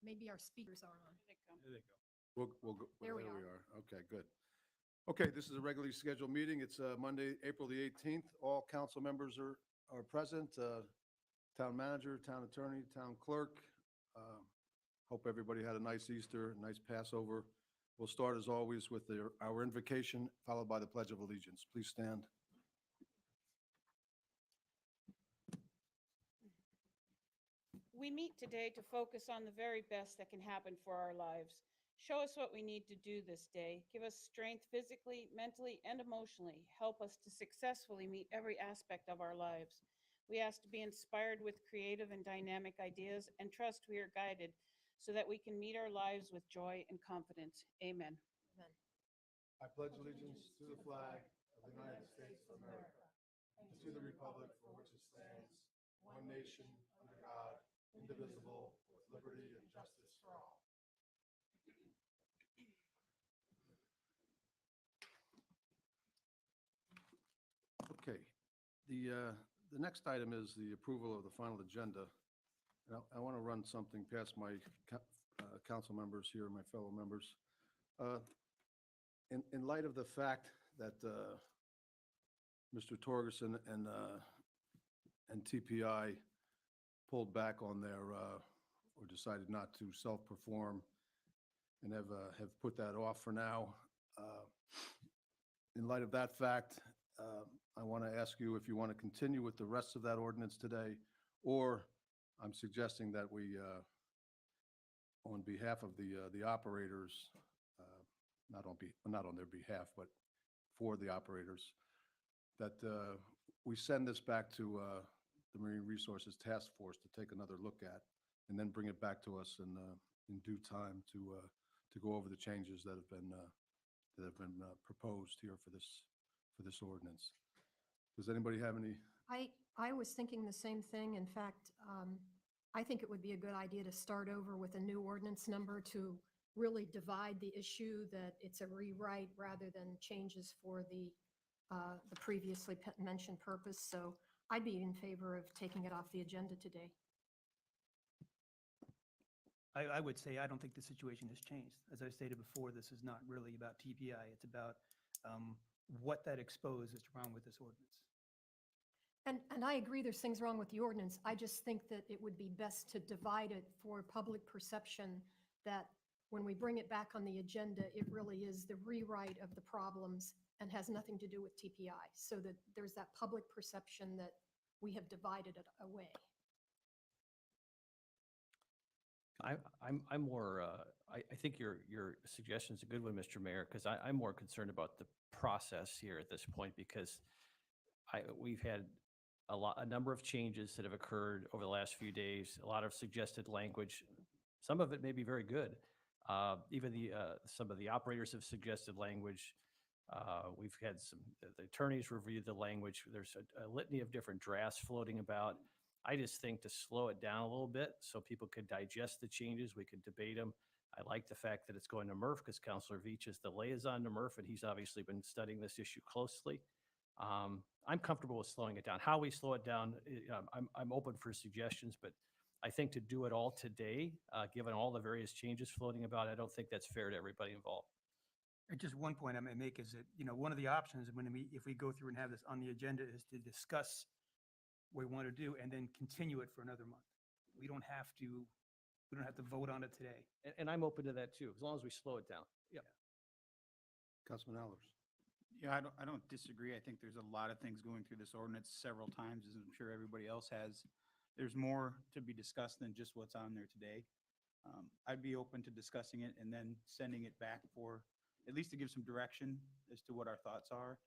Maybe our speakers are on. There they go. We'll go. There we we are. Okay, good. Okay, this is a regularly scheduled meeting. It's Monday, April the 18th. All council members are present. Town manager, town attorney, town clerk. Hope everybody had a nice Easter, nice Passover. We'll start as always with our invocation, followed by the Pledge of Allegiance. Please stand. We meet today to focus on the very best that can happen for our lives. Show us what we need to do this day. Give us strength physically, mentally, and emotionally. Help us to successfully meet every aspect of our lives. We ask to be inspired with creative and dynamic ideas and trust we are guided so that we can meet our lives with joy and confidence. Amen. Amen. I pledge allegiance to the flag of the United States of America and to the republic for which it stands, one nation, under God, indivisible, with liberty and justice for all. Okay, the next item is the approval of the final agenda. And I want to run something past my council members here, my fellow members. In light of the fact that Mr. Torgerson and TPI pulled back on their, or decided not to self-perform and have put that off for now. In light of that fact, I want to ask you if you want to continue with the rest of that ordinance today, or I'm suggesting that we, on behalf of the operators, not on their behalf, but for the operators, that we send this back to the Marine Resources Task Force to take another look at, and then bring it back to us in due time to go over the changes that have been proposed here for this ordinance. Does anybody have any? I was thinking the same thing. In fact, I think it would be a good idea to start over with a new ordinance number to really divide the issue, that it's a rewrite rather than changes for the previously mentioned purpose. So I'd be in favor of taking it off the agenda today. I would say I don't think the situation has changed. As I stated before, this is not really about TPI. It's about what that exposed is wrong with this ordinance. And I agree there's things wrong with the ordinance. I just think that it would be best to divide it for public perception, that when we bring it back on the agenda, it really is the rewrite of the problems and has nothing to do with TPI, so that there's that public perception that we have divided it away. I'm more, I think your suggestion is a good one, Mr. Mayor, because I'm more concerned about the process here at this point, because we've had a number of changes that have occurred over the last few days, a lot of suggested language. Some of it may be very good. Even some of the operators have suggested language. We've had the attorneys review the language. There's a litany of different drafts floating about. I just think to slow it down a little bit so people could digest the changes, we could debate them. I like the fact that it's going to Murph, because Councilor Veach is the liaison to Murph, and he's obviously been studying this issue closely. I'm comfortable with slowing it down. How we slow it down, I'm open for suggestions, but I think to do it all today, given all the various changes floating about, I don't think that's fair to everybody involved. And just one point I may make is that, one of the options if we go through and have this on the agenda is to discuss what we want to do and then continue it for another month. We don't have to vote on it today. And I'm open to that too, as long as we slow it down. Yep. Councilman Allers? Yeah, I don't disagree. I think there's a lot of things going through this ordinance several times, as I'm sure everybody else has. There's more to be discussed than just what's on there today. I'd be open to discussing it and then sending it back for, at least to give some direction as to what our thoughts are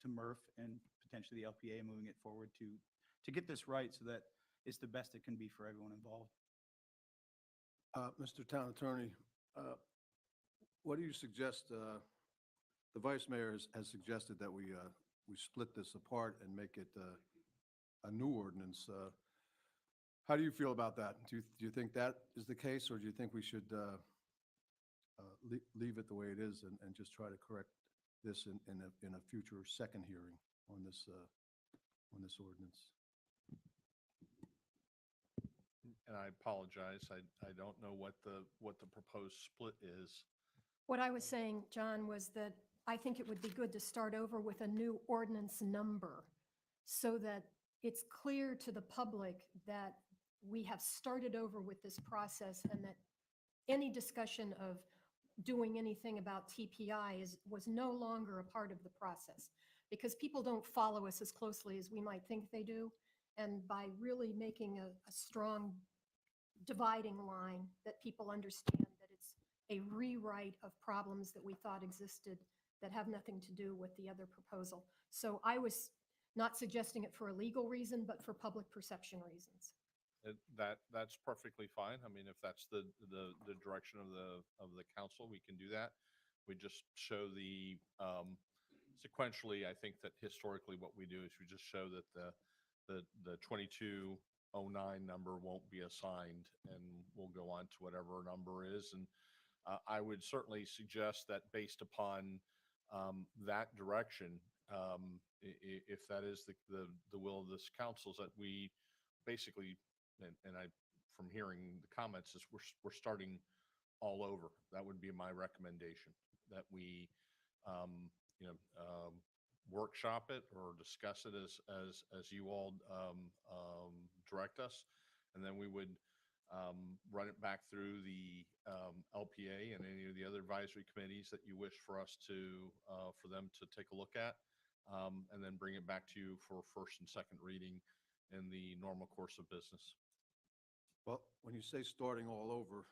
to Murph and potentially the LPA, moving it forward to get this right so that it's the best it can be for everyone involved. Mr. Town Attorney, what do you suggest? The Vice Mayor has suggested that we split this apart and make it a new ordinance. How do you feel about that? Do you think that is the case, or do you think we should leave it the way it is and just try to correct this in a future second hearing on this ordinance? and I apologize, I don't know what the proposed split is. What I was saying, John, was that I think it would be good to start over with a new ordinance number so that it's clear to the public that we have started over with this process and that any discussion of doing anything about TPI was no longer a part of the process. Because people don't follow us as closely as we might think they do. And by really making a strong dividing line that people understand that it's a rewrite of problems that we thought existed that have nothing to do with the other proposal. So I was not suggesting it for a legal reason, but for public perception reasons. That's perfectly fine. I mean, if that's the direction of the council, we can do that. We just show the, sequentially, I think that historically what we do is we just show that the 2209 number won't be assigned, and we'll go on to whatever number is. And I would certainly suggest that based upon that direction, if that is the will of this council, is that we basically, and I, from hearing the comments, is we're starting all over. That would be my recommendation, that we, workshop it or discuss it as you all direct us, and then we would run it back through the LPA and any of the other advisory committees that you wish for us to for them to take a look at, and then bring it back to you for first and second reading in the normal course of business. Well, when you say starting all over,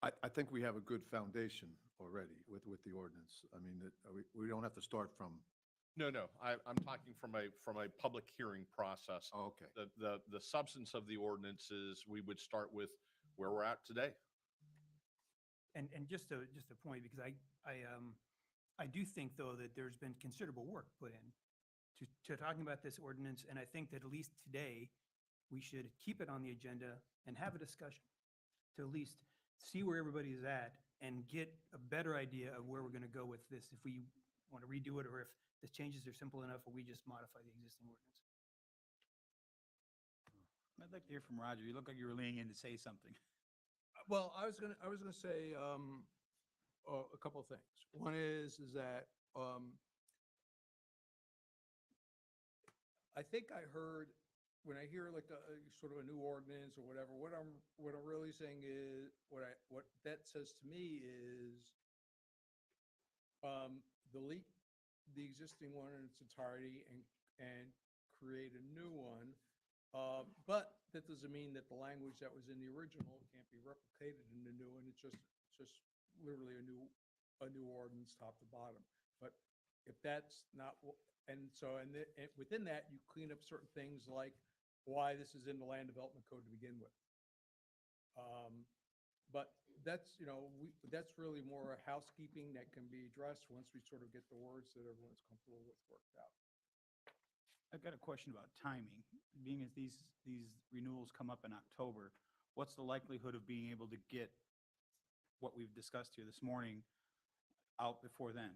I think we have a good foundation already with the ordinance. I mean, we don't have to start from, No, I'm talking from a public hearing process. oh, okay. The substance of the ordinance is we would start with where we're at today. And just a point, because I do think, though, that there's been considerable work put in to talking about this ordinance, and I think that at least today, we should keep it on the agenda and have a discussion to at least see where everybody is at and get a better idea of where we're going to go with this, if we want to redo it, or if the changes are simple enough, or we just modify the existing ordinance. I'd like to hear from Roger. You look like you were leaning in to say something. Well, I was gonna say a couple of things. One is that I think I heard, when I hear like a sort of a new ordinance or whatever, what I'm really saying is, what that says to me is delete the existing one in its entirety and create a new one. But that doesn't mean that the language that was in the original can't be replicated in the new one. It's just literally a new ordinance top to bottom. But if that's not, and within that, you clean up certain things like why this is in the land development code to begin with. But that's, that's really more a housekeeping that can be addressed once we sort of get the words that everyone's comfortable with worked out. I've got a question about timing. Being as these renewals come up in October, what's the likelihood of being able to get what we've discussed here this morning out before then?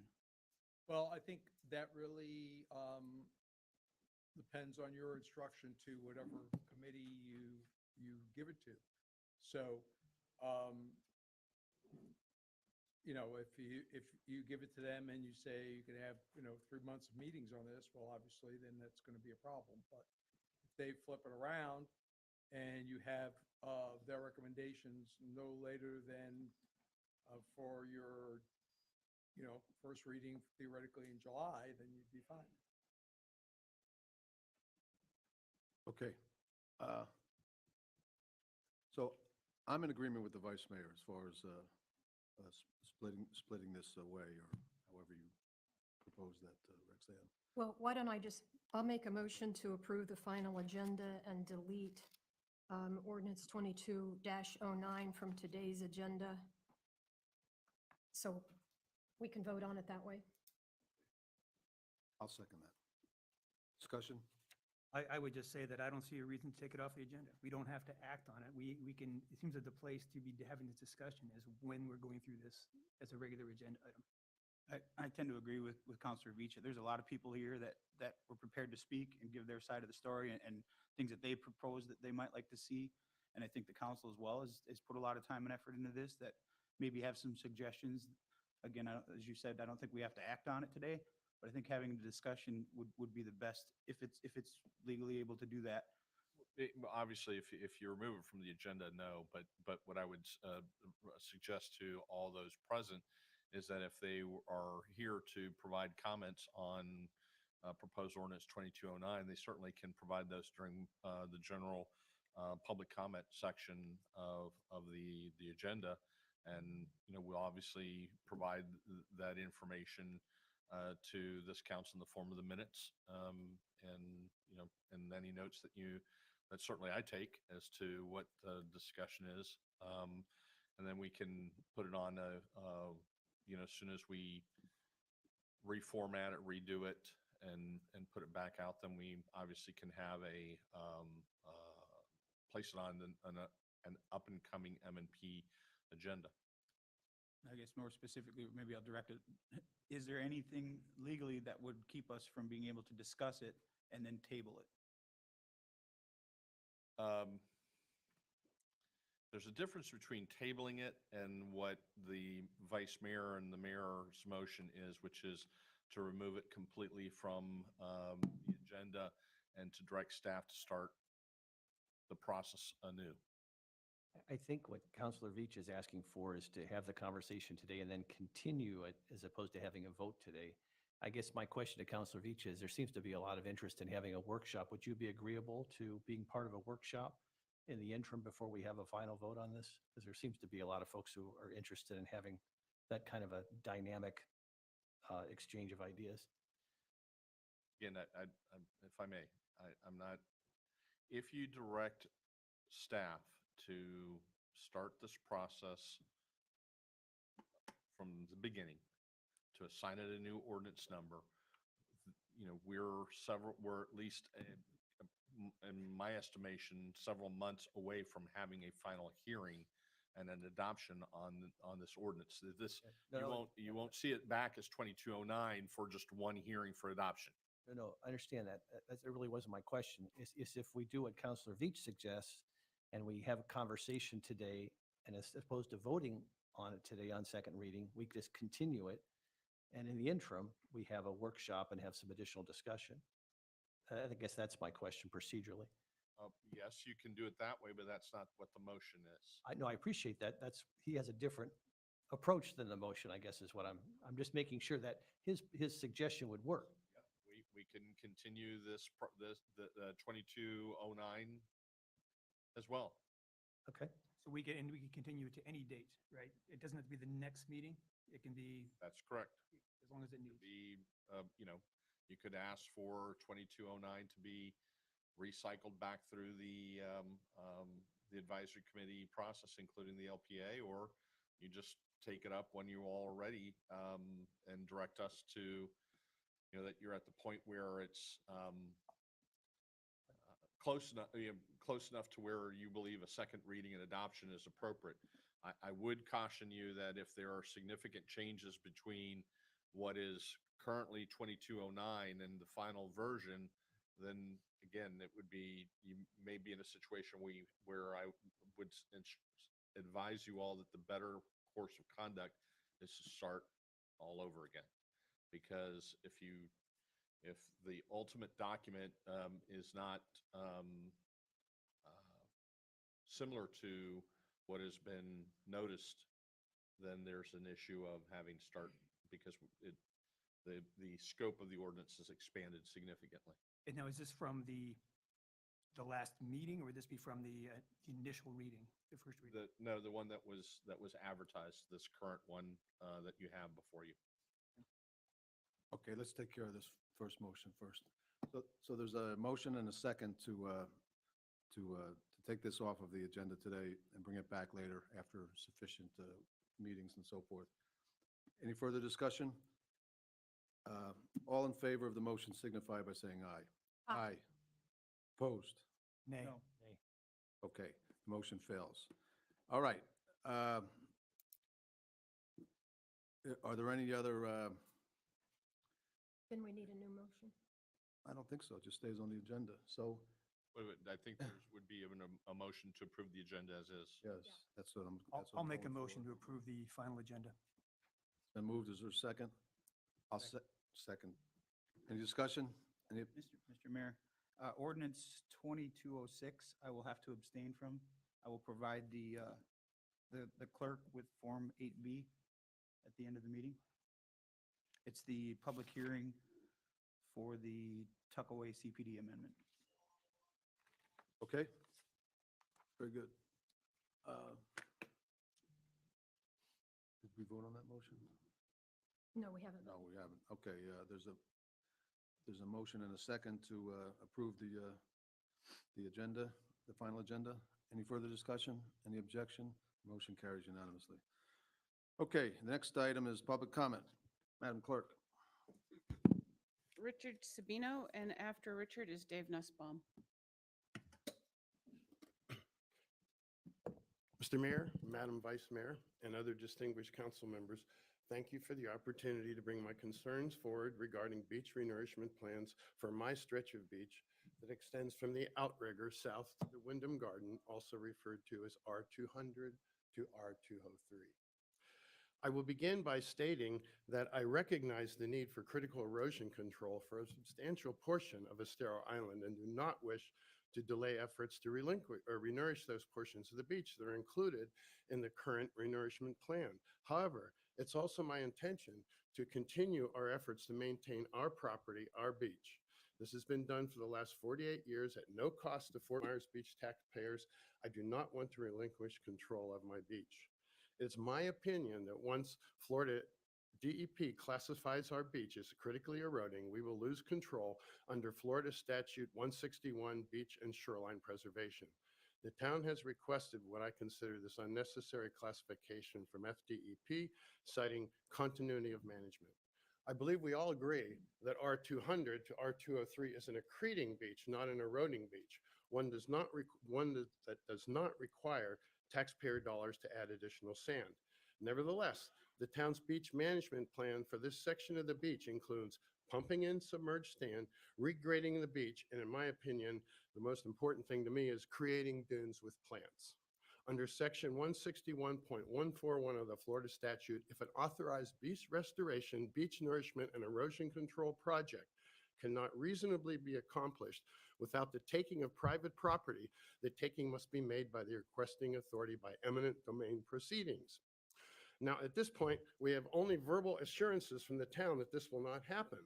Well, I think that really depends on your instruction to whatever committee you give it to. So, if you give it to them and you say you can have, 3 months of meetings on this, well, obviously, then that's going to be a problem. But if they flip it around and you have their recommendations no later than for your, first reading theoretically in July, then you'd be fine. Okay. So I'm in agreement with the vice mayor as far as splitting this away, or however you propose that, Rexanne. Well, why don't I'll make a motion to approve the final agenda and delete ordinance 22-09 from today's agenda. So we can vote on it that way. I'll second that. Discussion? I would just say that I don't see a reason to take it off the agenda. We don't have to act on it. We can, it seems that the place to be having this discussion is when we're going through this as a regular agenda item. I tend to agree with Counselor Vicha. There's a lot of people here that were prepared to speak and give their side of the story and things that they propose that they might like to see. And I think the council as well has put a lot of time and effort into this, that maybe have some suggestions. Again, as you said, I don't think we have to act on it today, but I think having a discussion would be the best if it's legally able to do that. Obviously, if you remove it from the agenda, no, but what I would suggest to all those present is that if they are here to provide comments on proposed ordinance 2209, they certainly can provide those during the general public comment section of the agenda. And, we'll obviously provide that information to this council in the form of the minutes. And any notes that certainly I take as to what the discussion is. And then we can put it on as soon as we reformat it, redo it, and put it back out, then we obviously can have place it on an up and coming M&P agenda. I guess more specifically, maybe I'll direct it. Is there anything legally that would keep us from being able to discuss it and then table it? There's a difference between tabling it and what the vice mayor and the mayor's motion is, which is to remove it completely from the agenda and to direct staff to start the process anew. I think what Counselor Veach is asking for is to have the conversation today and then continue it as opposed to having a vote today. I guess my question to Counselor Veach is, there seems to be a lot of interest in having a workshop. Would you be agreeable to being part of a workshop in the interim before we have a final vote on this? Because there seems to be a lot of folks who are interested in having that kind of a dynamic exchange of ideas. Again, if I may, I'm not, if you direct staff to start this process from the beginning, to assign it a new ordinance number, we're at least, in my estimation, several months away from having a final hearing and an adoption on this ordinance. You won't see it back as 2209 for just one hearing for adoption. No, I understand that. That really wasn't my question. Is if we do what Counselor Veach suggests and we have a conversation today, and as opposed to voting on it today on second reading, we just continue it. And in the interim, we have a workshop and have some additional discussion. I guess that's my question procedurally. Yes, you can do it that way, but that's not what the motion is. I know, I appreciate that. He has a different approach than the motion, I guess is what I'm just making sure that his suggestion would work. We can continue the 2209 as well. Okay. So we can continue to any date, right? It doesn't have to be the next meeting. It can be That's correct. as long as it needs. Be, you could ask for 2209 to be recycled back through the advisory committee process, including the LPA, or you just take it up when you all are ready and direct us to, that you're at the point where it's close enough to where you believe a second reading and adoption is appropriate. I would caution you that if there are significant changes between what is currently 2209 and the final version, then again, you may be in a situation where I would advise you all that the better course of conduct is to start all over again. Because if the ultimate document is not similar to what has been noticed, then there's an issue of having because the scope of the ordinance has expanded significantly. And now, is this from the last meeting, or would this be from the initial reading, the first reading? No, the one that was advertised, this current one that you have before you. Okay, let's take care of this first motion first. So there's a motion and a second to take this off of the agenda today and bring it back later after sufficient meetings and so forth. Any further discussion? All in favor of the motion signify by saying aye. Aye. Opposed? Nay. No. Okay, motion fails. All right. Are there any other, Then we need a new motion. I don't think so, it just stays on the agenda. So, I think there would be even a motion to approve the agenda as is. yes, that's what I'm. I'll, that's what I'll I'm make a going motion for. to approve the final agenda. Been moved, is there a second? I'll second. Any discussion? Any, Mr. Mayor, ordinance 2206, I will have to abstain from. I will provide the clerk with Form 8B at the end of the meeting. It's the public hearing for the Tuckaway CPD amendment. okay? Very good. Did we vote on that motion? No, we haven't. No, we haven't. Okay, there's a motion and a second to approve the agenda, the final agenda. Any further discussion? Any objection? Motion carries unanimously. Okay, the next item is public comment. Madam Clerk. Richard Sabino, and after Richard is Dave Nussbaum. Mr. Mayor, Madam Vice Mayor, and other distinguished council members, thank you for the opportunity to bring my concerns forward regarding beach renourishment plans for my stretch of beach that extends from the outrigger south to the Wyndham Garden, also referred to as R200 to R203. I will begin by stating that I recognize the need for critical erosion control for a substantial portion of Estero Island and do not wish to delay efforts to relinquish or renourish those portions of the beach that are included in the current renourishment plan. However, it's also my intention to continue our efforts to maintain our property, our beach. This has been done for the last 48 years at no cost to Fort Myers Beach taxpayers. I do not want to relinquish control of my beach. It's my opinion that once Florida DEP classifies our beach as critically eroding, we will lose control under Florida Statute 161, Beach and Shoreline Preservation. The town has requested what I consider this unnecessary classification from FDEP, citing continuity of management. I believe we all agree that R200 to R203 is an accreting beach, not an eroding beach. One that does not require taxpayer dollars to add additional sand. Nevertheless, the town's beach management plan for this section of the beach includes pumping in submerged sand, regrading the beach, and in my opinion, the most important thing to me is creating dunes with plants. Under section 161.141 of the Florida statute, if an authorized beach restoration, beach nourishment, and erosion control project cannot reasonably be accomplished without the taking of private property, the taking must be made by the requesting authority by eminent domain proceedings. Now, at this point, we have only verbal assurances from the town that this will not happen,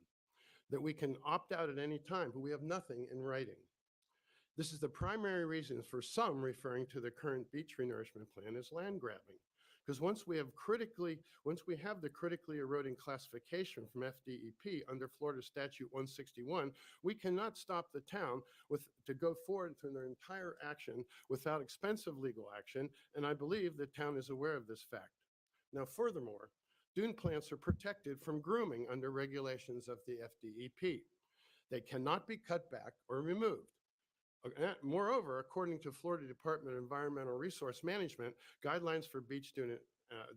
that we can opt out at any time, but we have nothing in writing. This is the primary reason for some referring to the current beach renourishment plan as land grabbing. Because once we have the critically eroding classification from FDEP under Florida Statute 161, we cannot stop the town to go forward through their entire action without expensive legal action, and I believe the town is aware of this fact. Now, furthermore, dune plants are protected from grooming under regulations of the FDEP. They cannot be cut back or removed. Moreover, according to Florida Department of Environmental Resource Management, guidelines for beach dune,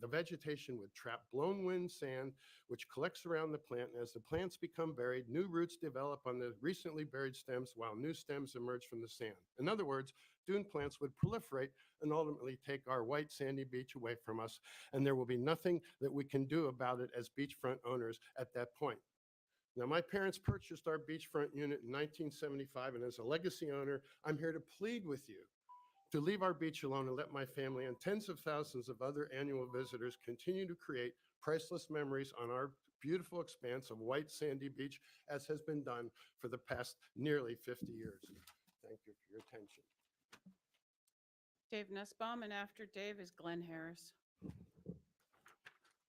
the vegetation would trap blown wind sand, which collects around the plant. And as the plants become buried, new roots develop on the recently buried stems while new stems emerge from the sand. In other words, dune plants would proliferate and ultimately take our white sandy beach away from us. And there will be nothing that we can do about it as beachfront owners at that point. Now, my parents purchased our beachfront unit in 1975, and as a legacy owner, I'm here to plead with you to leave our beach alone and let my family and tens of thousands of other annual visitors continue to create priceless memories on our beautiful expanse of white sandy beach, as has been done for the past nearly 50 years. Thank you for your attention. Dave Nussbaum, and after Dave is Glenn Harris.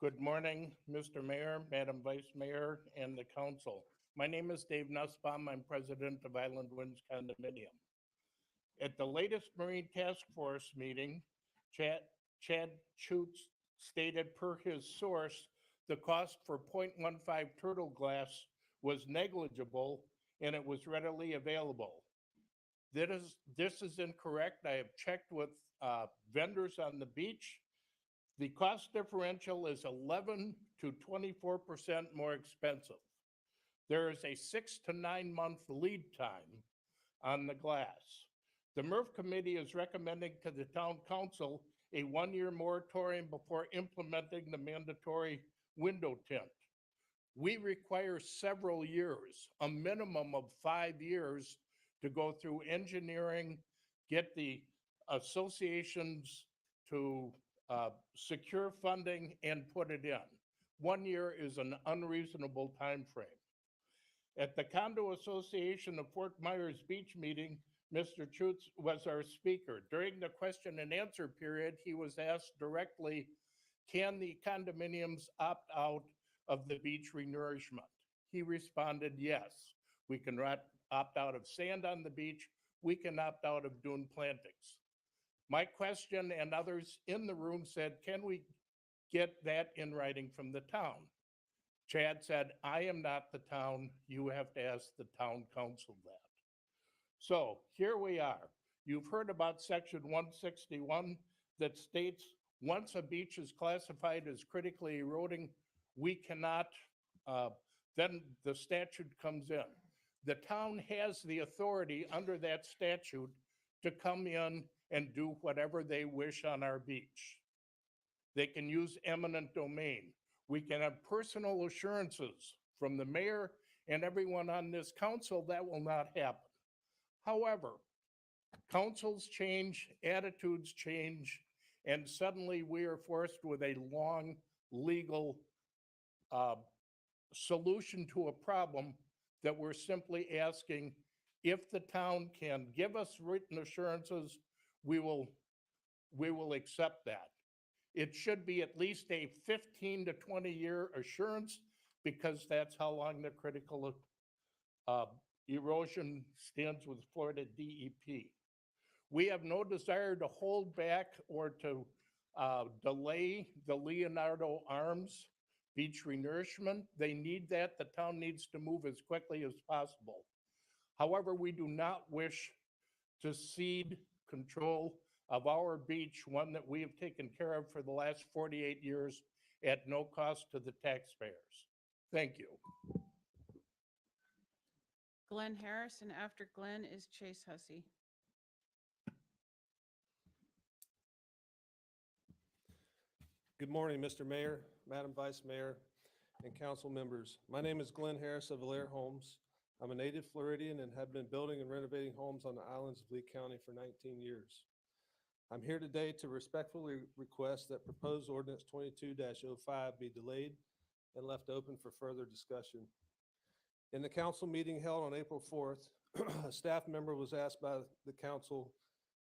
Good morning, Mr. Mayor, Madam Vice Mayor, and the council. My name is Dave Nussbaum. I'm president of Island Winds Condominium. At the latest Marine Task Force meeting, Chad Schutz stated per his source, the cost for 0.15 turtle glass was negligible and it was readily available. This is incorrect. I have checked with vendors on the beach. The cost differential is 11 to 24% more expensive. There is a 6 to 9 month lead time on the glass. The MRF committee is recommending to the town council a 1-year moratorium before implementing the mandatory window tint. We require several years, a minimum of 5 years, to go through engineering, get the associations to secure funding and put it in. 1 year is an unreasonable time frame. At the Condo Association of Fort Myers Beach meeting, Mr. Schutz was our speaker. During the question and answer period, he was asked directly, can the condominiums opt out of the beach renourishment? He responded, yes. We can opt out of sand on the beach. We can opt out of dune plantings. My question and others in the room said, can we get that in writing from the town? Chad said, I am not the town. You have to ask the town council that. So here we are. You've heard about section 161 that states once a beach is classified as critically eroding, we cannot, then the statute comes in. The town has the authority under that statute to come in and do whatever they wish on our beach. They can use eminent domain. We can have personal assurances from the mayor and everyone on this council that will not happen. However, councils change, attitudes change, and suddenly we are forced with a long legal solution to a problem that we're simply asking if the town can give us written assurances, we will accept that. It should be at least a 15 to 20-year assurance because that's how long the critical erosion stands with Florida DEP. We have no desire to hold back or to delay the Leonardo Arms beach renourishment. They need that. The town needs to move as quickly as possible. However, we do not wish to cede control of our beach, one that we have taken care of for the last 48 years at no cost to the taxpayers. Thank you. Glenn Harris, and after Glenn is Chase Hussey. Good morning, Mr. Mayor, Madam Vice Mayor, and council members. My name is Glenn Harris of Alair Homes. I'm a native Floridian and have been building and renovating homes on the islands of Lee County for 19 years. I'm here today to respectfully request that proposed ordinance 22-05 be delayed and left open for further discussion. In the council meeting held on April 4th, a staff member was asked by the council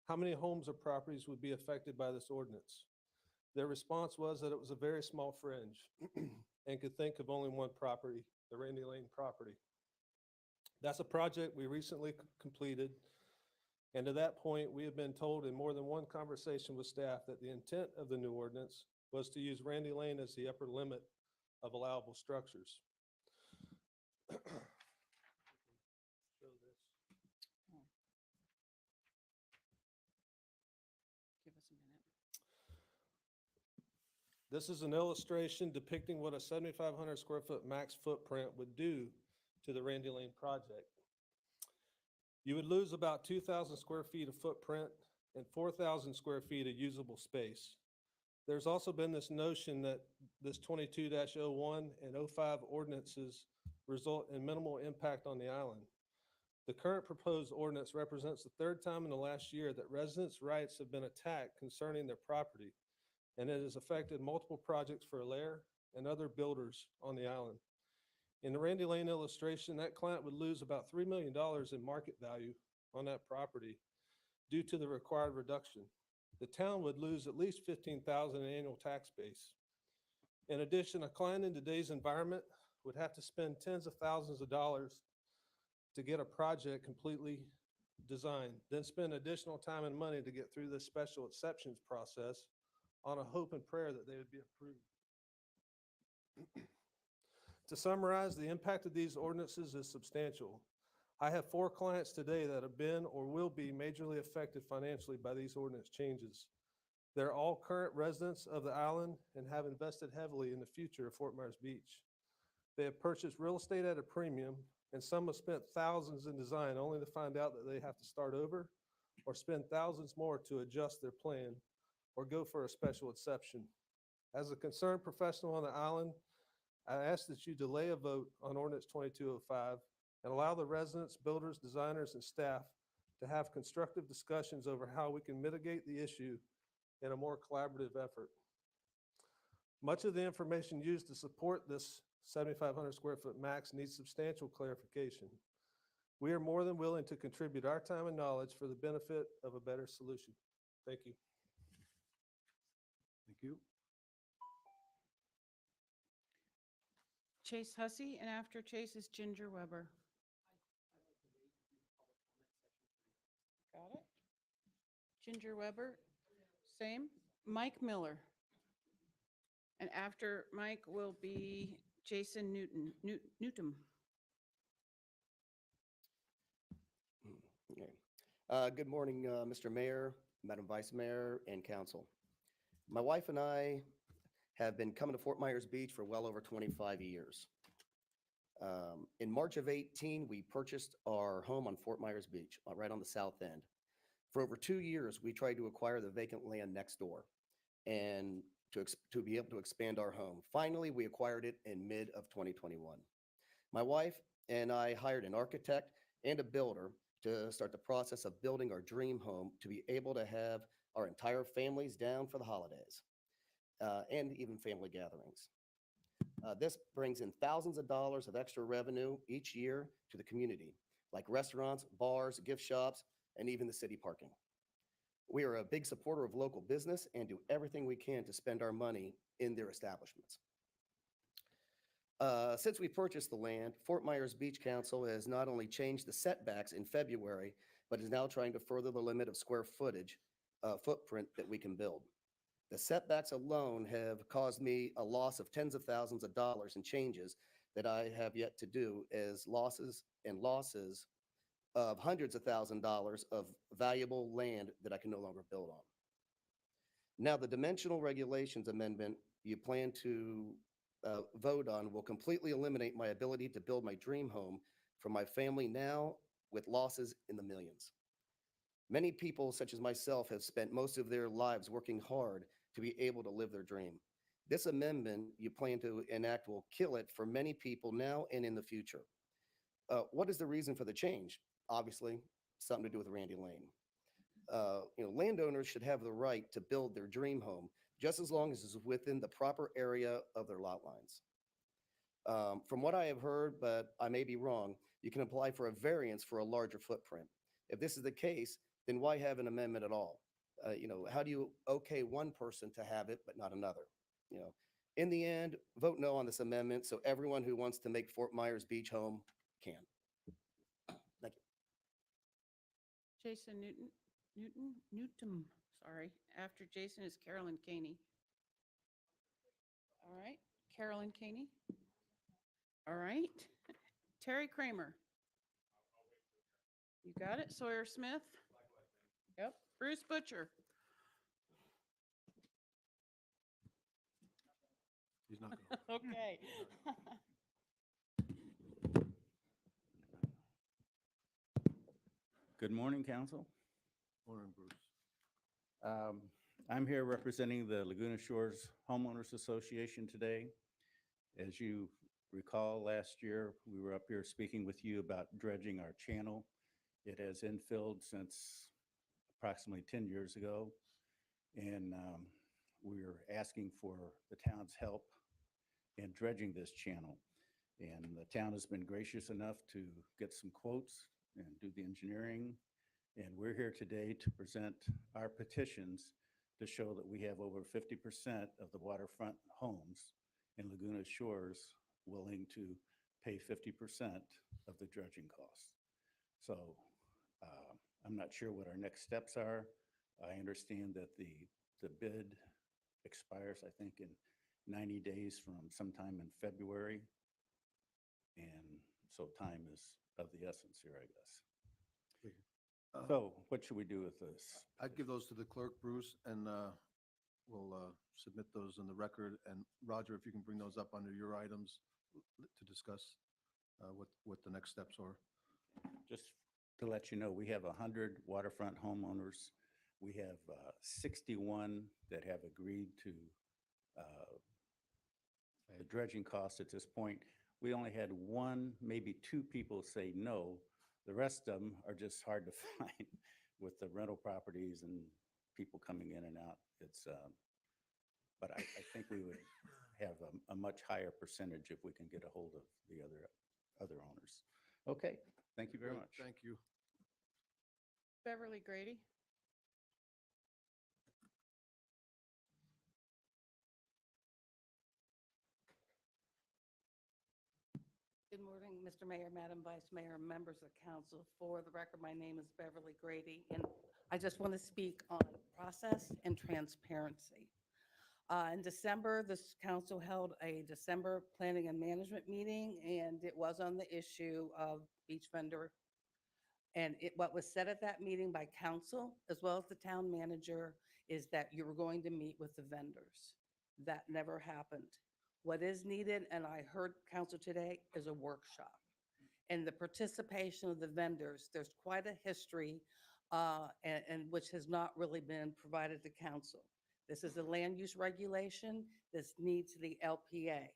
how many homes or properties would be affected by this ordinance. Their response was that it was a very small fringe and could think of only one property, the Randy Lane property. That's a project we recently completed. And to that point, we have been told in more than one conversation with staff that the intent of the new ordinance was to use Randy Lane as the upper limit of allowable structures. Give us a minute. This is an illustration depicting what a 7,500 square foot max footprint would do to the Randy Lane project. You would lose about 2,000 square feet of footprint and 4,000 square feet of usable space. There's also been this notion that this 22-01 and 05 ordinances result in minimal impact on the island. The current proposed ordinance represents the third time in the last year that residents' rights have been attacked concerning their property, and it has affected multiple projects for Alair and other builders on the island. In the Randy Lane illustration, that client would lose about $3 million in market value on that property due to the required reduction. The town would lose at least $15,000 in annual tax base. In addition, a client in today's environment would have to spend tens of thousands of dollars to get a project completely designed, then spend additional time and money to get through this special exceptions process on a hope and prayer that they would be approved. To summarize, the impact of these ordinances is substantial. I have 4 clients today that have been or will be majorly affected financially by these ordinance changes. They're all current residents of the island and have invested heavily in the future of Fort Myers Beach. They have purchased real estate at a premium, and some have spent thousands in design only to find out that they have to start over or spend thousands more to adjust their plan or go for a special exception. As a concerned professional on the island, I ask that you delay a vote on ordinance 2205 and allow the residents, builders, designers, and staff to have constructive discussions over how we can mitigate the issue in a more collaborative effort. Much of the information used to support this 7,500 square foot max needs substantial clarification. We are more than willing to contribute our time and knowledge for the benefit of a better solution. Thank you. Thank you. Chase Hussey, and after Chase is Ginger Weber. Got it? Ginger Weber, same. Mike Miller. And after Mike will be Jason Newton. Okay. Good morning, Mr. Mayor, Madam Vice Mayor, and council. My wife and I have been coming to Fort Myers Beach for well over 25 years. In March of 18, we purchased our home on Fort Myers Beach, right on the south end. For over 2 years, we tried to acquire the vacant land next door and to be able to expand our home. Finally, we acquired it in mid of 2021. My wife and I hired an architect and a builder to start the process of building our dream home to be able to have our entire families down for the holidays and even family gatherings. This brings in thousands of dollars of extra revenue each year to the community, like restaurants, bars, gift shops, and even the city parking. We are a big supporter of local business and do everything we can to spend our money in their establishments. Since we purchased the land, Fort Myers Beach Council has not only changed the setbacks in February, but is now trying to further the limit of square footage, footprint that we can build. The setbacks alone have caused me a loss of tens of thousands of dollars in changes that I have yet to do, as losses of hundreds of thousands of dollars of valuable land that I can no longer build on. Now, the dimensional regulations amendment you plan to vote on will completely eliminate my ability to build my dream home for my family now, with losses in the millions. Many people, such as myself, have spent most of their lives working hard to be able to live their dream. This amendment you plan to enact will kill it for many people now and in the future. What is the reason for the change? Obviously, something to do with Randy Lane. Landowners should have the right to build their dream home just as long as it's within the proper area of their lot lines. From what I have heard, but I may be wrong, you can apply for a variance for a larger footprint. If this is the case, then why have an amendment at all? How do you okay one person to have it, but not another? In the end, vote no on this amendment so everyone who wants to make Fort Myers Beach home can. Thank you. Jason Newton, sorry. After Jason is Carolyn Caney. All right, Carolyn Caney. All right, Terry Kramer. You got it, Sawyer Smith? Yep, Bruce Butcher. He's not going. Okay. Good morning, council. Morning, Bruce. I'm here representing the Laguna Shores Homeowners Association today. As you recall, last year, we were up here speaking with you about dredging our channel. It has infilled since approximately 10 years ago, and we're asking for the town's help in dredging this channel. And the town has been gracious enough to get some quotes and do the engineering. And we're here today to present our petitions to show that we have over 50% of the waterfront homes in Laguna Shores willing to pay 50% of the dredging costs. So I'm not sure what our next steps are. I understand that the bid expires, I think, in 90 days from sometime in February. And so time is of the essence here, I guess. So what should we do with this? I'd give those to the clerk, Bruce, and we'll submit those in the record. And Roger, if you can bring those up under your items to discuss what the next steps are. Just to let you know, we have 100 waterfront homeowners. We have 61 that have agreed to the dredging costs at this point. We only had one, maybe two people say no. The rest of them are just hard to find with the rental properties and people coming in and out. It's, but I think we would have a much higher percentage if we can get a hold of the other owners. Okay, thank you very Great, much. Thank you. Beverly Grady. Good morning, Mr. Mayor, Madam Vice Mayor, members of council. For the record, my name is Beverly Grady, and I just want to speak on process and transparency. In December, this council held a December planning and management meeting, and it was on the issue of beach vendor. And what was said at that meeting by council, as well as the town manager, is that you were going to meet with the vendors. That never happened. What is needed, and I heard council today, is a workshop. And the participation of the vendors, there's quite a history, and which has not really been provided to council. This is a land use regulation. This needs the LPA.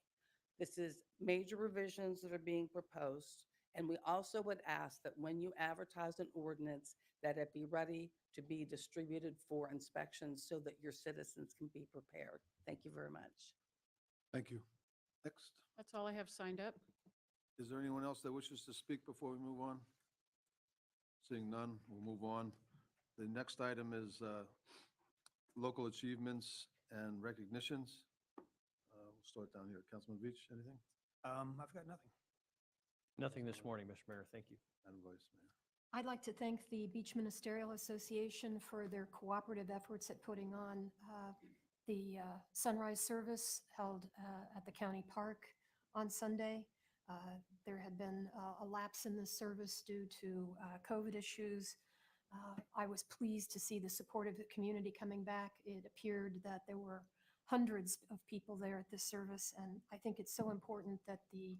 This is major revisions that are being proposed. And we also would ask that when you advertise an ordinance, that it be ready to be distributed for inspections so that your citizens can be prepared. Thank you very much. Thank you. Next, That's all I have signed up. is there anyone else that wishes to speak before we move on? Seeing none, we'll move on. The next item is local achievements and recognitions. We'll start down here. Councilman Beach, anything? I've got nothing. Nothing this morning, Mr. Mayor. Thank you. Madam Vice Mayor. I'd like to thank the Beach Ministerial Association for their cooperative efforts at putting on the sunrise service held at the county park on Sunday. There had been a lapse in the service due to COVID issues. I was pleased to see the support of the community coming back. It appeared that there were hundreds of people there at this service, and I think it's so important that the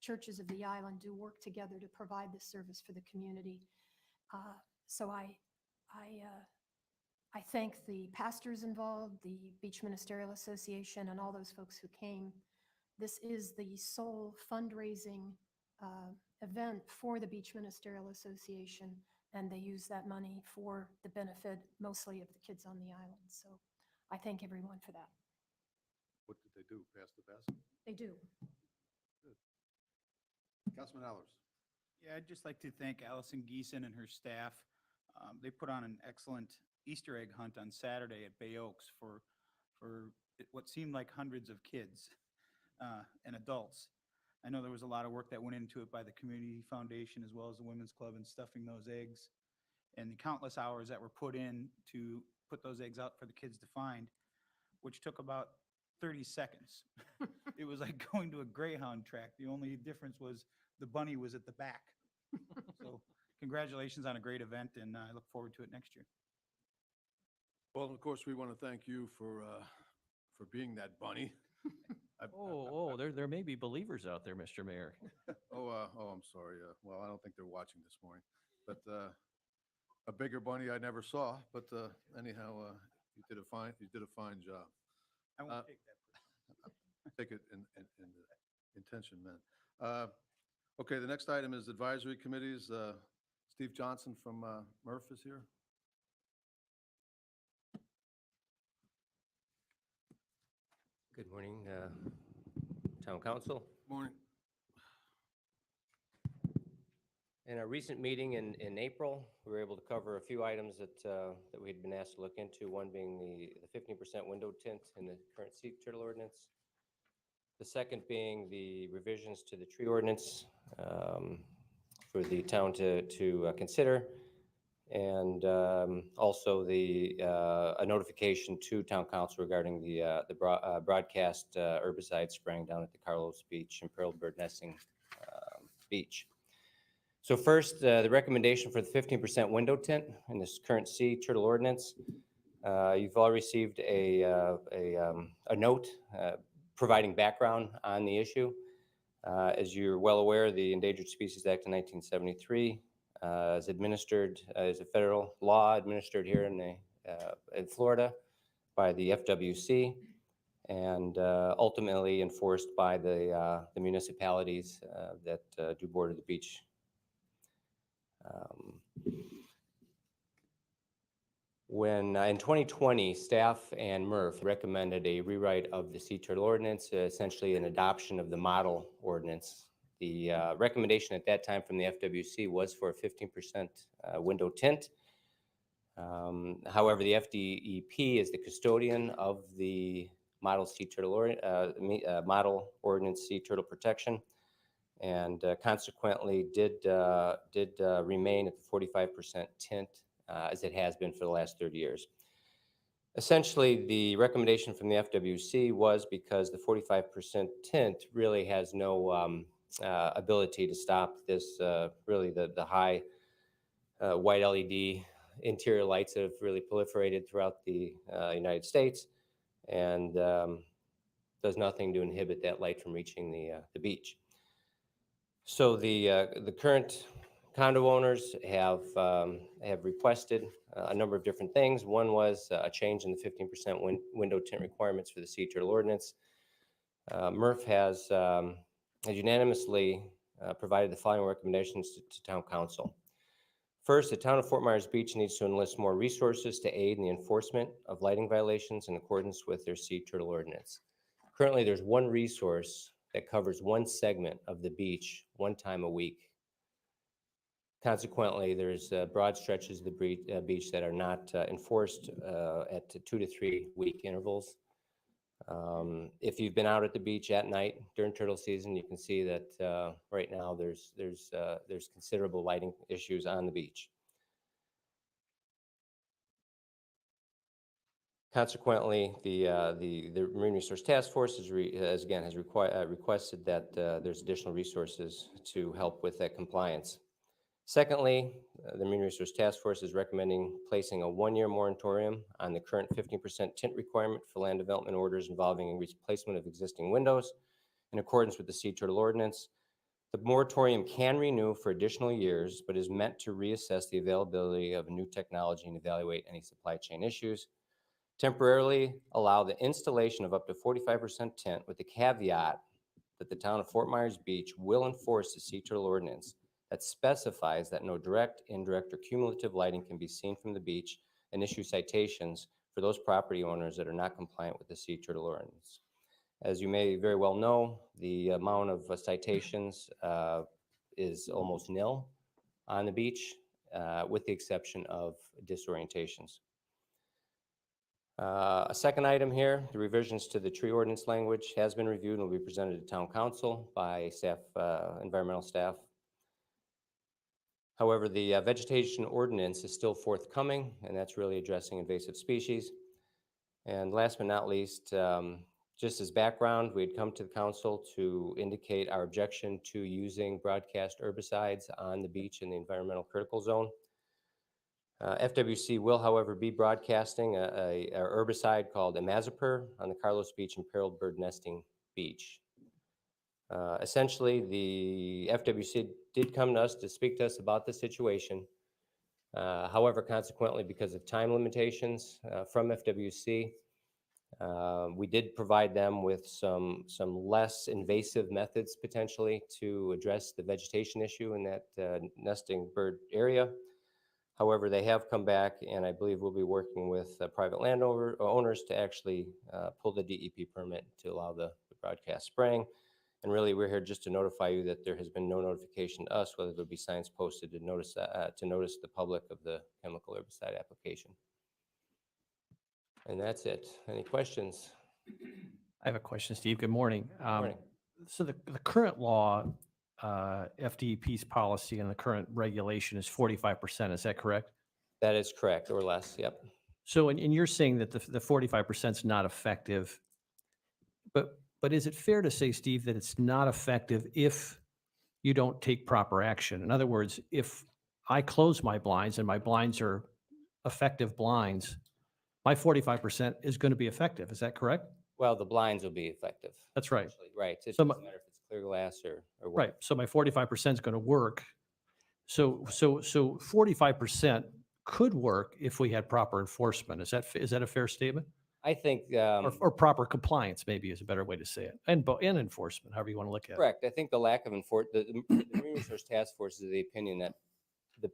churches of the island do work together to provide this service for the community. So I thank the pastors involved, the Beach Ministerial Association, and all those folks who came. This is the sole fundraising event for the Beach Ministerial Association, and they use that money for the benefit mostly of the kids on the island. So I thank everyone for that. What did they do? Pass the basket? They do. Councilman Allers. Yeah, I'd just like to thank Allison Geeson and her staff. They put on an excellent Easter egg hunt on Saturday at Bay Oaks for what seemed like hundreds of kids and adults. I know there was a lot of work that went into it by the Community Foundation as well as the Women's Club in stuffing those eggs. And the countless hours that were put in to put those eggs out for the kids to find, which took about 30 seconds. It was like going to a Greyhound track. The only difference was the bunny was at the back. So congratulations on a great event, and I look forward to it next year. Well, of course, we want to thank you for being that bunny. There may be believers out there, Mr. Mayor. I'm sorry. Well, I don't think they're watching this morning, but a bigger bunny I never saw. But anyhow, you did a fine job. I won't take that. Take it in the intention meant. Okay, the next item is advisory committees. Steve Johnson from MRF is here. Good morning, Town Council. Morning. In our recent meeting in April, we were able to cover a few items that we had been asked to look into, one being the 15% window tint in the current sea turtle ordinance. The second being the revisions to the tree ordinance for the town to consider. And also a notification to Town Council regarding the broadcast herbicide spraying down at the Carlos Beach and Pearl Bird Nesting Beach. So first, the recommendation for the 15% window tint in this current sea turtle ordinance. You've all received a note providing background on the issue. As you're well aware, the Endangered Species Act of 1973 is administered as a federal law administered here in Florida by the FWC and ultimately enforced by the municipalities that do border the beach. When in 2020, staff and MRF recommended a rewrite of the Sea Turtle Ordinance, essentially an adoption of the model ordinance. The recommendation at that time from the FWC was for a 15% window tint. However, the FDEP is the custodian of the model sea turtle model ordinance sea turtle protection, and consequently did remain at the 45% tint as it has been for the last 30 years. Essentially, the recommendation from the FWC was because the 45% tint really has no ability to stop this, really the high white LED interior lights that have really proliferated throughout the United States, and does nothing to inhibit that light from reaching the beach. So the current condo owners have requested a number of different things. One was a change in the 15% window tint requirements for the Sea Turtle Ordinance. MRF has unanimously provided the following recommendations to Town Council. First, the town of Fort Myers Beach needs to enlist more resources to aid in the enforcement of lighting violations in accordance with their Sea Turtle Ordinance. Currently, there's one resource that covers one segment of the beach one time a week. Consequently, there's broad stretches of the beach that are not enforced at 2 to 3 week intervals. If you've been out at the beach at night during turtle season, you can see that right now there's considerable lighting issues on the beach. Consequently, the Marine Resource Task Force has requested that there's additional resources to help with that compliance. Secondly, the Marine Resource Task Force is recommending placing a 1-year moratorium on the current 15% tint requirement for land development orders involving replacement of existing windows in accordance with the Sea Turtle Ordinance. The moratorium can renew for additional years, but is meant to reassess the availability of new technology and evaluate any supply chain issues. Temporarily allow the installation of up to 45% tint with the caveat that the town of Fort Myers Beach will enforce the Sea Turtle Ordinance that specifies that no direct, indirect, or cumulative lighting can be seen from the beach, and issue citations for those property owners that are not compliant with the Sea Turtle Ordinance. As you may very well know, the amount of citations is almost nil on the beach, with the exception of disorientations. A second item here, the revisions to the tree ordinance language has been reviewed and will be presented to Town Council by staff, environmental staff. However, the vegetation ordinance is still forthcoming, and that's really addressing invasive species. And last but not least, just as background, we had come to the council to indicate our objection to using broadcast herbicides on the beach in the environmental critical zone. FWC will, however, be broadcasting a herbicide called imazapyr on the Carlos Beach imperiled bird nesting beach. Essentially, the FWC did come to us to speak to us about the situation. However, consequently, because of time limitations from FWC, we did provide them with some less invasive methods potentially to address the vegetation issue in that nesting bird area. However, they have come back, and I believe we'll be working with private landowners to actually pull the DEP permit to allow the broadcast spraying. And really, we're here just to notify you that there has been no notification to us whether there'll be signs posted to notice the public of the chemical herbicide application. And that's it. Any questions? I have a question, Steve. Good morning. Morning. So the current law, FDEP's policy and the current regulation is 45%. Is that correct? That is correct, or less. Yep. So, and you're saying that the 45% is not effective, but is it fair to say, Steve, that it's not effective if you don't take proper action? In other words, if I close my blinds and my blinds are effective blinds, my 45% is going to be effective. Is that correct? Well, the blinds will be effective. That's right. Actually, right. It So doesn't my- matter if it's clear glass or what. Right. So my 45% is going to work. So 45% could work if we had proper enforcement. Is that a fair statement? I think, Or proper compliance maybe is a better way to say it. And enforcement, however you want to look at it. correct. I think the lack of the Marine Resource Task Force is of the opinion that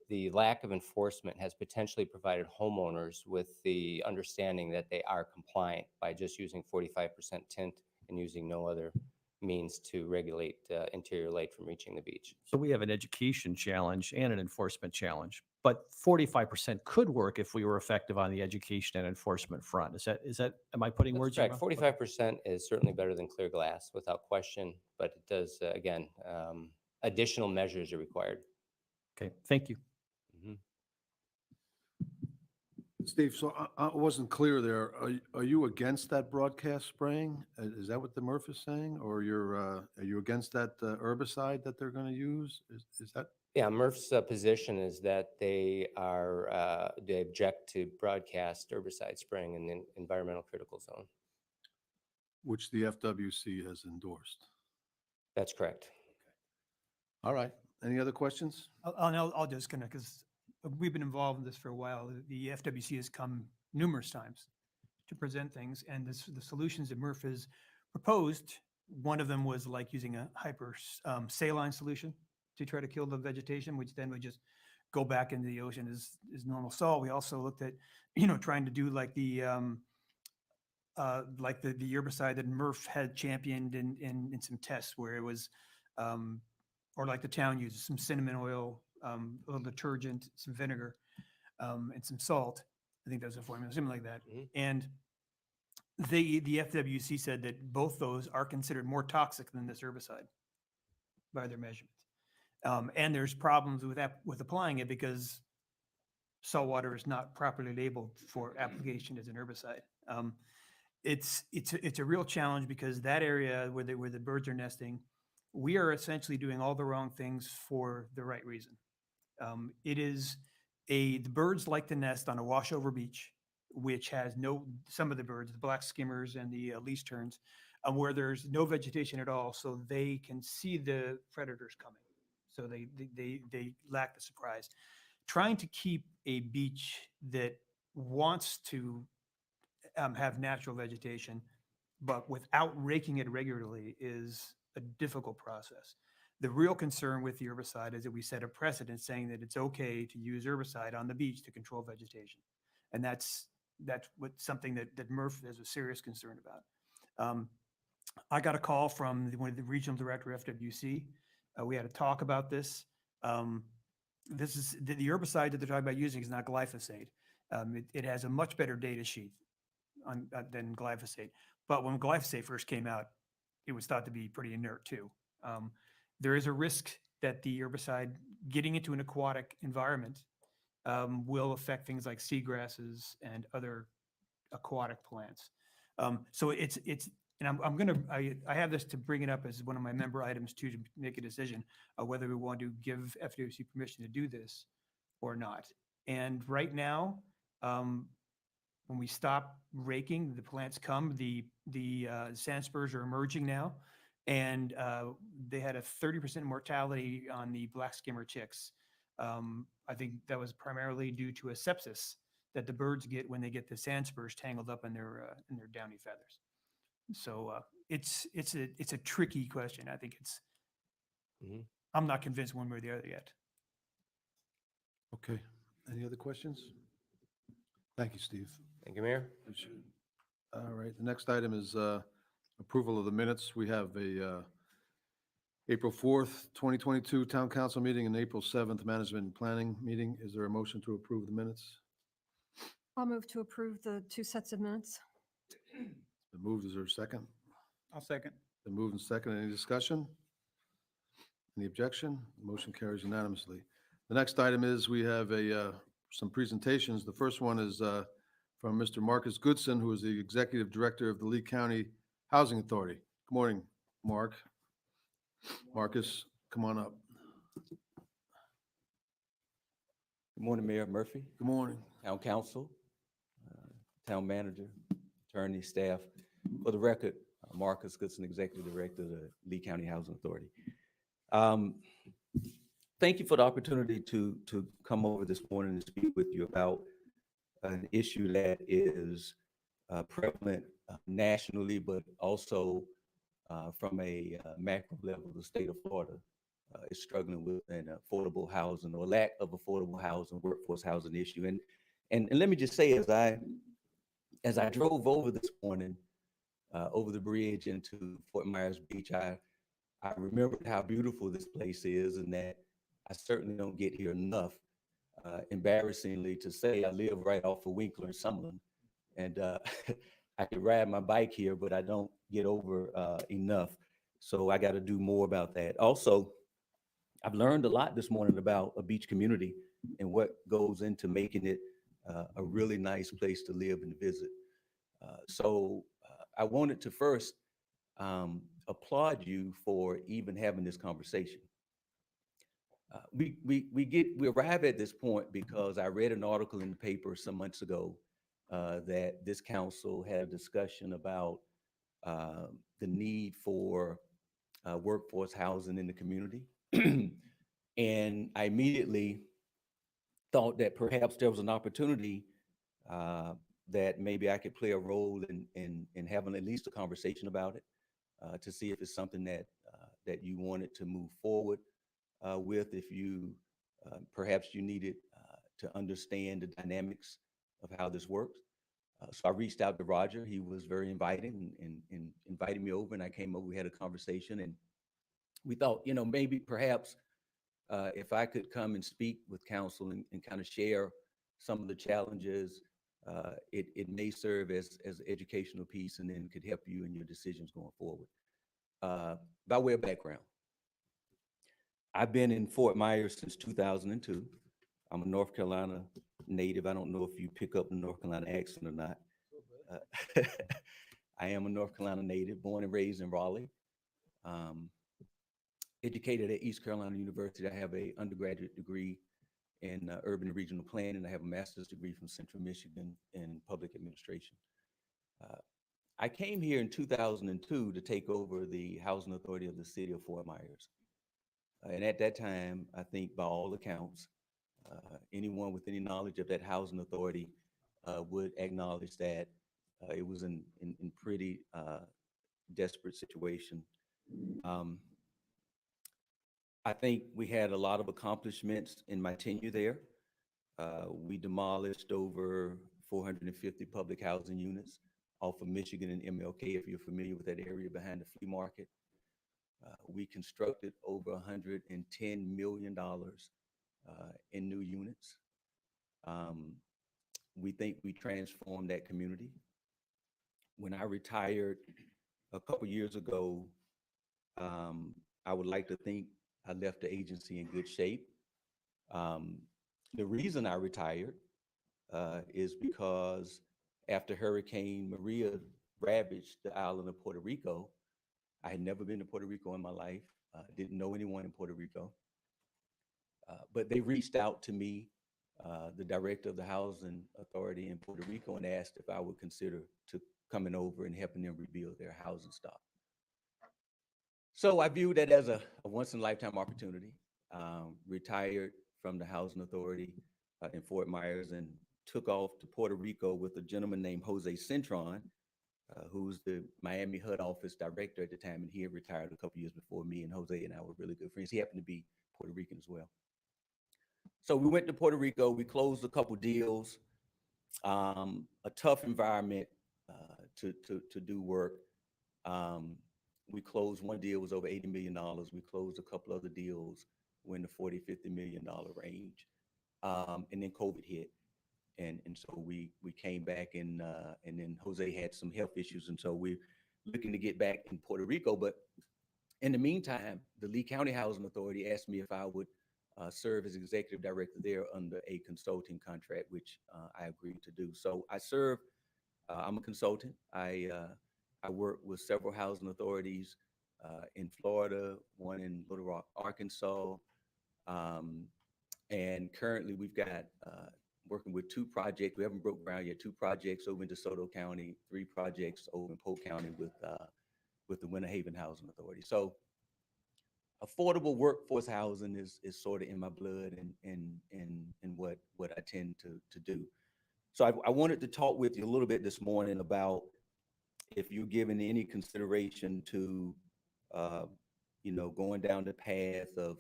the lack of enforcement has potentially provided homeowners with the understanding that they are compliant by just using 45% tint and using no other means to regulate interior light from reaching the beach. So we have an education challenge and an enforcement challenge, but 45% could work if we were effective on the education and enforcement front. Am I putting That's words in your correct. mouth? 45% is certainly better than clear glass without question, but it does, again, additional measures are required. Okay, thank you. Mhm. Steve, so I wasn't clear there. Are you against that broadcast spraying? Is that what the MRF is saying? Or are you against that herbicide that they're going to use? Is that? Yeah, Murph's position is that they object to broadcast herbicide spraying in the environmental critical zone. Which the FWC has endorsed. That's correct. All right. Any other questions? I'll just gonna, because we've been involved in this for a while. The FWC has come numerous times to present things, and the solutions that Murph has proposed, one of them was like using a saline solution to try to kill the vegetation, which then would just go back into the ocean as normal salt. We also looked at, trying to do like the herbicide that Murph had championed in some tests where it was, or like the town uses some cinnamon oil, a little detergent, some vinegar, and some salt. I think that's a formula, something like that. Mhm. And the FWC said that both those are considered more toxic than this herbicide by their measurement. And there's problems with applying it because salt water is not properly labeled for application as an herbicide. It's a real challenge because that area where the birds are nesting, we are essentially doing all the wrong things for the right reason. The birds like to nest on a washover beach, which has some of the birds, the black skimmers and the least terns, where there's no vegetation at all, so they can see the predators coming. So they lack the surprise. Trying to keep a beach that wants to have natural vegetation, but without raking it regularly is a difficult process. The real concern with the herbicide is that we set a precedent saying that it's okay to use herbicide on the beach to control vegetation. And that's something that Murph has a serious concern about. I got a call from one of the regional director of FWC. We had a talk about this. This is the herbicide that they're talking about using is not glyphosate. It has a much better data sheet than glyphosate. But when glyphosate first came out, it was thought to be pretty inert too. There is a risk that the herbicide getting into an aquatic environment will affect things like seagrasses and other aquatic plants. So I have this to bring it up as one of my member items too, to make a decision of whether we want to give FWC permission to do this or not. And right now, when we stop raking, the plants come, the sand spurs are emerging now. And they had a 30% mortality on the black skimmer chicks. I think that was primarily due to a sepsis that the birds get when they get the sand spurs tangled up in their downy feathers. So it's a tricky question. I think Mhm. I'm not convinced one way or the other yet. Okay. Any other questions? Thank you, Steve. Thank you, Mayor. All right. The next item is approval of the minutes. We have a April 4th, 2022 Town Council meeting and April 7th Management and Planning meeting. Is there a motion to approve the minutes? I'll move to approve the two sets of minutes. The moved, is there a second? I'll second. The moved and second. Any discussion? Any objection? Motion carries unanimously. The next item is we have some presentations. The first one is from Mr. Marcus Goodson, who is the Executive Director of the Lee County Housing Authority. Good morning, Mark. Marcus, come on up. Good morning, Mayor Murphy, Good morning. Town Council, town manager, attorney, staff. For the record, Marcus Goodson, Executive Director of the Lee County Housing Authority. Thank you for the opportunity to come over this morning and speak with you about an issue that is prevalent nationally, but also from a macro level. The state of Florida is struggling with an affordable housing or lack of affordable housing, workforce housing issue. And let me just say, as I drove over this morning, over the bridge into Fort Myers Beach, I remembered how beautiful this place is, and that I certainly don't get here enough. Embarrassingly to say, I live right off of Winkler and Summerlin, and I could ride my bike here, but I don't get over enough. So I got to do more about that. Also, I've learned a lot this morning about a beach community and what goes into making it a really nice place to live and visit. So I wanted to first applaud you for even having this conversation. We arrive at this point because I read an article in the paper some months ago that this council had a discussion about the need for workforce housing in the community. And I immediately thought that perhaps there was an opportunity that maybe I could play a role in having at least a conversation about it to see if it's something that you wanted to move forward with, if you perhaps you needed to understand the dynamics of how this works. So I reached out to Roger. He was very inviting and invited me over, and I came over, we had a conversation, and we thought, maybe perhaps if I could come and speak with council and kind of share some of the challenges, it may serve as an educational piece and then could help you in your decisions going forward. By way of background, I've been in Fort Myers since 2002. I'm a North Carolina native. I don't know if you pick up the North Carolina accent or not. I am a North Carolina native, born and raised in Raleigh. Educated at East Carolina University. I have an undergraduate degree in urban and regional planning. I have a master's degree from Central Michigan in public administration. I came here in 2002 to take over the housing authority of the city of Fort Myers. And at that time, I think by all accounts, anyone with any knowledge of that housing authority would acknowledge that it was in pretty desperate situation. I think we had a lot of accomplishments in my tenure there. We demolished over 450 public housing units off of Michigan and MLK, if you're familiar with that area behind the flea market. We constructed over $110 million in new units. We think we transformed that community. When I retired a couple years ago, I would like to think I left the agency in good shape. The reason I retired is because after Hurricane Maria ravaged the island of Puerto Rico, I had never been to Puerto Rico in my life, didn't know anyone in Puerto Rico. But they reached out to me, the director of the housing authority in Puerto Rico, and asked if I would consider coming over and helping them rebuild their housing stock. So I viewed that as a once-in-a-lifetime opportunity. Retired from the housing authority in Fort Myers and took off to Puerto Rico with a gentleman named Jose Cintron, who's the Miami HUD office director at the time, and he had retired a couple years before me, and Jose and I were really good friends. He happened to be Puerto Rican as well. So we went to Puerto Rico, we closed a couple deals, a tough environment to do work. We closed one deal, was over $80 million. We closed a couple other deals, were in the $40, $50 million range. And then COVID hit. And so we came back and then Jose had some health issues. And so we're looking to get back in Puerto Rico. But in the meantime, the Lee County Housing Authority asked me if I would serve as executive director there under a consulting contract, which I agreed to do. So I serve, I'm a consultant. I work with several housing authorities in Florida, one in Little Rock, Arkansas. And currently we've got working with 2 projects. We haven't broke ground yet. 2 projects over in DeSoto County, 3 projects over in Polk County with the Winter Haven Housing Authority. So affordable workforce housing is sort of in my blood and what I tend to do. So I wanted to talk with you a little bit this morning about if you're giving any consideration to, going down the path of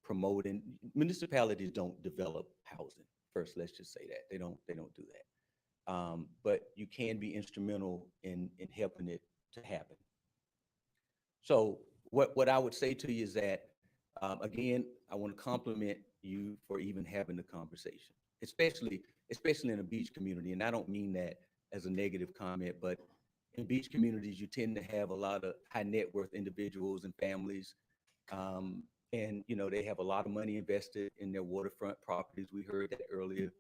promoting. Municipalities don't develop housing. First, let's just say that they don't do that. But you can be instrumental in helping it to happen. So what I would say to you is that, again, I want to compliment you for even having the conversation, especially in a beach community. And I don't mean that as a negative comment, but in beach communities, you tend to have a lot of high net worth individuals and families. And, they have a lot of money invested in their waterfront properties. We heard that earlier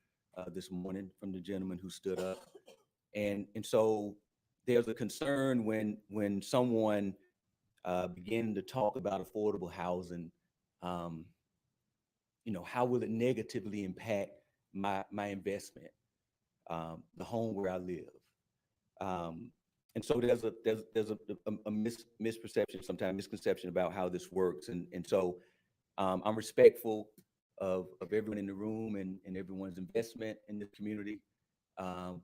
this morning from the gentleman who stood up. And so there's a concern when someone begin to talk about affordable housing, how will it negatively impact my investment, the home where I live? And so there's a misperception, sometimes misconception about how this works. And so I'm respectful of everyone in the room and everyone's investment in the community.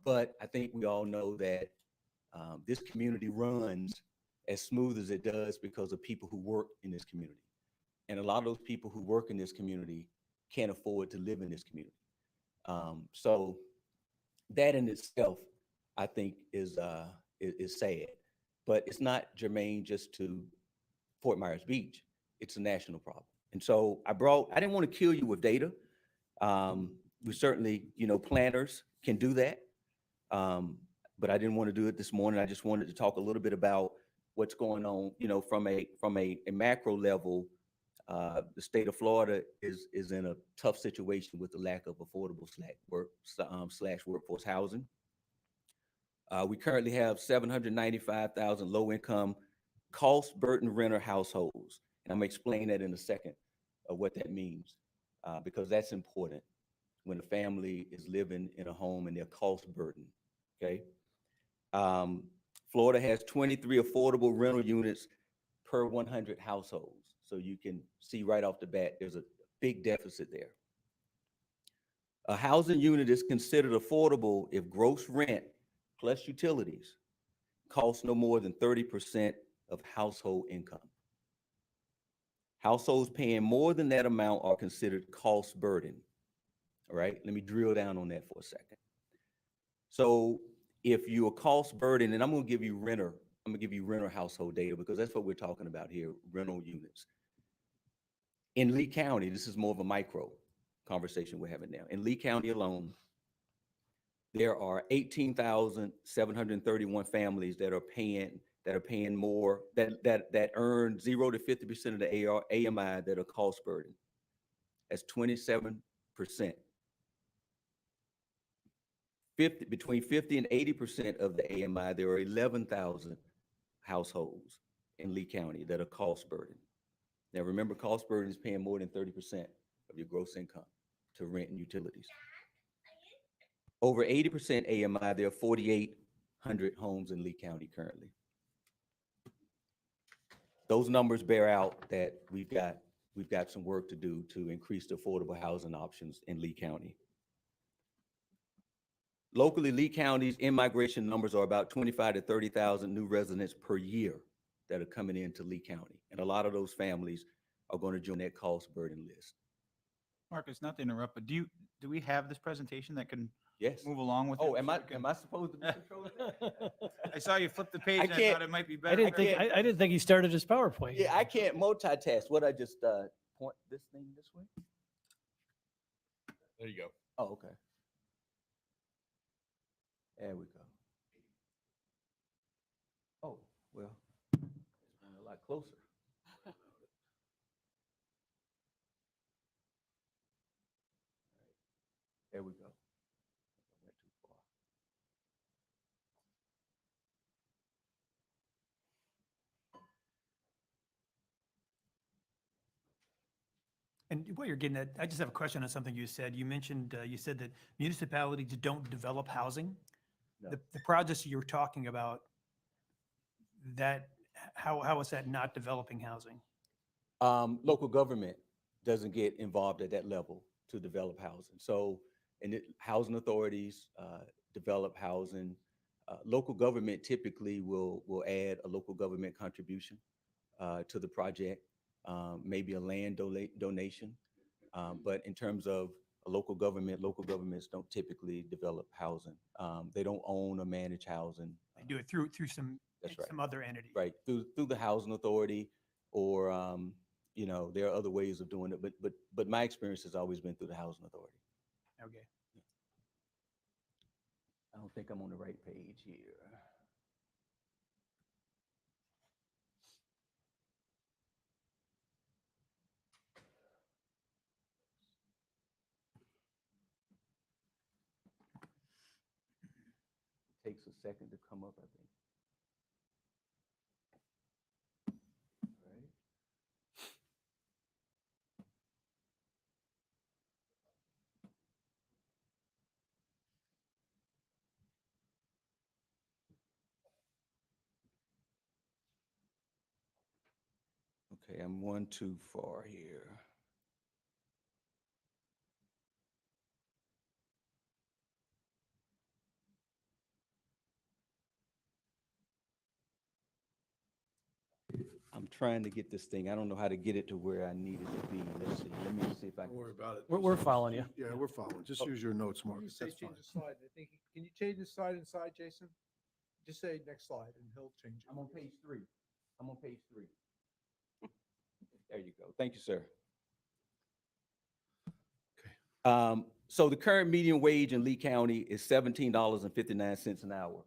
But I think we all know that this community runs as smooth as it does because of people who work in this community. And a lot of those people who work in this community can't afford to live in this community. So that in itself, I think is sad, but it's not germane just to Fort Myers Beach. It's a national problem. And so I didn't want to kill you with data. We certainly, planners can do that. But I didn't want to do it this morning. I just wanted to talk a little bit about what's going on, from a macro level. The state of Florida is in a tough situation with the lack of affordable workforce housing. We currently have 795,000 low-income, cost-burden renter households. And I'm going to explain that in a second of what that means, because that's important when a family is living in a home and they're cost-burdened, okay? Florida has 23 affordable rental units per 100 households. So you can see right off the bat, there's a big deficit there. A housing unit is considered affordable if gross rent plus utilities costs no more than 30% of household income. Households paying more than that amount are considered cost burden. All right, let me drill down on that for a second. So if you're cost burden, and I'm going to give you renter household data because that's what we're talking about here, rental units. In Lee County, this is more of a micro conversation we're having now. In Lee County alone, there are 18,731 families that are paying more, that earn 0 to 50% of the AMI that are cost burden. That's 27%. Between 50 and 80% of the AMI, there are 11,000 households in Lee County that are cost burden. Now remember, cost burden is paying more than 30% of your gross income to rent and utilities. Over 80% AMI, there are 4,800 homes in Lee County currently. Those numbers bear out that we've got some work to do to increase the affordable housing options in Lee County. Locally, Lee County's in-migration numbers are about 25 to 30,000 new residents per year that are coming into Lee County. And a lot of those families are going to join that cost burden list. Marcus, not to interrupt, but do we have this presentation that can Yes. move along with it? Oh, am so I we can- supposed to be controlling that? I saw you flip the page I and I can't- thought it might be I better. didn't think, I didn't think he started his PowerPoint. Yeah, I can't multitask. What I just point this thing this way? There you go. Oh, okay. There we go. Oh, well, a lot closer. There we go. Went too far. And what you're getting at, I just have a question on something you said. You mentioned, you said that municipalities don't develop housing. No. The projects you're talking about, that, how is that not developing housing? Local government doesn't get involved at that level to develop housing. So, housing authorities develop housing. Local government typically will add a local government contribution to the project, maybe a land donation. But in terms of a local governments don't typically develop housing. They don't own or manage housing. They do it through some, That's right. some other entity. Right, through the housing authority, or, you know, there are other ways of doing it, but my experience has always been through the housing authority. Okay. I don't think I'm on the right page here. Takes a second to come up, I think. Right. Okay, I'm one too far here. I'm trying to get this thing. I don't know how to get it to where I need it to be. Let's see. Let me see if I Don't can. worry about it. We're following you. Yeah, we're following. Just use your notes, You Marcus. say That's fine. change the slide. I think, can you change the slide inside, Jason? Just say next slide and he'll change it. I'm on page 3. I'm on page 3. There you go. Thank you, sir. So the current median wage in Lee County is $17.59 an hour,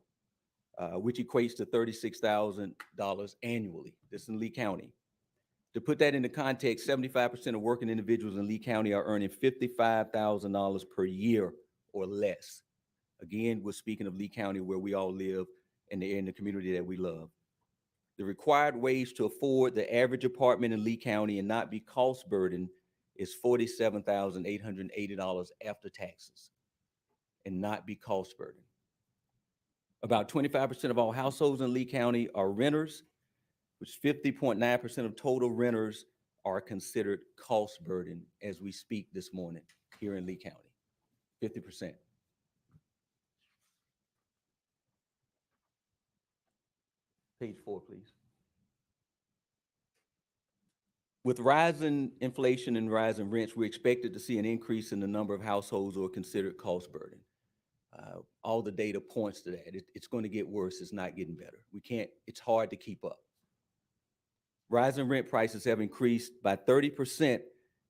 which equates to $36,000 annually. This is in Lee County. To put that into context, 75% of working individuals in Lee County are earning $55,000 per year or less. Again, we're speaking of Lee County, where we all live, and in the community that we love. The required wage to afford the average apartment in Lee County and not be cost burdened is $47,880 after taxes, and not be cost burdened. About 25% of all households in Lee County are renters, which 50.9% of total renters are considered cost burden as we speak this morning here in Lee County, 50%. Page 4, please. With rising inflation and rising rents, we expected to see an increase in the number of households who are considered cost burden. All the data points to that. It's going to get worse. It's not getting better. It's hard to keep up. Rising rent prices have increased by 30%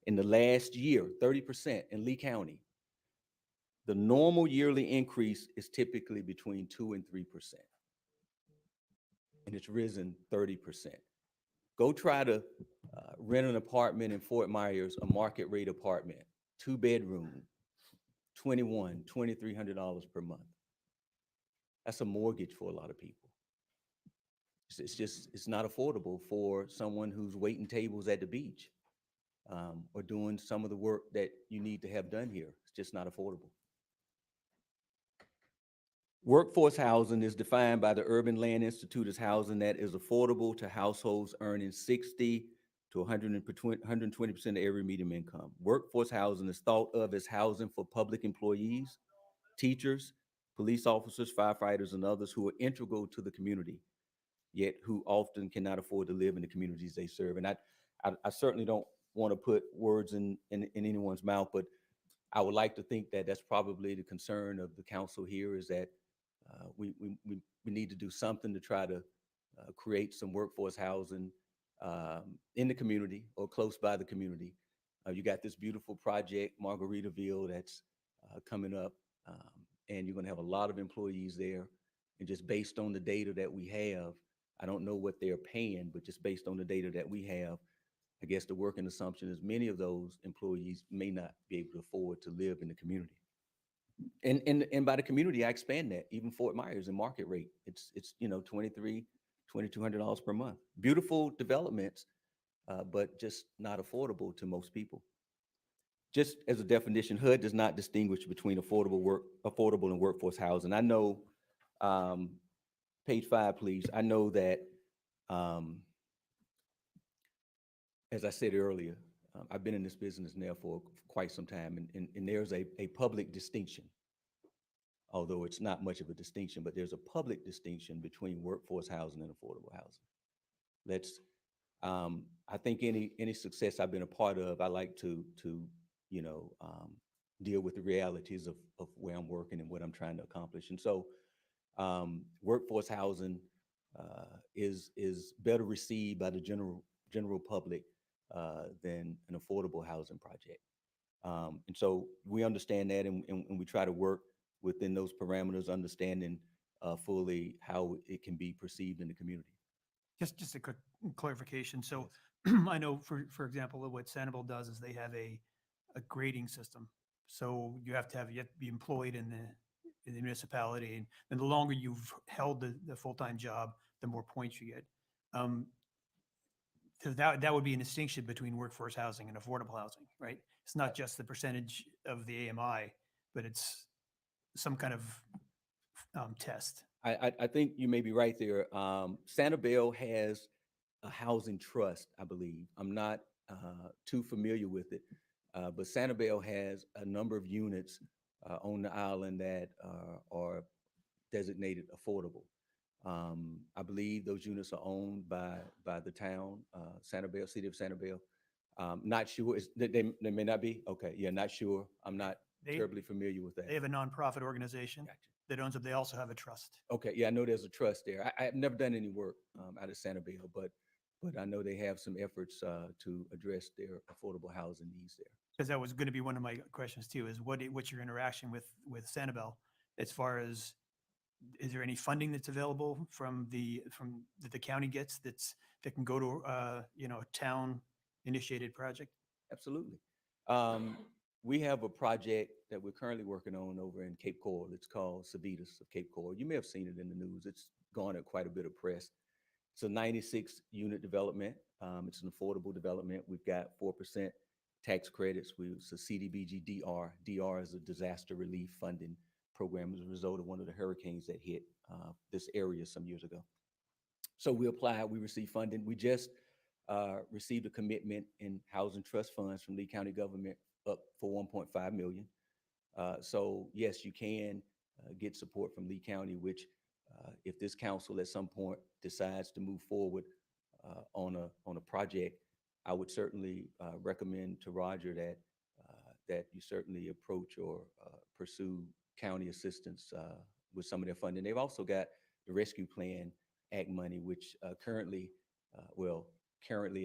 in the last year, 30% in Lee County. The normal yearly increase is typically between 2 and 3%. And it's risen 30%. Go try to rent an apartment in Fort Myers, a market rate apartment, 2-bedroom, $2,300 per month. That's a mortgage for a lot of people. It's not affordable for someone who's waiting tables at the beach, or doing some of the work that you need to have done here. It's just not affordable. Workforce housing is defined by the Urban Land Institute as housing that is affordable to households earning 60 to 120% of every median income. Workforce housing is thought of as housing for public employees, teachers, police officers, firefighters, and others who are integral to the community, yet who often cannot afford to live in the communities they serve. And I certainly don't want to put words in anyone's mouth, but I would like to think that that's probably the concern of the council here, is that we need to do something to try to create some workforce housing in the community or close by the community. You got this beautiful project, Margaritaville, that's coming up, and you're going to have a lot of employees there. And just based on the data that we have, I don't know what they're paying, but just based on the data that we have, I guess the working assumption is many of those employees may not be able to afford to live in the community. And by the community, I expand that. Even Fort Myers in market rate, it's $2,200 per month. Beautiful developments, but just not affordable to most people. just as a definition, HUD does not distinguish between affordable and workforce housing. I know, page 5, please. I know that, as I said earlier, I've been in this business now for quite some time, and there's a public distinction, although it's not much of a distinction, but there's a public distinction between workforce housing and affordable housing. That's, I think any success I've been a part of, I like to you know, deal with the realities of where I'm working and what I'm trying to accomplish. And so, workforce housing is better received by the general public than an affordable housing project. And so we understand that, and we try to work within those parameters, understanding fully how it can be perceived in the community. Just a quick clarification. So I know, for example, what Sanibel does is they have a grading system. So you have to be employed in the municipality, and the longer you've held the full-time job, the more points you get. So that would be a distinction between workforce housing and affordable housing, right? It's not just the percentage of the AMI, but it's some kind of test. I think you may be right there. Sanibel has a housing trust, I believe. I'm not too familiar with it, but Sanibel has a number of units on the island that are designated affordable. I believe those units are owned by the town, Sanibel, City of Sanibel. Not sure. They may not be. Okay, yeah, not sure. I'm not terribly familiar with that. They have a nonprofit organization that owns it. They also have a trust. Okay, yeah, I know there's a trust there. I've never done any work out of Sanibel, but I know they have some efforts to address their affordable housing needs there. Because that was going to be one of my questions too, is what's your interaction with Sanibel as far as, is there any funding that's available that the county gets that can go to you know, a town initiated project? Absolutely. We have a project that we're currently working on over in Cape Coral. It's called Civitas of Cape Coral. You may have seen it in the news. It's garnered quite a bit of press. It's a 96-unit development. It's an affordable development. We've got 4% tax credits. It's a CDBG DR. DR is a disaster relief funding program as a result of one of the hurricanes that hit this area some years ago. So we applied, we received funding. We just received a commitment in housing trust funds from Lee County government up for $1.5 million. So yes, you can get support from Lee County, which if this council at some point decides to move forward on a project, I would certainly recommend to Roger that you certainly approach or pursue county assistance with some of their funding. They've also got the Rescue Plan Act money, which currently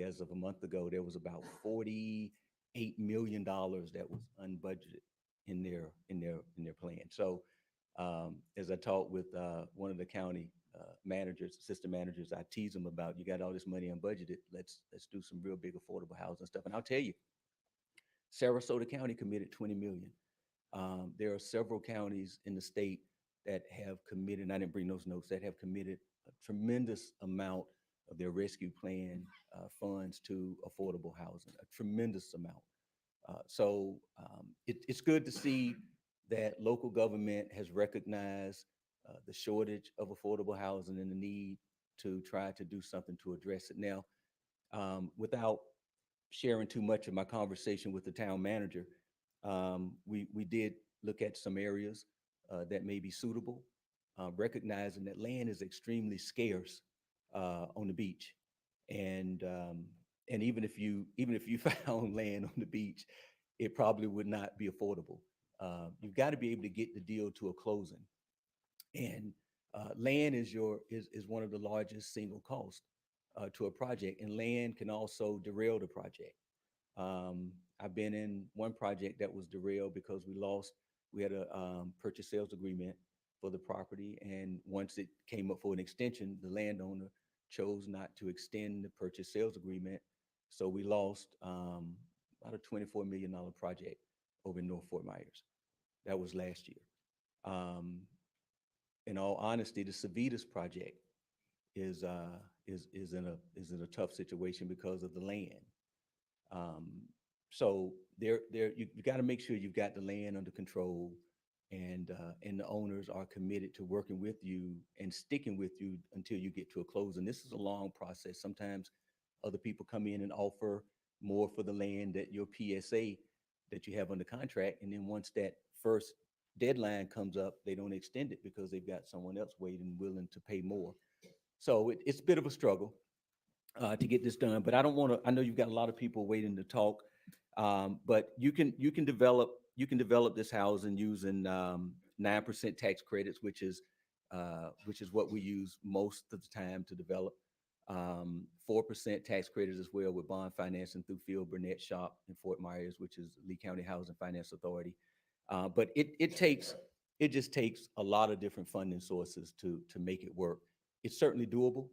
as of a month ago, there was about $48 million that was unbudgeted in their plan. So as I talked with one of the county managers, assistant managers, I tease them about, you got all this money unbudgeted, let's do some real big affordable housing stuff. And I'll tell you, Sarasota County committed $20 million. There are several counties in the state that have committed, and I didn't bring those notes, that have committed a tremendous amount of their rescue plan funds to affordable housing, a tremendous amount. So it's good to see that local government has recognized the shortage of affordable housing and the need to try to do something to address it. Now, without sharing too much of my conversation with the town manager, we did look at some areas that may be suitable, recognizing that land is extremely scarce on the beach. And even if you found land on the beach, it probably would not be affordable. You've got to be able to get the deal to a closing. And land is one of the largest single costs to a project, and land can also derail the project. I've been in one project that was derailed because we had a purchase sales agreement for the property, and once it came up for an extension, the landowner chose not to extend the purchase sales agreement. So we lost about a $24 million project over in North Fort Myers. That was last year. In all honesty, the Civitas project is in a tough situation because of the land. So you got to make sure you've got the land under control, and the owners are committed to working with you and sticking with you until you get to a close. And this is a long process. Sometimes other people come in and offer more for the land that your PSA that you have under contract. And then once that first deadline comes up, they don't extend it because they've got someone else waiting, willing to pay more. So it's a bit of a struggle to get this done. But I don't want to, I know you've got a lot of people waiting to talk. But you can develop this housing using 9% tax credits, which is what we use most of the time to develop. 4% tax credits as well with bond financing through Phil Burnett Shop in Fort Myers, which is Lee County Housing Finance Authority. But it just takes a lot of different funding sources to make it work. It's certainly doable.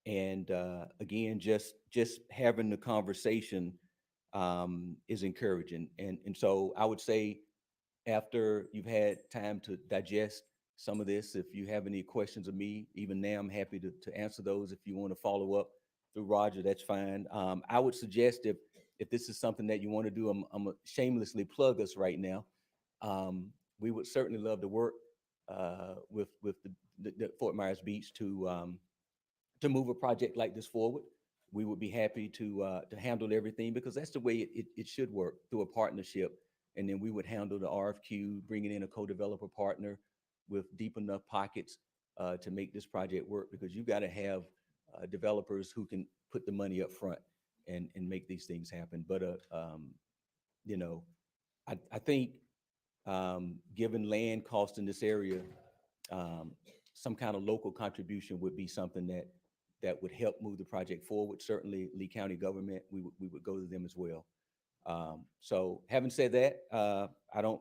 Again, just having the conversation is encouraging. And so I would say, after you've had time to digest some of this, if you have any questions of me, even now, I'm happy to answer those. If you want to follow up through Roger, that's fine. I would suggest if this is something that you want to do, I'm gonna shamelessly plug us right now. We would certainly love to work with the Fort Myers Beach to move a project like this forward. We would be happy to handle everything, because that's the way it should work, through a partnership. And then we would handle the RFQ, bringing in a co-developer partner with deep enough pockets to make this project work, because you've got to have developers who can put the money up front and make these things happen. But you know, I think given land cost in this area, some kind of local contribution would be something that would help move the project forward. Certainly Lee County government, we would go to them as well. So having said that, I don't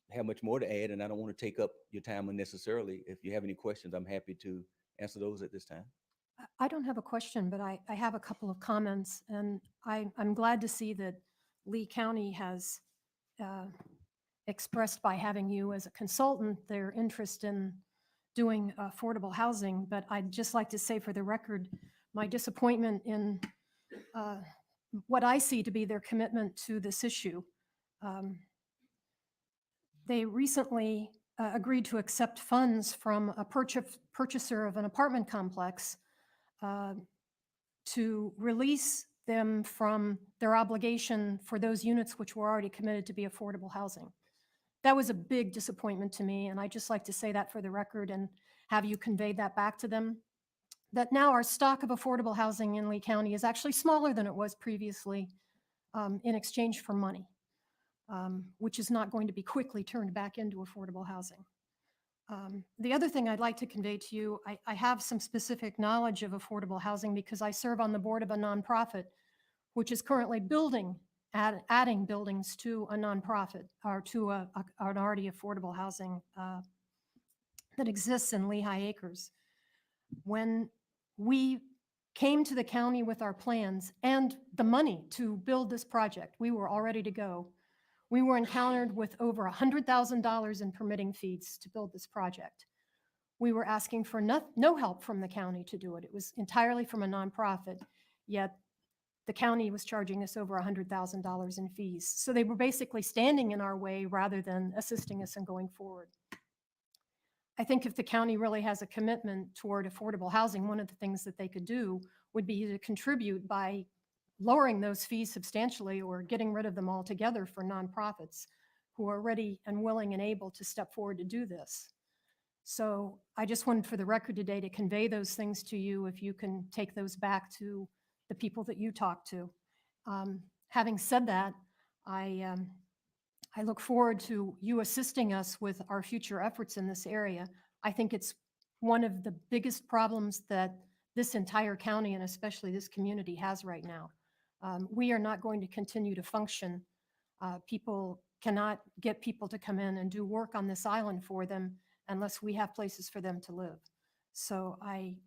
have much more to add, and I don't want to take up your time unnecessarily. If you have any questions, I'm happy to answer those at this time. I don't have a question, but I have a couple of comments, and I'm glad to see that Lee County has expressed, by having you as a consultant, their interest in doing affordable housing. But I'd just like to say, for the record, my disappointment in what I see to be their commitment to this issue. They recently agreed to accept funds from a purchaser of an apartment complex to release them from their obligation for those units which were already committed to be affordable housing. That was a big disappointment to me, and I'd just like to say that for the record and have you convey that back to them. That now our stock of affordable housing in Lee County is actually smaller than it was previously, in exchange for money, which is not going to be quickly turned back into affordable housing. The other thing I'd like to convey to you, I have some specific knowledge of affordable housing because I serve on the board of a nonprofit, which is currently adding buildings to a nonprofit, or to an already affordable housing that exists in Lehigh Acres. When we came to the county with our plans and the money to build this project, we were all ready to go. We were encountered with over $100,000 in permitting fees to build this project. We were asking for no help from the county to do it. It was entirely from a nonprofit, yet the county was charging us over $100,000 in fees. So they were basically standing in our way rather than assisting us in going forward. I think if the county really has a commitment toward affordable housing, one of the things that they could do would be to contribute by lowering those fees substantially or getting rid of them altogether for nonprofits who are ready and willing and able to step forward to do this. So I just wanted, for the record today, to convey those things to you, if you can take those back to the people that you talk to. Having said that, I look forward to you assisting us with our future efforts in this area. I think it's one of the biggest problems that this entire county, and especially this community, has right now. We are not going to continue to function. People cannot get people to come in and do work on this island for them unless we have places for them to live. So I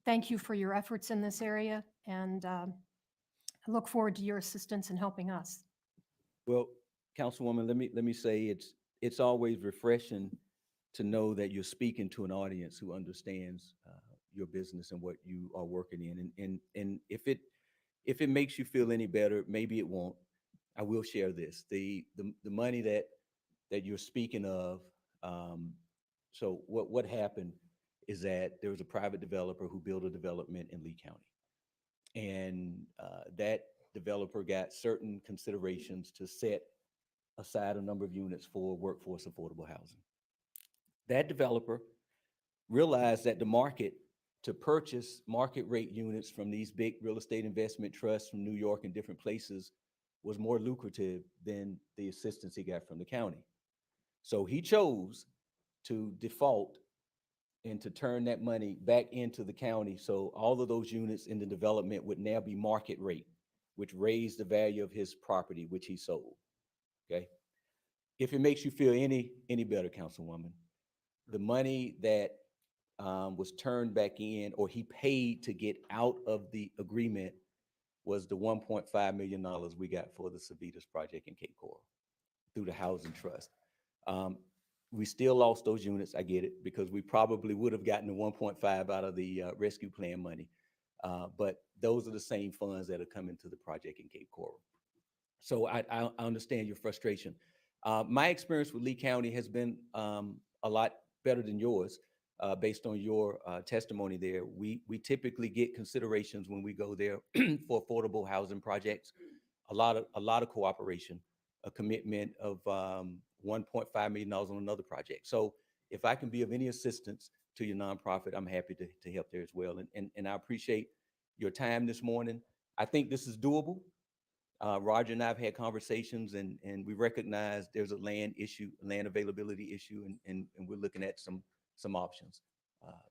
thank you for your efforts in this area, and I look forward to your assistance in helping us. Well, Councilwoman, let me say it's always refreshing to know that you're speaking to an audience who understands your business and what you are working in. And if if it makes you feel any better, maybe it won't. I will share this. The money that you're speaking of, so what happened is that there was a private developer who built a development in Lee County. And that developer got certain considerations to set aside a number of units for workforce affordable housing. That developer realized that the market to purchase market rate units from these big real estate investment trusts from New York and different places was more lucrative than the assistance he got from the county. So he chose to default and to turn that money back into the county. So all of those units in the development would now be market rate, which raised the value of his property, which he sold. Okay. If it makes you feel any better, Councilwoman, the money that was turned back in, or he paid to get out of the agreement, was the $1.5 million we got for the Civitas project in Cape Coral through the Housing Trust. We still lost those units, I get it, because we probably would have gotten the 1.5 out of the rescue plan money. But those are the same funds that are coming to the project in Cape Coral. So I understand your frustration. My experience with Lee County has been a lot better than yours, based on your testimony there. We typically get considerations when we go there for affordable housing projects, a lot of cooperation, a commitment of $1.5 million on another project. So if I can be of any assistance to your nonprofit, I'm happy to help there as well. And I appreciate your time this morning. I think this is doable. Roger and I have had conversations, and we recognize there's a land issue, land availability issue, and we're looking at some options.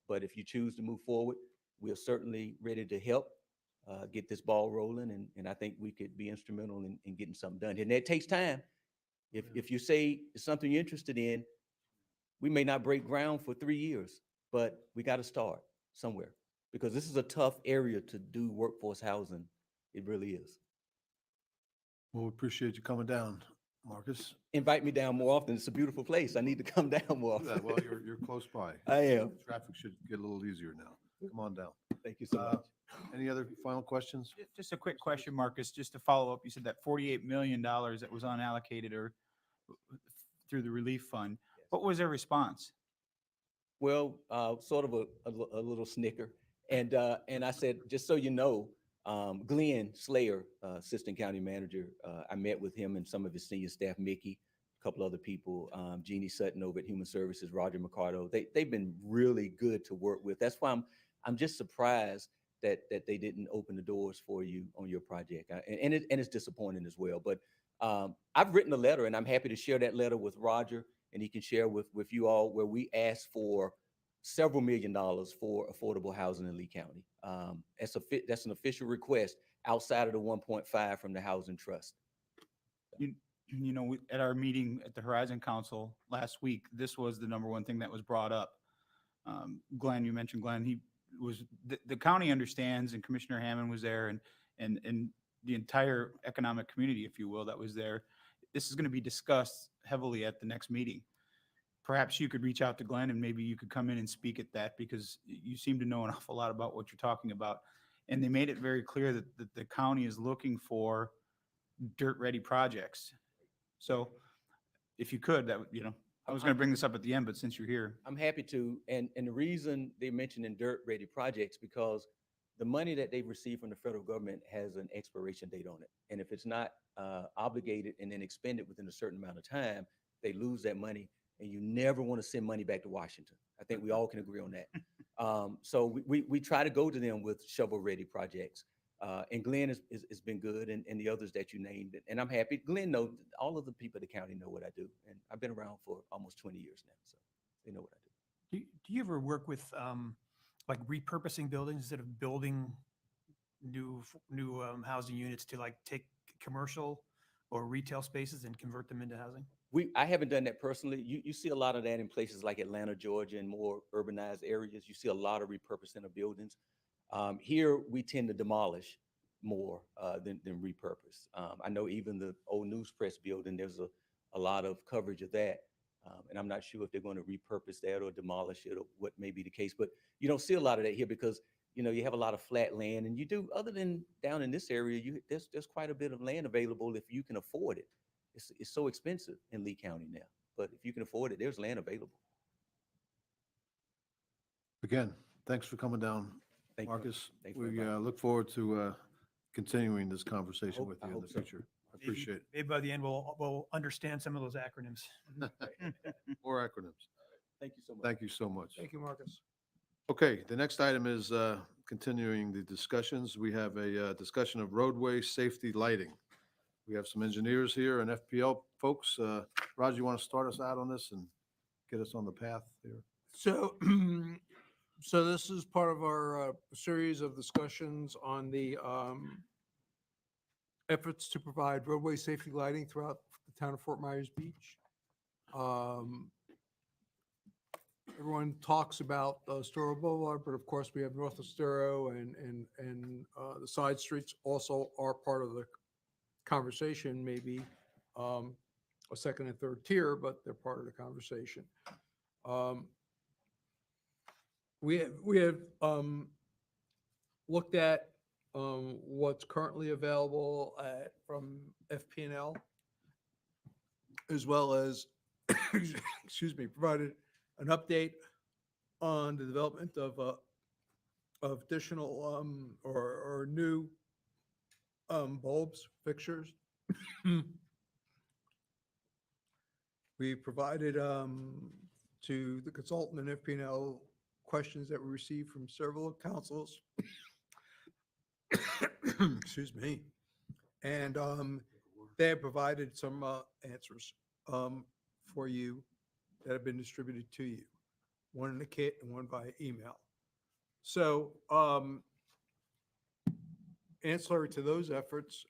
But if you choose to move forward, we're certainly ready to help get this ball rolling, and I think we could be instrumental in getting something done. And that takes time. If you say it's something you're interested in, we may not break ground for 3 years, but we got to start somewhere, because this is a tough area to do workforce housing. It really is. Well, we appreciate you coming down, Marcus. Invite me down more often. It's a beautiful place. I need to come down more Yeah, often. well, you're close by. I am. Traffic should get a little easier now. Come on down. Thank you so much. Any other final questions? Just a quick question, Marcus, just to follow up. You said that $48 million that was unallocated or through the relief fund. What was their response? Well, sort of a little snicker. And I said, just so you know, Glenn Slayer, Assistant County Manager, I met with him and some of his senior staff, Mickey, a couple other people, Jeannie Sutton over at Human Services, Roger Mercado. They've been really good to work with. That's why I'm just surprised that they didn't open the doors for you on your project. And it's disappointing as well. But I've written a letter, and I'm happy to share that letter with Roger, and he can share with you all, where we asked for several $1 million for affordable housing in Lee County. That's an official request outside of the 1.5 from the Housing Trust. You know, at our meeting at the Horizon Council last week, this was the number one thing that was brought up. Glenn, you mentioned Glenn, he was, the county understands, and Commissioner Hammond was there, and the entire economic community, if you will, that was there. This is going to be discussed heavily at the next meeting. Perhaps you could reach out to Glenn, and maybe you could come in and speak at that, because you seem to know an awful lot about what you're talking about. And they made it very clear that the county is looking for dirt-ready projects. So if you could, that would, you know, I was going to bring this up at the end, but since you're here. I'm happy to. And the reason they mentioned in dirt-ready projects, because the money that they've received from the federal government has an expiration date on it. And if it's not obligated and then expended within a certain amount of time, they lose that money. And you never want to send money back to Washington. I think we all can agree on that. So we try to go to them with shovel-ready projects. And Glenn has been good, and the others that you named. And I'm happy. Glenn knows, all of the people in the county know what I do. And I've been around for almost 20 years now, so they know what I do. Do you ever work with like repurposing buildings instead of building new housing units, to like take commercial or retail spaces and convert them into housing? I haven't done that personally. You see a lot of that in places like Atlanta, Georgia, and more urbanized areas. You see a lot of repurposing of buildings. Here, we tend to demolish more than repurpose. I know even the old News Press building, there's a lot of coverage of that. And I'm not sure if they're going to repurpose that or demolish it, or what may be the case. But you don't see a lot of that here, because you know, you have a lot of flat land, and you do, other than down in this area, there's quite a bit of land available if you can afford it. It's so expensive in Lee County now, but if you can afford it, there's land available. Again, thanks for coming down, Thank you. Marcus. Thanks for We inviting me. look forward to continuing this conversation hope- with I you in hope the so. future. I Maybe- appreciate it. Maybe by the end, we'll understand some of those acronyms. More acronyms. Thank you so much. Thank you so much. Thank you, Marcus. Okay, the next item is continuing the discussions. We have a discussion of roadway safety lighting. We have some engineers here and FPL folks. Raj, you want to start us out on this and get us on the path here? So, so this is part of our series of discussions on the efforts to provide roadway safety lighting throughout the town of Fort Myers Beach. Everyone talks about Estero Boulevard, but of course we have North Estero and the side streets also are part of the conversation, maybe a second and third tier, but they're part of the conversation. We have looked at what's currently available from FP&L, as well as, excuse me, provided an update on the development of additional or new bulbs, fixtures. We provided to the consultant and FP&L questions that we received from several councils. Excuse me. And they have provided some answers for you that have been distributed to you, one in a kit and one by email. So ancillary to those efforts,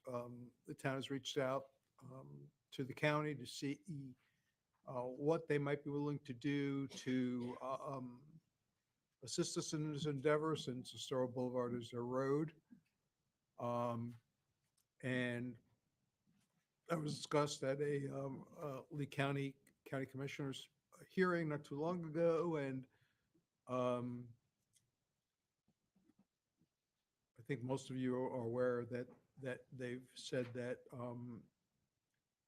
the town has reached out to the county to see what they might be willing to do to assist us in this endeavor, since Estero Boulevard is their road. And that was discussed at a Lee County Commissioners hearing not too long ago, and I think most of you are aware that they've said that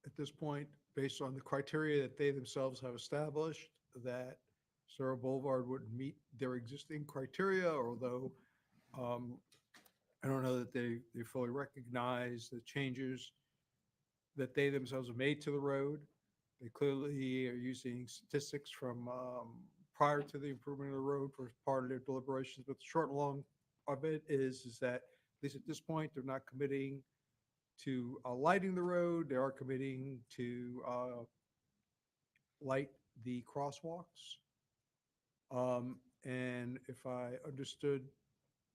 at this point, based on the criteria that they themselves have established, that Estero Boulevard would meet their existing criteria, although I don't know that they fully recognize the changes that they themselves have made to the road. They clearly are using statistics from prior to the improvement of the road for part of their deliberations, but the short and long of it is that, at least at this point, they're not committing to lighting the road. They are committing to light the crosswalks. And if I understood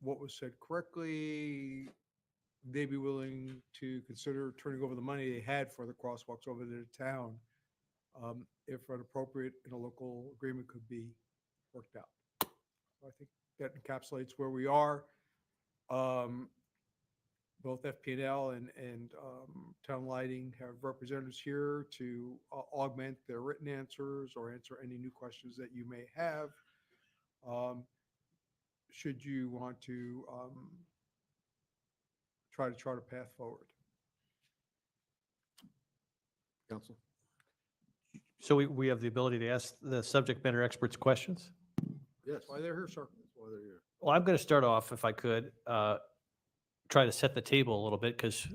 what was said correctly, they'd be willing to consider turning over the money they had for the crosswalks over to the town, if an appropriate interlocal agreement could be worked out. So I think that encapsulates where we are. Both FP&L and Town Lighting have representatives here to augment their written answers or answer any new questions that you may have. Should you want to try to chart a path forward. Council? So we have the ability to ask the subject matter experts questions? Yes. Why they're here, sir? That's why they're here. Well, I'm going to start off, if I could, try to set the table a little bit, because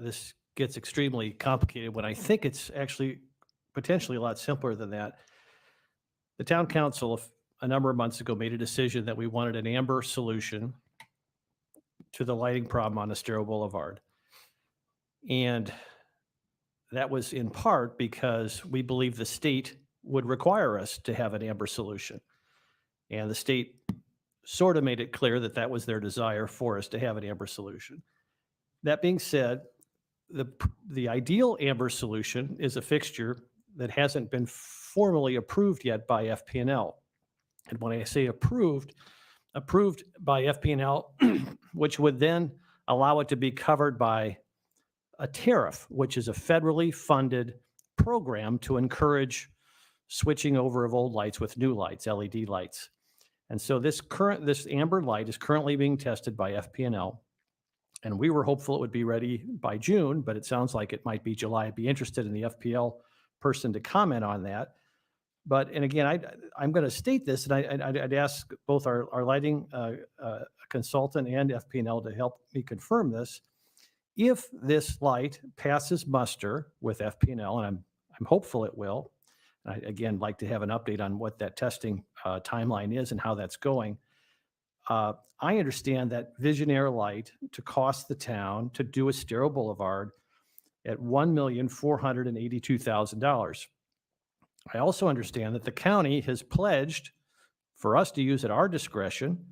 this gets extremely complicated when I think it's actually potentially a lot simpler than that. The town council, a number of months ago, made a decision that we wanted an amber solution to the lighting problem on Estero Boulevard. And that was in part because we believe the state would require us to have an amber solution. And the state sort of made it clear that that was their desire for us to have an amber solution. That being said, the ideal amber solution is a fixture that hasn't been formally approved yet by FP&L. And when I say approved by FP&L, which would then allow it to be covered by a tariff, which is a federally funded program to encourage switching over of old lights with new lights, LED lights. And so this amber light is currently being tested by FPNL. And we were hopeful it would be ready by June, but it sounds like it might be July. I'd be interested in the FPL person to comment on that. But, and again, I'm going to state this, and I'd ask both our lighting consultant and FPNL to help me confirm this. If this light passes muster with FPNL, and I'm hopeful it will, and I, again, like to have an update on what that testing timeline is and how that's going. I understand that Visionaire light to cost the town to do Estero Boulevard at $1,482,000. I also understand that the county has pledged for us to use at our discretion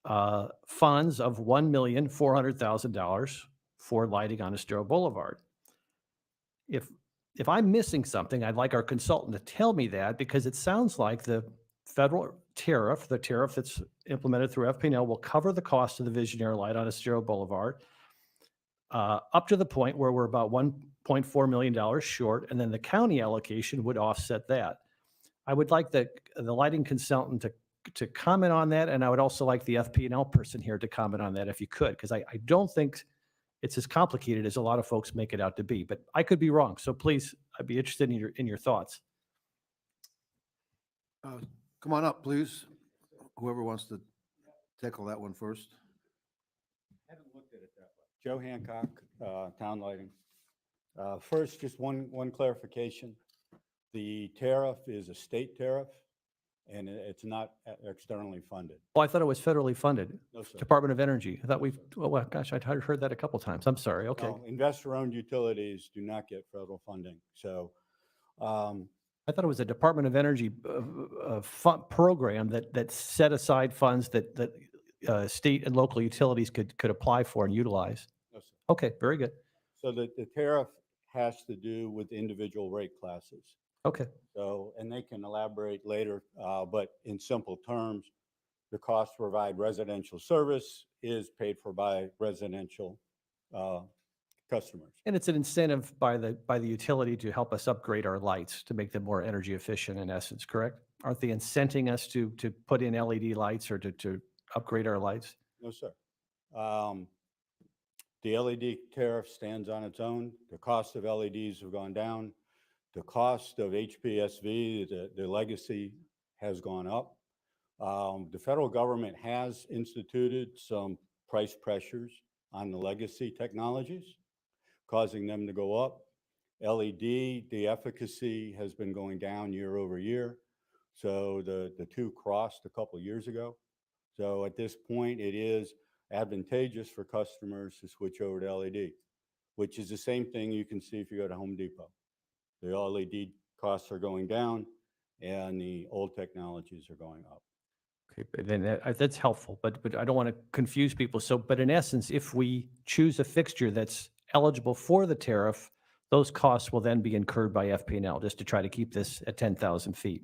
funds of $1,400,000 for lighting on Estero Boulevard. If I'm missing something, I'd like our consultant to tell me that, because it sounds like the federal tariff, the tariff that's implemented through FPNL, will cover the cost of the Visionaire light on Estero Boulevard up to the point where we're about $1.4 million short, and then the county allocation would offset that. I would like the lighting consultant to comment on that, and I would also like the FPNL person here to comment on that if you could, because I don't think it's as complicated as a lot of folks make it out to be, but I could be wrong. So please, I'd be interested in your thoughts. Come on up, please. Whoever wants to tackle that one first. Haven't looked at it that way. Joe Hancock, Town Lighting. First, just one clarification. The tariff is a state tariff, and it's not externally funded. Oh, I thought it was federally funded. No, sir. Department of Energy. I thought well, gosh, I'd heard that a couple times. I'm sorry. Okay. No, investor-owned utilities do not get federal funding. So I thought it was a Department of Energy program that set aside funds that state and local utilities could apply for and utilize. no, sir. Okay, very good. So the tariff has to do with individual rate classes. Okay. So, and they can elaborate later, but in simple terms, the cost to provide residential service is paid for by residential customers. And it's an incentive by the utility to help us upgrade our lights to make them more energy efficient, in essence, correct? Aren't they incenting us to put in LED lights or to upgrade our lights? No, sir. The LED tariff stands on its own. The cost of LEDs have gone down. The cost of HPSV, the legacy, has gone up. The federal government has instituted some price pressures on the legacy technologies, causing them to go up. LED, the efficacy has been going down year over year. So the two crossed a couple of years ago. So at this point, it is advantageous for customers to switch over to LED, which is the same thing you can see if you go to Home Depot. The LED costs are going down and the old technologies are going up. Okay, but then that's helpful, but I don't want to confuse people. So, but in essence, if we choose a fixture that's eligible for the tariff, those costs will then be incurred by FPNL just to try to keep this at 10,000 feet.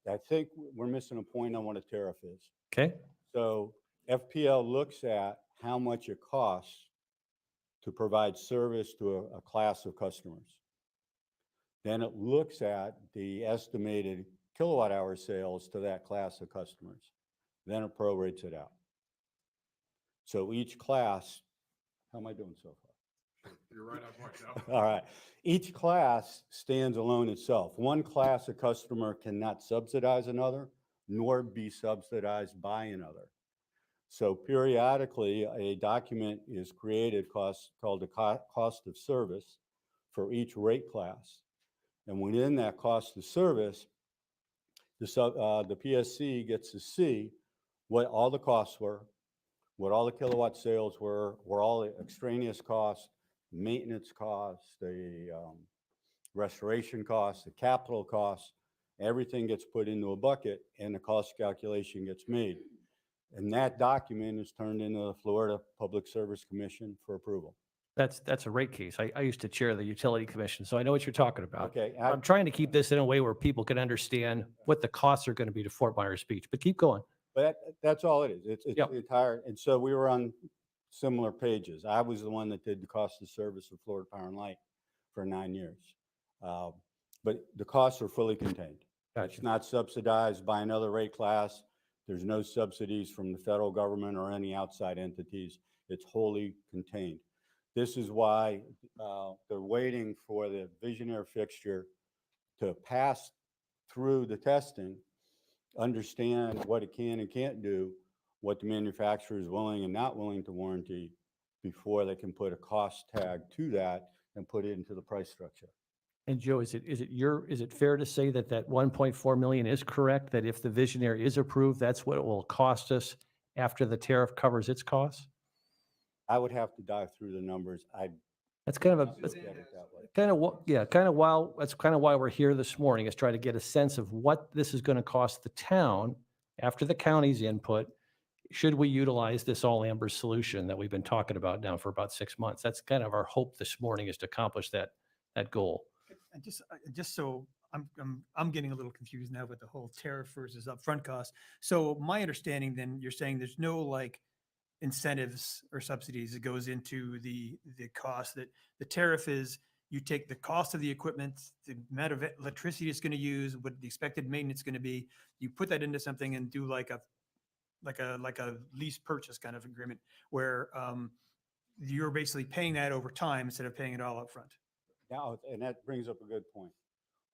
I think we're missing a point on what a tariff is. Okay. So FPL looks at how much it costs to provide service to a class of customers. Then it looks at the estimated kilowatt hour sales to that class of customers. Then it prorates it out. So each class, how am I doing so far? You're right on point, Joe. All right. Each class stands alone itself. One class of customer cannot subsidize another, nor be subsidized by another. So periodically, a document is created called the cost of service for each rate class. And within that cost of service, the PSC gets to see what all the costs were, what all the kilowatt sales were all the extraneous costs, maintenance costs, the restoration costs, the capital costs. Everything gets put into a bucket and the cost calculation gets made. And that document is turned into the Florida Public Service Commission for approval. That's a rate case. I used to chair the utility commission, so I know what you're talking about. Okay. I'm trying to keep this in a way where people can understand what the costs are going to be to Fort Myers Beach, but keep going. But that's all it is. It's Yep. the entire, and so we were on similar pages. I was the one that did the cost of service of Florida Power and Light for 9 years. But the costs are fully contained. It's not subsidized by another rate class. There's no subsidies from the federal government or any outside entities. It's wholly contained. This is why they're waiting for the Visionaire fixture to pass through the testing, understand what it can and can't do, what the manufacturer is willing and not willing to warranty before they can put a cost tag to that and put it into the price structure. And Joe, is it fair to say that that 1.4 million is correct? That if the Visionaire is approved, that's what it will cost us after the tariff covers its costs? I would have to dive through the numbers. That's kind of a, Look that's at it that way. kind of, that's kind of why we're here this morning, is try to get a sense of what this is going to cost the town after the county's input. Should we utilize this all amber solution that we've been talking about now for about 6 months? That's kind of our hope this morning, is to accomplish that goal. And just so I'm getting a little confused now with the whole tariff versus upfront cost. So my understanding, then, you're saying there's no like incentives or subsidies that goes into the cost, that the tariff is, you take the cost of the equipment, the amount of electricity it's going to use, what the expected maintenance is going to be, you put that into something and do like a lease purchase kind of agreement where you're basically paying that over time instead of paying it all up front. Now, and that brings up a good point.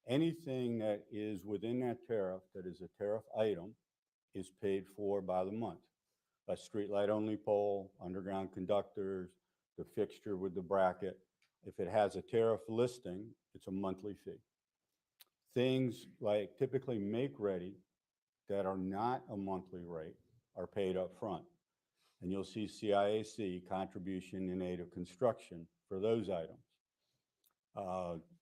Anything that is within that tariff, that is a tariff item, is paid for by the month. A streetlight only pole, underground conductors, the fixture with the bracket. If it has a tariff listing, it's a monthly fee. Things like typically make-ready that are not a monthly rate are paid up front. And you'll see CIAC, contribution in aid of construction, for those items.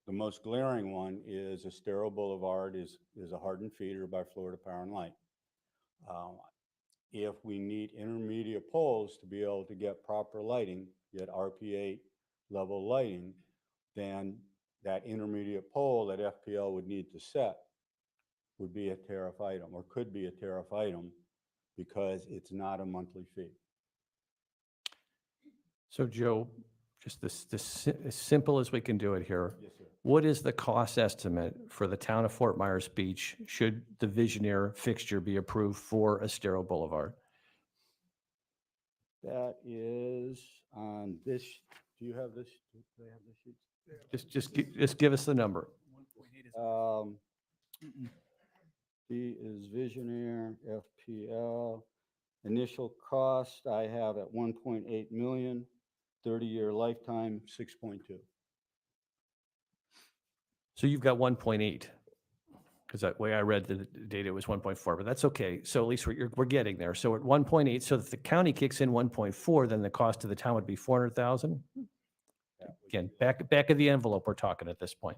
The most glaring one is Estero Boulevard is a hardened feeder by Florida Power and Light. If we need intermediate poles to be able to get proper lighting, get RP8 level lighting, then that intermediate pole that FPL would need to set would be a tariff item, or could be a tariff item, because it's not a monthly fee. So Joe, just as simple as we can do it here. Yes, sir. What is the cost estimate for the town of Fort Myers Beach should the Visionaire fixture be approved for Estero Boulevard? That is on this, do you have this? Do they have this sheet? Just give us the number. B is Visionaire, FPL. Initial cost I have at 1.8 million, 30-year lifetime, 6.2. So you've got 1.8, because that way I read the data was 1.4, but that's okay. So at least we're getting there. So at 1.8, so if the county kicks in 1.4, then the cost to the town would be 400,000. Again, back of the envelope, we're talking at this point.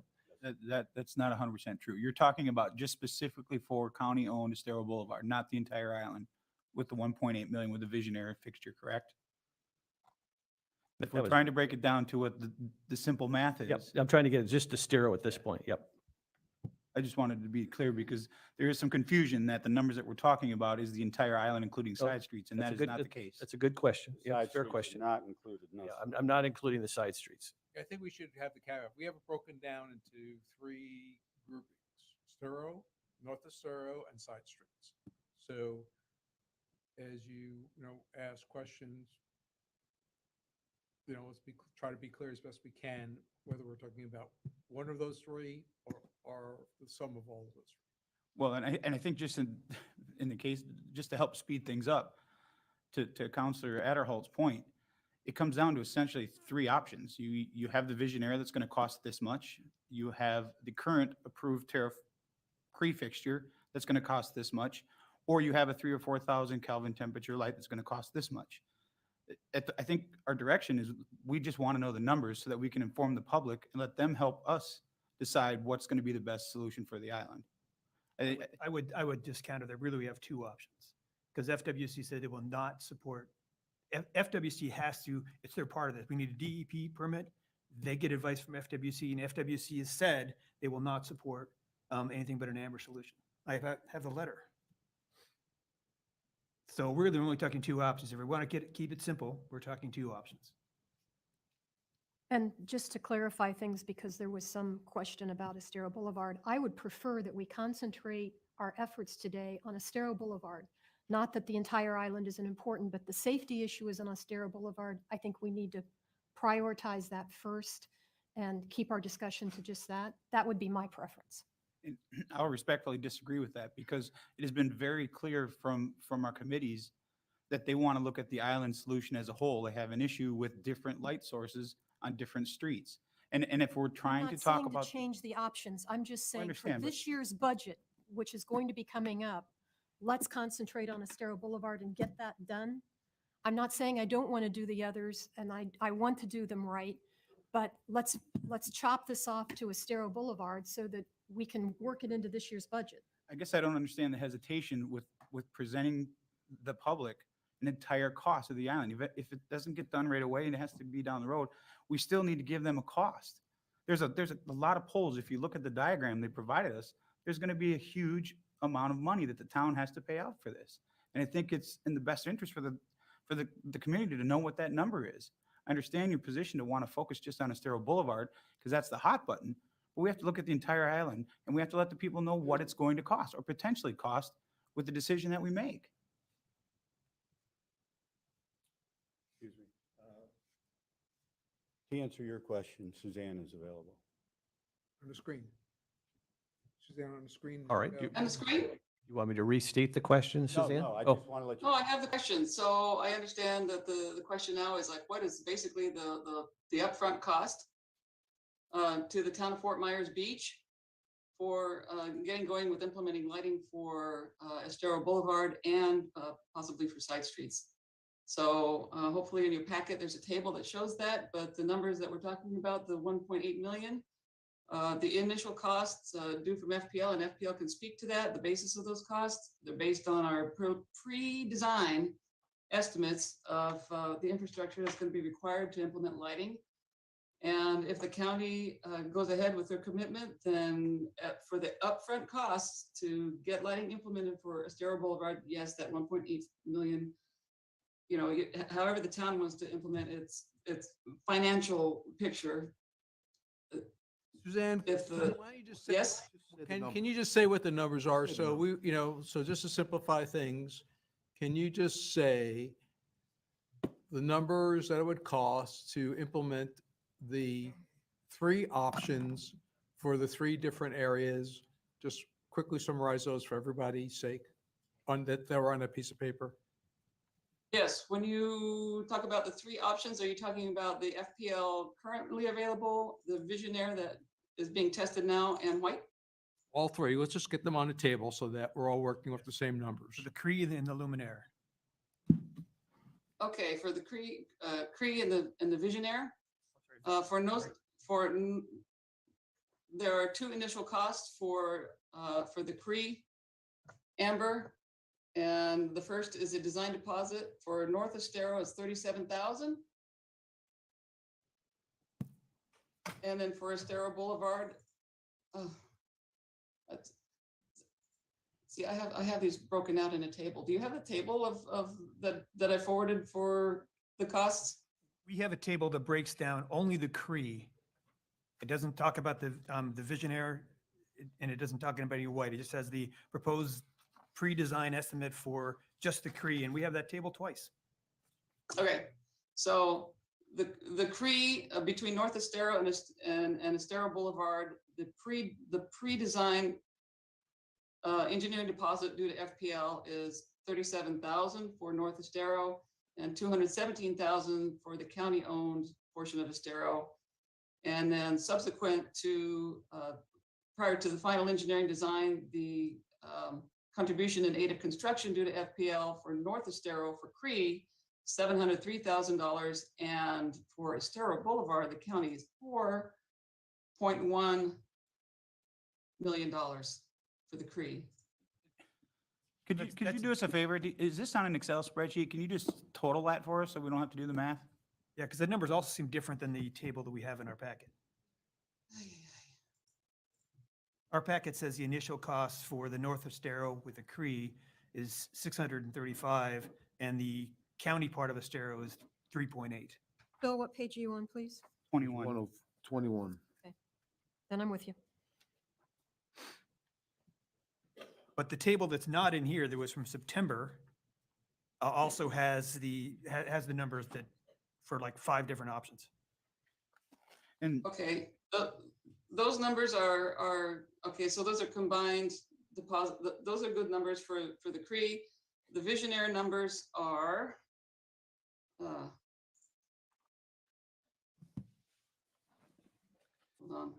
That's not 100% true. You're talking about just specifically for county-owned Estero Boulevard, not the entire island, with the 1.8 million with the Visionaire fixture, correct? If we're trying to break it down to what the simple math is. Yep, I'm trying to get it just Estero at this point. Yep. I just wanted to be clear because there is some confusion that the numbers that we're talking about is the entire island, including Oh, side streets, and That's that a is good- not the case. That's a good question. Yeah, Side fair streets are question. Not included, no. Yeah, I'm not including the side streets. I think we should have the caveat. We have it broken down into 3 groupings: Estero, North Estero, and side streets. So as you ask questions, let's try to be clear as best we can, whether we're talking about one of those 3 or the sum of all of those 3. Well, and I think just in the case, just to help speed things up, to Counselor Adderholt's point, it comes down to essentially 3 options. You have the Visionaire that's going to cost this much. You have the current approved tariff pre-fixture that's going to cost this much, or you have a 3,000 or 4,000 Kelvin temperature light that's going to cost this much. I think our direction is we just want to know the numbers so that we can inform the public and let them help us decide what's going to be the best solution for the island. I would just counter that really we have 2 options, because FWC said it will not support. FWC has to, it's their part of this. We need a DEP permit. They get advice from FWC, and FWC has said they will not support anything but an amber solution. I have the letter. So we're only talking 2 options. If we want to keep it simple, we're talking 2 options. And just to clarify things, because there was some question about Estero Boulevard, I would prefer that we concentrate our efforts today on Estero Boulevard. Not that the entire island isn't important, but the safety issue is on Estero Boulevard. I think we need to prioritize that first and keep our discussion to just that. That would be my preference. And I'll respectfully disagree with that because it has been very clear from our committees that they want to look at the island solution as a whole. They have an issue with different light sources on different streets. And if we're trying to talk I'm not about. saying to change the options. I'm just saying for understand, but- this year's budget, which is going to be coming up, let's concentrate on Estero Boulevard and get that done. I'm not saying I don't want to do the others, and I want to do them right, but let's chop this off to Estero Boulevard so that we can work it into this year's budget. I guess I don't understand the hesitation with presenting the public an entire cost of the island. If it doesn't get done right away and it has to be down the road, we still need to give them a cost. There's a lot of polls. If you look at the diagram they provided us, there's going to be a huge amount of money that the town has to pay out for this. And I think it's in the best interest for the community to know what that number is. I understand your position to want to focus just on Estero Boulevard because that's the hot button, but we have to look at the entire island and we have to let the people know what it's going to cost or potentially cost with the decision that we make. Excuse me. To answer your question, Suzanne is available. On the screen. Suzanne on the screen. All right, On the screen? You want me to restate the question, Suzanne? No, I Oh, just want to let you. Oh, I have the question. So I understand that the question now is like, what is basically the upfront cost to the town of Fort Myers Beach for getting going with implementing lighting for Estero Boulevard and possibly for side streets. So hopefully in your packet, there's a table that shows that, but the numbers that we're talking about, the 1.8 million, the initial costs due from FPL, and FPL can speak to that, the basis of those costs, they're based on our pre-design estimates of the infrastructure that's going to be required to implement lighting. And if the county goes ahead with their commitment, then for the upfront costs to get lighting implemented for Estero Boulevard, yes, that 1.8 million, you know, however the town wants to implement its financial picture. Suzanne, If why the, don't you just say, yes? can you just say what the numbers are? So we, you know, so just to simplify things, can you just say the numbers that it would cost to implement the 3 options for the 3 different areas? Just quickly summarize those for everybody's sake on that were on a piece of paper. Yes, when you talk about the 3 options, are you talking about the FPL currently available, the Visionaire that is being tested now, and White? All 3, let's just get them on the table so that we're all working with the same numbers. So the Cree and the Luminaire. Okay, for the Cree and the Visionaire, there are 2 initial costs for the Cree Amber, and the first is a design deposit for North Estero is $37,000, and then for Estero Boulevard, see, I have these broken out in a table. Do you have a table of that I forwarded for the costs? We have a table that breaks down only the Cree. It doesn't talk about the Visionaire, and it doesn't talk about any White. It just has the proposed pre-design estimate for just the Cree, and we have that table twice. Okay, so the Cree between North Estero and Estero Boulevard, the pre-design engineering deposit due to FPL is $37,000 for North Estero and $217,000 for the county-owned portion of Estero. And then subsequent to, prior to the final engineering design, the contribution in aid of construction due to FPL for North Estero for Cree, $703,000, and for Estero Boulevard, the county is $4.1 million for the Cree. Could you do us a favor? Is this on an Excel spreadsheet? Can you just total that for us so we don't have to do the math? Yeah, because the numbers also seem different than the table that we have in our packet. Our packet says the initial cost for the North Estero with the Cree is 635, and the county part of Estero is 3.8. Bill, what page are you on, please? 21. 21. Then I'm with you. But the table that's not in here that was from September also has has the numbers that for like 5 different options. And Okay, those numbers are, okay, so those are combined deposit, those are good numbers for the CRE. The Visionaire numbers are, hold on.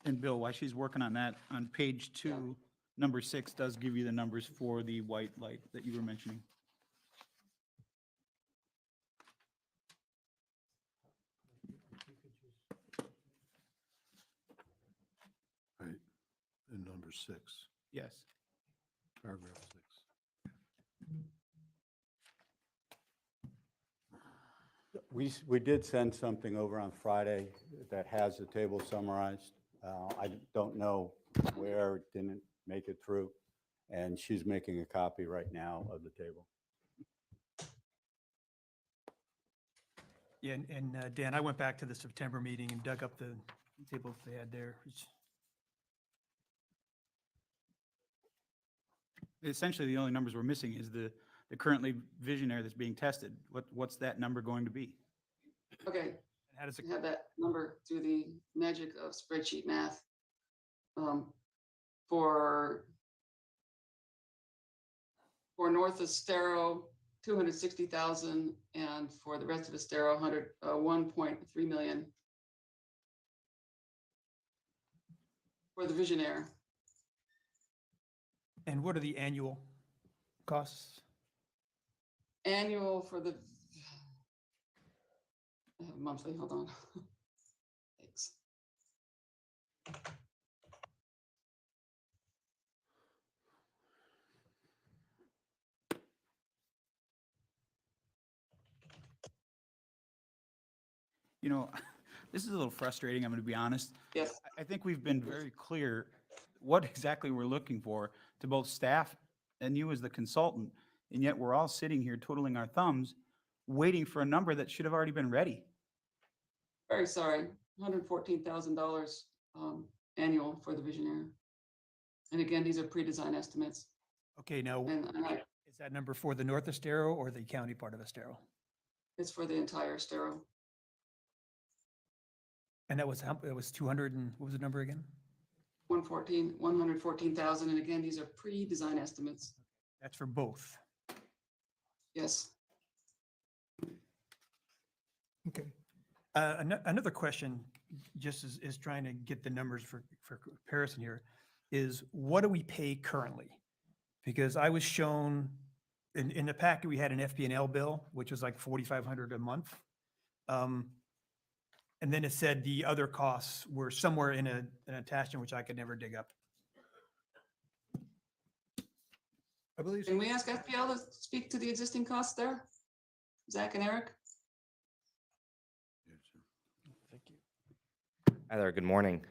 And Bill, while she's working on that, on page 2, number 6 does give you the numbers for the white light that you were mentioning. Right, in number 6, Yes. paragraph 6. We did send something over on Friday that has the table summarized. I don't know where it didn't make it through, and she's making a copy right now of the table. Yeah, and Dan, I went back to the September meeting and dug up the tables they had there. Essentially, the only numbers we're missing is the currently Visionaire that's being tested. What's that number going to be? Okay, How does it, I have that number through the magic of spreadsheet math. For North Estero, 260,000, and for the rest of Estero, 1.3 million. For the Visionaire. and what are the annual costs? Annual for the I have monthly, hold on. Thanks. You know, this is a little frustrating, I'm going to be honest. Yes. I think we've been very clear what exactly we're looking for to both staff and you as the consultant, and yet we're all sitting here twiddling our thumbs, waiting for a number that should have already been ready. Very sorry, $114,000 annual for the Visionaire. And again, these are pre-design estimates. Okay, now, And is that number for the North Estero or the county part of Estero? it's for the entire Estero. And that was, it was 200 and, what was the number again? 114,000. And again, these are pre-design estimates. That's for both. Yes. Okay. Another question, just is trying to get the numbers for comparison here, is what do we pay currently? Because I was shown, in the packet, we had an FP&L bill, which was like $4,500 a month. And then it said the other costs were somewhere in an attachment, which I could never dig up. I believe. Can we ask FPL to speak to the existing costs there? Zach and Eric? Hi there, good morning.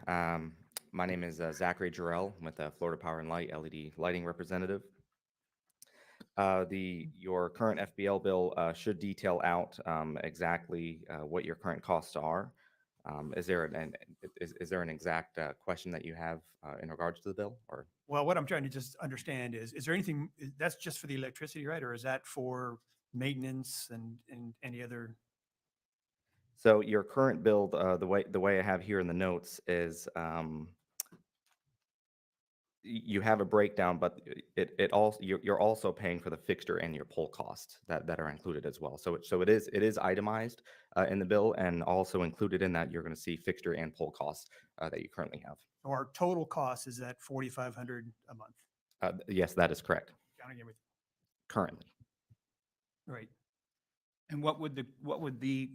My name is Zachary Jarrell. I'm with Florida Power and Light LED lighting representative. Your current FBL bill should detail out exactly what your current costs are. Is there an exact question that you have in regards to the bill, or? Well, what I'm trying to just understand is there anything, that's just for the electricity, right? Or is that for maintenance and any other? So your current bill, the way I have here in the notes is you have a breakdown, but it also you're also paying for the fixture and your pole costs that are included as well. So it is itemized in the bill, and also included in that you're going to see fixture and pole costs that you currently have. Our total cost is at $4,500 a month. Yes, that is correct. Counting everything. Currently. Right. And what would the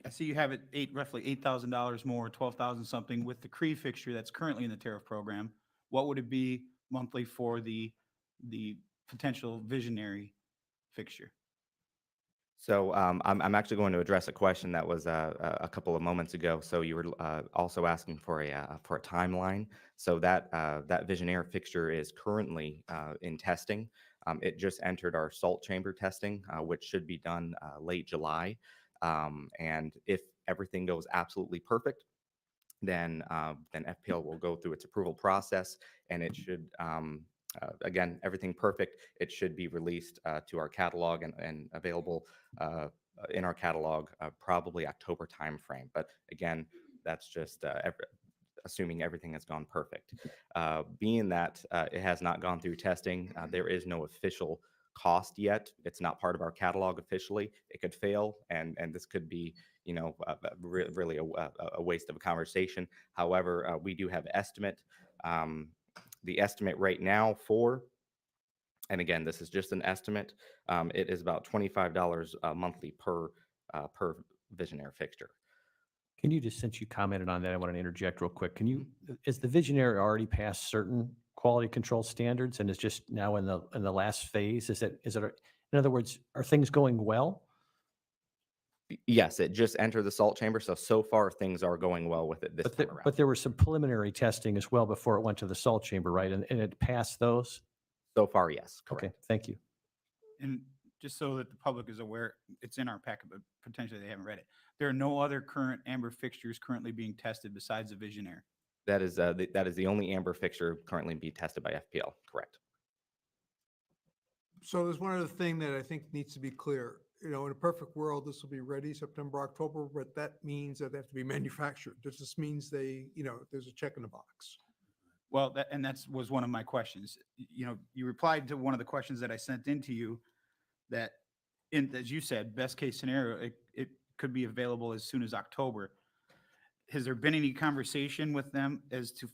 I see you have it roughly $8,000 more, 12,000 something with the CRE fixture that's currently in the tariff program. What would it be monthly for the potential Visionary fixture? So I'm actually going to address a question that was a couple of moments ago. So you were also asking for a timeline. So that Visionaire fixture is currently in testing. It just entered our salt chamber testing, which should be done late July. And if everything goes absolutely perfect, then FPL will go through its approval process, and it should, again, everything perfect, it should be released to our catalog and available in our catalog probably October timeframe. But again, that's just assuming everything has gone perfect. Being that it has not gone through testing, there is no official cost yet. It's not part of our catalog officially. It could fail, and this could be, really a waste of a conversation. However, we do have estimate. The estimate right now for, and again, this is just an estimate, it is about $25 monthly per Visionaire fixture. Can you just, since you commented on that, I want to interject real quick. Can you, is the Visionaire already passed certain quality control standards and is just now in the last phase? Is it, in other words, are things going well? Yes, it just entered the salt chamber, so far things are going well with it this time around. But there was some preliminary testing as well before it went to the salt chamber, right? And it passed those? So far, yes, correct. Okay, thank you. And just so that the public is aware, it's in our packet, but potentially they haven't read it. There are no other current amber fixtures currently being tested besides the Visionaire. That is the only amber fixture currently being tested by FPL, correct? So there's one other thing that I think needs to be clear. In a perfect world, this will be ready September, October, but that means that they have to be manufactured. This just means there's a check in the box. Well, that was one of my questions. You replied to one of the questions that I sent in to you that, as you said, best case scenario, it could be available as soon as October. Has there been any conversation with them as to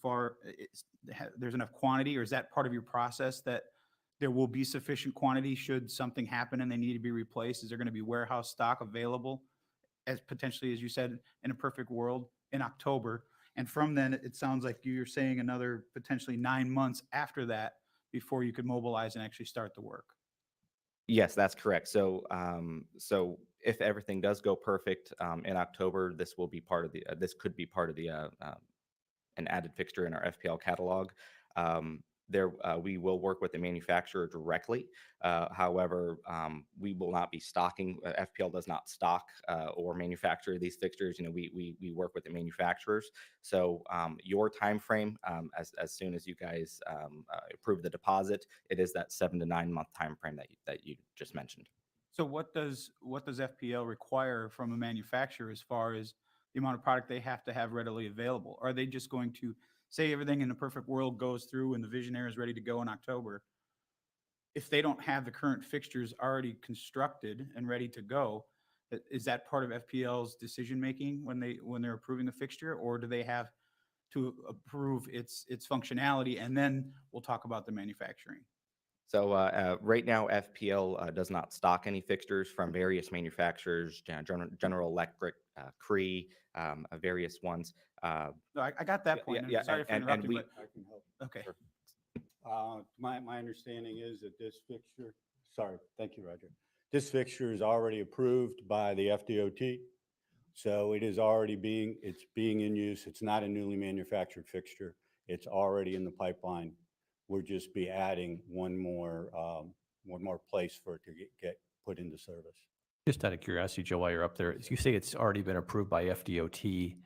there's enough quantity, or is that part of your process that there will be sufficient quantity should something happen and they need to be replaced? Is there going to be warehouse stock available as potentially, as you said, in a perfect world in October? And from then, it sounds like you're saying another potentially 9 months after that before you could mobilize and actually start the work. Yes, that's correct. So, if everything does go perfect in October, this will be part of the. This could be part of the an added fixture in our FPL catalog. We will work with the manufacturer directly. However, we will not be stocking. FPL does not stock or manufacture these fixtures. We work with the manufacturers. So your time frame, as soon as you guys approve the deposit, it is that 7 to 9 month time frame that you just mentioned. So what does FPL require from a manufacturer as far as the amount of product they have to have readily available? Are they just going to say everything in the perfect world goes through and the Visionaire is ready to go in October? If they don't have the current fixtures already constructed and ready to go, is that part of FPL's decision-making when they're approving the fixture, or do they have to approve its functionality and then we'll talk about the manufacturing? So right now, FPL does not stock any fixtures from various manufacturers, General Electric, Cree, various ones. No, I got that point. I'm sorry for interrupting, but I can help. okay. My understanding is that this fixture, sorry, thank you, Roger. This fixture is already approved by the FDOT. So it is already being in use. It's not a newly manufactured fixture. It's already in the pipeline. We'll just be adding one more place for it to get put into service. Just out of curiosity, Joe, while you're up there, you say it's already been approved by FDOT.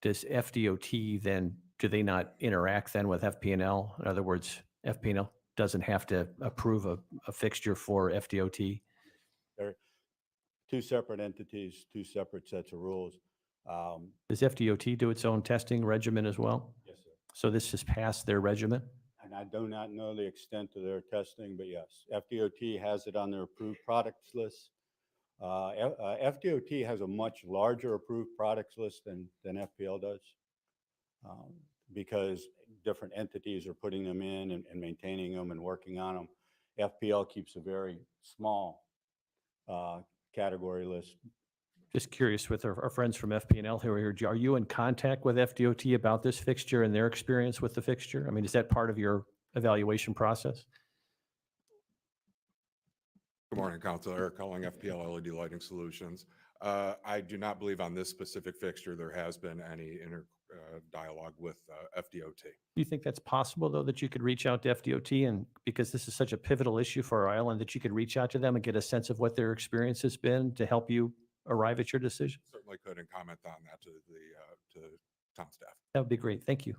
Does FDOT then, do they not interact then with FP&L? In other words, FP&L doesn't have to approve a fixture for FDOT? They're two separate entities, two separate sets of rules. Does FDOT do its own testing regimen as well? Yes, sir. So this has passed their regimen? And I do not know the extent of their testing, but yes, FDOT has it on their approved products list. FDOT has a much larger approved products list than FPL does, because different entities are putting them in and maintaining them and working on them. FPL keeps a very small category list. Just curious, with our friends from FP&L who are here, are you in contact with FDOT about this fixture and their experience with the fixture? I mean, is that part of your evaluation process? Good morning, Council. Eric Culling, FPL LED Lighting Solutions. I do not believe on this specific fixture there has been any dialogue with FDOT. Do you think that's possible, though, that you could reach out to FDOT and, because this is such a pivotal issue for our island, that you could reach out to them and get a sense of what their experience has been to help you arrive at your decision? Certainly could and comment on that to the town staff. That would be great. Thank you.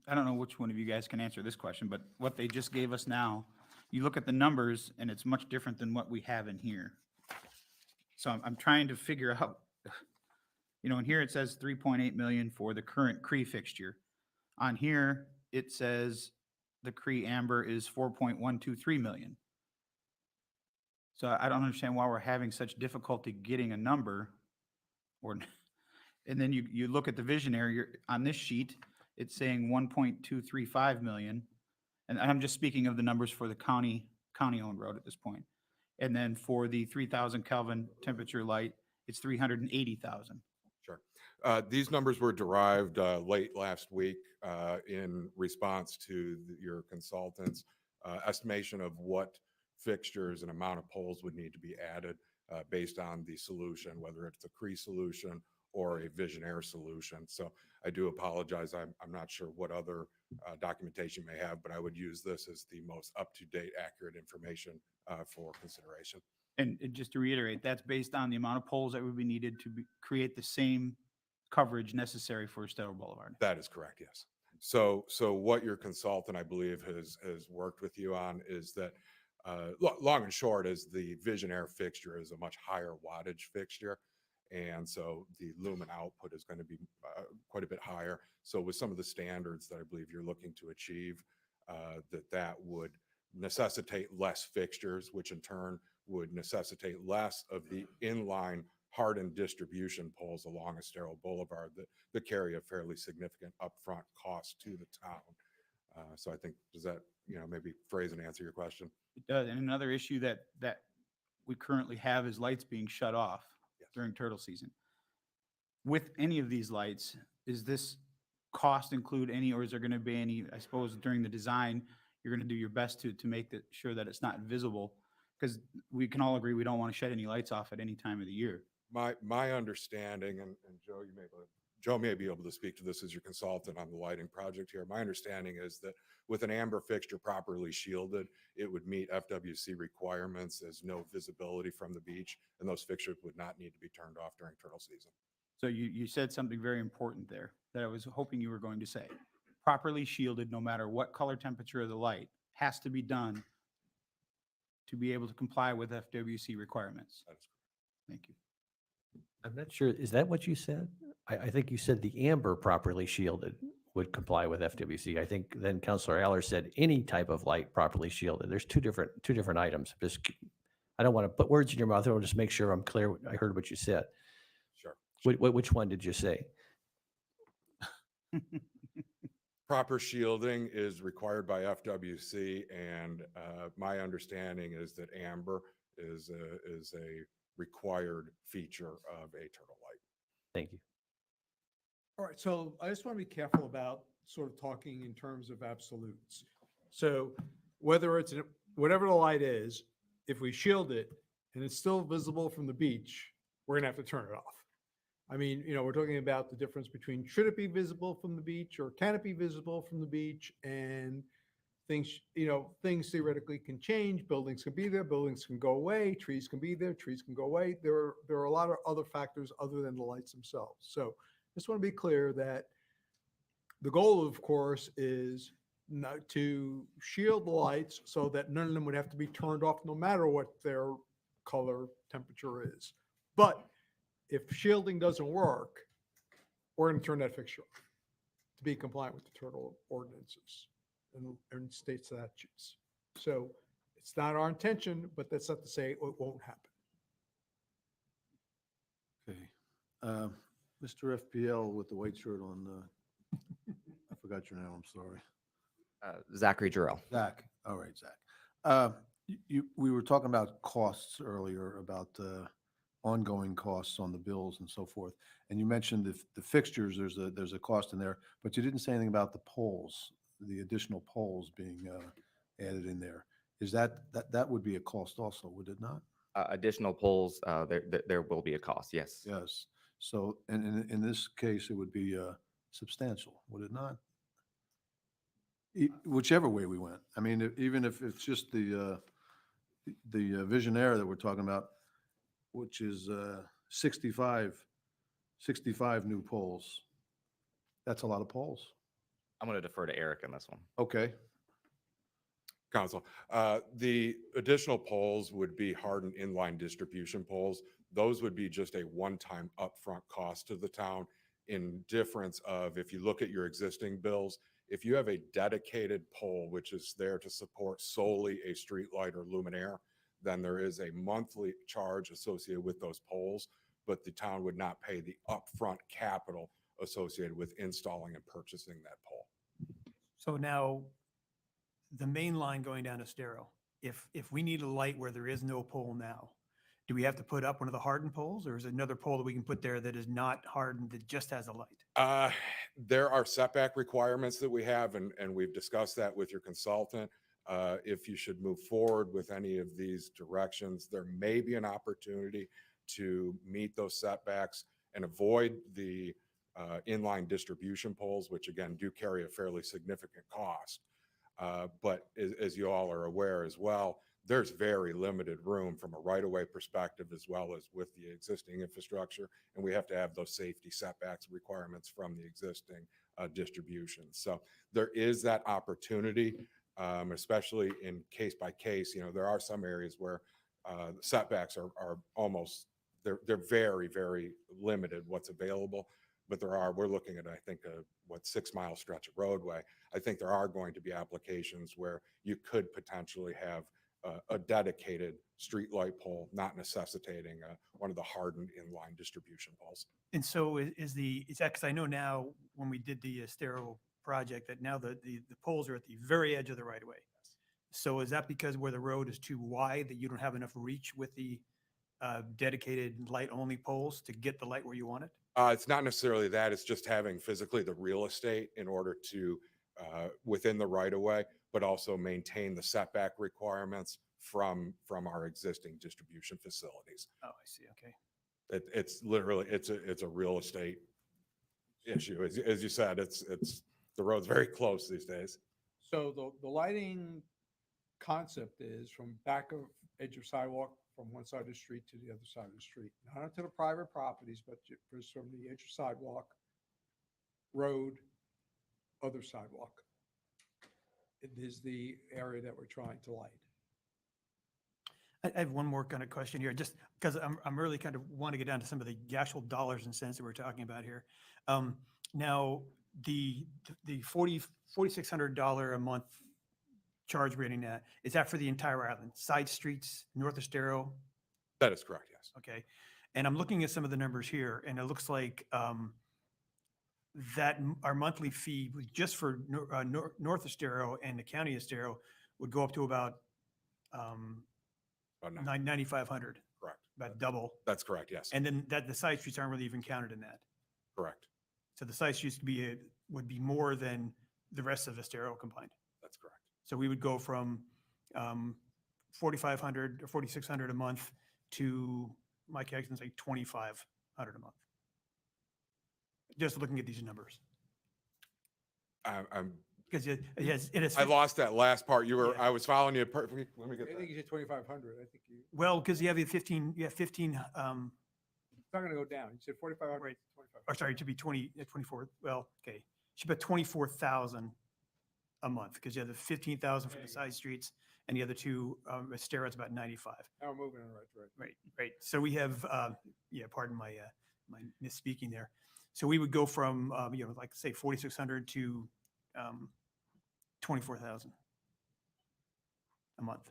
I don't know which one of you guys can answer this question, but what they just gave us now, you look at the numbers and it's much different than what we have in here. So I'm trying to figure out, in here it says 3.8 million for the current Cree fixture. On here, it says the Cree Amber is 4.123 million. So I don't understand why we're having such difficulty getting a number. And then you look at the visionary on this sheet, it's saying 1.235 million. And I'm just speaking of the numbers for the county-owned road at this point. And then for the 3,000 Kelvin temperature light, it's 380,000. Sure. These numbers were derived late last week in response to your consultant's estimation of what fixtures and amount of poles would need to be added based on the solution, whether it's a Cree solution or a Visionaire solution. So I do apologize. I'm not sure what other documentation you may have, but I would use this as the most up-to-date, accurate information for consideration. And just to reiterate, that's based on the amount of poles that would be needed to create the same coverage necessary for Estero Boulevard. That is correct, yes. So what your consultant, I believe, has worked with you on is that long and short is the Visionaire fixture is a much higher wattage fixture. And so the lumen output is going to be quite a bit higher. So with some of the standards that I believe you're looking to achieve, that would necessitate less fixtures, which in turn would necessitate less of the inline hardened distribution poles along Estero Boulevard that carry a fairly significant upfront cost to the town. So I think, does that, maybe phrase and answer your question? It does. And another issue that we currently have is lights being shut off during turtle season. With any of these lights, is this cost include any, or is there going to be any, I suppose during the design, you're going to do your best to make sure that it's not visible? Because we can all agree we don't want to shut any lights off at any time of the year. My understanding, and Joe may be able to speak to this as your consultant on the lighting project here. My understanding is that with an amber fixture properly shielded, it would meet FWC requirements as no visibility from the beach, and those fixtures would not need to be turned off during turtle season. So you said something very important there that I was hoping you were going to say. Properly shielded, no matter what color temperature of the light, has to be done to be able to comply with FWC requirements. That is correct. Thank you. I'm not sure. Is that what you said? I think you said the amber properly shielded would comply with FWC. I think then Councilor Aller said any type of light properly shielded. There's two different items. I don't want to put words in your mouth. I want to just make sure I'm clear. I heard what you said. Sure. Which one did you say? Proper shielding is required by FWC, and my understanding is that amber is a required feature of a turtle light. Thank you. All right, so I just want to be careful about sort of talking in terms of absolutes. So whether it's, whatever the light is, if we shield it and it's still visible from the beach, we're gonna have to turn it off. I mean, we're talking about the difference between should it be visible from the beach or can it be visible from the beach, and things, things theoretically can change. Buildings can be there, buildings can go away, trees can be there, trees can go away. There are a lot of other factors other than the lights themselves. So just want to be clear that the goal, of course, is not to shield the lights so that none of them would have to be turned off no matter what their color temperature is. But if shielding doesn't work, we're going to turn that fixture off to be compliant with the turtle ordinances and state statutes. So it's not our intention, but that's not to say it won't happen. Okay. Mr. FPL with the white shirt on, I forgot your name, I'm sorry. Zachary Jarrell. Zach, all right, Zach. We were talking about costs earlier, about ongoing costs on the bills and so forth. And you mentioned the fixtures, there's a cost in there, but you didn't say anything about the poles, the additional poles being added in there. Is that would be a cost also, would it not? Additional poles, there will be a cost, yes. Yes. So, in this case, it would be substantial, would it not? Whichever way we went. I mean, even if it's just the Visionaire that we're talking about, which is 65 new poles. That's a lot of poles. I'm going to defer to Eric on this one. Okay. Council, the additional poles would be hardened inline distribution poles. Those would be just a one-time upfront cost to the town, in difference of, if you look at your existing bills, if you have a dedicated pole which is there to support solely a street light or luminaire, then there is a monthly charge associated with those poles, but the town would not pay the upfront capital associated with installing and purchasing that pole. So now, the main line going down to Estero, if we need a light where there is no pole now, do we have to put up one of the hardened poles, or is it another pole that we can put there that is not hardened, that just has a light? There are setback requirements that we have, and we've discussed that with your consultant. If you should move forward with any of these directions, there may be an opportunity to meet those setbacks and avoid the inline distribution poles, which again do carry a fairly significant cost. But as you all are aware as well, there's very limited room from a right-of-way perspective as well as with the existing infrastructure, and we have to have those safety setbacks requirements from the existing distribution. So there is that opportunity, especially in case by case. You know, there are some areas where the setbacks are almost, they're very, very limited what's available. But we're looking at, I think, a 6-mile stretch of roadway. I think there are going to be applications where you could potentially have a dedicated street light pole, not necessitating one of the hardened inline distribution poles. And so is that, because I know now when we did the Estero project, that now the poles are at the very edge of the right of way. So is that because where the road is too wide that you don't have enough reach with the dedicated light only poles to get the light where you want it? It's not necessarily that. It's just having physically the real estate in order to, within the right of way, but also maintain the setback requirements from our existing distribution facilities. Oh, I see. Okay. It's literally, it's a real estate issue. As you said, the road's very close these days. So the lighting concept is from back of edge of sidewalk from one side of the street to the other side of the street, not onto the private properties, but just from the edge of sidewalk, road, other sidewalk. It is the area that we're trying to light. I have one more kind of question here, just because I'm really kind of want to get down to some of the actual dollars and cents that we're talking about here. Now, the $4,600 a month charge we're getting at, is that for the entire island? Side streets, North Estero? That is correct, yes. Okay. And I'm looking at some of the numbers here, and it looks like that our monthly fee was just for North Estero and the County of Estero would go up to about $9,500. Correct. About double. That's correct, yes. And then the side streets aren't really even counted in that. Correct. So the side streets would be more than the rest of Estero combined. That's correct. So we would go from 4,500 or 4,600 a month to, my calculations like 2,500 a month. Just looking at these numbers. I'm Because it has. I lost that last part. I was following you perfectly. Let me get I that. think you said 2,500. I think you, Well, because you have 15, it's not going to go down. You said 4,500. Right. Or sorry, it should be 24, well, okay. Should be 24,000 a month, because you have the 15,000 for the side streets and the other two, Estero, it's about 95. Now we're moving in the right direction. Right. So we have, pardon my misspeaking there. So we would go from, like say 4,600 to 24,000 a month.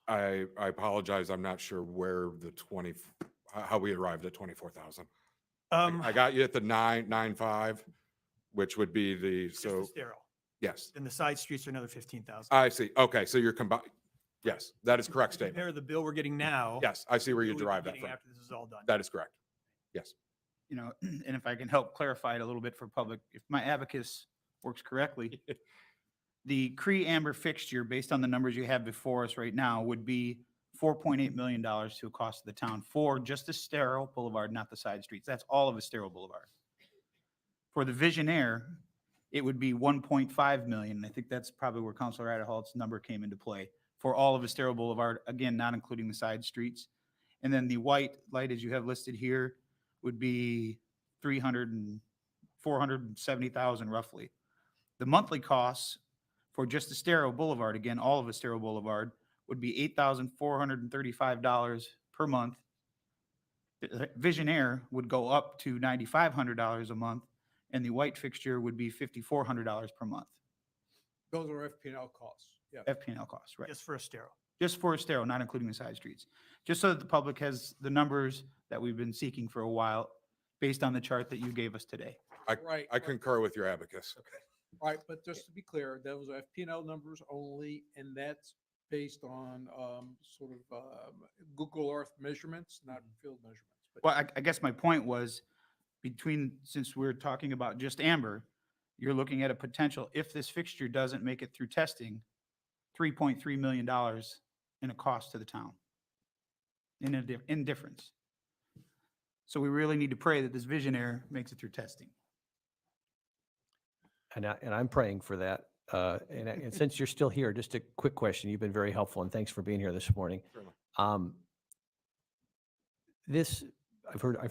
I apologize. I'm not sure where how we arrived at 24,000. I got you at the 995, which would be the, Just so, Estero. yes, And the side streets are another 15,000. I see. Okay, so you're combined. Yes, that is correct statement. Compare the bill we're getting now. Yes, I see where you to what we'll be derived that getting from. After this is all done. That is correct. Yes. You know, and if I can help clarify it a little bit for public, if my abacus works correctly, the Cree amber fixture, based on the numbers you have before us right now, would be $4.8 million to a cost of the town for just Estero Boulevard, not the side streets. That's all of Estero Boulevard. For the Visionaire, it would be 1.5 million. I think that's probably where Councilor Adderhalt's number came into play for all of Estero Boulevard, again, not including the side streets. And then the white light, as you have listed here, would be 470,000 roughly. The monthly costs for just Estero Boulevard, again, all of Estero Boulevard, would be $8,435 per month. The Visionaire would go up to $9,500 a month, and the white fixture would be $5,400 per month. Those are FP&L costs, yeah. FP&L costs, right? Just for Estero. Just for Estero, not including the side streets. Just so that the public has the numbers that we've been seeking for a while, based on the chart that you gave us today. Right, I concur with your abacus. All right, but just to be clear, those are FP&L numbers only, and that's based on sort of Google Earth measurements, not field measurements. But Well, I guess my point was, since we're talking about just Amber, you're looking at a potential, if this fixture doesn't make it through testing, $3.3 million in a cost to the town. In difference. So we really need to pray that this Visionaire makes it through testing. And I'm praying for that. And since you're still here, just a quick question. You've been very helpful, and thanks for being here this morning. I've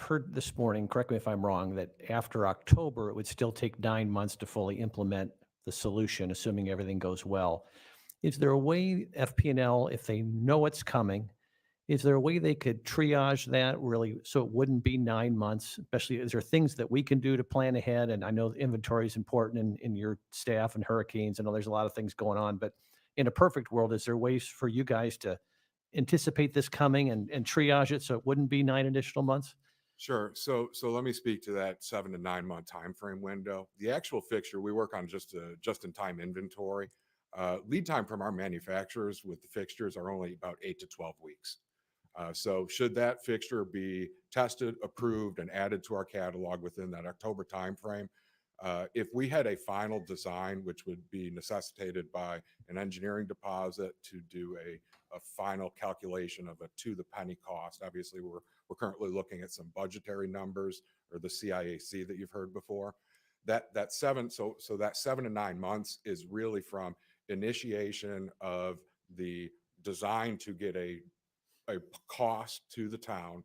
heard this morning, correct me if I'm wrong, that after October, it would still take 9 months to fully implement the solution, assuming everything goes well. Is there a way FP&L, if they know it's coming, is there a way they could triage that really so it wouldn't be 9 months? Especially, is there things that we can do to plan ahead? And I know inventory is important in your staff and hurricanes. I know there's a lot of things going on, but in a perfect world, is there ways for you guys to anticipate this coming and triage it so it wouldn't be 9 additional months? Sure. So let me speak to that 7 to 9 month time frame window. The actual fixture, we work on just in time inventory. Lead time from our manufacturers with the fixtures are only about 8 to 12 weeks. So should that fixture be tested, approved, and added to our catalog within that October timeframe, if we had a final design, which would be necessitated by an engineering deposit to do a final calculation of a to the penny cost, obviously we're currently looking at some budgetary numbers or the CIAC that you've heard before. That 7 to 9 months is really from initiation of the design to get a cost to the town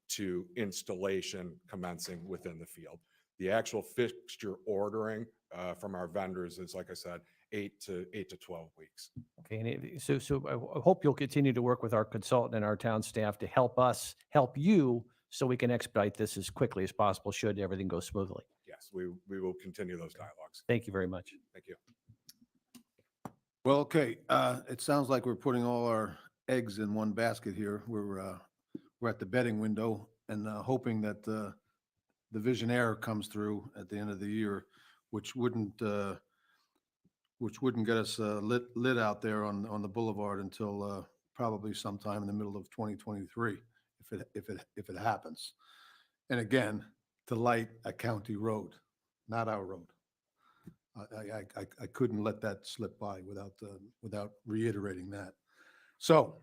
to installation commencing within the field. The actual fixture ordering from our vendors is, like I said, 8 to 12 weeks. Okay, and so I hope you'll continue to work with our consultant and our town staff to help us help you so we can expedite this as quickly as possible should everything go smoothly. Yes, we will continue those dialogues. Thank you very much. Thank you. Well, okay, it sounds like we're putting all our eggs in one basket here. We're at the betting window and hoping that the Visionaire comes through at the end of the year, which wouldn't get us lit out there on the boulevard until probably sometime in the middle of 2023, if it happens. And again, to light a county road, not our road. I couldn't let that slip by without reiterating that. So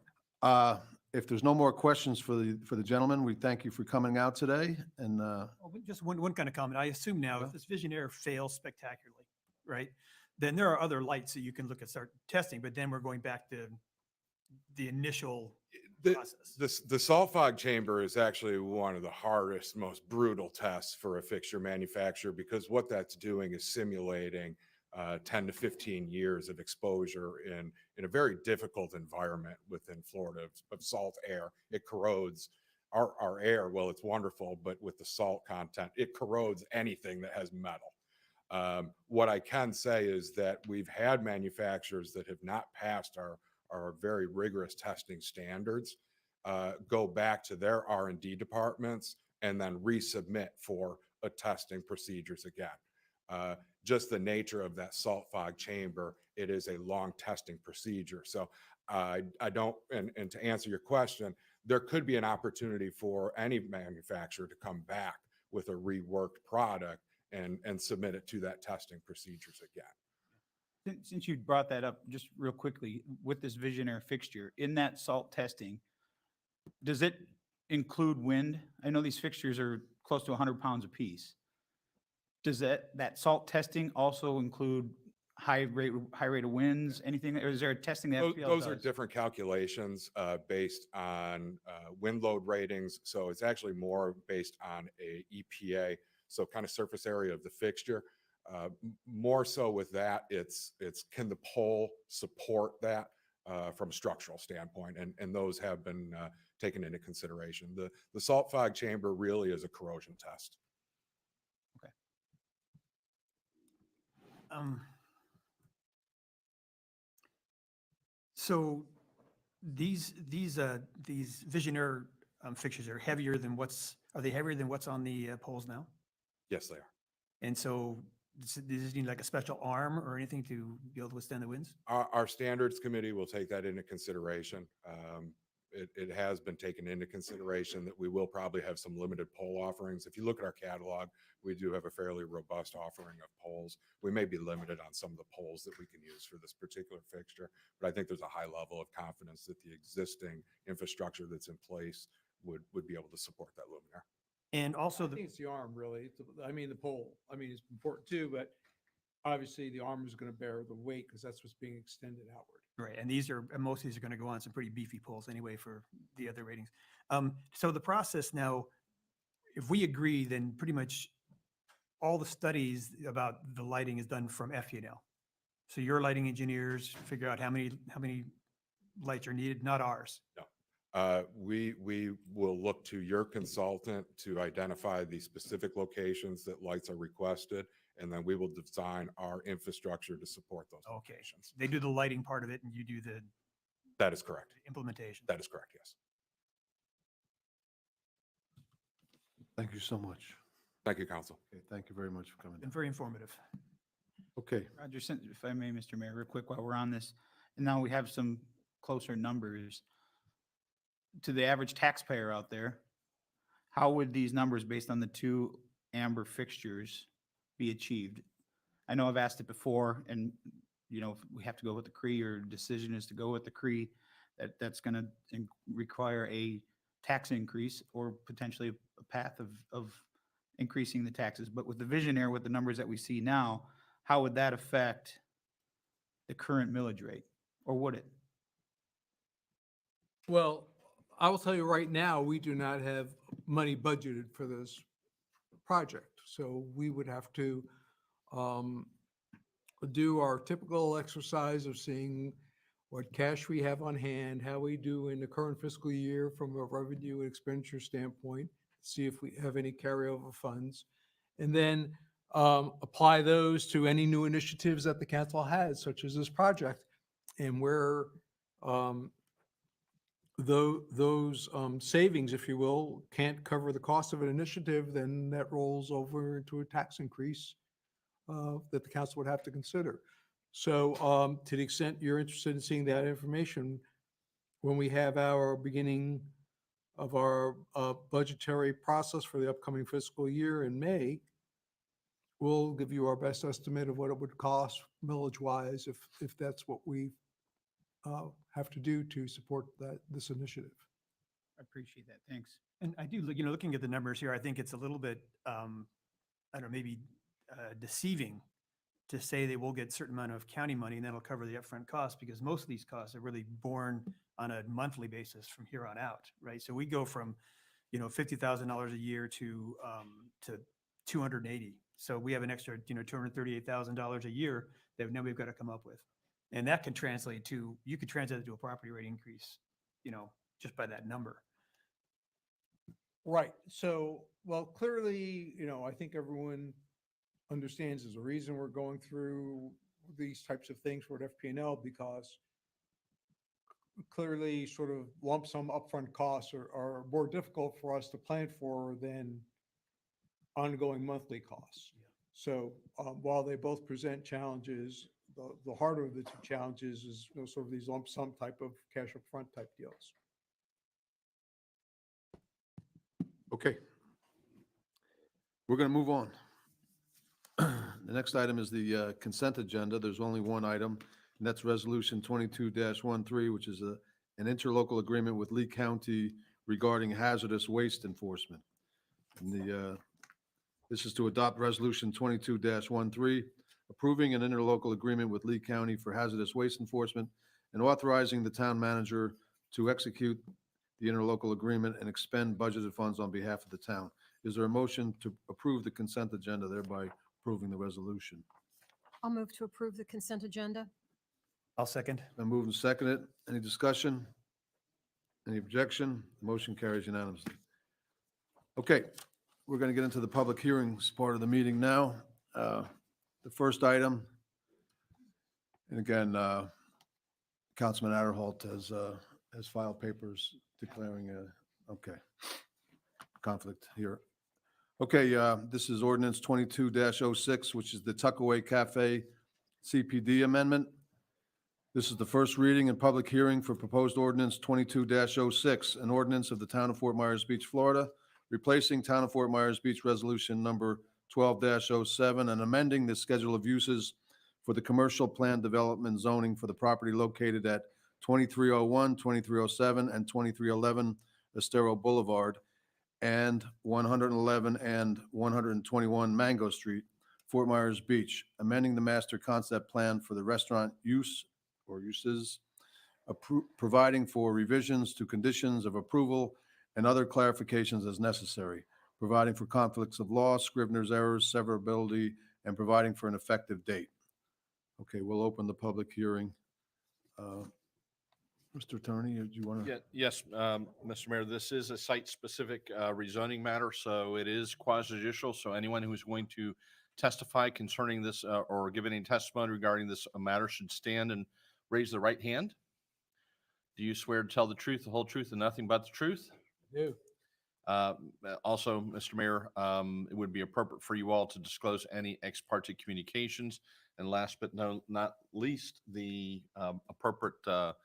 if there's no more questions for the gentleman, we thank you for coming out today. And Just one kind of comment. I assume now if this Visionaire fails spectacularly, right, then there are other lights that you can look at start testing, but then we're going back to the initial process. The salt fog chamber is actually one of the hardest, most brutal tests for a fixture manufacturer, because what that's doing is simulating 10 to 15 years of exposure in a very difficult environment within Florida of salt air. It corrodes our air. Well, it's wonderful, but with the salt content, it corrodes anything that has metal. What I can say is that we've had manufacturers that have not passed our very rigorous testing standards go back to their R&D departments and then resubmit for a testing procedures again. Just the nature of that salt fog chamber, it is a long testing procedure. So I don't, and to answer your question, there could be an opportunity for any manufacturer to come back with a reworked product and submit it to that testing procedures again. Since you brought that up, just real quickly, with this Visionaire fixture, in that salt testing, does it include wind? I know these fixtures are close to 100 pounds apiece. Does that salt testing also include high rate of winds, anything, or is there a testing that FPL Those are does? different calculations based on wind load ratings. So it's actually more based on a EPA, so kind of surface area of the fixture. More so with that, it's can the pole support that from a structural standpoint, and those have been taken into consideration. The salt fog chamber really is a corrosion test. So these Visionaire fixtures are heavier than are they heavier than what's on the poles now? Yes, they are. And so does this need like a special arm or anything to be able to withstand the winds? Our standards committee will take that into consideration. It has been taken into consideration that we will probably have some limited pole offerings. If you look at our catalog, we do have a fairly robust offering of poles. We may be limited on some of the poles that we can use for this particular fixture, but I think there's a high level of confidence that the existing infrastructure that's in place would be able to support that luminaire. And also I think it's the arm, really. I mean, the pole. I mean, it's important too, but obviously the arm is going to bear the weight because that's what's being extended outward. Right, and most of these are going to go on some pretty beefy poles anyway for the other ratings. So the process now, if we agree, then pretty much all the studies about the lighting is done from FPL. So your lighting engineers figure out how many lights are needed, not ours. No. We will look to your consultant to identify the specific locations that lights are requested, and then we will design our infrastructure to support those Okay, locations. they do the lighting part of it and you do the That is correct. implementation. That is correct, yes. Thank you so much. Thank you, Council. Okay, thank you very much for coming. Been very informative. Okay, Roger, if I may, Mr. Mayor, real quick while we're on this, and now we have some closer numbers. To the average taxpayer out there, how would these numbers based on the two amber fixtures be achieved? I know I've asked it before, and if we have to go with the CRE or decision is to go with the CRE, that's going to require a tax increase or potentially a path of increasing the taxes. But with the Visionaire, with the numbers that we see now, how would that affect the current millage rate, or would it? Well, I will tell you right now, we do not have money budgeted for this project. So we would have to do our typical exercise of seeing what cash we have on hand, how we do in the current fiscal year from a revenue and expenditure standpoint, see if we have any carryover funds, and then apply those to any new initiatives that the council has, such as this project. And where those savings, if you will, can't cover the cost of an initiative, then that rolls over into a tax increase that the council would have to consider. So to the extent you're interested in seeing that information, when we have our beginning of our budgetary process for the upcoming fiscal year in May, we'll give you our best estimate of what it would cost millage-wise if that's what we have to do to support this initiative. I appreciate that. Thanks. And I do, looking at the numbers here, I think it's a little bit, I don't know, maybe deceiving to say they will get a certain amount of county money and that'll cover the upfront costs, because most of these costs are really borne on a monthly basis from here on out, right? So we go from, $50,000 a year to 280. So we have an extra, $238,000 a year that now we've got to come up with. And that can translate to, you could translate it to a property rate increase, just by that number. Right. So, well, clearly, I think everyone understands there's a reason we're going through these types of things with FP&L, because clearly sort of lump sum upfront costs are more difficult for us to plan for than ongoing monthly costs. So while they both present challenges, the harder of the two challenges is sort of these lump sum type of cash upfront type deals. okay. We're going to move on. The next item is the consent agenda. There's only one item, and that's Resolution 22-13, which is an interlocal agreement with Lee County regarding hazardous waste enforcement. And this is to adopt Resolution 22-13, approving an interlocal agreement with Lee County for hazardous waste enforcement and authorizing the town manager to execute the interlocal agreement and expend budgeted funds on behalf of the town. Is there a motion to approve the consent agenda, thereby approving the resolution? I'll move to approve the consent agenda. I'll second. Been moved and seconded. Any discussion? Any objection? Motion carries unanimously. Okay, we're going to get into the public hearings part of the meeting now. The first item, and again, Councilman Adderholt has filed papers declaring okay, conflict here. Okay, this is ordinance 22-06, which is the Tuckaway Cafe CPD amendment. This is the first reading and public hearing for proposed ordinance 22-06, an ordinance of the Town of Fort Myers Beach, Florida, replacing Town of Fort Myers Beach Resolution Number 12-07 and amending the schedule of uses for the commercial plan development zoning for the property located at 2301, 2307, and 2311 Estero Boulevard and 111 and 121 Mango Street, Fort Myers Beach, amending the master concept plan for the restaurant use or uses, providing for revisions to conditions of approval and other clarifications as necessary, providing for conflicts of law, Scrivener's errors, severability, and providing for an effective date. Okay, we'll open the public hearing. Mr. Attorney, do you want to? Yeah, yes, Mr. Mayor, this is a site-specific rezoning matter, so it is quasi-judicial. So anyone who's going to testify concerning this or give any testimony regarding this matter should stand and raise the right hand. Do you swear to tell the truth, the whole truth, and nothing but the truth? Do. Also, Mr. Mayor, it would be appropriate for you all to disclose any ex parte communications. And last but not least, the appropriate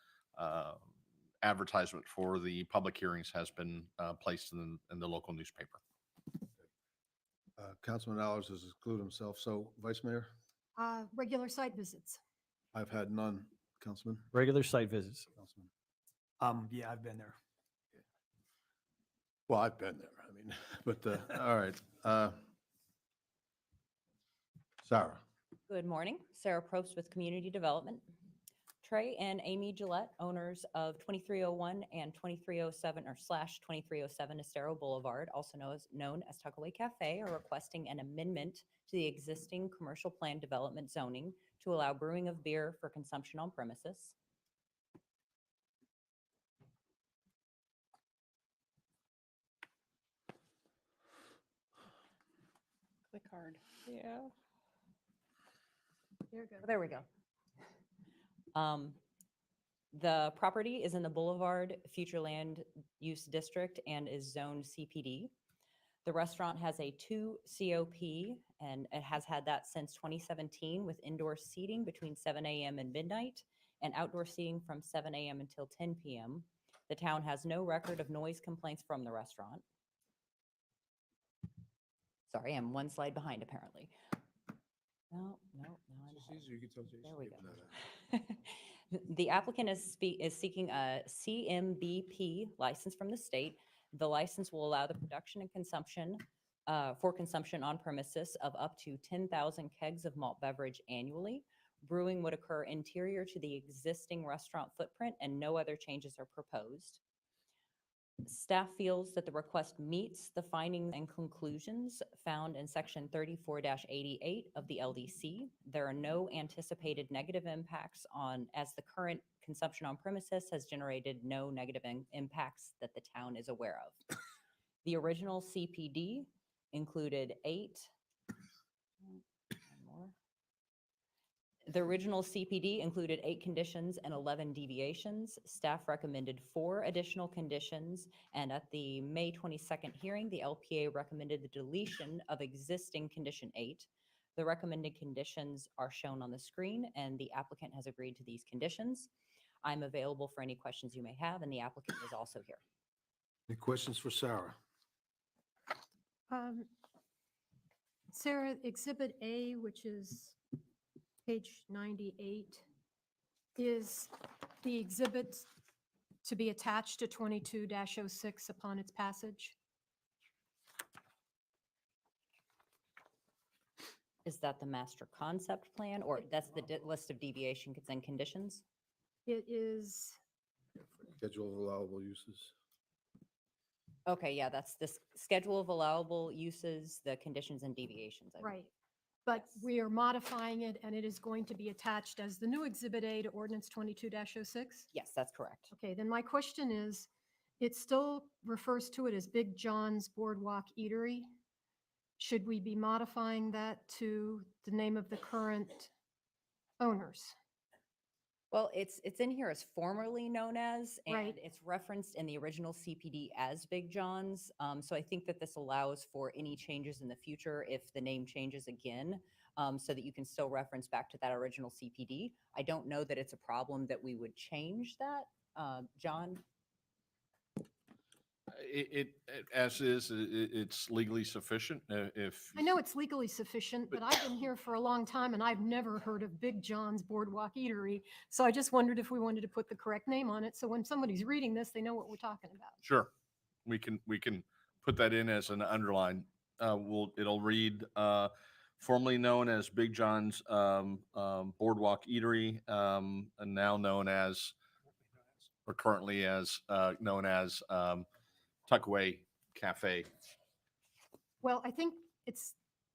advertisement for the public hearings has been placed in the local newspaper. Councilman Allers has excluded himself. So, Vice Mayor? Regular site visits. I've had none. Councilman? Regular site visits. Councilman? Yeah, I've been there. Well, I've been there. I mean, but, all right. Sarah? Good morning. Sarah Probst with Community Development. Trey and Amy Gillette, owners of 2301 and 2307 or /2307 Estero Boulevard, also known as Tuckaway Cafe, are requesting an amendment to the existing commercial plan development zoning to allow brewing of beer for consumption on premises. Click hard. Yeah. There we go. The property is in the Boulevard Future Land Use District and is zoned CPD. The restaurant has a 2 COP and it has had that since 2017 with indoor seating between 7 a.m. and midnight and outdoor seating from 7 a.m. until 10 p.m. The town has no record of noise complaints from the restaurant. Sorry, I'm one slide behind apparently. No, I'm ahead. You can tell Jason. There we go. The applicant is seeking a CMBP license from the state. The license will allow the production and consumption for consumption on premises of up to 10,000 kegs of malt beverage annually. Brewing would occur interior to the existing restaurant footprint and no other changes are proposed. Staff feels that the request meets the findings and conclusions found in section 34-88 of the LDC. There are no anticipated negative impacts as the current consumption on premises has generated no negative impacts that the town is aware of. The original CPD included 8 conditions and 11 deviations. Staff recommended 4 additional conditions, and at the May 22nd hearing, the LPA recommended the deletion of existing condition 8. The recommended conditions are shown on the screen, and the applicant has agreed to these conditions. I'm available for any questions you may have, and the applicant is also here. Any questions for Sarah? Sarah, Exhibit A, which is page 98, is the exhibit to be attached to 22-06 upon its passage? Is that the master concept plan, or that's the list of deviations and conditions? It is, Schedule of allowable uses. Okay, yeah, that's the schedule of allowable uses, the conditions and deviations. I believe. right. But Yes. we are modifying it, and it is going to be attached as the new Exhibit A to Ordinance 22-06? Yes, that's correct. Okay, then my question is, it still refers to it as Big John's Boardwalk Eatery. Should we be modifying that to the name of the current owners? Well, it's in here as formerly known as, and Right. it's referenced in the original CPD as Big John's. So I think that this allows for any changes in the future if the name changes again, so that you can still reference back to that original CPD. I don't know that it's a problem that we would change that. John? As is, it's legally sufficient if. I know it's legally sufficient, but I've been here for a long time and I've never heard of Big John's Boardwalk Eatery. So I just wondered if we wanted to put the correct name on it, so when somebody's reading this, they know what we're talking about. Sure. We can put that in as an underline. It'll read, formerly known as Big John's Boardwalk Eatery, and now known as, or currently as, known as Tuckaway Cafe. Well, I think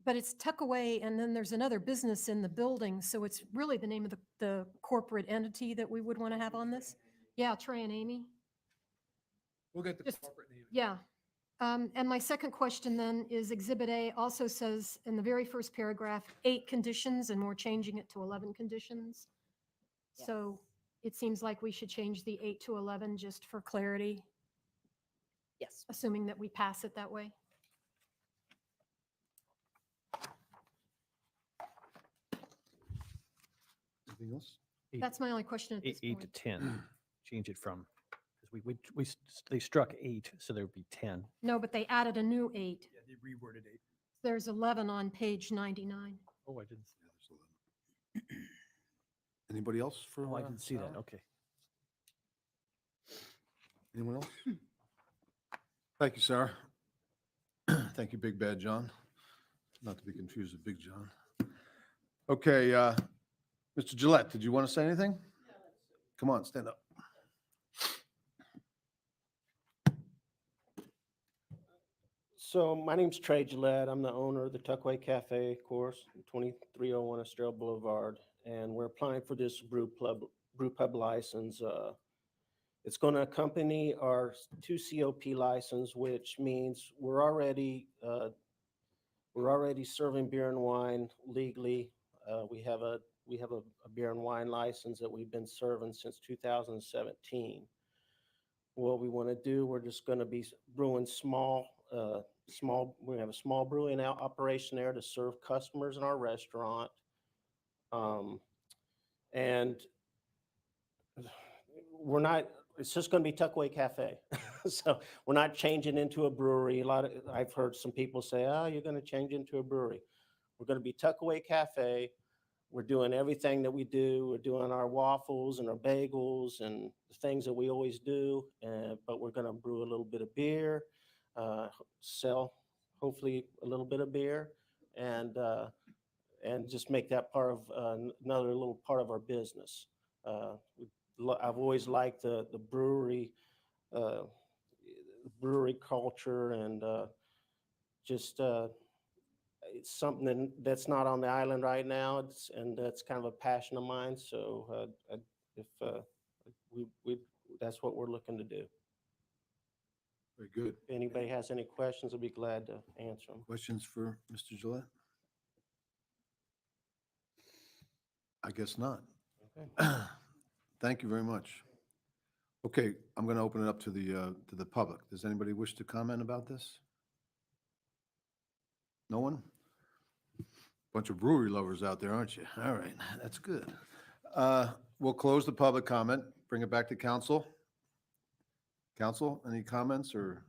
but it's Tuckaway, and then there's another business in the building, so it's really the name of the corporate entity that we would want to have on this. Yeah, Trey and Amy. We'll get the Just- corporate name. Yeah. And my second question then is Exhibit A also says in the very first paragraph, 8 conditions, and we're changing it to 11 conditions. Yes. So it seems like we should change the 8 to 11 just for clarity, Yes. assuming that we pass it that way. Anything else? That's my only question at this Eight to point. 10, change it from, because they struck 8, so there'd be 10. No, but they added a new 8. Yeah, they reworded it. There's 11 on page 99. Oh, I didn't, Anybody else for? oh, I didn't see that, Sarah? okay. Anyone else? Thank you, Sarah. Thank you, Big Bad John. Not to be confused with Big John. Okay, Mr. Gillette, did you want to say anything? Come on, stand up. So my name's Trey Gillette. I'm the owner of the Tuckaway Cafe, of course, 2301 Estrella Boulevard, and we're applying for this brew pub license. It's going to accompany our 2 COP license, which means we're already serving beer and wine legally. We have a beer and wine license that we've been serving since 2017. What we want to do, we're just going to be brewing we have a small brewing operation there to serve customers in our restaurant. And it's just going to be Tuckaway Cafe. So we're not changing into a brewery. I've heard some people say, oh, you're going to change into a brewery. We're going to be Tuckaway Cafe. We're doing everything that we do. We're doing our waffles and our bagels and the things that we always do. But we're going to brew a little bit of beer, sell hopefully a little bit of beer, and just make that part of another little part of our business. I've always liked the brewery culture, and it's something that's not on the island right now, and that's kind of a passion of mine. So that's what we're looking to do. Very good. If anybody has any questions, I'll be glad to answer them. Questions for Mr. Gillette? I guess not. Okay. Thank you very much. Okay, I'm going to open it up to the public. Does anybody wish to comment about this? No one? Bunch of brewery lovers out there, aren't you? All right, that's good. We'll close the public comment, bring it back to council. Council, any comments or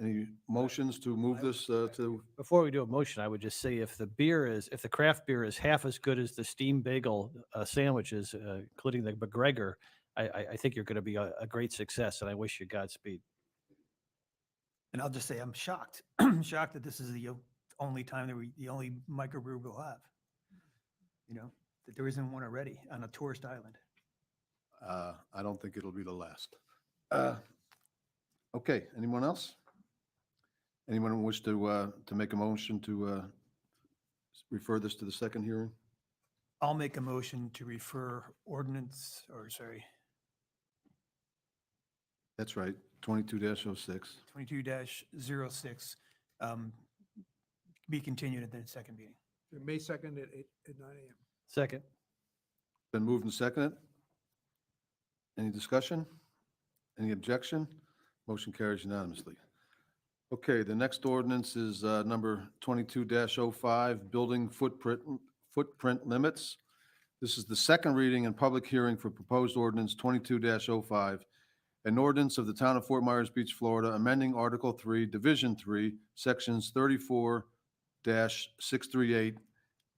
Any motions to move this to, Before we do a motion, I would just say if if the craft beer is half as good as the steam bagel sandwiches, including the McGregor, I think you're going to be a great success, and I wish you Godspeed. And I'll just say, I'm shocked. I'm shocked that this is the only time that the only microbrew we'll have. You know, that there isn't one already on a tourist island. I don't think it'll be the last. Okay, anyone else? Anyone wish to make a motion to refer this to the second hearing? I'll make a motion to refer ordinance, or sorry, That's right, 22-06. 22-06, be continued at the second meeting. May 2nd at 9 a.m. Second. Been moved and seconded. Any discussion? Any objection? Motion carries unanimously. Okay, the next ordinance is number 22-05, building footprint limits. This is the second reading and public hearing for proposed ordinance 22-05, an ordinance of the Town of Fort Myers Beach, Florida, amending Article 3, Division 3, Sections 34-638,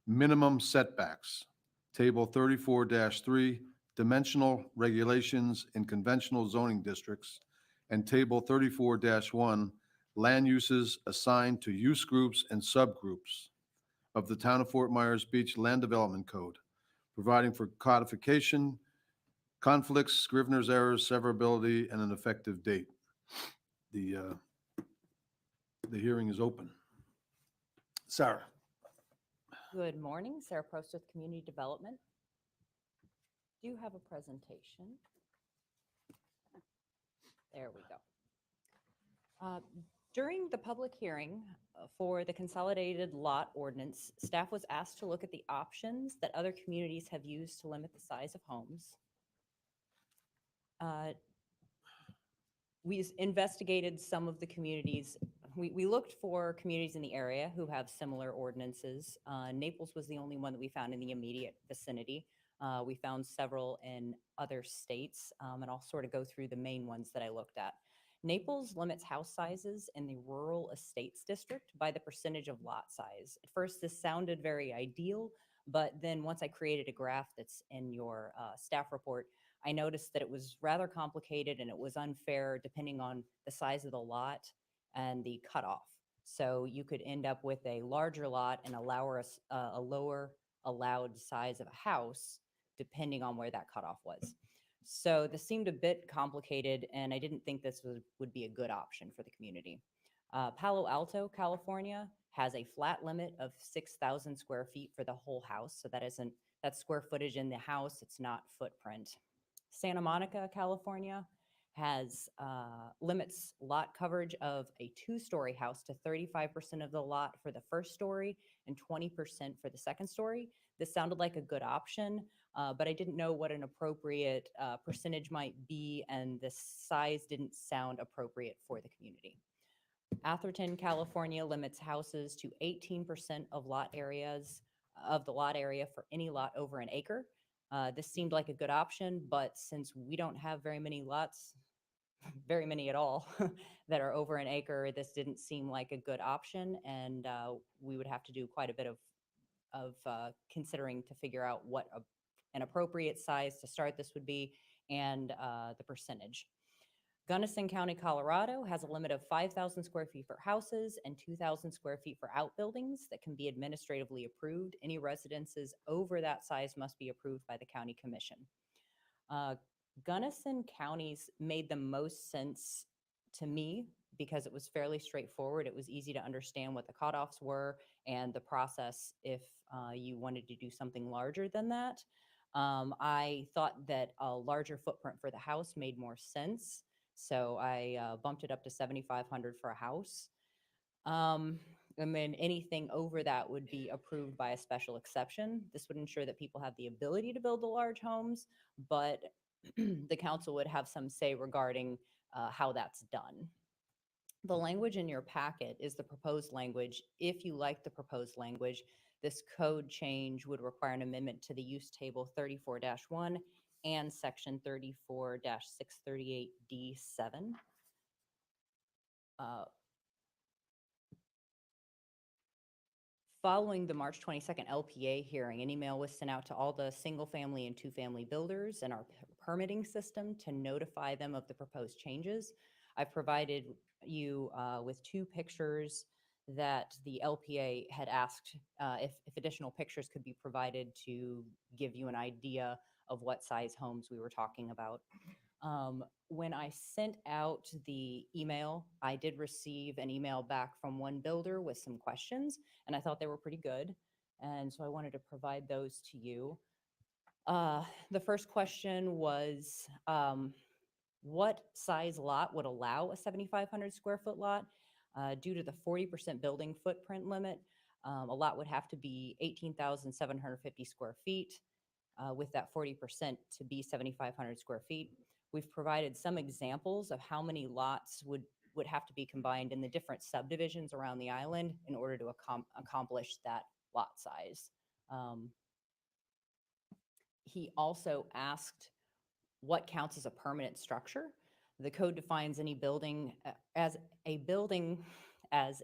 minimum setbacks, Table 34-3, dimensional regulations in conventional zoning districts, and Table 34-1, land uses assigned to use groups and subgroups of the Town of Fort Myers Beach Land Development Code, providing for codification, conflicts, scrivener's errors, severability, and an effective date. The hearing is open. Sarah? Good morning, Sarah Prost with Community Development. Do you have a presentation? There we go. During the public hearing for the consolidated lot ordinance, staff was asked to look at the options that other communities have used to limit the size of homes. We investigated some of the communities. We looked for communities in the area who have similar ordinances. Naples was the only one that we found in the immediate vicinity. We found several in other states, and I'll sort of go through the main ones that I looked at. Naples limits house sizes in the rural estates district by the percentage of lot size. At first, this sounded very ideal, but then once I created a graph that's in your staff report, I noticed that it was rather complicated and it was unfair depending on the size of the lot and the cutoff. So you could end up with a larger lot and allow a lower allowed size of a house depending on where that cutoff was. So this seemed a bit complicated, and I didn't think this would be a good option for the community. Palo Alto, California has a flat limit of 6,000 square feet for the whole house. So that's square footage in the house, it's not footprint. Santa Monica, California has limits lot coverage of a 2-story house to 35% of the lot for the first story and 20% for the second story. This sounded like a good option, but I didn't know what an appropriate percentage might be, and the size didn't sound appropriate for the community. Atherton, California limits houses to 18% of the lot area for any lot over an acre. This seemed like a good option, but since we don't have very many lots, very many at all, that are over an acre, this didn't seem like a good option, and we would have to do quite a bit of considering to figure out what an appropriate size to start this would be, and the percentage. Gunnison County, Colorado has a limit of 5,000 square feet for houses and 2,000 square feet for outbuildings that can be administratively approved. Any residences over that size must be approved by the county commission. Gunnison County's made the most sense to me because it was fairly straightforward. It was easy to understand what the cutoffs were and the process if you wanted to do something larger than that. I thought that a larger footprint for the house made more sense, so I bumped it up to 7,500 for a house. And then anything over that would be approved by a special exception. This would ensure that people have the ability to build the large homes, but the council would have some say regarding how that's done. The language in your packet is the proposed language. If you like the proposed language, this code change would require an amendment to the use table 34-1 and section 34-638D7. Following the March 22nd LPA hearing, an email was sent out to all the single-family and two-family builders and our permitting system to notify them of the proposed changes. I've provided you with 2 pictures that the LPA had asked if additional pictures could be provided to give you an idea of what size homes we were talking about. When I sent out the email, I did receive an email back from one builder with some questions, and I thought they were pretty good. And so I wanted to provide those to you. The first question was, what size lot would allow a 7,500 square foot lot? Due to the 40% building footprint limit, a lot would have to be 18,750 square feet, with that 40% to be 7,500 square feet. We've provided some examples of how many lots would have to be combined in the different subdivisions around the island in order to accomplish that lot size. He also asked what counts as a permanent structure. The code defines any building as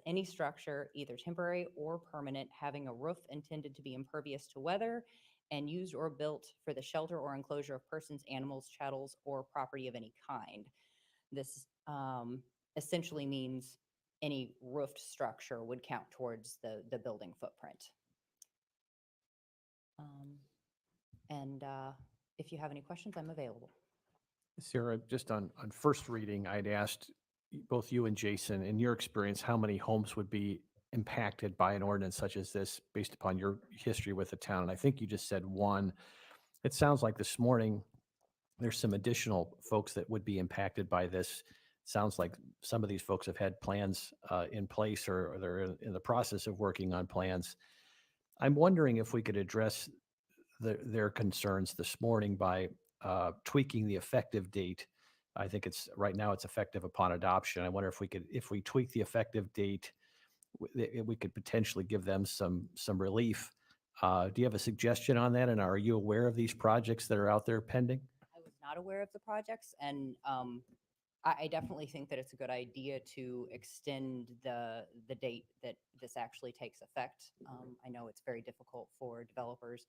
any structure, either temporary or permanent, having a roof intended to be impervious to weather and used or built for the shelter or enclosure of persons, animals, chattels, or property of any kind. This essentially means any roofed structure would count towards the building footprint. If you have any questions, I'm available. Sarah, just on first reading, I'd asked both you and Jason, in your experience, how many homes would be impacted by an ordinance such as this based upon your history with the town? And I think you just said 1. It sounds like this morning there's some additional folks that would be impacted by this. Sounds like some of these folks have had plans in place or they're in the process of working on plans. I'm wondering if we could address their concerns this morning by tweaking the effective date. I think right now it's effective upon adoption. I wonder if we tweak the effective date, we could potentially give them some relief. Do you have a suggestion on that? And are you aware of these projects that are out there pending? I was not aware of the projects, and I definitely think that it's a good idea to extend the date that this actually takes effect. I know it's very difficult for developers,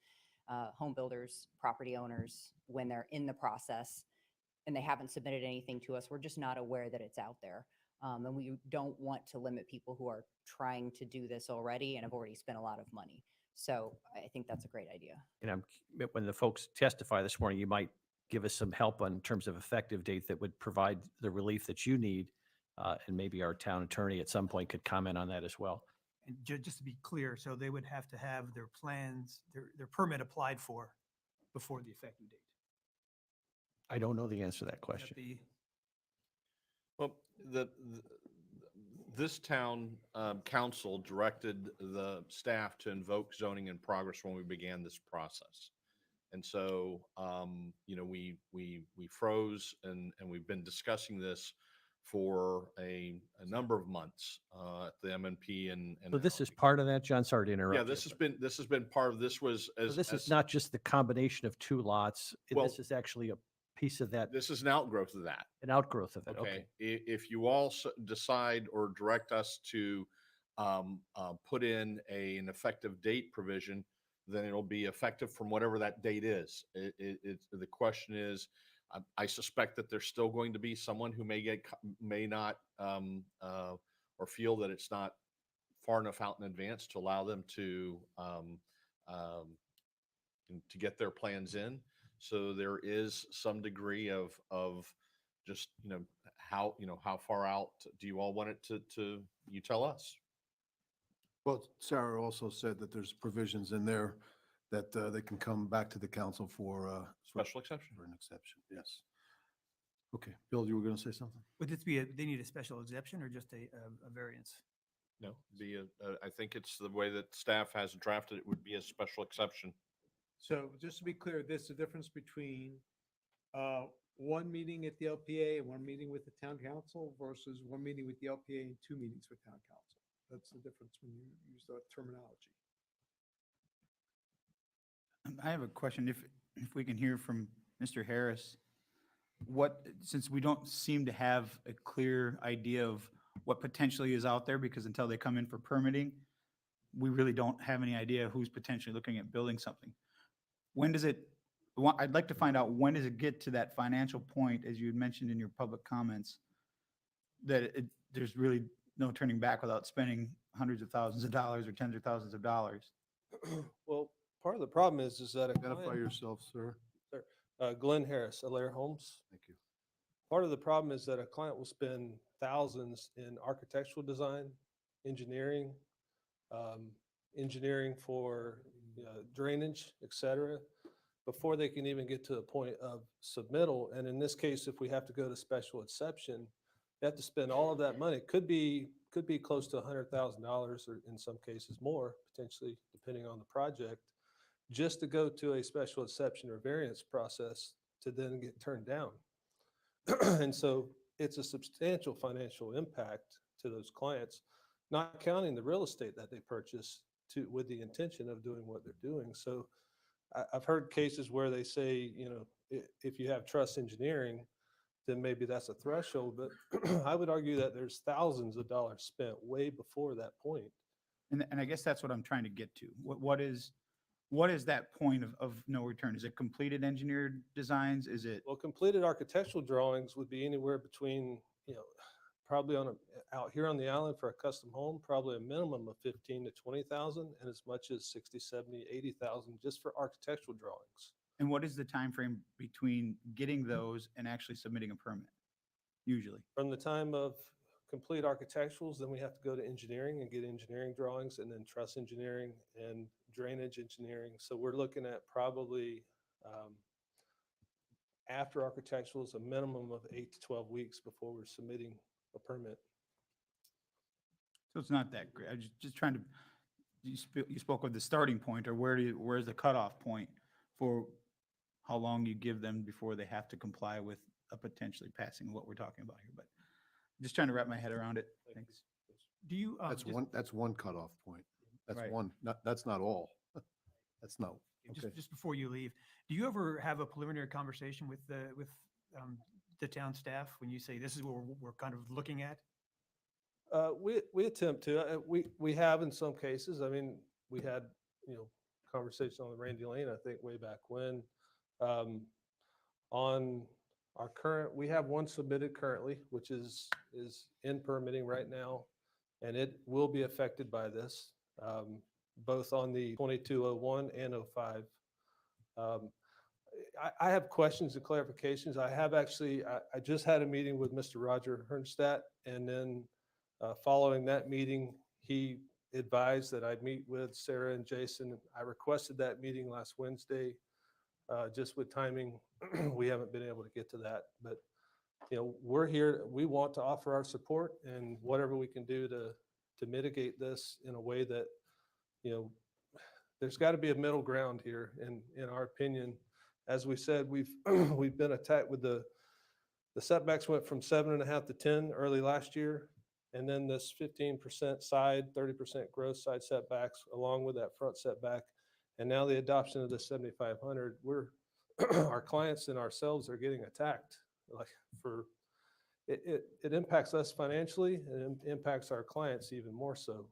home builders, property owners, when they're in the process and they haven't submitted anything to us. We're just not aware that it's out there. And we don't want to limit people who are trying to do this already and have already spent a lot of money. So I think that's a great idea. And when the folks testify this morning, you might give us some help in terms of effective date that would provide the relief that you need. And maybe our town attorney at some point could comment on that as well. And just to be clear, so they would have to have their plans, their permit applied for before the effective date. I don't know the answer to that question. Well, this town council directed the staff to invoke zoning in progress when we began this process. And so, we froze and we've been discussing this for a number of months at the MNP and. So this is part of that, John? Sorry to interrupt. Yeah, this has been part of, this was So this is not just the combination of 2 lots. Well, This is actually a piece of that, This is an outgrowth of that. an outgrowth of it. Okay. Okay, if you all decide or direct us to put in an effective date provision, then it'll be effective from whatever that date is. The question is, I suspect that there's still going to be someone who may not or feel that it's not far enough out in advance to allow them to get their plans in. So there is some degree of just, how far out do you all want it to you tell us? Well, Sarah also said that there's provisions in there that they can come back to the council for Special exception. for an exception, yes. Okay, Bill, you were going to say something? Would this they need a special exception or just a variance? No, I think it's the way that staff has drafted it would be a special exception. So just to be clear, there's a difference between one meeting at the LPA and one meeting with the town council versus one meeting with the LPA and 2 meetings with town council. That's the difference when you use that terminology. I have a question. If we can hear from Mr. Harris, since we don't seem to have a clear idea of what potentially is out there, because until they come in for permitting, we really don't have any idea who's potentially looking at building something. When does it, I'd like to find out, when does it get to that financial point, as you had mentioned in your public comments, that there's really no turning back without spending hundreds of thousands of dollars or tens of thousands of dollars? Well, part of the problem is that Identify client- yourself, sir. Glenn Harris, Alaire Homes. Thank you. Part of the problem is that a client will spend thousands in architectural design, engineering, engineering for drainage, et cetera, before they can even get to the point of submittal. And in this case, if we have to go to special exception, you have to spend all of that money. Could be close to $100,000 or in some cases more, potentially, depending on the project, just to go to a special exception or variance process to then get turned down. And so it's a substantial financial impact to those clients, not counting the real estate that they purchase with the intention of doing what they're doing. So I've heard cases where they say, if you have trust engineering, then maybe that's a threshold. But I would argue that there's thousands of dollars spent way before that point. And I guess that's what I'm trying to get to. What is that point of no return? Is it completed engineered designs? Is it? Well, completed architectural drawings would be anywhere between, probably out here on the island for a custom home, probably a minimum of 15 to 20,000 and as much as 60, 70, 80,000 just for architectural drawings. And what is the time frame between getting those and actually submitting a permit, usually? From the time of complete architecturals, then we have to go to engineering and get engineering drawings, and then truss engineering and drainage engineering. So we're looking at probably after architecturals, a minimum of 8 to 12 weeks before we're submitting a permit. So it's not that great. I was just trying to, you spoke of the starting point, or where's the cutoff point for how long you give them before they have to comply with a potentially passing what we're talking about here, but just trying to wrap my head around it. Thanks. Do you? That's one cutoff point. That's Right. one, that's not all. That's no. Okay. Just before you leave, do you ever have a preliminary conversation with the town staff when you say this is what we're kind of looking at? We attempt to. We have in some cases. I mean, we had conversation on the Randy Lane, I think, way back when. On our current, we have one submitted currently, which is in permitting right now, and it will be affected by this, both on the 2201 and 05. I have questions and clarifications. I have actually, I just had a meeting with Mr. Roger Hernstadt, and then following that meeting, he advised that I'd meet with Sarah and Jason. I requested that meeting last Wednesday. Just with timing, we haven't been able to get to that. But, we're here, we want to offer our support and whatever we can do to mitigate this in a way that, there's got to be a middle ground here, in our opinion. As we said, we've been attacked with the setbacks went from 7.5 to 10 early last year. And then this 15% side, 30% gross side setbacks, along with that front setback. And now the adoption of the 7,500, our clients and ourselves are getting attacked. It impacts us financially, and it impacts our clients even more so.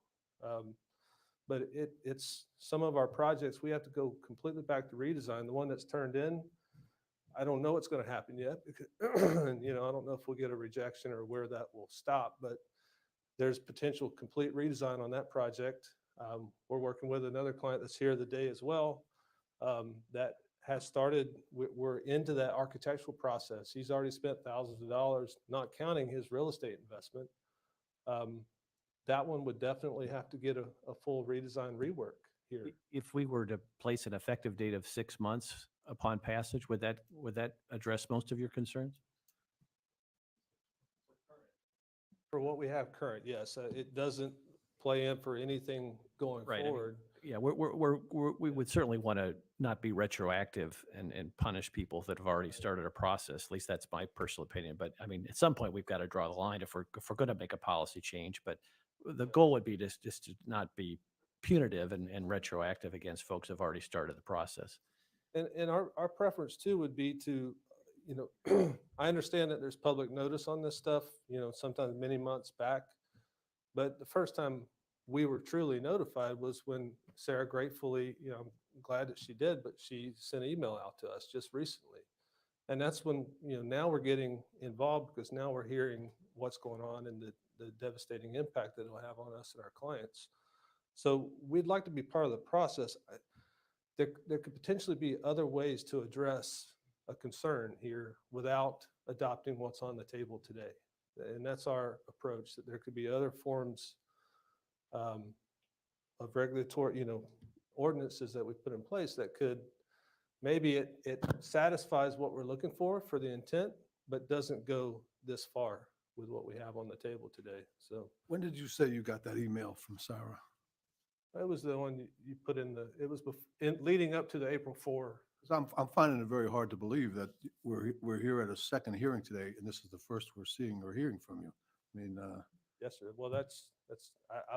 But it's some of our projects, we have to go completely back to redesign. The one that's turned in, I don't know what's going to happen yet. Because, I don't know if we'll get a rejection or where that will stop, but there's potential complete redesign on that project. We're working with another client that's here today as well, that has started, we're into that architectural process. He's already spent thousands of dollars, not counting his real estate investment. That one would definitely have to get a full redesign rework here. If we were to place an effective date of 6 months upon passage, would that address most of your concerns? For what we have current, yes. It doesn't play in for anything going Right, I mean, forward. Yeah, we would certainly want to not be retroactive and punish people that have already started a process. At least that's my personal opinion. But I mean, at some point, we've got to draw the line if we're going to make a policy change. But the goal would be just to not be punitive and retroactive against folks who have already started the process. And our preference too would be to, I understand that there's public notice on this stuff, sometimes many months back. But the first time we were truly notified was when Sarah gratefully, I'm glad that she did, but she sent an email out to us just recently. And that's when, now we're getting involved because now we're hearing what's going on and the devastating impact that it'll have on us and our clients. So we'd like to be part of the process. There could potentially be other ways to address a concern here without adopting what's on the table today. And that's our approach, that there could be other forms of regulatory, ordinances that we put in place that could, maybe it satisfies what we're looking for the intent, but doesn't go this far with what we have on the table today. So When did you say you got that email from Sarah? that was the one you put in it was leading up to the April 4. 'Cause I'm finding it very hard to believe that we're here at a second hearing today, and this is the first we're seeing or hearing from you. I mean, Yes, sir. Well, I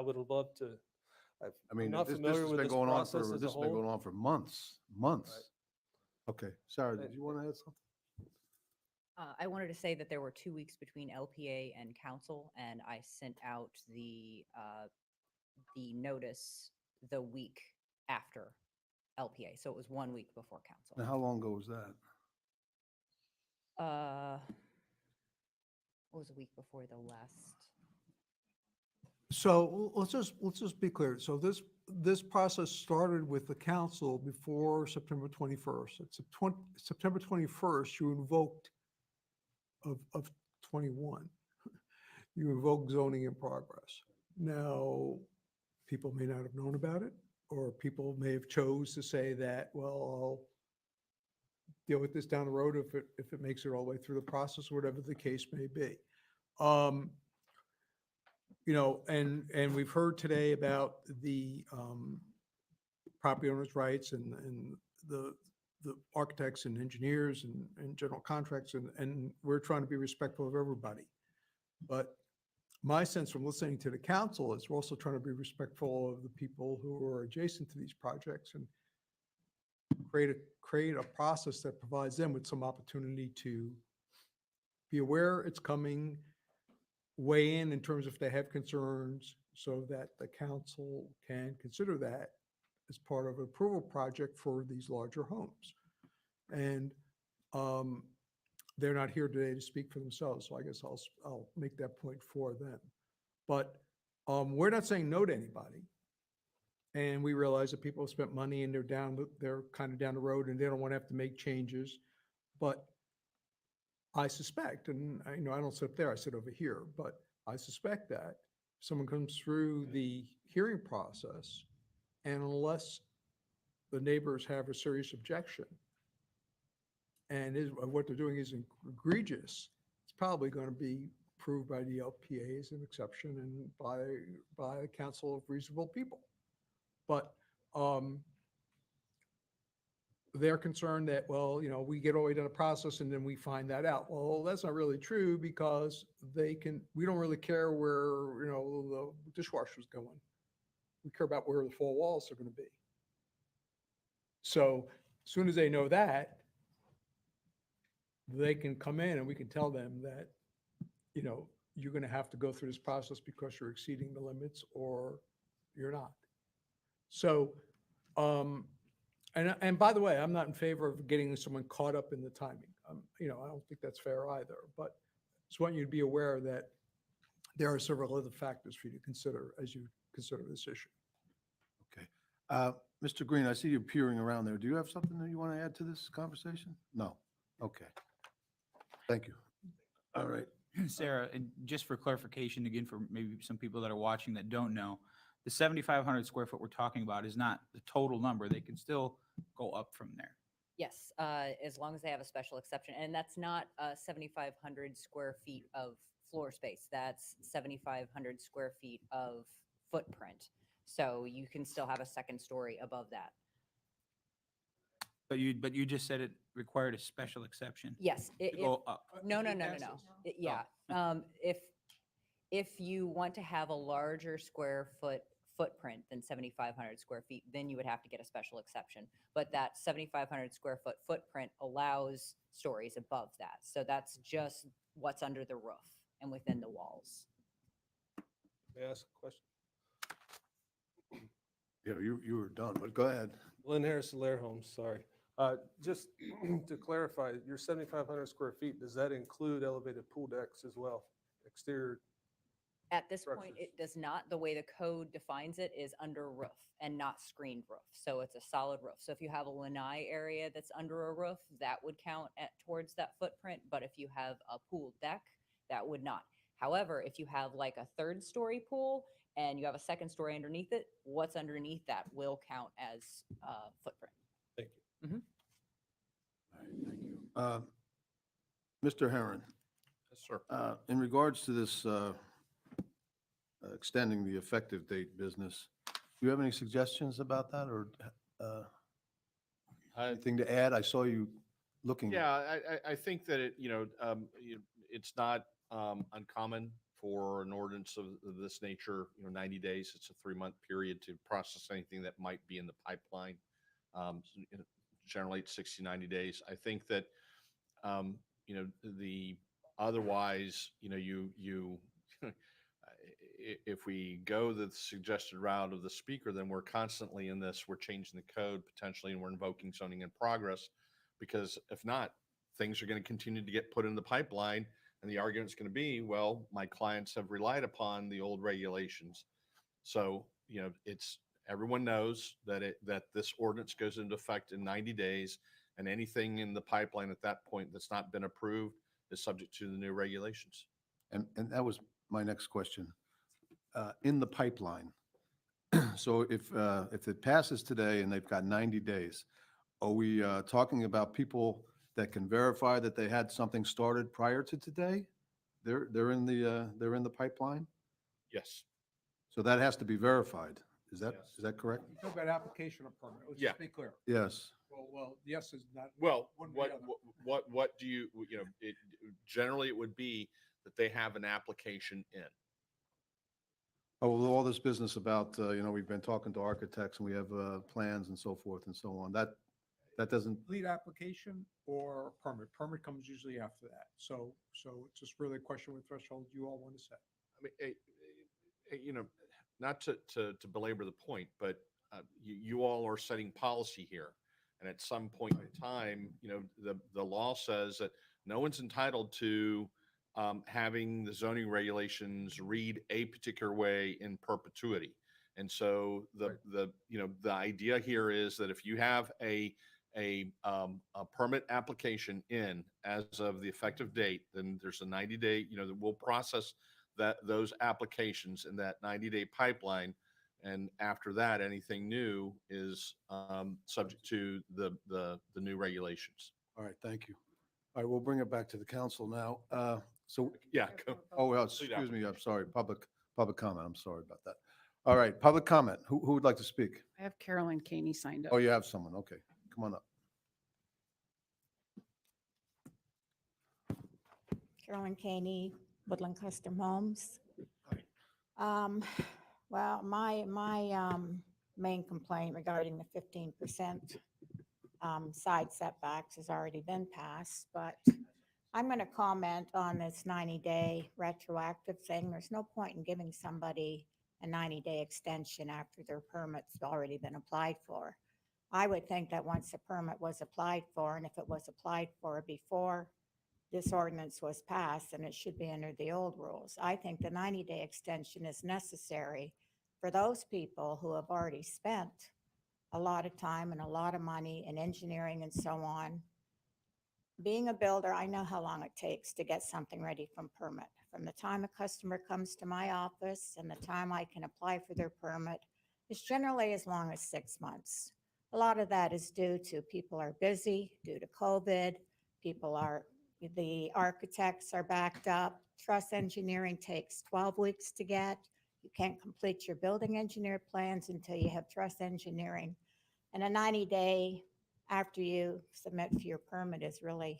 would have loved to. I mean, I'm not this familiar has with been this going on process for, as this a has been whole. going on for months. Okay, Sarah, did you want to add something? I wanted to say that there were 2 weeks between LPA and council, and I sent out the notice the week after LPA. So it was 1 week before council. Now, how long ago was that? What was a week before the last? So let's just be clear. So this process started with the council before September 21st. It's September 21st, you invoked of 21. You invoked zoning in progress. Now, people may not have known about it, or people may have chose to say that, well, I'll deal with this down the road if it makes it all the way through the process, whatever the case may be. And we've heard today about the property owners' rights and the architects and engineers and general contracts, and we're trying to be respectful of everybody. But my sense from listening to the council is we're also trying to be respectful of the people who are adjacent to these projects and create a process that provides them with some opportunity to be aware it's coming, weigh in terms of if they have concerns, so that the council can consider that as part of an approval project for these larger homes. And they're not here today to speak for themselves, so I guess I'll make that point for them. But we're not saying no to anybody. And we realize that people have spent money and they're kind of down the road and they don't want to have to make changes. But I suspect, and I don't sit up there, I sit over here, but I suspect that someone comes through the hearing process, and unless the neighbors have a serious objection and what they're doing is egregious, it's probably going to be approved by the LPA as an exception and by a council of reasonable people. But they're concerned that, well, we get all the way down the process and then we find that out. Well, that's not really true, because we don't really care where, the dishwasher's going. We care about where the four walls are going to be. So as soon as they know that, they can come in and we can tell them that, you're going to have to go through this process because you're exceeding the limits or you're not. So, and by the way, I'm not in favor of getting someone caught up in the timing. I don't think that's fair either, but just want you to be aware that there are several other factors for you to consider as you consider this issue. Okay. Mr. Green, I see you peering around there. Do you have something that you want to add to this conversation? No. Okay. Thank you. All right. Sarah, and just for clarification, again, for maybe some people that are watching that don't know, the 7,500 square foot we're talking about is not the total number. They can still go up from there. Yes, as long as they have a special exception. And that's not 7,500 square feet of floor space. That's 7,500 square feet of footprint. So you can still have a second story above that. But you just said it required a special exception. Yes. To go up. No. Yeah. If you want to have a larger square footprint than 7,500 square feet, then you would have to get a special exception. But that 7,500 square foot footprint allows stories above that. So that's just what's under the roof and within the walls. May I ask a question? Yeah, you were done, but go ahead. Glenn Harris, Lair Homes, sorry. Just to clarify, your 7,500 square feet, does that include elevated pool decks as well? Exterior, At this point, structures. it does not. The way the code defines it is under roof and not screened roof. So it's a solid roof. So if you have a lanai area that's under a roof, that would count towards that footprint. But if you have a pool deck, that would not. However, if you have like a 3rd-story pool and you have a 2nd story underneath it, what's underneath that will count as footprint. Thank you. Mr. Herron, Yes, sir. in regards to this extending the effective date business, do you have any suggestions about that or anything to add? I saw you looking. Yeah, I think that it's not uncommon for an ordinance of this nature, 90 days. It's a 3-month period to process anything that might be in the pipeline. Generally, it's 60, 90 days. I think that, the otherwise, if we go the suggested route of the speaker, then we're constantly in this, we're changing the code potentially, and we're invoking zoning in progress. Because if not, things are going to continue to get put in the pipeline. And the argument's going to be, well, my clients have relied upon the old regulations. So, everyone knows that this ordinance goes into effect in 90 days, and anything in the pipeline at that point that's not been approved is subject to the new regulations. And that was my next question. In the pipeline, so if it passes today and they've got 90 days, are we talking about people that can verify that they had something started prior to today? They're in the pipeline? Yes. So that has to be verified. Is that correct? You talk about application of permit. Let's Yeah. just be clear. Yes. Well, yes is not. Well, one way or the other. what do you, generally it would be that they have an application in. Oh, well, all this business about, we've been talking to architects and we have plans and so forth and so on. That doesn't, Complete application or permit. Permit comes usually after that. So it's just really a question what threshold you all want to set. I mean, not to belabor the point, but you all are setting policy here. And at some point in time, the law says that no one's entitled to having the zoning regulations read a particular way in perpetuity. And so the idea here is that if you have a permit application in as of the effective date, then there's a 90-day, that we'll process those applications in that 90-day pipeline. And after that, anything new is subject to the new regulations. all right, thank you. All right, we'll bring it back to the council now. Yeah. Oh, well, excuse me, I'm sorry, public comment, I'm sorry about that. All right, public comment. Who would like to speak? I have Carolyn Caney signed up. Oh, you have someone, okay, come on up. Carolyn Caney, Woodland Custom Homes. Well, my main complaint regarding the 15% side setbacks has already been passed, but I'm going to comment on this 90-day retroactive thing. There's no point in giving somebody a 90-day extension after their permit's already been applied for. I would think that once the permit was applied for, and if it was applied for before this ordinance was passed, then it should be under the old rules. I think the 90-day extension is necessary for those people who have already spent a lot of time and a lot of money in engineering and so on. Being a builder, I know how long it takes to get something ready from permit. From the time a customer comes to my office and the time I can apply for their permit, it's generally as long as 6 months. A lot of that is due to people are busy due to COVID. The architects are backed up. Truss engineering takes 12 weeks to get. You can't complete your building engineer plans until you have truss engineering. And a 90-day after you submit for your permit is really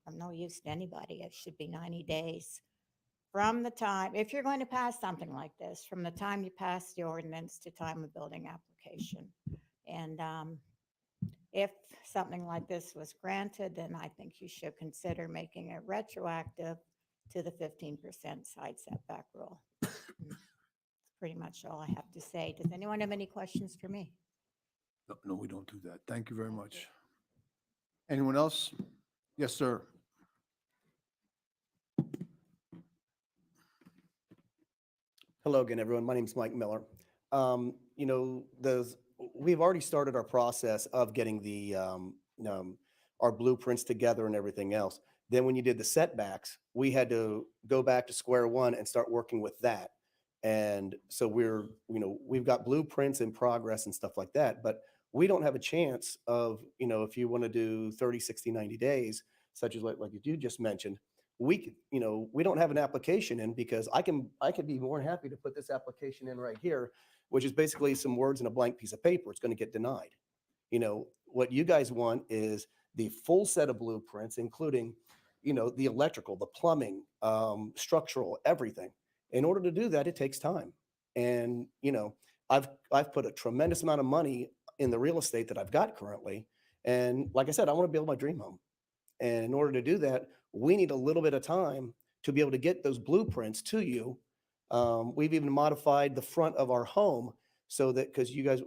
of no use to anybody. It should be 90 days from the time, if you're going to pass something like this, from the time you pass the ordinance to time of building application. And if something like this was granted, then I think you should consider making it retroactive to the 15% side setback rule. It's pretty much all I have to say. Does anyone have any questions for me? No, no, we don't do that. Thank you very much. Anyone else? Yes, sir. Hello again, everyone. My name is Mike Miller. You know, we've already started our process of getting our blueprints together and everything else. Then when you did the setbacks, we had to go back to square one and start working with that. And so we've got blueprints in progress and stuff like that, but we don't have a chance of, if you want to do 30, 60, 90 days, such as like you just mentioned, we don't have an application in because I could be more than happy to put this application in right here, which is basically some words in a blank piece of paper. It's going to get denied. What you guys want is the full set of blueprints, including, the electrical, the plumbing, structural, everything. In order to do that, it takes time. And, I've put a tremendous amount of money in the real estate that I've got currently. And like I said, I want to build my dream home. And in order to do that, we need a little bit of time to be able to get those blueprints to you. We've even modified the front of our home so that, because you guys,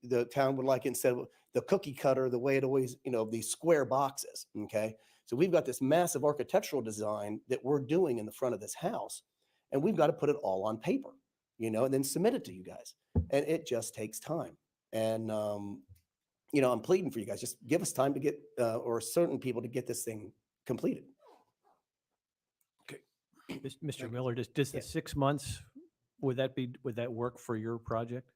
the town would like, instead of the cookie cutter, the way it always, these square boxes. Okay. So we've got this massive architectural design that we're doing in the front of this house, and we've got to put it all on paper, and then submit it to you guys. And it just takes time. And, I'm pleading for you guys, just give us time to get, or certain people to get this thing completed. Mr. Miller, does the 6 months, would that work for your project?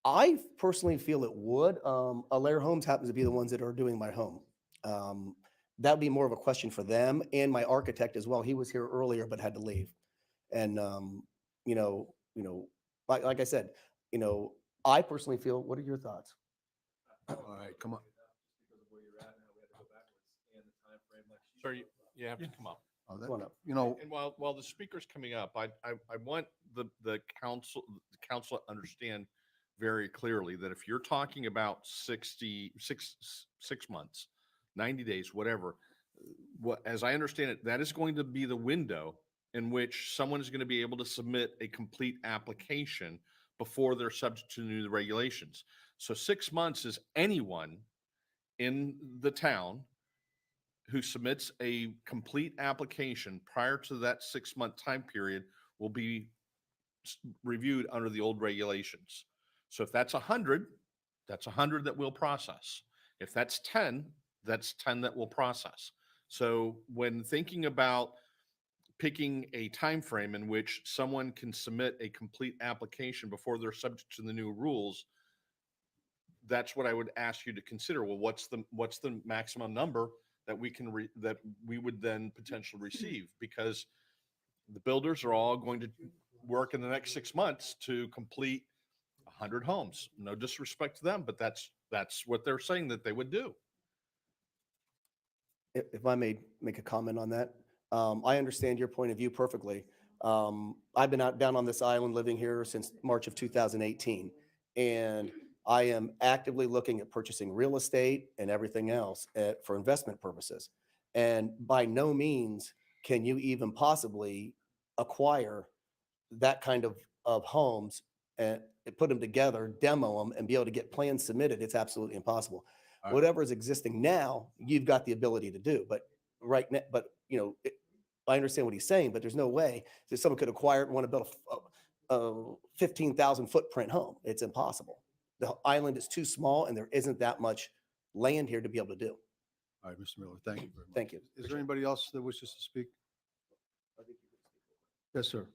I personally feel it would. Alair Homes happens to be the ones that are doing my home. That'd be more of a question for them and my architect as well. He was here earlier but had to leave. And like I said, I personally feel. What are your thoughts? All right, come on. Sir, you have to come up. Oh, Come on up. And while the speaker's coming up, I want the council to understand very clearly that if you're talking about 6 months, 90 days, whatever, as I understand it, that is going to be the window in which someone is going to be able to submit a complete application before they're subject to new regulations. So 6 months is anyone in the town who submits a complete application prior to that 6-month time period will be reviewed under the old regulations. So if that's 100, that's 100 that we'll process. If that's 10, that's 10 that we'll process. So when thinking about picking a time frame in which someone can submit a complete application before they're subject to the new rules, that's what I would ask you to consider. Well, what's the maximum number that we would then potentially receive? Because the builders are all going to work in the next 6 months to complete 100 homes. No disrespect to them, but that's what they're saying that they would do. If I may make a comment on that, I understand your point of view perfectly. I've been down on this island living here since March of 2018, and I am actively looking at purchasing real estate and everything else for investment purposes. And by no means can you even possibly acquire that kind of homes and put them together, demo them, and be able to get plans submitted. It's absolutely impossible. All right. Whatever is existing now, you've got the ability to do. But right now, I understand what he's saying, but there's no way that someone could acquire it and want to build a 15,000 footprint home. It's impossible. The island is too small, and there isn't that much land here to be able to do. All right, Mr. Miller, thank you very much. Thank you. Is there anybody else that wishes to speak? Yes, sir.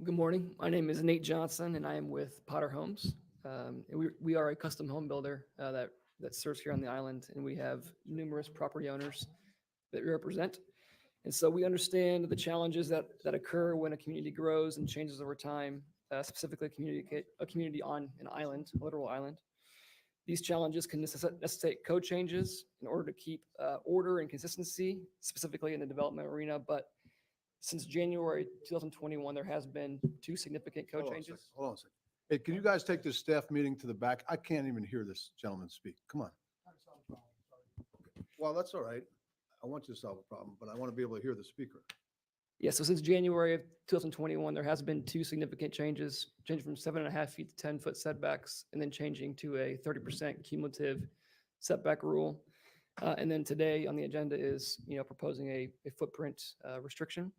Good morning. My name is Nate Johnson, and I am with Potter Homes. And we are a custom home builder that serves here on the island, and we have numerous property owners that we represent. And so we understand the challenges that occur when a community grows and changes over time, specifically a community on an island, a literal island. These challenges can necessitate code changes in order to keep order and consistency, specifically in the development arena. But since January 2021, there has been 2 significant code changes. Hold on a second. Hey, can you guys take this staff meeting to the back? I can't even hear this gentleman speak. Come on. Well, that's all right. I want you to solve a problem, but I want to be able to hear the speaker. Yeah, so since January of 2021, there has been two significant changes, changing from 7.5 feet to 10-foot setbacks, and then changing to a 30% cumulative setback rule. And then today on the agenda is, proposing a footprint restriction.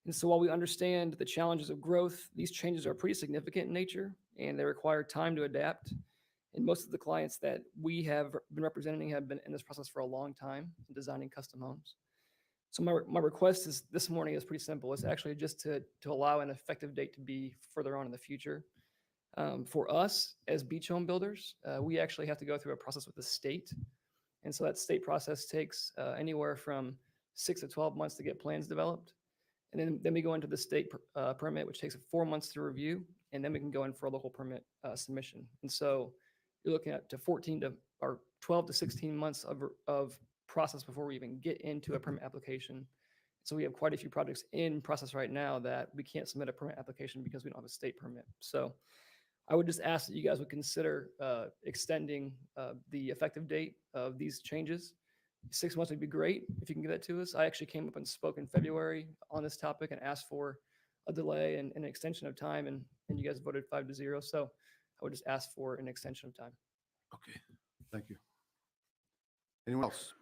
And so while we understand the challenges of growth, these changes are pretty significant in nature, and they require time to adapt. And most of the clients that we have been representing have been in this process for a long time, designing custom homes. So my request is this morning is pretty simple. It's actually just to allow an effective date to be further on in the future. For us as beach home builders, we actually have to go through a process with the state. And so that state process takes anywhere from 6 to 12 months to get plans developed. And then we go into the state permit, which takes 4 months to review. And then we can go in for a local permit submission. And so you're looking at 12 to 16 months of process before we even get into a permit application. So we have quite a few projects in process right now that we can't submit a permit application because we don't have a state permit. So I would just ask that you guys would consider extending the effective date of these changes. 6 months would be great if you can get that to us. I actually came up and spoke in February on this topic and asked for a delay and an extension of time, and you guys voted 5-0. So I would just ask for an extension of time. Okay, thank you. Anyone else?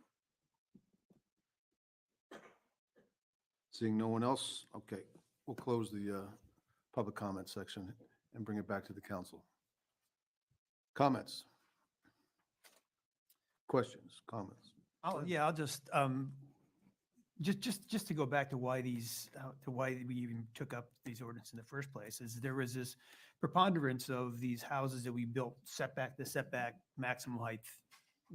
Seeing no one else, okay, we'll close the public comment section and bring it back to the council. Comments? Questions, comments? I'll just to go back to why we even took up these ordinances in the first place, is there was this preponderance of these houses that we built setback maximum height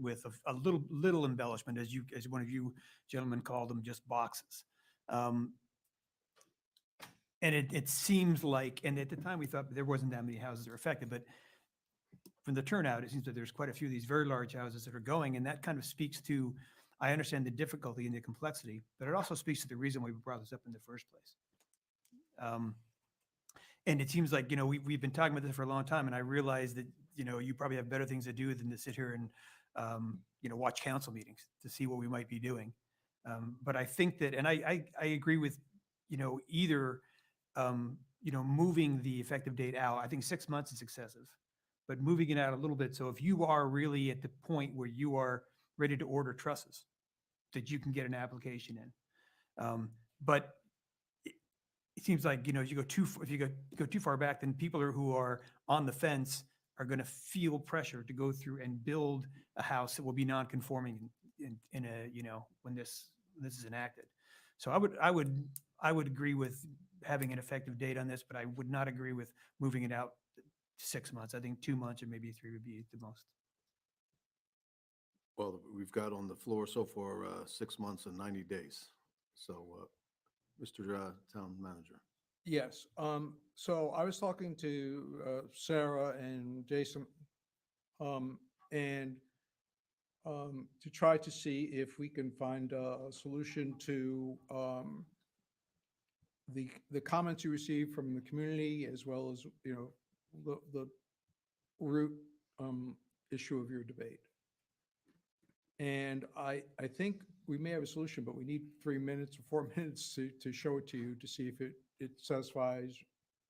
with a little embellishment, as one of you gentlemen called them, just boxes. And it seems like, and at the time we thought there wasn't that many houses that were affected, but from the turnout, it seems that there's quite a few of these very large houses that are going, and that kind of speaks to, I understand the difficulty and the complexity, but it also speaks to the reason why we brought this up in the first place. And it seems like, we've been talking about this for a long time, and I realize that, you probably have better things to do than to sit here and, watch council meetings to see what we might be doing. But I think that, and I agree with, either, moving the effective date out. I think 6 months is excessive, but moving it out a little bit. So if you are really at the point where you are ready to order trusses, that you can get an application in. But it seems like, if you go too far back, then people who are on the fence are going to feel pressure to go through and build a house that will be non-conforming in a, when this is enacted. So I would agree with having an effective date on this, but I would not agree with moving it out 6 months. I think 2 months or maybe 3 would be the most. Well, we've got on the floor so far 6 months and 90 days. So, Mr. Town Manager. Yes, so I was talking to Sarah and Jason, and to try to see if we can find a solution to the comments you received from the community, as well as, the root issue of your debate. And I think we may have a solution, but we need 3 minutes or 4 minutes to show it to you to see if it satisfies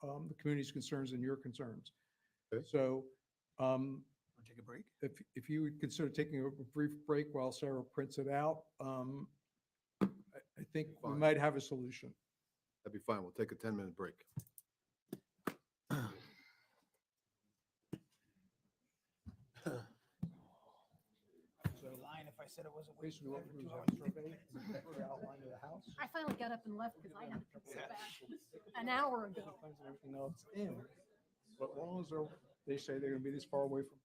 the community's concerns and your concerns. Okay. So Take a break. if you would consider taking a brief break while Sarah prints it out, I think we Fine. might have a solution. That'd be fine. We'll take a 10-minute break. Lying if I said it wasn't Jason, what was our survey? The outline of the house? I finally got up and left because I had to pick this back an hour ago. Plans and everything else in, but as long as they say they're gonna be this far away from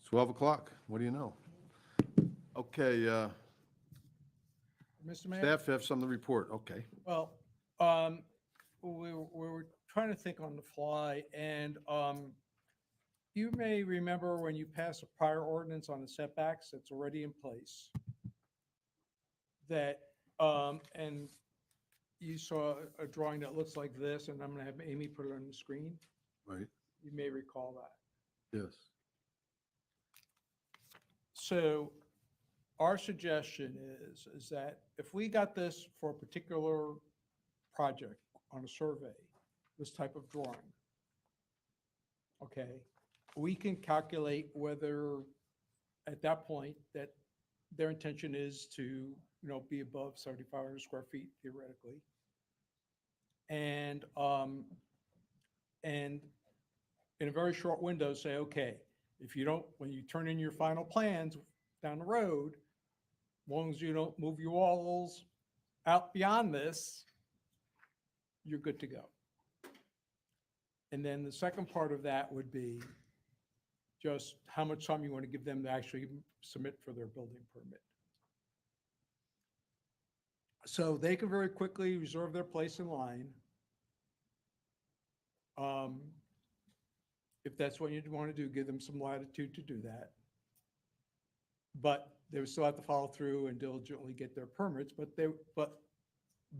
It's 12 o'clock. What do you know? Okay, Mr. Mayor? staff have something to report. Okay. Well, we were trying to think on the fly, and you may remember when you passed a prior ordinance on the setbacks that's already in place, that, and you saw a drawing that looks like this, and I'm going to have Amy put it on the screen. Right. You may recall that. Yes. So our suggestion is that if we got this for a particular project on a survey, this type of drawing, okay, we can calculate whether at that point that their intention is to, be above 7,500 square feet theoretically. And in a very short window, say, okay, if you don't, when you turn in your final plans down the road, as long as you don't move your walls out beyond this, you're good to go. And then the second part of that would be just how much time you want to give them to actually submit for their building permit. So they can very quickly reserve their place in line. If that's what you want to do, give them some latitude to do that. But they would still have to follow through and diligently get their permits, but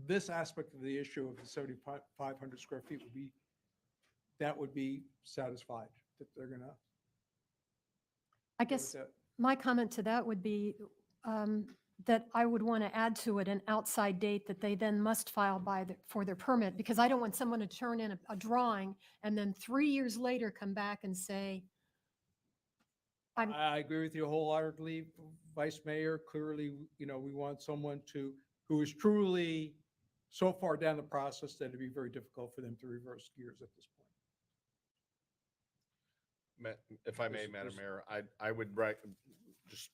this aspect of the issue of the 7,500 square feet would be satisfied, that they're gonna. I guess my comment to that would be that I would want to add to it an outside date that they then must file for their permit, because I don't want someone to turn in a drawing and then 3 years later come back and say, I agree with you wholeheartedly, Vice Mayor. Clearly, we want someone who is truly so far down the process that it'd be very difficult for them to reverse gears at this point. If I may, Madam Mayor, I would just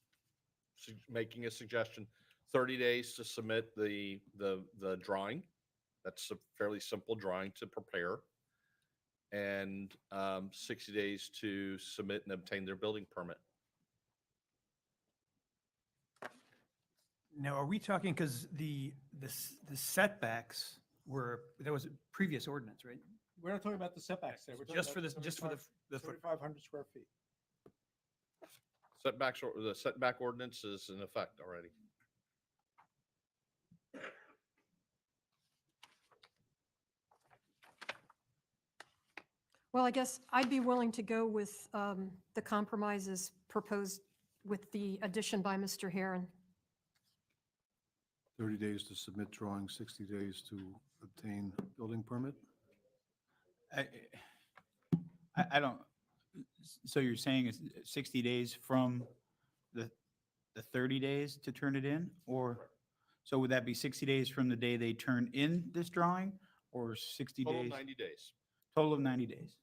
making a suggestion, 30 days to submit the drawing. That's a fairly simple drawing to prepare. And 60 days to submit and obtain their building permit. Now, are we talking, because the setbacks there was a previous ordinance, right? We're not talking about the setbacks there. We're talking Just for about this, just for the 7,500 square feet. Setbacks, or the setback ordinance is in effect already. well, I guess I'd be willing to go with the compromises proposed with the addition by Mr. Heron. 30 days to submit drawing, 60 days to obtain building permit? I don't, so you're saying it's 60 days from the 30 days to turn it in? Or, so would that be 60 days from the day they turn in this drawing, or 60 Total days? 90 days. Total of 90 days.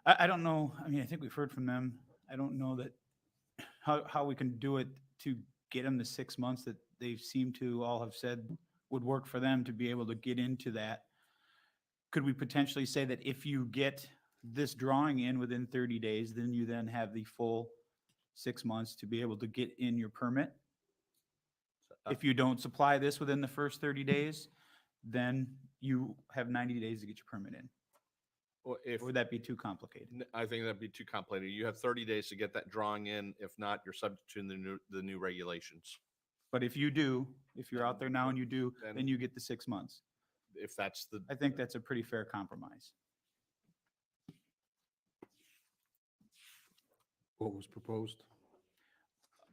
I don't know, I mean, I think we've heard from them. I don't know that, how we can do it to get them the 6 months that they seem to all have said would work for them to be able to get into that. Could we potentially say that if you get this drawing in within 30 days, then you then have the full 6 months to be able to get in your permit? If you don't supply this within the first 30 days, then you have 90 days to get your permit in. Well, Or would that be too complicated? I think that'd be too complicated. You have 30 days to get that drawing in. If not, you're subject to the new regulations. But if you do, if you're out there now and you do, then you get the 6 months. If that's the, I think that's a pretty fair compromise. What was proposed?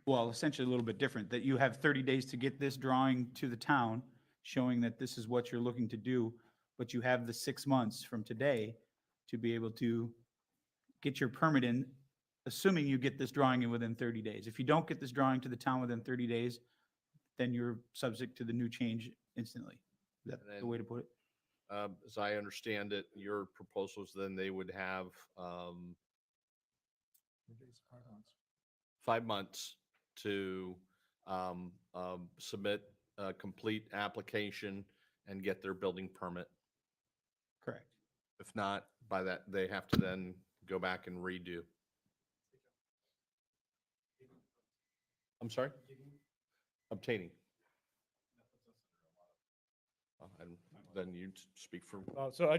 Well, essentially a little bit different, that you have 30 days to get this drawing to the town, showing that this is what you're looking to do, but you have the 6 months from today to be able to get your permit in, assuming you get this drawing in within 30 days. If you don't get this drawing to the town within 30 days, then you're subject to the new change instantly. Is that the way to put it? as I understand it, your proposals, then they would have 5 months to submit a complete application and get their building permit. Correct. If not, by that, they have to then go back and redo. I'm sorry? Obtaining. And then you speak for, So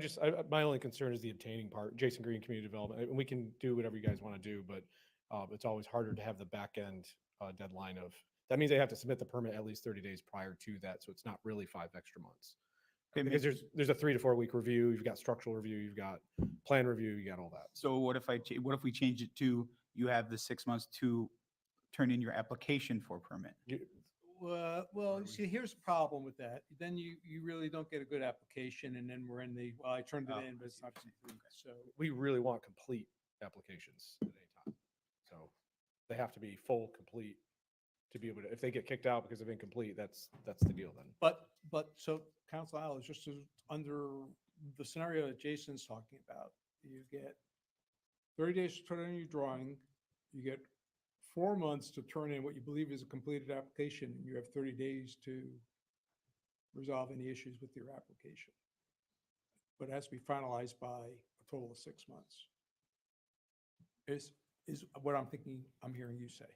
my only concern is the obtaining part, Jason Green Community Development, and we can do whatever you guys want to do, but it's always harder to have the back end deadline of, that means they have to submit the permit at least 30 days prior to that, so it's not really 5 extra months. Okay, Because there's a 3 to 4 week review, you've got structural review, you've got plan review, you got all that. So what if what if we change it to, you have the 6 months to turn in your application for permit? Well, see, here's the problem with that. Then you really don't get a good application, and then we're in the, well, I turned it Oh, in, I but it's see not what you're saying. complete. So, We really want complete applications at any time. So they have to be full, complete to be able to, if they get kicked out because of incomplete, that's the deal then. so Council Al, just under the scenario that Jason's talking about, you get 30 days to turn in your drawing, you get 4 months to turn in what you believe is a completed application, and you have 30 days to resolve any issues with your application. But it has to be finalized by a total of 6 months. Is what I'm thinking, I'm hearing you say.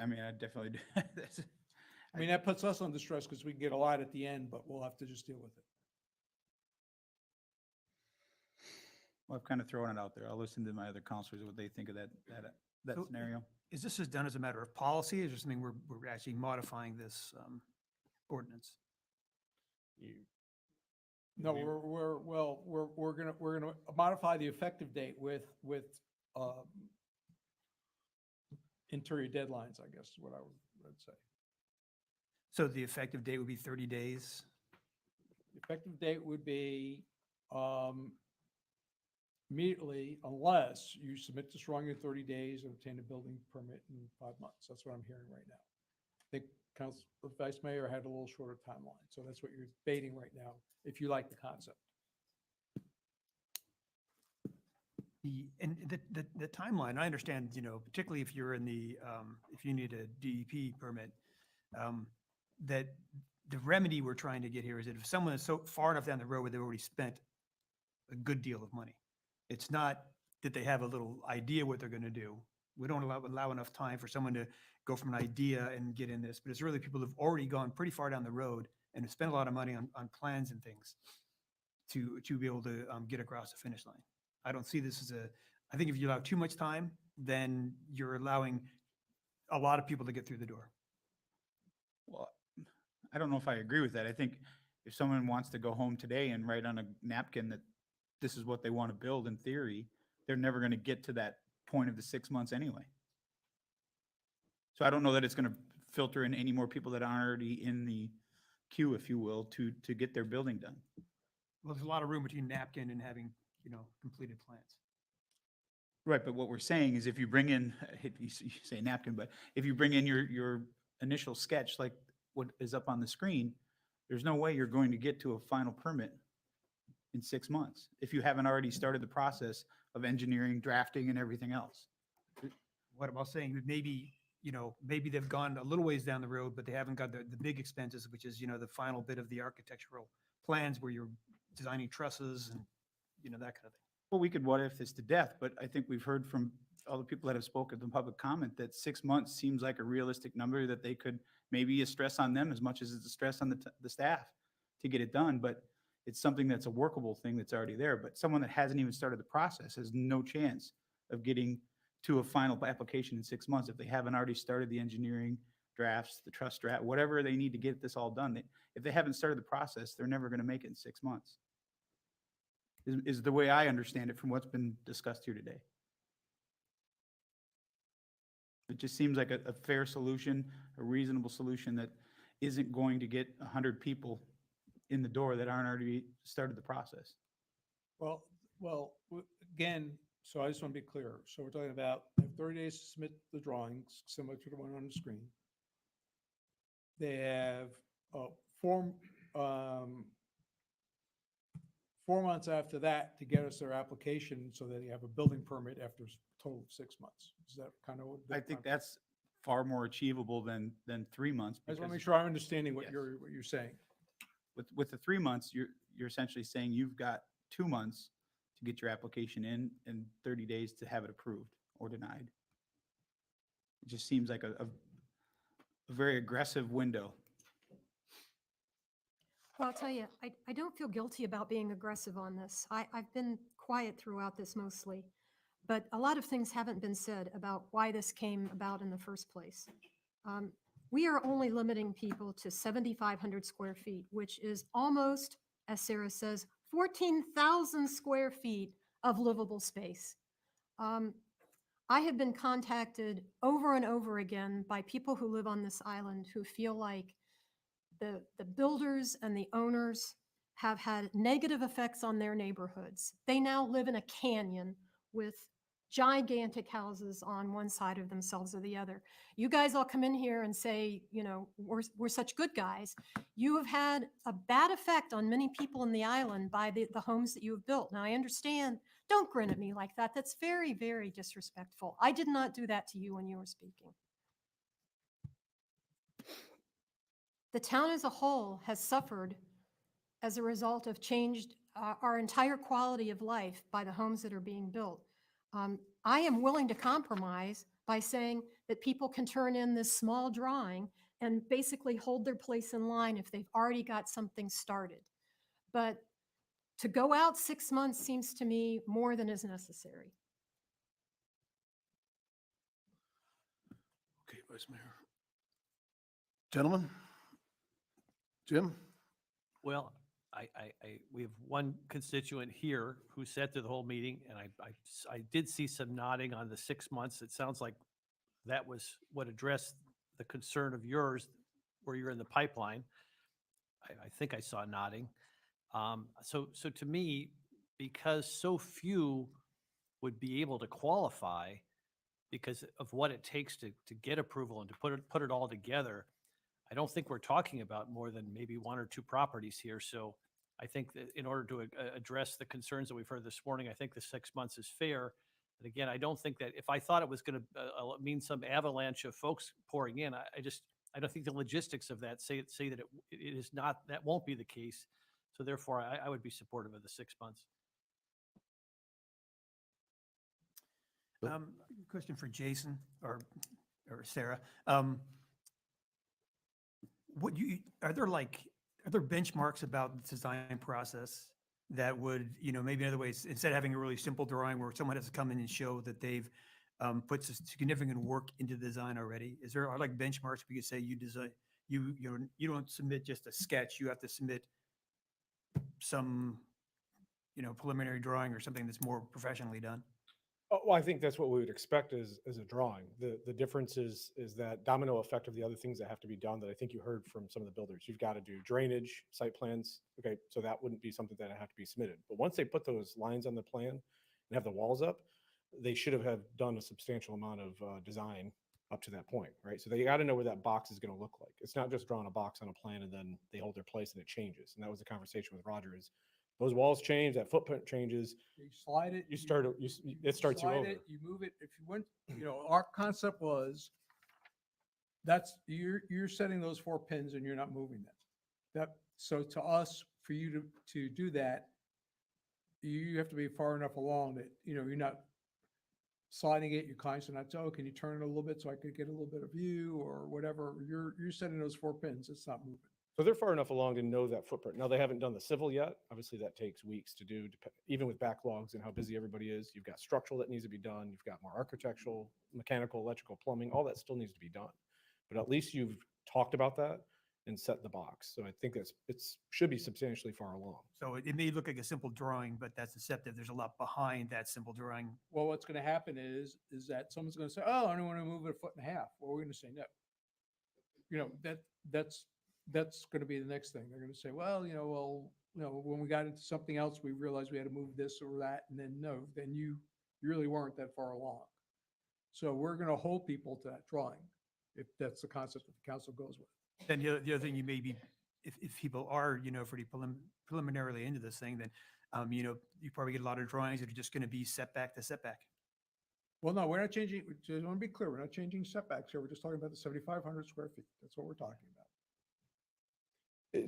I mean, I definitely do. That's- I mean, that puts us under stress because we can get a lot at the end, but we'll have to just deal with it. Well, I've kind of thrown it out there. I'll listen to my other counselors, what they think of that So, scenario. Is this done as a matter of policy, or is there something we're actually modifying this ordinance? No, we're gonna modify the effective date with interior deadlines, I guess, is what I would say. So the effective date would be 30 days? The effective date would be immediately, unless you submit this drawing in 30 days and obtain a building permit in 5 months. That's what I'm hearing right now. I think Council, the Vice Mayor had a little shorter timeline, so that's what you're debating right now, if you like the concept. The timeline, I understand, particularly if you're in the, if you need a DEP permit, that the remedy we're trying to get here is that if someone is so far enough down the road where they've already spent a good deal of money, it's not that they have a little idea what they're going to do. We don't allow enough time for someone to go from an idea and get in this, but it's really people who've already gone pretty far down the road and have spent a lot of money on plans and things to be able to get across the finish line. I don't see this as I think if you allow too much time, then you're allowing a lot of people to get through the door. Well, I don't know if I agree with that. I think if someone wants to go home today and write on a napkin that this is what they want to build, in theory, they're never going to get to that point of the 6 months anyway. So I don't know that it's going to filter in any more people that aren't already in the queue, if you will, to get their building done. Well, there's a lot of room between napkin and having, completed plans. Right, but what we're saying is if you bring in, I hate you say napkin, but if you bring in your initial sketch, like what is up on the screen, there's no way you're going to get to a final permit in 6 months if you haven't already started the process of engineering, drafting, and everything else. What about saying that maybe, maybe they've gone a little ways down the road, but they haven't got the big expenses, which is, the final bit of the architectural plans where you're designing trusses and, that kind of thing. Well, we could what if this to death, but I think we've heard from all the people that have spoken in public comment that 6 months seems like a realistic number that they could, maybe a stress on them as much as it's a stress on the staff to get it done, but it's something that's a workable thing that's already there. But someone that hasn't even started the process has no chance of getting to a final application in 6 months if they haven't already started the engineering drafts, the trust draft, whatever they need to get this all done. If they haven't started the process, they're never going to make it in 6 months. Is the way I understand it from what's been discussed here today. It just seems like a fair solution, a reasonable solution that isn't going to get 100 people in the door that aren't already started the process. Well, again, so I just want to be clear. So we're talking about they have 30 days to submit the drawings, similar to the one on the screen. They have 4 months after that to get us their application so that they have a building permit after a total of 6 months. Is that kind of what? I think that's far more achievable than 3 months. I just want to because make sure I'm understanding what Yes. you're saying. With the 3 months, you're essentially saying you've got 2 months to get your application in and 30 days to have it approved or denied. It just seems like a very aggressive window. Well, I'll tell you, I don't feel guilty about being aggressive on this. I've been quiet throughout this mostly, but a lot of things haven't been said about why this came about in the first place. We are only limiting people to 7,500 square feet, which is almost, as Sarah says, 14,000 square feet of livable space. I have been contacted over and over again by people who live on this island who feel like the builders and the owners have had negative effects on their neighborhoods. They now live in a canyon with gigantic houses on one side of themselves or the other. You guys all come in here and say, you know, we're such good guys. You have had a bad effect on many people in the island by the homes that you have built. Now, I understand. Don't grin at me like that. That's very, very disrespectful. I did not do that to you when you were speaking. The town as a whole has suffered as a result of changed our entire quality of life by the homes that are being built. I am willing to compromise by saying that people can turn in this small drawing and basically hold their place in line if they've already got something started. But to go out 6 months seems to me more than is necessary. Okay, Vice Mayor. Gentlemen? Jim? Well, we have one constituent here who sat through the whole meeting, and I did see some nodding on the 6 months. It sounds like that was what addressed the concern of yours where you're in the pipeline. I think I saw nodding. So to me, because so few would be able to qualify because of what it takes to get approval and to put it all together, I don't think we're talking about more than maybe 1 or 2 properties here. So I think that in order to address the concerns that we've heard this morning, I think the 6 months is fair. And again, I don't think that if I thought it was going to mean some avalanche of folks pouring in, I don't think the logistics of that say that it is not, that won't be the case. So therefore, I would be supportive of the 6 months. Question for Jason or Sarah. Are there benchmarks about the design process that would, maybe in other ways, instead of having a really simple drawing where someone has to come in and show that they've put significant work into the design already? Are like benchmarks we could say you design, you don't submit just a sketch, you have to submit some, preliminary drawing or something that's more professionally done? Oh, well, I think that's what we would expect as a drawing. The difference is that domino effect of the other things that have to be done that I think you heard from some of the builders. You've got to do drainage, site plans. Okay, so that wouldn't be something that have to be submitted. But once they put those lines on the plan and have the walls up, they should have done a substantial amount of design up to that point, right? So they got to know where that box is going to look like. It's not just drawing a box on a plan and then they hold their place and it changes. And that was the conversation with Roger is those walls change, that footprint changes. You slide it. It starts you slide over. it, You move it. If you went, our concept was you're setting those 4 pins and you're not moving them. So to us, for you to do that, you have to be far enough along that, you're not sliding it, you're constantly not, oh, can you turn it a little bit so I could get a little bit of view or whatever? You're setting those 4 pins. It's not moving. So they're far enough along to know that footprint. Now, they haven't done the civil yet. Obviously, that takes weeks to do, even with backlogs and how busy everybody is. You've got structural that needs to be done. You've got more architectural, mechanical, electrical, plumbing. All that still needs to be done. But at least you've talked about that and set the box. So I think it should be substantially far along. So it may look like a simple drawing, but that's deceptive. There's a lot behind that simple drawing. Well, what's going to happen is that someone's going to say, oh, I don't want to move it 1.5 feet. Well, we're going to say no. That's going to be the next thing. They're going to say, well, when we got into something else, we realized we had to move this or that. And then then you really weren't that far along. So we're going to hold people to that drawing if that's the concept that the council goes with. Then the other thing you may be, if people are, pretty preliminarily into this thing, then, you probably get a lot of drawings that are just going to be setback to setback. Well, no, we're not changing. Just want to be clear. We're not changing setbacks here. We're just talking about the 7,500 square feet. That's what we're talking about.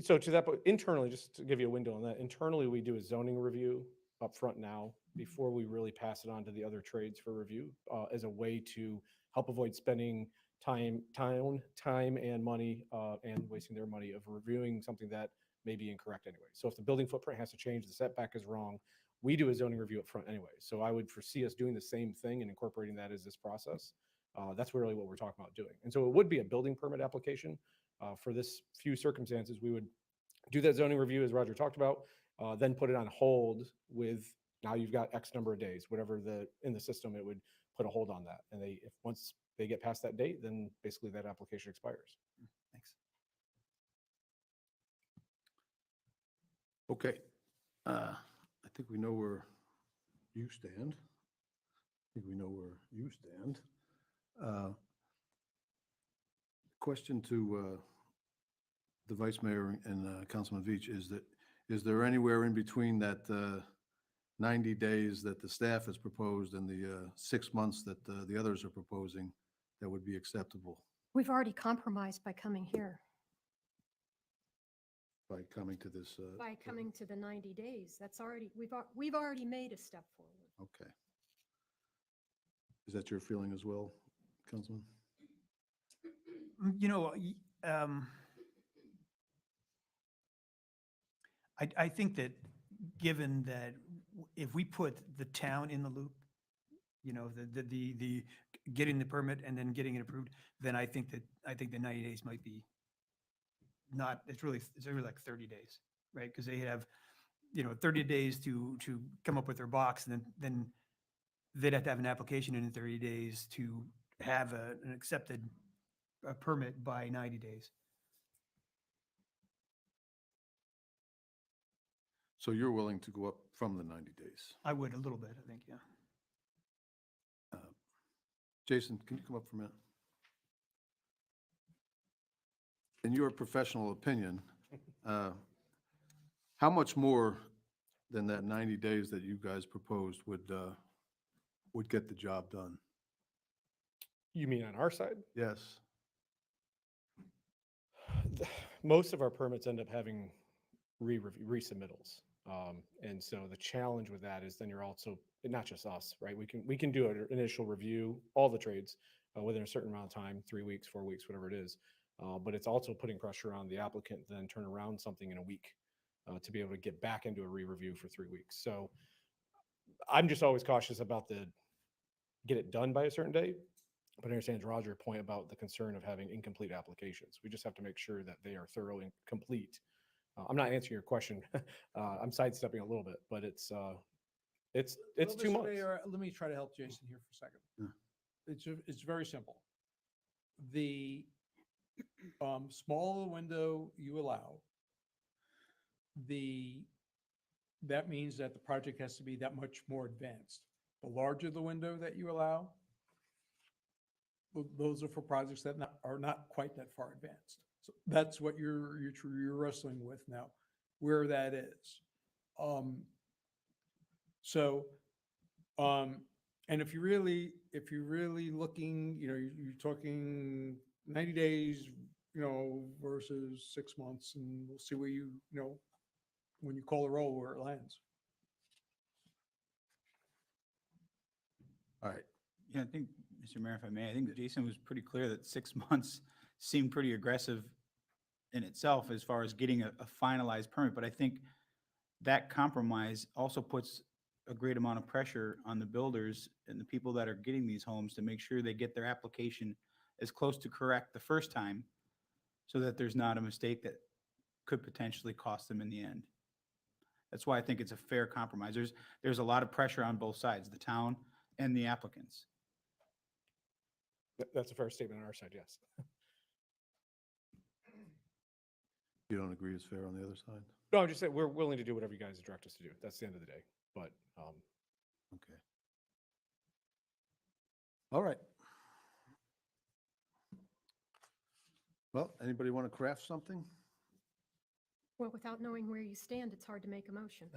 So to that point, internally, just to give you a window on that, internally, we do a zoning review up front now before we really pass it on to the other trades for review as a way to help avoid spending time and money, and wasting their money of reviewing something that may be incorrect anyway. So if the building footprint has to change, the setback is wrong, we do a zoning review up front anyway. So I would foresee us doing the same thing and incorporating that as this process. That's really what we're talking about doing. And so it would be a building permit application. For this few circumstances, we would do that zoning review as Roger talked about, then put it on hold with, now you've got X number of days, whatever in the system, it would put a hold on that. And once they get past that date, then basically that application expires. Thanks. Okay. I think we know where you stand. I think we know where you stand. Question to the Vice Mayor and Councilman Veach is there anywhere in between that 90 days that the staff has proposed and the 6 months that the others are proposing that would be acceptable We've already compromised by coming here, by coming to this? by coming to the 90 days. That's already, we've already made a step forward. Okay. Is that your feeling as well, Councilman? You know, I think that given that if we put the town in the loop, you know, the getting the permit and then getting it approved, then I think the 90 days might be not, it's really like 30 days, right? Because they have, you know, 30 days to come up with their box, and then they'd have to have an application in 30 days to have an accepted permit by 90 days. So you're willing to go up from the 90 days? I would a little bit, I think, yeah. Jason, can you come up for a minute? In your professional opinion, how much more than that 90 days that you guys proposed would get the job done? You mean on our side? Yes. Most of our permits end up having resubmittals. And so the challenge with that is then you're also, not just us, right? We can do an initial review, all the trades, within a certain amount of time, 3 weeks, 4 weeks, whatever it is. But it's also putting pressure on the applicant to then turn around something in a week to be able to get back into a re-review for 3 weeks. So I'm just always cautious about get it done by a certain date. But I understand Roger's point about the concern of having incomplete applications. We just have to make sure that they are thorough and complete. I'm not answering your question. I'm sidestepping a little bit, but it's 2 Mr. months. Mayor, let me try to help Jason here for a second. It's very simple. The smaller window you allow, that means that the project has to be that much more advanced. The larger the window that you allow, those are for projects that are not quite that far advanced. So that's what you're wrestling with now, where that is. And if you're really looking, you know, you're talking 90 days, you know, versus 6 months, and we'll see where you know, when you call the roll, where it lands. All right. Yeah, I think, Mr. Mayor, if I may, I think Jason was pretty clear that 6 months seemed pretty aggressive in itself as far as getting a finalized permit. But I think that compromise also puts a great amount of pressure on the builders and the people that are getting these homes to make sure they get their application as close to correct the first time so that there's not a mistake that could potentially cost them in the end. That's why I think it's a fair compromise. There's a lot of pressure on both sides, the town and the applicants. That's a fair statement on our side, yes. You don't agree it's fair on the other side? No, I'm just saying we're willing to do whatever you guys direct us to do. That's the end of the day. But Okay. All right. Well, anybody want to craft something? Well, without knowing where you stand, it's hard to make a motion.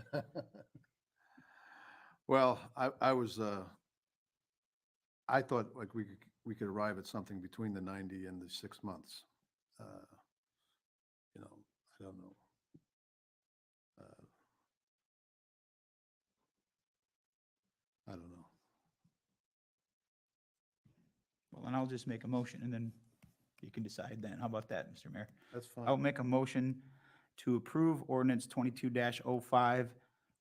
Well, I thought like we could arrive at something between the 90 and the 6 months. You know, I don't know. I don't know. and I'll just make a motion and then you can decide then. How about that, Mr. Mayor? That's fine. I'll make a motion to approve ordinance 22-05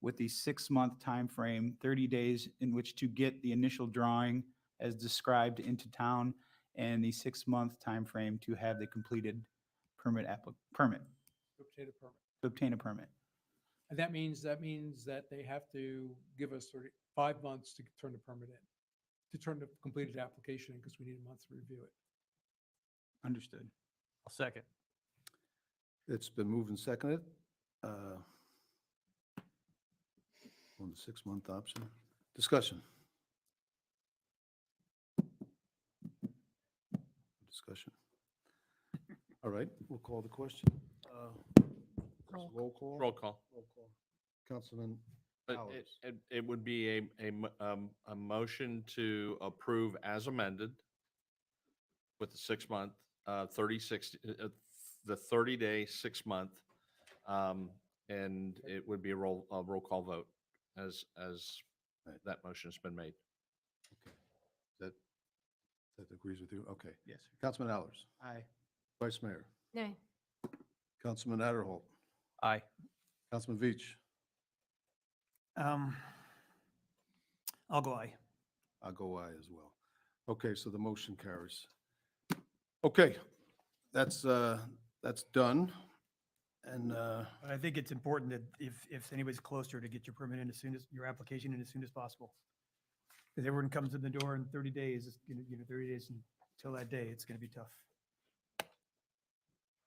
with the 6-month time frame, 30 days in which to get the initial drawing as described into town, and the 6-month time frame to have the completed permit permit, To obtain a permit. to obtain a permit. And that means that they have to give us 5 months to turn the permit in, to turn the completed application in, because we need a month to review it. Understood. I'll second. It's been moved and seconded. On the 6-month option. Discussion. Discussion. All right, we'll call the question. Roll call? Roll call. Roll call. Councilman But Powers. it would be a motion to approve as amended with the 6-month, 36, the 30-day, 6-month, and it would be a roll call vote as Right. that motion has been made. Okay. That agrees with you? Okay. Yes, sir. Councilman Allers, Aye. Vice Mayor, Nay. Councilman Adderholt, Aye. Councilman Veach. I'll go aye. I'll go aye as well. Okay, so the motion carries. Okay, that's done. And, But I think it's important that if anybody's closer, to get your permit in as soon as, your application in as soon as possible. Because everyone comes in the door in 30 days, it's, 30 days until that day, it's going to be tough.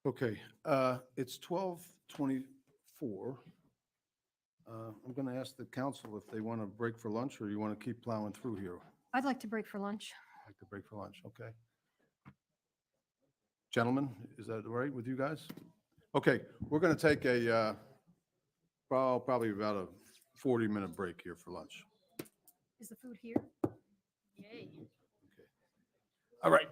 okay, it's 12:24. I'm going to ask the council if they want to break for lunch, or you want to keep plowing through here? I'd like to break for lunch. Like to break for lunch, okay. Gentlemen, is that all right with you guys? Okay, we're going to take a, probably about a 40-minute break here for lunch. Is the food here? Yay. All right.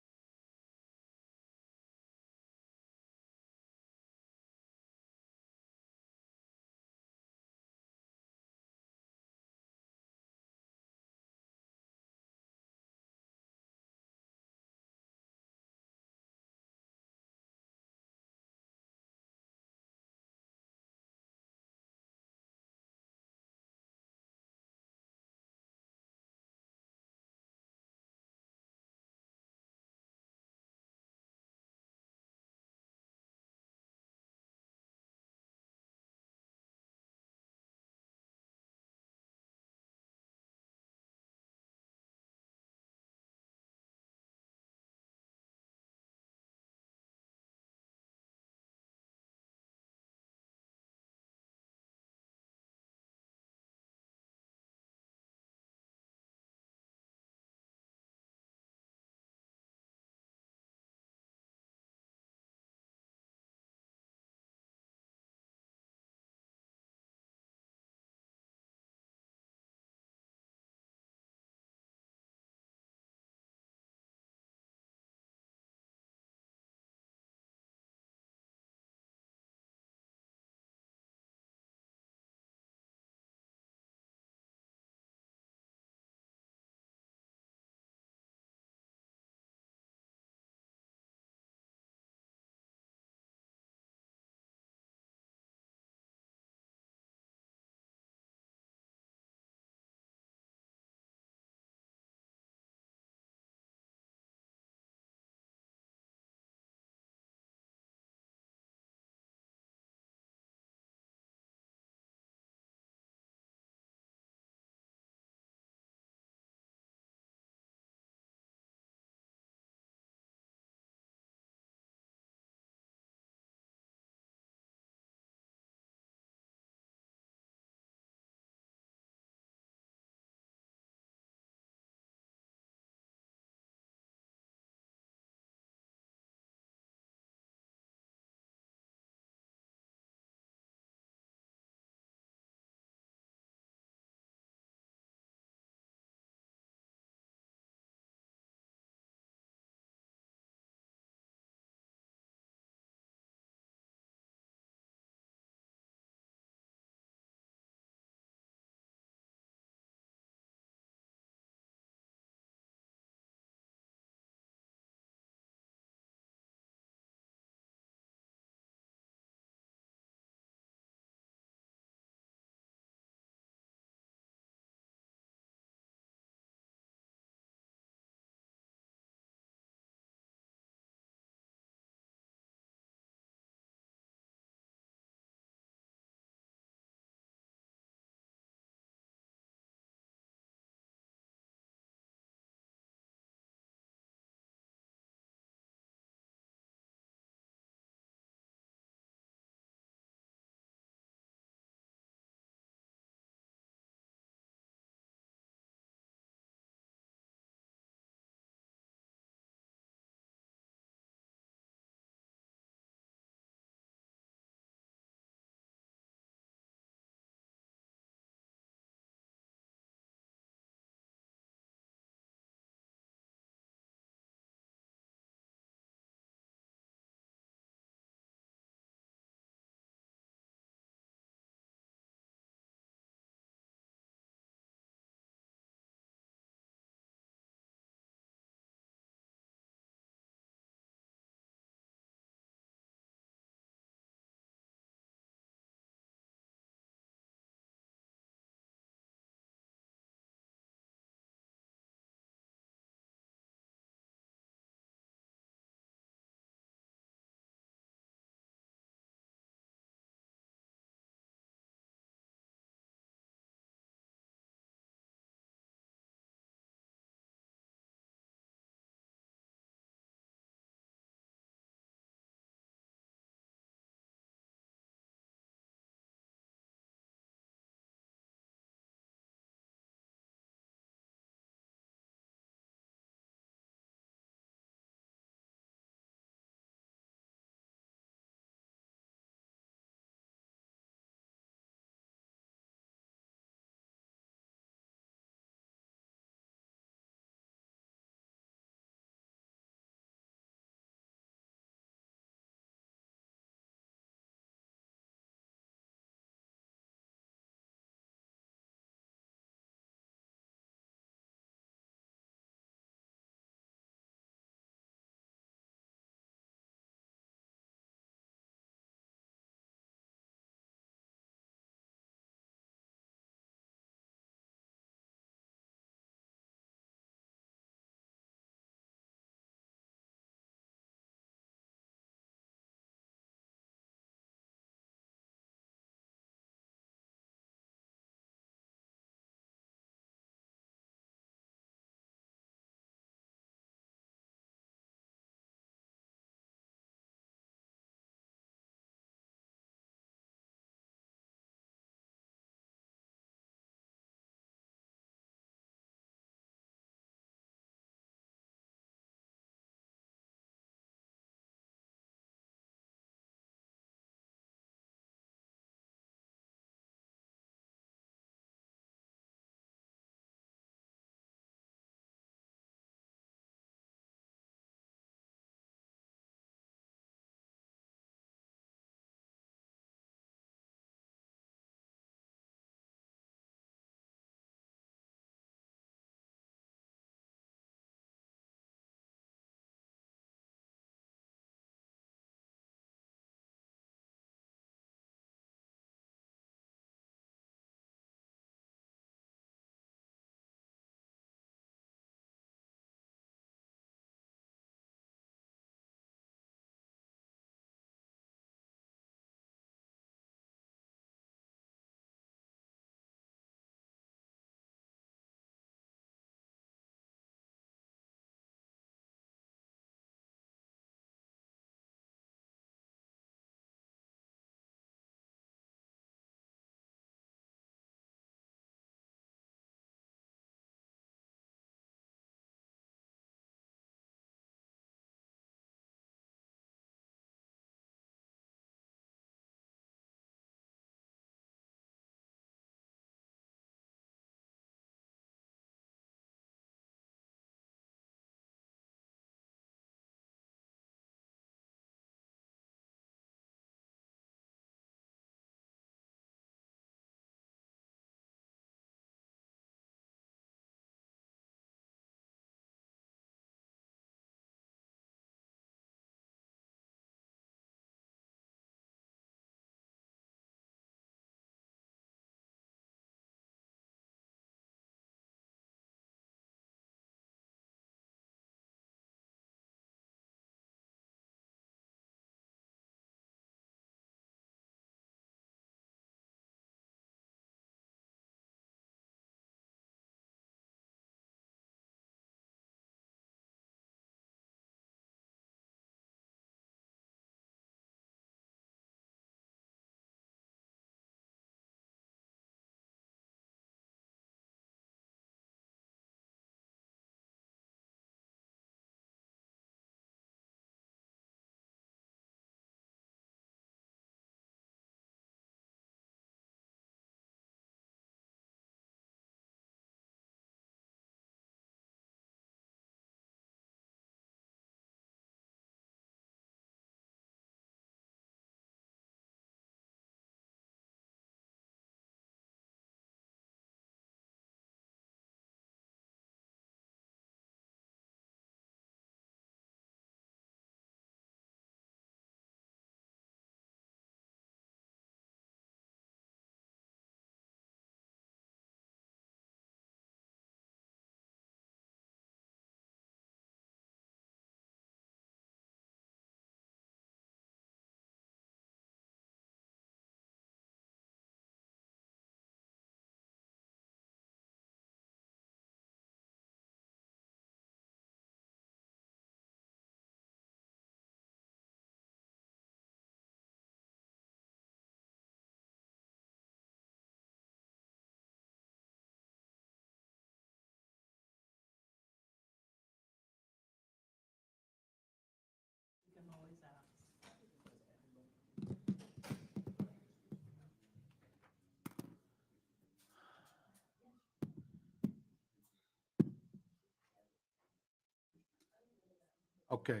Okay.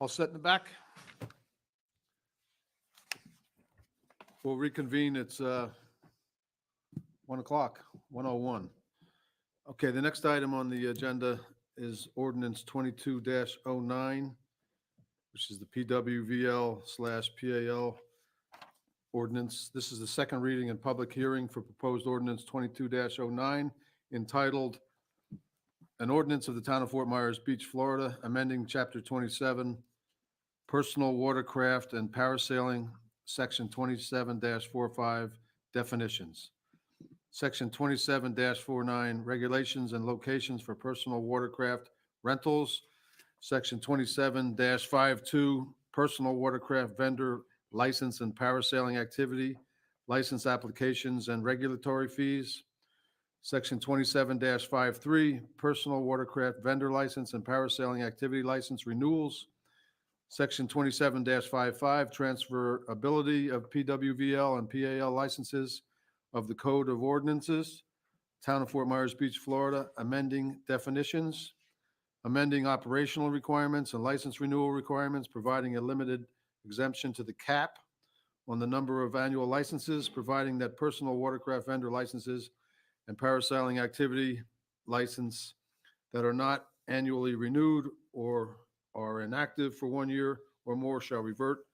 All set in the back? We'll reconvene. It's 1 o'clock, 1:01. Okay, the next item on the agenda is ordinance 22-09, which is the PWVL/PAL ordinance. This is the second reading and public hearing for proposed ordinance 22-09 entitled An Ordinance of the Town of Fort Myers Beach, Florida, amending Chapter 27, Personal Watercraft and Parasailing, Section 27-45, Definitions. Section 27-49, Regulations and Locations for Personal Watercraft Rentals. Section 27-52, Personal Watercraft Vendor License and Parasailing Activity, License Applications and Regulatory Fees. Section 27-53, Personal Watercraft Vendor License and Parasailing Activity License Renewals. Section 27-55, Transferability of PWVL and PAL licenses of the Code of Ordinances, Town of Fort Myers Beach, Florida, amending definitions, amending operational requirements and license renewal requirements, providing a limited exemption to the cap on the number of annual licenses, providing that personal watercraft vendor licenses and parasailing activity license that are not annually renewed or are inactive for 1 year or more shall revert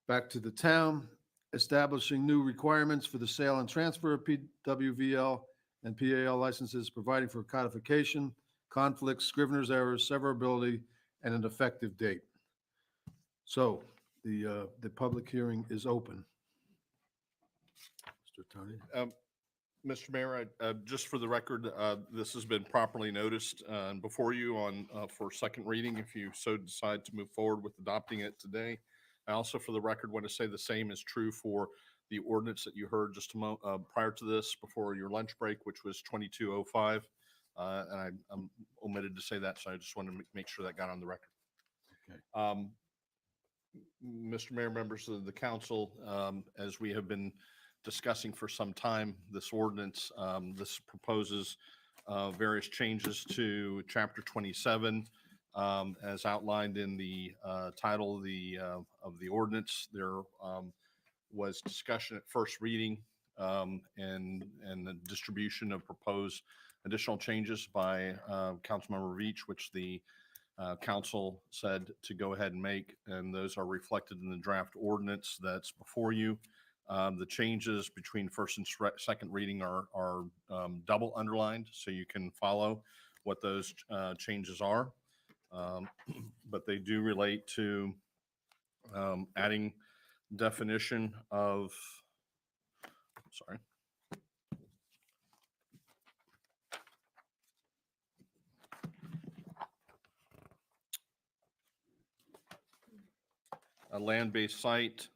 back to the town, establishing new requirements for the sale and transfer of PWVL and PAL licenses, providing for codification, conflicts, scrivener's errors, severability, and an effective date. So the public hearing is open. Mr. Tony? Mr. Mayor, just for the record, this has been properly noticed and before you on for second reading, if you so decide to move forward with adopting it today. I also, for the record, want to say the same is true for the ordinance that you heard just prior to this, before your lunch break, which was 2205. And I'm omitted to say that, so I just wanted to make sure that got on the record. Okay. Mr. Mayor, members of the council, as we have been discussing for some time, this ordinance, this proposes various changes to Chapter 27, as outlined in the title of the ordinance. There was discussion at first reading and the distribution of proposed additional changes by Councilmember Veach, which the council said to go ahead and make, and those are reflected in the draft ordinance that's before you. The changes between first and second reading are double underlined, so you can follow what those changes are. But they do relate to adding definition of, sorry. A land-based site,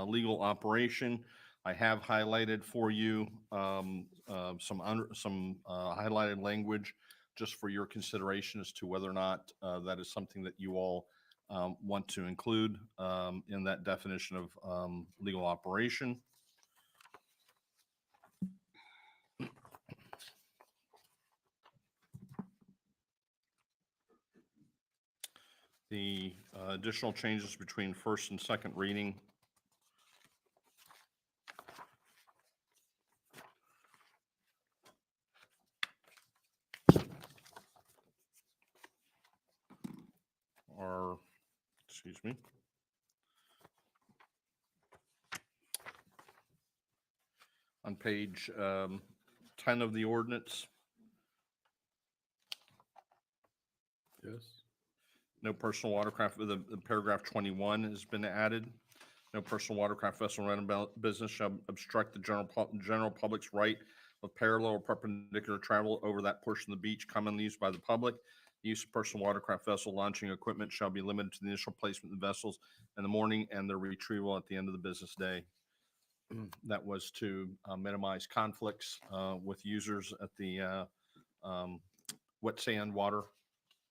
legal operation. I have highlighted for you some highlighted language just for your consideration as to whether or not that is something that you all want to include in that definition of legal operation. The additional changes between first and second reading. Are, excuse me. On page 10 of the ordinance. Yes. No personal watercraft, the paragraph 21 has been added. No personal watercraft vessel rental business shall obstruct the general public's right of parallel or perpendicular travel over that portion of the beach commonly used by the public. The use of personal watercraft vessel launching equipment shall be limited to the initial placement of the vessels in the morning and their retrieval at the end of the business day. That was to minimize conflicts with users at the wet sand water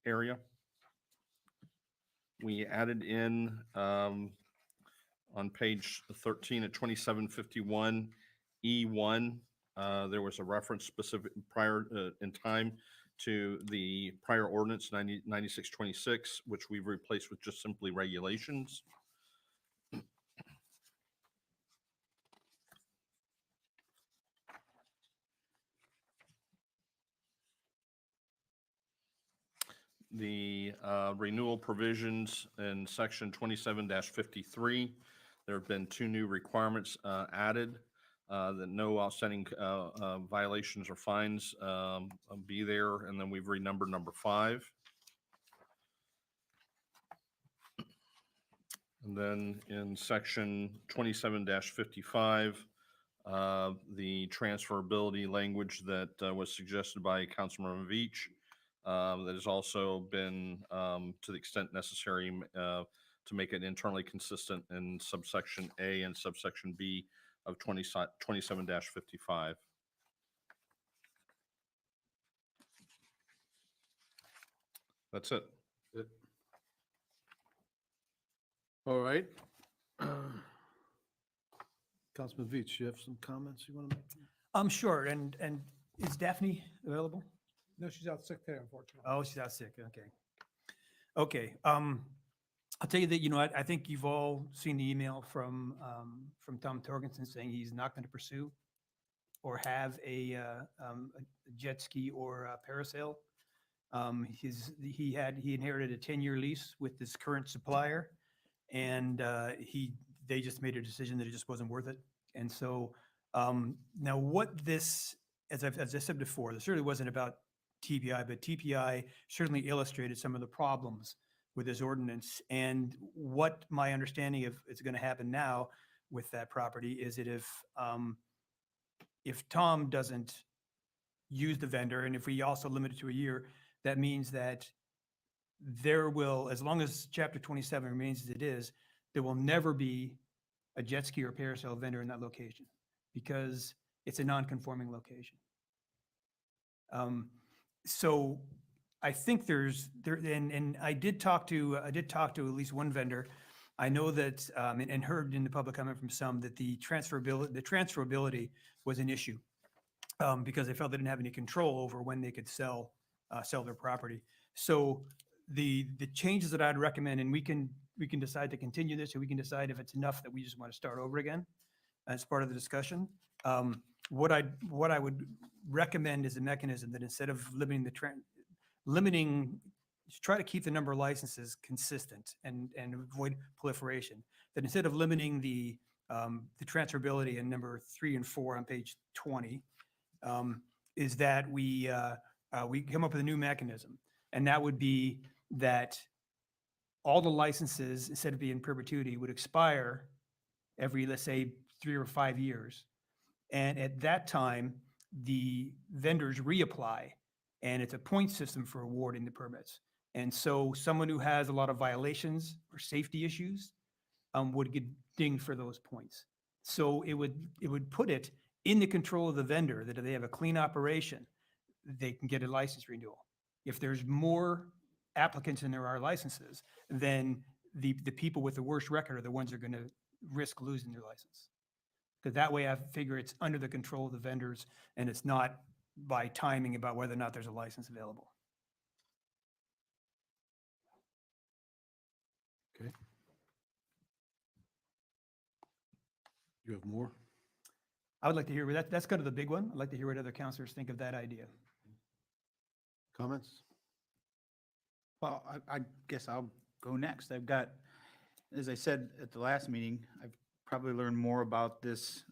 area. We added in on page 13 at 2751 E1 there was a reference specific prior in time to the prior ordinance 9626, which we've replaced with just simply regulations. The renewal provisions in section 27-53, there have been 2 new requirements added, that no outstanding violations or fines be there, and then we've renumbered number 5. And then in section 27-55, the transferability language that was suggested by Councilmember Veach, that has also been, to the extent necessary, to make it internally consistent in subsection A and subsection B of 27-55. That's it. All right. Councilman Veach, you have some comments you want to make? Sure, and is Daphne available? No, she's out sick today, unfortunately. Oh, she's out sick, okay. Okay, I'll tell you that, I think you've all seen the email from Tom Torgensen saying he's not going to pursue or have a jet ski or a parasail. He inherited a 10-year lease with this current supplier, and they just made a decision that it just wasn't worth it. And so now what this, as I said before, this really wasn't about TPI, but TPI certainly illustrated some of the problems with this ordinance. And what my understanding of is going to happen now with that property is that if Tom doesn't use the vendor, and if we also limit it to a year, that means that there will, as long as Chapter 27 remains as it is, there will never be a jet ski or parasail vendor in that location because it's a non-conforming location. So I think and I did talk to at least one vendor. I know that, and heard in the public comment from some that the transferability was an issue because they felt they didn't have any control over when they could sell their property. So the changes that I'd recommend, and we can decide to continue this, or we can decide if it's enough that we just want to start over again as part of the discussion. What I would recommend is a mechanism that instead of try to keep the number of licenses consistent and avoid proliferation. That instead of limiting the transferability in number 3 and 4 on page 20, is that we come up with a new mechanism, and that would be that all the licenses, instead of being in perpetuity, would expire every, let's say, 3 or 5 years. And at that time, the vendors reapply, and it's a point system for awarding the permits. And so someone who has a lot of violations or safety issues would get dinged for those points. So it would put it in the control of the vendor that if they have a clean operation, they can get a license renewal. If there's more applicants than there are licenses, then the people with the worst record are the ones that are going to risk losing their license. Because that way I figure it's under the control of the vendors and it's not by timing about whether or not there's a license available. Okay. You have more? I would like to hear that's kind of the big one. I'd like to hear what other counselors think of that idea. Comments? Well, I guess I'll go next. I've got, as I said at the last meeting, I've probably learned more about this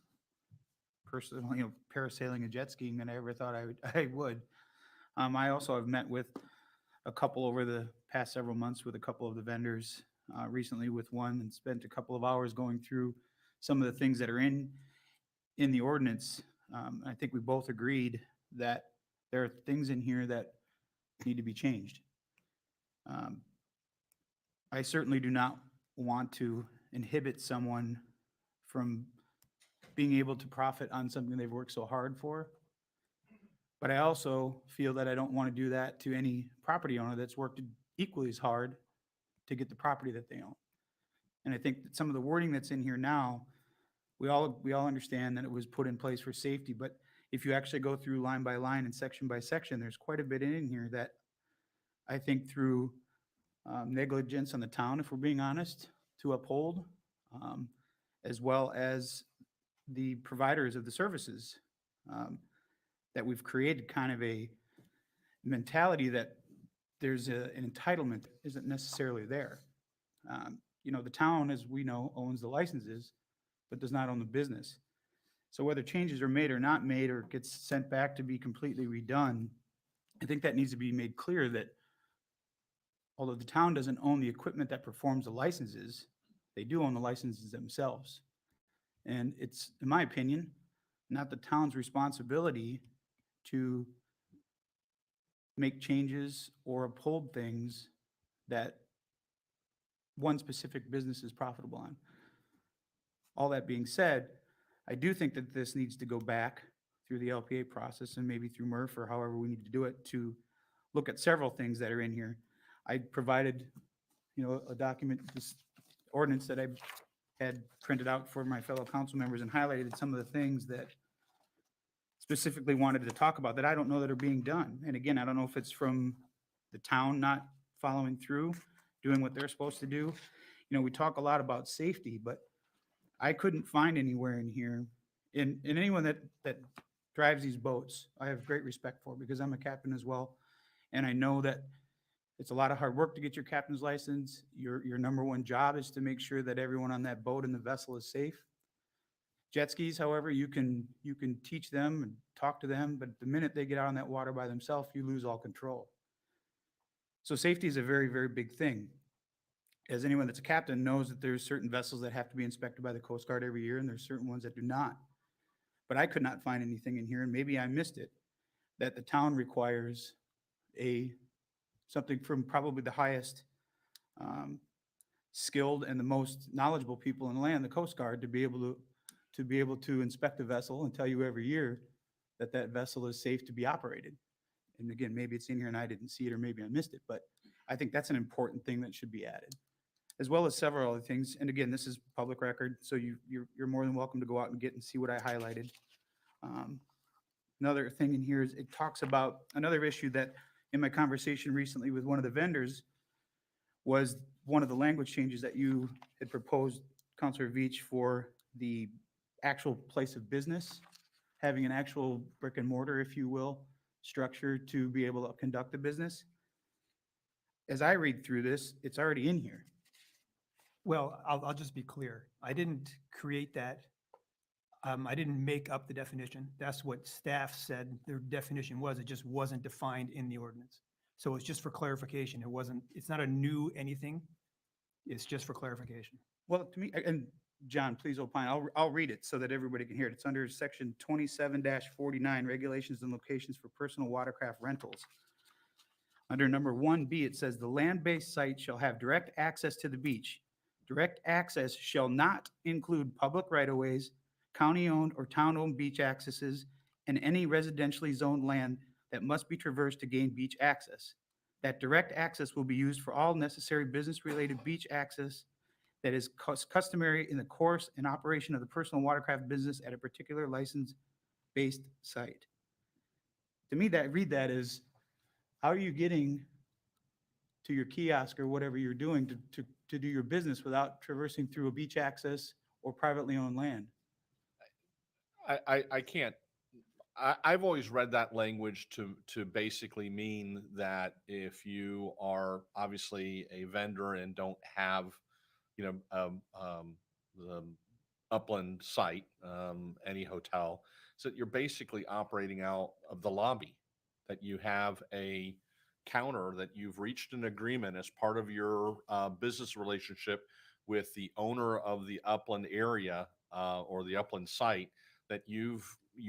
personally, parasailing and jet skiing than I ever thought I would. I also have met with a couple over the past several months with a couple of the vendors, recently with one, and spent a couple of hours going through some of the things that are in the ordinance. I think we both agreed that there are things in here that need to be changed. I certainly do not want to inhibit someone from being able to profit on something they've worked so hard for. But I also feel that I don't want to do that to any property owner that's worked equally as hard to get the property that they own. And I think that some of the wording that's in here now, we all understand that it was put in place for safety, but if you actually go through line by line and section by section, there's quite a bit in here that I think through negligence on the town, if we're being honest, to uphold, as well as the providers of the services, that we've created kind of a mentality that there's an entitlement that isn't necessarily there. You know, the town, as we know, owns the licenses, but does not own the business. So whether changes are made or not made, or gets sent back to be completely redone, I think that needs to be made clear that although the town doesn't own the equipment that performs the licenses, they do own the licenses themselves. And it's, in my opinion, not the town's responsibility to make changes or uphold things that one specific business is profitable on. All that being said, I do think that this needs to go back through the LPA process and maybe through MRF or however we need to do it to look at several things that are in here. I provided, you know, a document, this ordinance that I had printed out for my fellow council members and highlighted some of the things that specifically wanted to talk about that I don't know that are being done. And again, I don't know if it's from the town not following through, doing what they're supposed to do. You know, we talk a lot about safety, but I couldn't find anywhere in here, in anyone that drives these boats, I have great respect for because I'm a captain as well. And I know that it's a lot of hard work to get your captain's license. Your number one job is to make sure that everyone on that boat and the vessel is safe. Jet skis, however, you can teach them and talk to them, but the minute they get out on that water by themselves, you lose all control. So safety is a very, very big thing. As anyone that's a captain knows that there's certain vessels that have to be inspected by the Coast Guard every year, and there's certain ones that do not. But I could not find anything in here, and maybe I missed it, that the town requires something from probably the highest skilled and the most knowledgeable people in the land, the Coast Guard, to be able to inspect a vessel and tell you every year that that vessel is safe to be operated. And again, maybe it's in here and I didn't see it, or maybe I missed it, but I think that's an important thing that should be added, as well as several other things. And again, this is public record, so you're more than welcome to go out and get and see what I highlighted. Another thing in here is it talks about another issue that in my conversation recently with one of the vendors was one of the language changes that you had proposed, Councilor Veach, for the actual place of business, having an actual brick and mortar, if you will, structure to be able to conduct the business. As I read through this, it's already in here. Well, I'll just be clear. I didn't create that. I didn't make up the definition. That's what staff said their definition was. It just wasn't defined in the ordinance. So it's just for clarification. It's not a new anything. It's just for clarification. Well, to me, and John, please opine. I'll read it so that everybody can hear it. It's under section 27-49, regulations and locations for personal watercraft rentals. Under number 1B, it says the land-based site shall have direct access to the beach. Direct access shall not include public right-of-ways, county-owned or town-owned beach accesses, and any residentially zoned land that must be traversed to gain beach access. That direct access will be used for all necessary business-related beach access that is customary in the course and operation of the personal watercraft business at a particular license-based site. To me, read that as, how are you getting to your kiosk or whatever you're doing to do your business without traversing through a beach access or privately owned land? I can't. I've always read that language to basically mean that if you are obviously a vendor and don't have, the upland site, any hotel, so that you're basically operating out of the lobby, that you have a counter, that you've reached an agreement as part of your business relationship with the owner of the upland area or the upland site, that you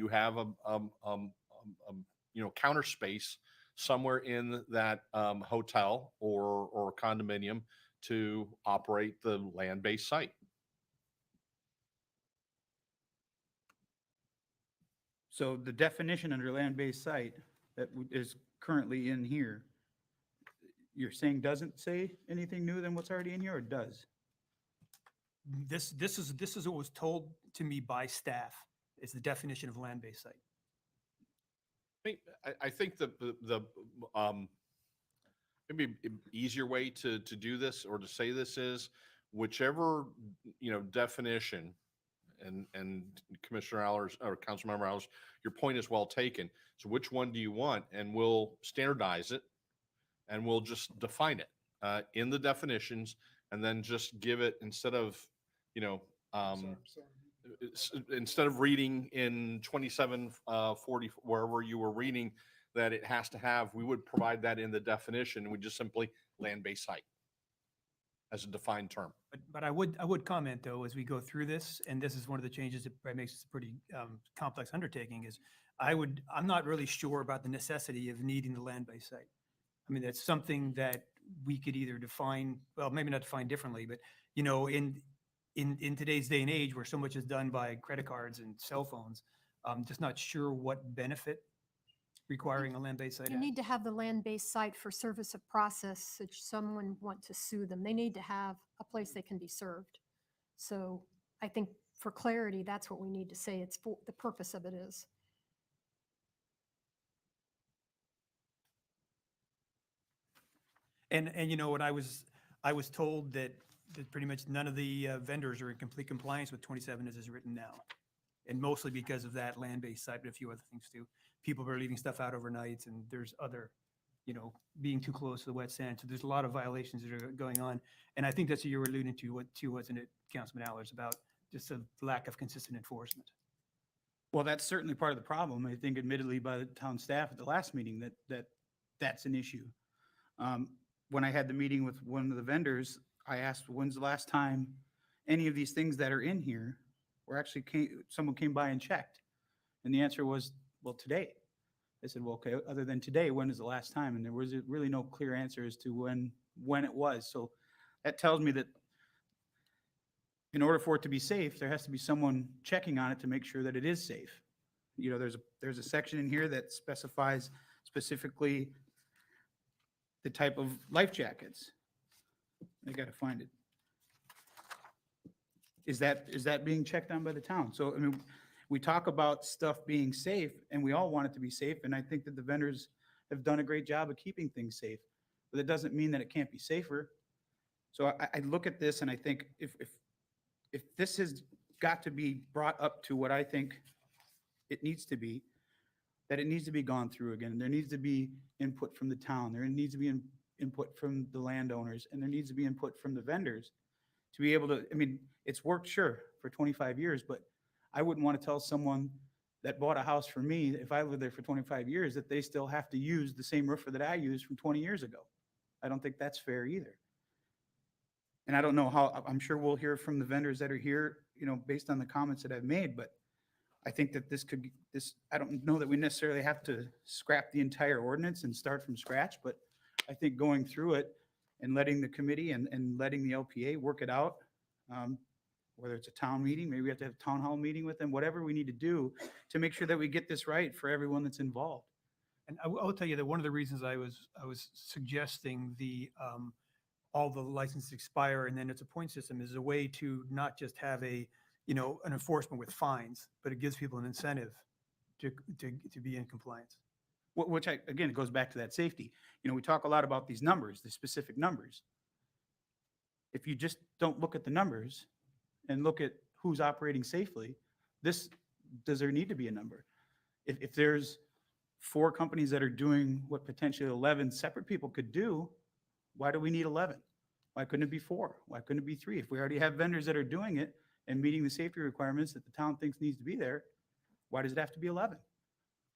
have a counter space somewhere in that hotel or condominium to operate the land-based site. So the definition under land-based site that is currently in here, you're saying doesn't say anything new than what's already in here, or does? This is what was told to me by staff. It's the definition of land-based site. I think maybe easier way to do this or to say this is whichever, definition and Commissioner Allers or Councilmember Allers, your point is well taken. So which one do you want? And we'll standardize it and we'll just define it in the definitions and then just give it instead of, instead of reading in 2740, wherever you were reading that it has to have, we would provide that in the definition and we just simply land-based site as a defined term. But I would comment though, as we go through this, and this is one of the changes that probably makes this a pretty complex undertaking, is I'm not really sure about the necessity of needing the land-based site. I mean, that's something that we could either define, well, maybe not define differently, but in today's day and age where so much is done by credit cards and cell phones, I'm just not sure what benefit requiring a land-based site You has. need to have the land-based site for service of process, should someone want to sue them. They need to have a place they can be served. So I think for clarity, that's what we need to say. It's for, the purpose of it is. And what I was told that pretty much none of the vendors are in complete compliance with 27 as is written now. And mostly because of that land-based site, but a few other things too. People are leaving stuff out overnight and there's other, being too close to the wet sand. So there's a lot of violations that are going on. And I think that's what you were alluding to, wasn't it, Councilman Allers, about just a lack of consistent enforcement. Well, that's certainly part of the problem. I think admittedly by the town staff at the last meeting that's an issue. When I had the meeting with one of the vendors, I asked, when's the last time any of these things that are in here were actually someone came by and checked? And the answer was, well, today. I said, well, okay, other than today, when is the last time? And there was really no clear answer as to when it was. So that tells me that in order for it to be safe, there has to be someone checking on it to make sure that it is safe. There's a section in here that specifies specifically the type of life jackets. I gotta find it. Is that being checked on by the town? So, I mean, we talk about stuff being safe and we all want it to be safe. And I think that the vendors have done a great job of keeping things safe, but it doesn't mean that it can't be safer. So I look at this and I think if this has got to be brought up to what I think it needs to be, that it needs to be gone through again. There needs to be input from the town. There needs to be input from the landowners, and there needs to be input from the vendors to be able to, I mean, it's worked, sure, for 25 years, but I wouldn't want to tell someone that bought a house for me, if I lived there for 25 years, that they still have to use the same roofer that I used from 20 years ago. I don't think that's fair either. And I don't know how, I'm sure we'll hear from the vendors that are here, based on the comments that I've made, but I think that I don't know that we necessarily have to scrap the entire ordinance and start from scratch, but I think going through it and letting the committee and letting the LPA work it out, whether it's a town meeting, maybe we have to have a town hall meeting with them, whatever we need to do to make sure that we get this right for everyone that's involved. And I will tell you that one of the reasons I was suggesting all the licenses expire and then it's a point system is a way to not just have an enforcement with fines, but it gives people an incentive to be in compliance. Which again, it goes back to that safety. We talk a lot about these numbers, the specific numbers. If you just don't look at the numbers and look at who's operating safely, does there need to be a number? If there's 4 companies that are doing what potentially 11 separate people could do, why do we need 11? Why couldn't it be 4? Why couldn't it be 3? If we already have vendors that are doing it and meeting the safety requirements that the town thinks needs to be there, why does it have to be 11?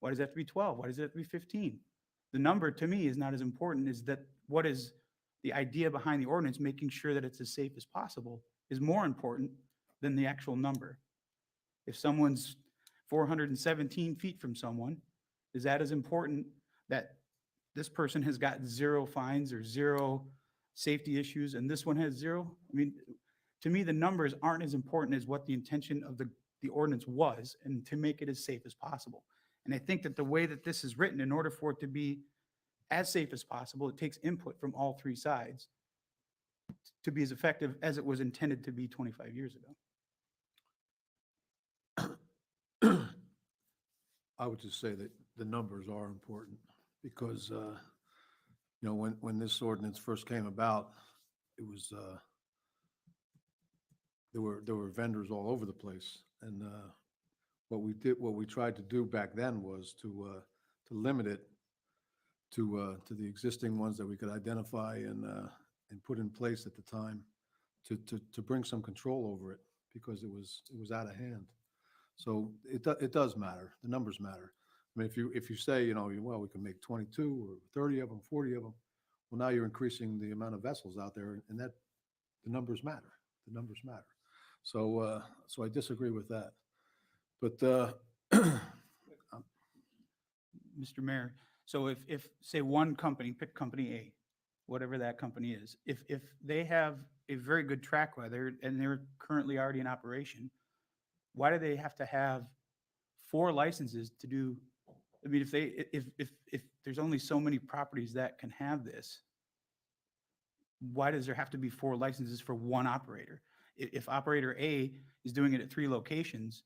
Why does it have to be 12? Why does it have to be 15? The number to me is not as important as that what is the idea behind the ordinance, making sure that it's as safe as possible is more important than the actual number. If someone's 417 feet from someone, is that as important that this person has got 0 fines or 0 safety issues and this one has 0? I mean, to me, the numbers aren't as important as what the intention of the ordinance was and to make it as safe as possible. And I think that the way that this is written, in order for it to be as safe as possible, it takes input from all 3 sides to be as effective as it was intended to be 25 years ago. I would just say that the numbers are important because, when this ordinance first came about, it was, there were vendors all over the place. And what we tried to do back then was to limit it to the existing ones that we could identify and put in place at the time to bring some control over it because it was out of hand. So it does matter. The numbers matter. I mean, if you say, well, we can make 22 or 30 of them, 40 of them, well, now you're increasing the amount of vessels out there, and that the numbers matter. The numbers matter. So I disagree with that. But Mr. Mayor, so if, say, one company, pick company A, whatever that company is, if they have a very good track record and they're currently already in operation, why do they have to have 4 licenses to do? I mean, if there's only so many properties that can have this, why does there have to be 4 licenses for one operator? If operator A is doing it at 3 locations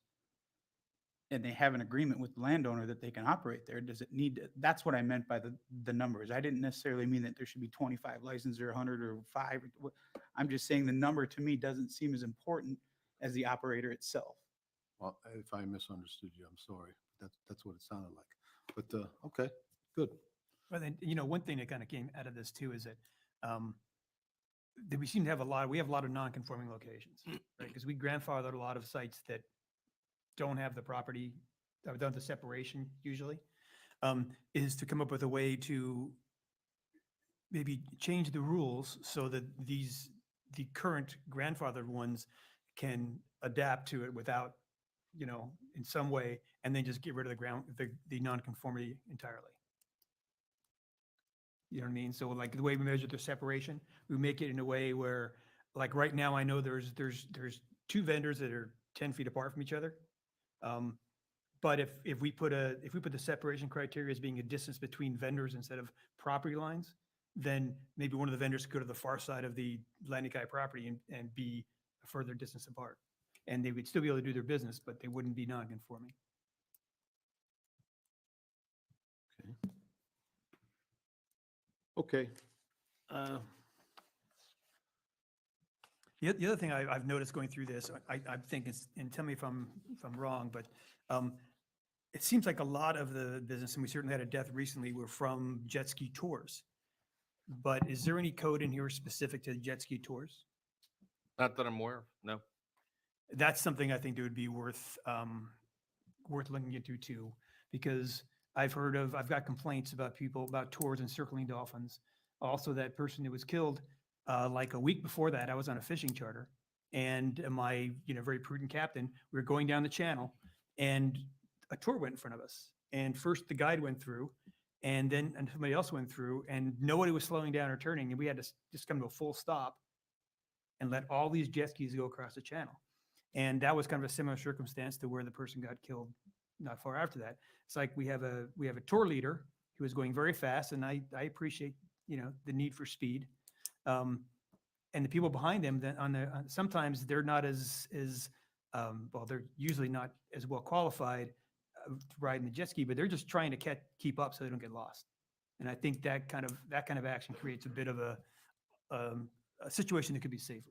and they have an agreement with the landowner that they can operate there, does it need to, that's what I meant by the numbers. I didn't necessarily mean that there should be 25 licenses or 100 or 5. I'm just saying the number to me doesn't seem as important as the operator itself. well, if I misunderstood you, I'm sorry. That's what it sounded like. But okay, good. Well, then, one thing that kind of came out of this too is that we seem to have we have a lot of non-conforming locations, right? Because we grandfathered a lot of sites that don't have the property, don't have the separation usually, is to come up with a way to maybe change the rules so that the current grandfathered ones can adapt to it without, in some way, and then just get rid of the non-conformity entirely. You know what I mean? So like the way we measure the separation, we make it in a way where, like right now, I know there's 2 vendors that are 10 feet apart from each other. But if we put the separation criteria as being a distance between vendors instead of property lines, then maybe one of the vendors could go to the far side of the Landikai property and be a further distance apart. And they would still be able to do their business, but they wouldn't be non-conforming. Okay. The other thing I've noticed going through this, I think is, and tell me if I'm wrong, but it seems like a lot of the business, and we certainly had a death recently, were from jet ski tours. But is there any code in here specific to jet ski tours? Not that I'm aware of, no. That's something I think that would be worth looking into too, because I've got complaints about tours and circling dolphins. Also, that person who was killed, like a week before that, I was on a fishing charter, and my very prudent captain, we were going down the channel, and a tour went in front of us. And first the guide went through, and then somebody else went through, and nobody was slowing down or turning, and we had to just come to a full stop and let all these jet skis go across the channel. And that was kind of a similar circumstance to where the person got killed not far after that. It's like we have a tour leader who was going very fast, and I appreciate the need for speed. And the people behind them, then sometimes they're not as well, they're usually not as well qualified to ride in the jet ski, but they're just trying to keep up so they don't get lost. And I think that kind of action creates a bit of a situation that could be safer.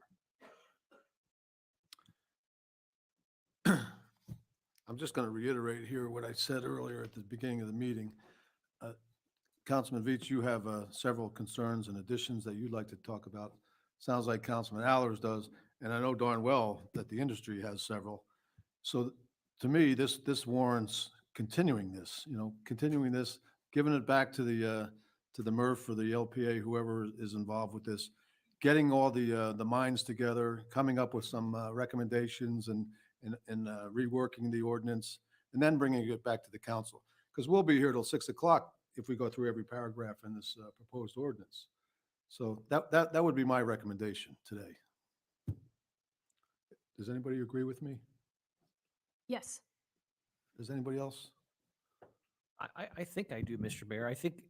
I'm just going to reiterate here what I said earlier at the beginning of the meeting. Councilman Veach, you have several concerns and additions that you'd like to talk about. Sounds like Councilman Allers does, and I know darn well that the industry has several. So to me, this warrants continuing this, giving it back to the MRF or the LPA, whoever is involved with this, getting all the minds together, coming up with some recommendations and reworking the ordinance, and then bringing it back to the council. Because we'll be here till 6 o'clock if we go through every paragraph in this proposed ordinance. So that would be my recommendation today. Does anybody agree with me? Yes. Does anybody else? I think I do, Mr. Mayor. I think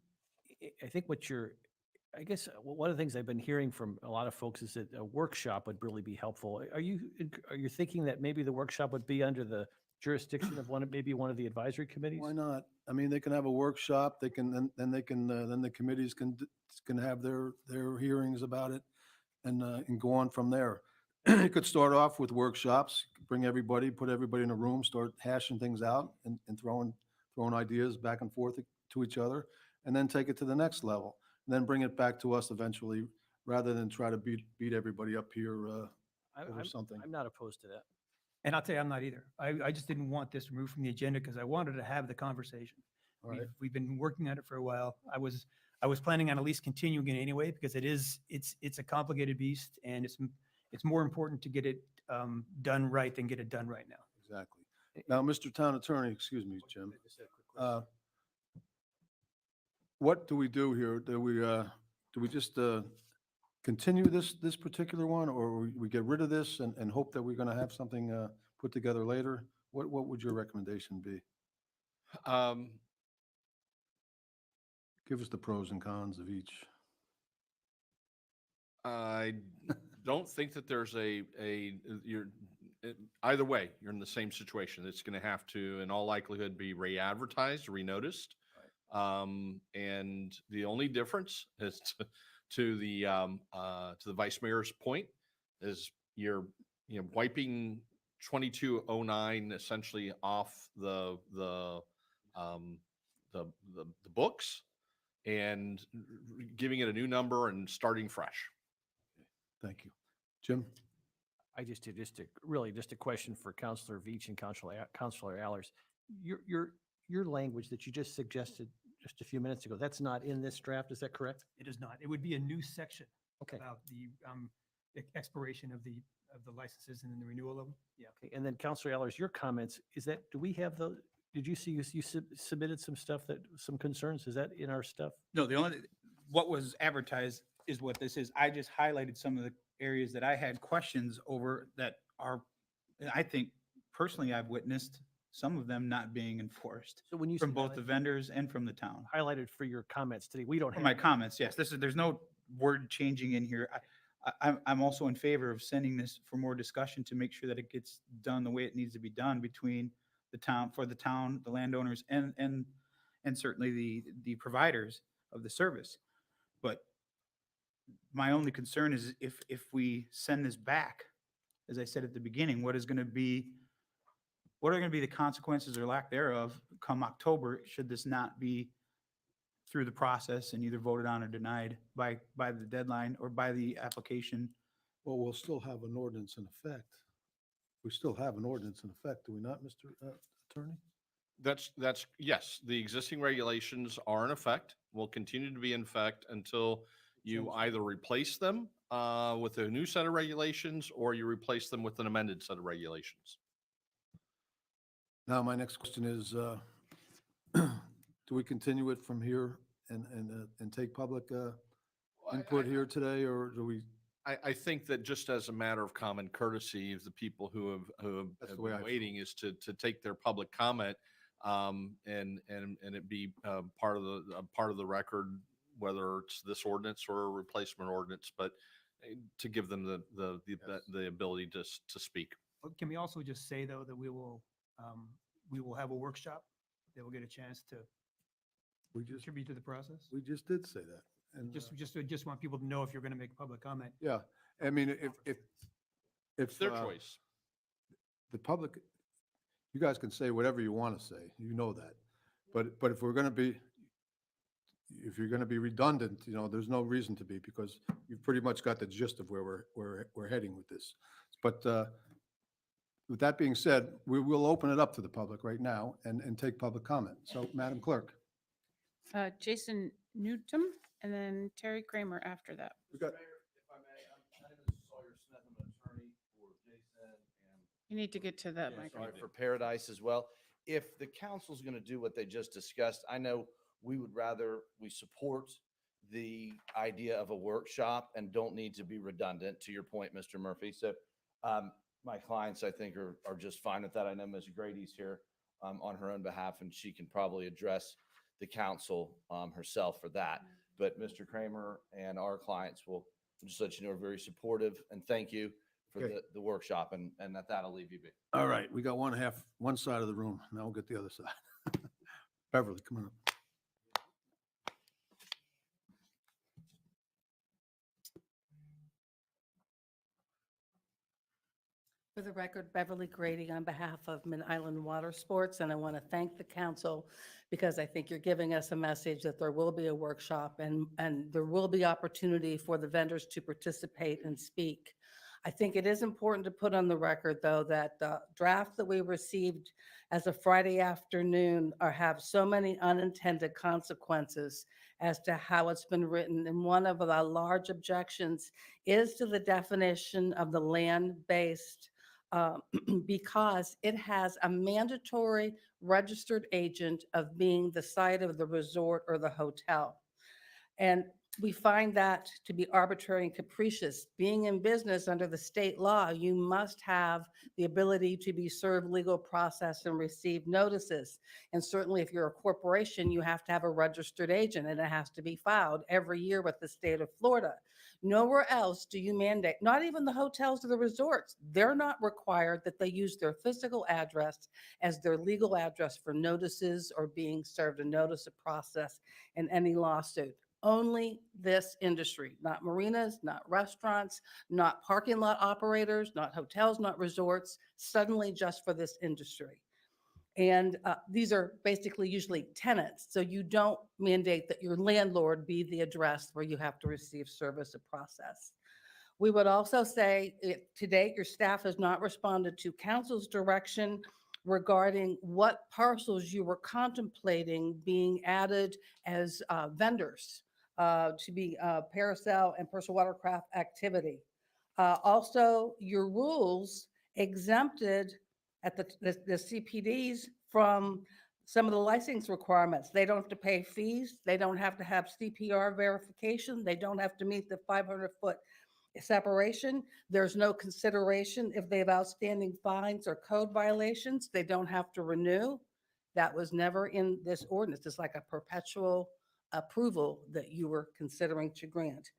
I guess one of the things I've been hearing from a lot of folks is that a workshop would really be helpful. Are you thinking that maybe the workshop would be under the jurisdiction of maybe one of the advisory committees? Why not? I mean, they can have a workshop, they can, then they can, then the committees can have their hearings about it and go on from there. It could start off with workshops, bring everybody, put everybody in a room, start hashing things out and throwing ideas back and forth to each other, and then take it to the next level. And then bring it back to us eventually, rather than try to beat everybody up here over something. I'm not opposed to that. And I'll tell you, I'm not either. I just didn't want this removed from the agenda because I wanted to have the conversation. All right. We've been working on it for a while. I was planning on at least continuing it anyway, because it's a complicated beast, and it's more important to get it done right than get it done right now. Exactly. Now, Mr. Town Attorney, excuse me, Jim. What do we do here? Do we just continue this particular one, or we get rid of this and hope that we're going to have something put together later? What would your recommendation be? Give us the pros and cons of each. I don't think that there's either way, you're in the same situation. It's going to have to, in all likelihood, be re-advertised, re-noticed. And the only difference is to the vice mayor's point is you're wiping 2209 essentially off the books and giving it a new number and starting fresh. Thank you. Jim? I just a question for Counselor Veach and Counselor Allers. Your language that you just suggested just a few minutes ago, that's not in this draft, is that correct? It is not. It would be a new section Okay. about the expiration of the licenses and then the renewal of them. Yeah. Okay, and then Counselor Allers, your comments, do we have those? Did you see, you submitted some stuff some concerns? Is that in our stuff? No, what was advertised is what this is. I just highlighted some of the areas that I had questions over that are, I think personally, I've witnessed some of them not being enforced So when you from say both the vendors and from the town. highlighted for your comments today, we don't For have. my comments, yes, there's no word changing in here. I'm also in favor of sending this for more discussion to make sure that it gets done the way it needs to be done between the town, the landowners, and certainly the providers of the service. But my only concern is if we send this back, as I said at the beginning, what are going to be the consequences or lack thereof come October, should this not be through the process and either voted on or denied by the deadline or by the application? Well, we'll still have an ordinance in effect. We still have an ordinance in effect, do we not, Mr. Attorney? That's yes. The existing regulations are in effect, will continue to be in effect until you either replace them with a new set of regulations or you replace them with an amended set of regulations. Now, my next question is, do we continue it from here and take public input here today, or do we? I think that just as a matter of common courtesy of the people who have the way I been feel. waiting is to take their public comment and it be part of the record, whether it's this ordinance or a replacement ordinance, but to give them the ability to speak. Can we also just say, though, that we will have a workshop? They will get a chance to contribute to the process? We just did say that. And Just want people to know if you're going to make a public comment. yeah, I mean, if It's their choice. the public, you guys can say whatever you want to say, you know that. But if you're going to be redundant, there's no reason to be, because you've pretty much got the gist of where we're heading with this. But with that being said, we will open it up to the public right now and take public comment. So, Madam Clerk. Jason Newton and then Terry Kramer after that. We got, You need to get to that microphone. For Paradise as well. If the council's going to do what they just discussed, I know we support the idea of a workshop and don't need to be redundant, to your point, Mr. Murphy. So my clients, I think, are just fine with that. I know Ms. Grady's here on her own behalf, and she can probably address the council herself for that. But Mr. Kramer and our clients will just let you know we're very supportive, and thank you for Okay. the workshop, and at that, I'll leave you be. All right, we got one side of the room. Now we'll get the other side. Beverly, come on up. For the record, Beverly Grady on behalf of Mid Island Water Sports, and I want to thank the council because I think you're giving us a message that there will be a workshop and there will be opportunity for the vendors to participate and speak. I think it is important to put on the record, though, that the draft that we received as a Friday afternoon have so many unintended consequences as to how it's been written. And one of the large objections is to the definition of the land-based because it has a mandatory registered agent of being the site of the resort or the hotel. And we find that to be arbitrary and capricious. Being in business under the state law, you must have the ability to be served legal process and receive notices. And certainly if you're a corporation, you have to have a registered agent and it has to be filed every year with the state of Florida. Nowhere else do you mandate, not even the hotels or the resorts, they're not required that they use their physical address as their legal address for notices or being served a notice of process in any lawsuit. Only this industry, not marinas, not restaurants, not parking lot operators, not hotels, not resorts, suddenly just for this industry. And these are basically usually tenants. So you don't mandate that your landlord be the address where you have to receive service of process. We would also say to date, your staff has not responded to council's direction regarding what parcels you were contemplating being added as vendors to be parasail and personal watercraft activity. Also, your rules exempted at the CPDs from some of the license requirements. They don't have to pay fees. They don't have to have CPR verification. They don't have to meet the 500-foot separation. There's no consideration if they have outstanding fines or code violations. They don't have to renew. That was never in this ordinance. It's like a perpetual approval that you were considering to grant.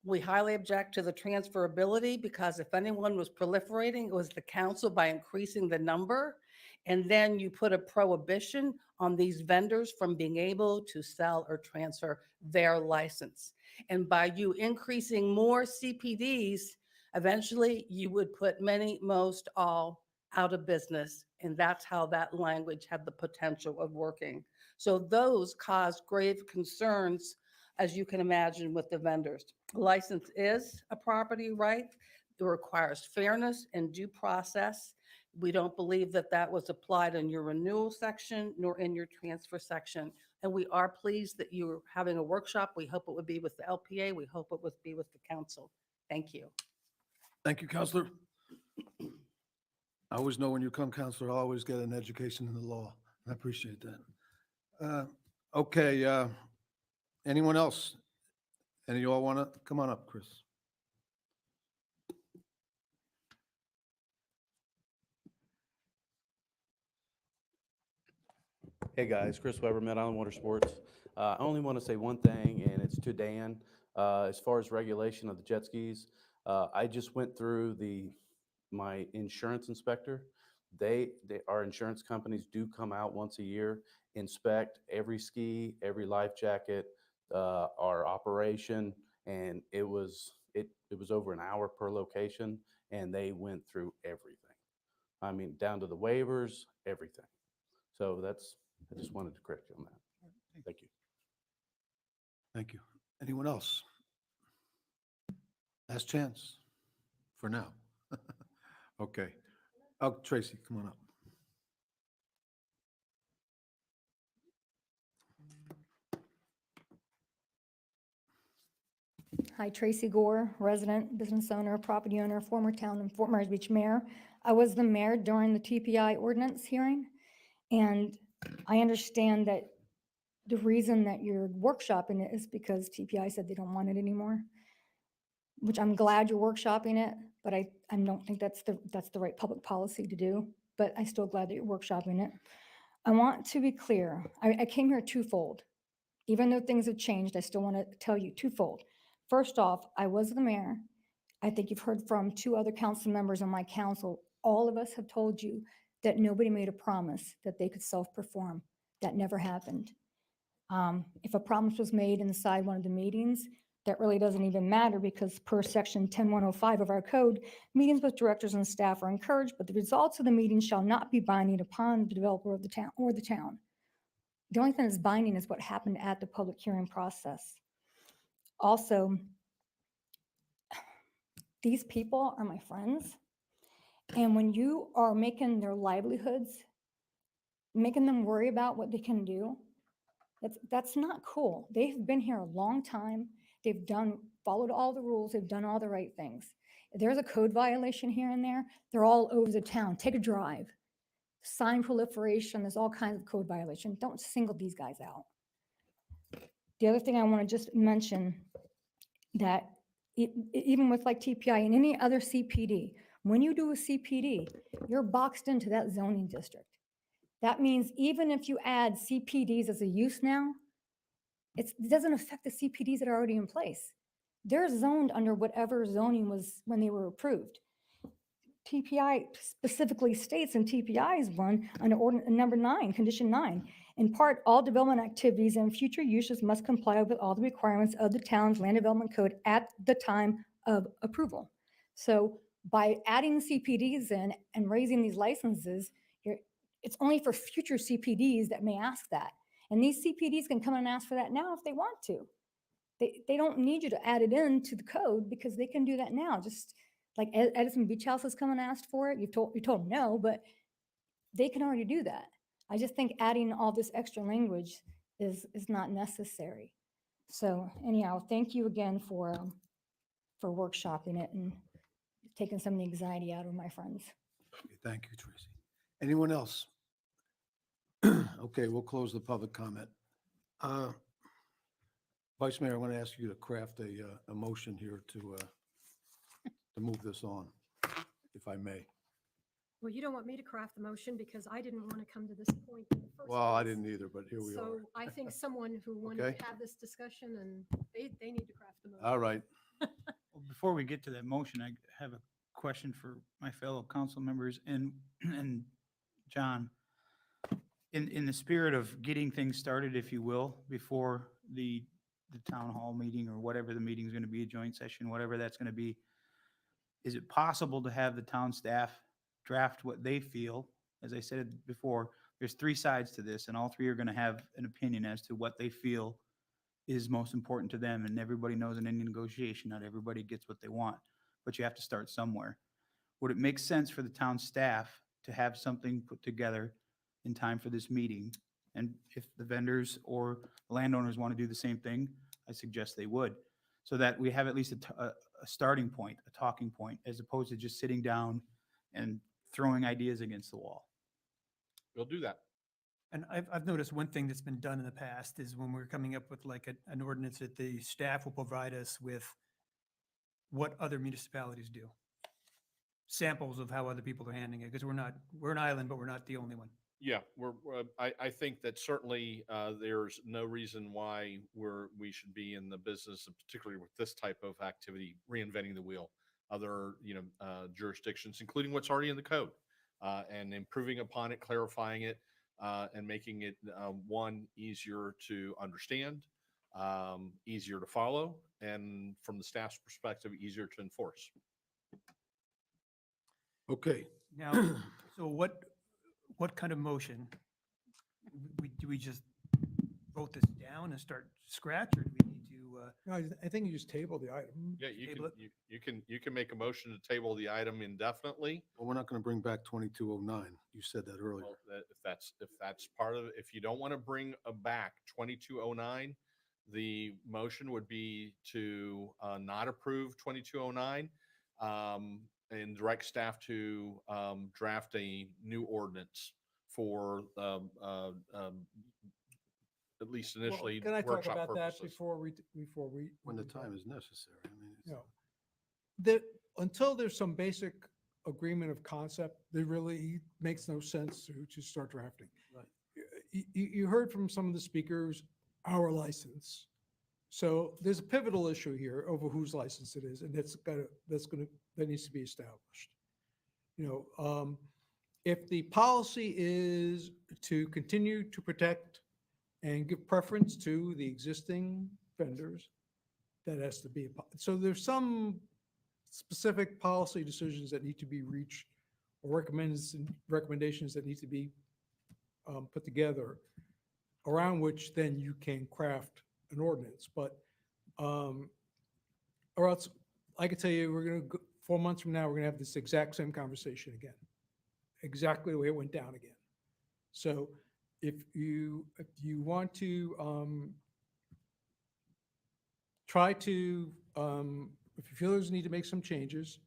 We highly object to the transferability because if anyone was proliferating, it was the council by increasing the number. And then you put a prohibition on these vendors from being able to sell or transfer their license. And by you increasing more CPDs, eventually you would put many, most, all out of business. And that's how that language had the potential of working. So those cause grave concerns, as you can imagine, with the vendors. License is a property right. It requires fairness and due process. We don't believe that that was applied in your renewal section nor in your transfer section. And we are pleased that you're having a workshop. We hope it would be with the LPA. We hope it would be with the council. Thank you. Thank you, Counselor. I always know when you come, Counselor, I'll always get an education in the law. I appreciate that. Okay, anyone else? Any of y'all want to come on up, Chris? Hey guys, Chris Weber, Mid Island Water Sports. I only want to say one thing, and it's to Dan. As far as regulation of the jet skis, I just went through my insurance inspector. Our insurance companies do come out once a year, inspect every ski, every life jacket, our operation, and it was over an hour per location, and they went through everything. I mean, down to the waivers, everything. So I just wanted to correct you on that. Thank you. Thank you. Anyone else? Last chance for now. Okay. Oh, Tracy, come on up. Hi, Tracy Gore, resident, business owner, property owner, former town and Fort Myers Beach mayor. I was the mayor during the TPI ordinance hearing, and I understand that the reason that you're workshopping it is because TPI said they don't want it anymore, which I'm glad you're workshopping it, but I don't think that's the right public policy to do, but I'm still glad that you're workshopping it. I want to be clear. I came here twofold. Even though things have changed, I still want to tell you twofold. First off, I was the mayor. I think you've heard from 2 other council members on my council. All of us have told you that nobody made a promise that they could self-perform. That never happened. If a promise was made inside one of the meetings, that really doesn't even matter because per section 10105 of our code, meetings with directors and staff are encouraged, but the results of the meeting shall not be binding upon the developer of the town or the town. The only thing that's binding is what happened at the public hearing process. Also, these people are my friends. And when you are making their livelihoods, making them worry about what they can do, that's not cool. They've been here a long time. They've followed all the rules. They've done all the right things. If there's a code violation here and there, they're all over the town. Take a drive. Sign proliferation, there's all kinds of code violations. Don't single these guys out. The other thing I want to just mention that even with like TPI and any other CPD, when you do a CPD, you're boxed into that zoning district. That means even if you add CPDs as a use now, it doesn't affect the CPDs that are already in place. They're zoned under whatever zoning was when they were approved. TPI specifically states in TPI's one under ordinance number 9, condition 9, in part, all development activities and future uses must comply with all the requirements of the town's land development code at the time of approval. So by adding CPDs in and raising these licenses, it's only for future CPDs that may ask that. And these CPDs can come and ask for that now if they want to. They don't need you to add it into the code because they can do that now. Just like Edison Beach House has come and asked for it. You told them no, but they can already do that. I just think adding all this extra language is not necessary. So anyhow, thank you again for workshopping it and taking some of the anxiety out of my friends. Okay, thank you, Tracy. Anyone else? Okay, we'll close the public comment. Vice Mayor, I want to ask you to craft a motion here to move this on, if I may. Well, you don't want me to craft the motion because I didn't want to come to this point in the first Well, I place. didn't either, but here we are. So I think someone who wanted Okay. to have this discussion and they need to craft the motion. All right. Well, before we get to that motion, I have a question for my fellow council members and John. In the spirit of getting things started, if you will, before the town hall meeting or whatever the meeting is going to be, a joint session, whatever that's going to be, is it possible to have the town staff draft what they feel? As I said before, there's 3 sides to this, and all 3 are going to have an opinion as to what they feel is most important to them. And everybody knows in any negotiation, not everybody gets what they want, but you have to start somewhere. Would it make sense for the town staff to have something put together in time for this meeting? And if the vendors or landowners want to do the same thing, I suggest they would, so that we have at least a starting point, a talking point, as opposed to just sitting down and throwing ideas against the wall. We'll do that. And I've noticed one thing that's been done in the past is when we're coming up with like an ordinance that the staff will provide us with what other municipalities do. Samples of how other people are handling it, because we're an island, but we're not the only one. Yeah, I think that certainly there's no reason why we should be in the business, particularly with this type of activity, reinventing the wheel. Other, jurisdictions, including what's already in the code, and improving upon it, clarifying it, and making it, one, easier to understand, easier to follow, and from the staff's perspective, easier to enforce. Okay. Now, so what kind of motion? Do we just vote this down and start scratch, or do we need to? No, I think you just table the item. Yeah, you can make a motion to table the item indefinitely. Well, we're not going to bring back 2209. You said that earlier. Well, if that's part of it, if you don't want to bring back 2209, the motion would be to not approve 2209, and direct staff to draft a new ordinance for at least initially Can I talk workshop about that purposes. before we? When the time is necessary. I mean, You know, that until there's some basic agreement of concept, there really makes no sense to start drafting. Right. You heard from some of the speakers, our license. So there's a pivotal issue here over whose license it is, and that needs to be established. If the policy is to continue to protect and give preference to the existing vendors, that has to be, so there's some specific policy decisions that need to be reached or recommendations that need to be put together around which then you can craft an ordinance. But, or else, I can tell you, we're going to, 4 months from now, we're going to have this exact same conversation again. Exactly the way it went down again. So if you want to try to, if you feel there's a need to make some changes,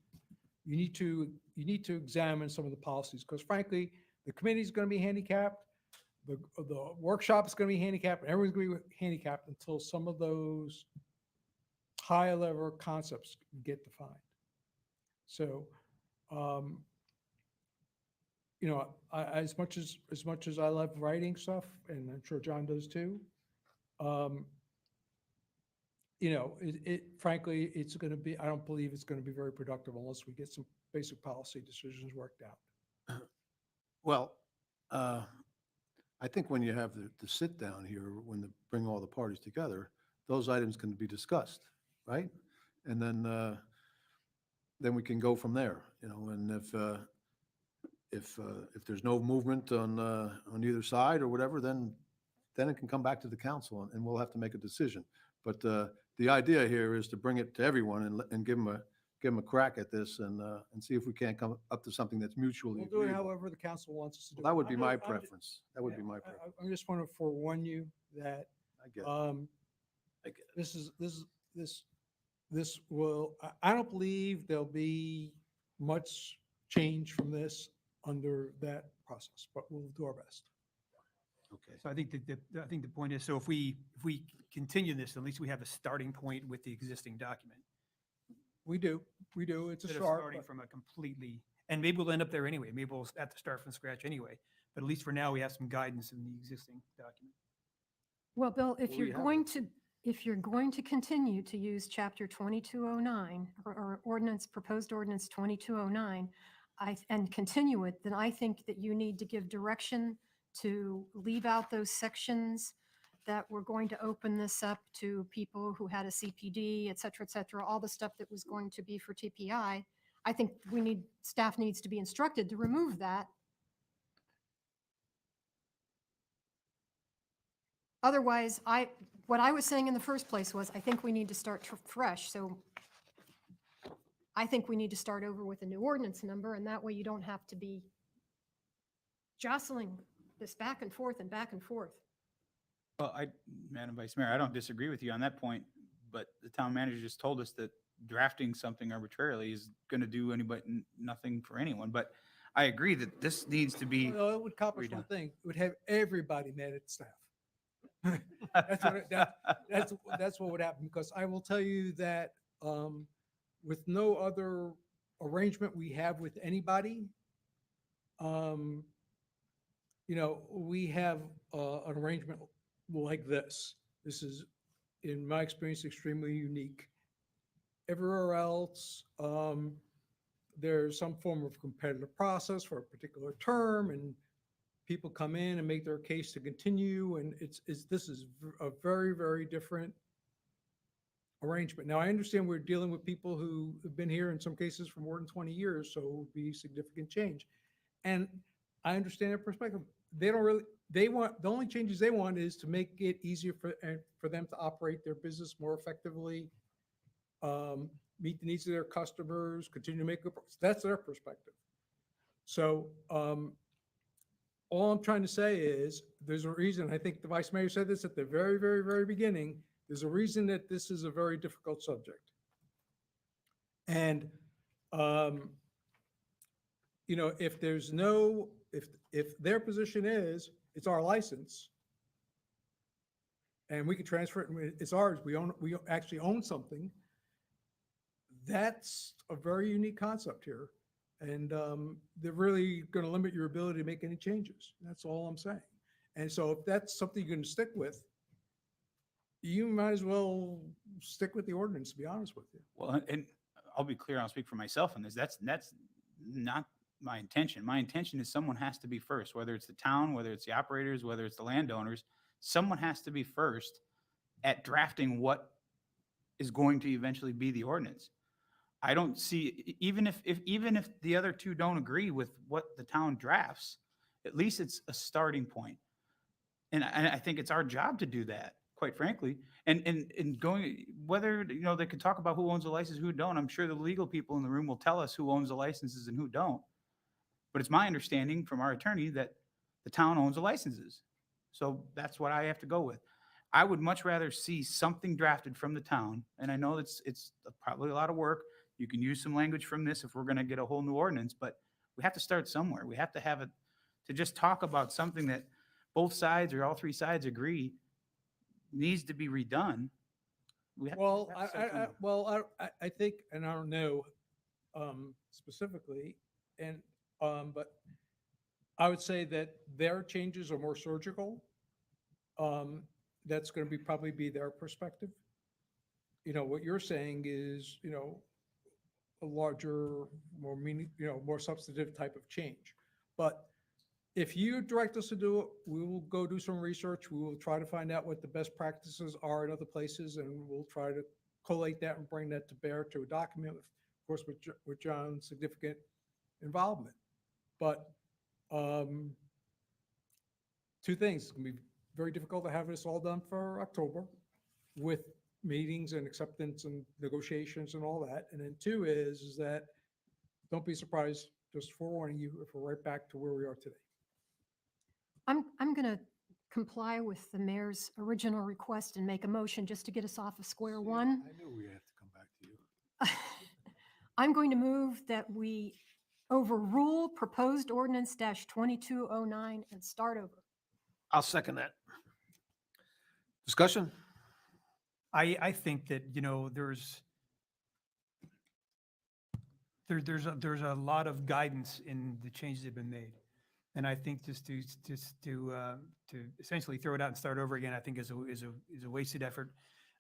you need to examine some of the policies, because frankly, the committee is going to be handicapped, the workshop is going to be handicapped, and everyone's going to be handicapped until some of those high level concepts get defined. So, as much as I love writing stuff, and I'm sure John does too, frankly, it's going to be, I don't believe it's going to be very productive unless we get some basic policy decisions worked out. Well, I think when you have the sit down here, when they bring all the parties together, those items can be discussed, right? And then we can go from there, and if there's no movement on either side or whatever, then it can come back to the council and we'll have to make a decision. But the idea here is to bring it to everyone and give them a crack at this and see if we can't come up to something that's mutually We'll do it agreeable. however the council wants us to do it. Well, that would be I'm my just- I'm just- preference. That would be my preference. I just want to forewarn you that I get it. I get it. this will, I don't believe there'll be much change from this under that process, but we'll do our best. Okay. So I think I think the point is, so if we continue this, at least we have a starting point with the existing document. We do. It's a Instead of start. starting but- from a completely, and maybe we'll end up there anyway. Maybe we'll have to start from scratch anyway. But at least for now, we have some guidance in the existing document. Well, Bill, if Well, you're we have going to, if you're going to continue to use chapter 2209 or ordinance, proposed ordinance 2209, and continue it, then I think that you need to give direction to leave out those sections that we're going to open this up to people who had a CPD, et cetera, all the stuff that was going to be for TPI. I think staff needs to be instructed to remove that. Otherwise, what I was saying in the first place was, I think we need to start fresh. So I think we need to start over with a new ordinance number, and that way you don't have to be jostling this back and forth and back and forth. Well, Madam Vice Mayor, I don't disagree with you on that point, but the town manager just told us that drafting something arbitrarily is going to do nothing for anyone. But I agree that this needs to be. Well, it would accomplish one redone. thing. It would have everybody mad at staff. That's what would happen, because I will tell you that with no other arrangement we have with anybody, we have an arrangement like this. This is, in my experience, extremely unique. Everywhere else, there's some form of competitive process for a particular term, and people come in and make their case to continue, and this is a very, very different arrangement. Now, I understand we're dealing with people who have been here in some cases for more than 20 years, so it would be significant change. And I understand their perspective. They don't really, the only changes they want is to make it easier for them to operate their business more effectively, meet the needs of their customers, continue to make good, that's their perspective. So, all I'm trying to say is, there's a reason, I think the Vice Mayor said this at the very, very, very beginning, there's a reason that this is a very difficult subject. And, if there's no, if their position is, it's our license, and we can transfer it, and it's ours, we actually own something, that's a very unique concept here. And they're really going to limit your ability to make any changes. That's all I'm saying. And so if that's something you're going to stick with, you might as well stick with the ordinance, to be honest with you. Well, and I'll be clear, I'll speak for myself on this. That's not my intention. My intention is someone has to be first, whether it's the town, whether it's the operators, whether it's the landowners, someone has to be first at drafting what is going to eventually be the ordinance. I don't see, even if the other two don't agree with what the town drafts, at least it's a starting point. And I think it's our job to do that, quite frankly. And going, whether, they could talk about who owns the license, who don't. I'm sure the legal people in the room will tell us who owns the licenses and who don't. But it's my understanding from our attorney that the town owns the licenses. So that's what I have to go with. I would much rather see something drafted from the town, and I know it's probably a lot of work. You can use some language from this if we're gonna get a whole new ordinance, but we have to start somewhere. We have to have it, to just talk about something that both sides or all three sides agree needs to be redone. We have- Well, we have to start somewhere. I think, and I don't know specifically, and, but I would say that their changes are more surgical. That's going to probably be their perspective. What you're saying is, a larger, more meaning, more substantive type of change. But if you direct us to do it, we will go do some research. We will try to find out what the best practices are in other places, and we'll try to collate that and bring that to bear to a document, of course, with John's significant involvement. But two things, it's going to be very difficult to have this all done for October with meetings and acceptance and negotiations and all that. And then two is that, don't be surprised, just forewarning you, if we're right back to where we are today. I'm going to comply with the mayor's original request and make a motion just to get us off of square one. I knew we had to come back to you. I'm going to move that we overrule proposed ordinance -2209 and start over. I'll second that. Discussion? I think that, there's a lot of guidance in the changes that have been made. And I think just to essentially throw it out and start over again, I think is a wasted effort.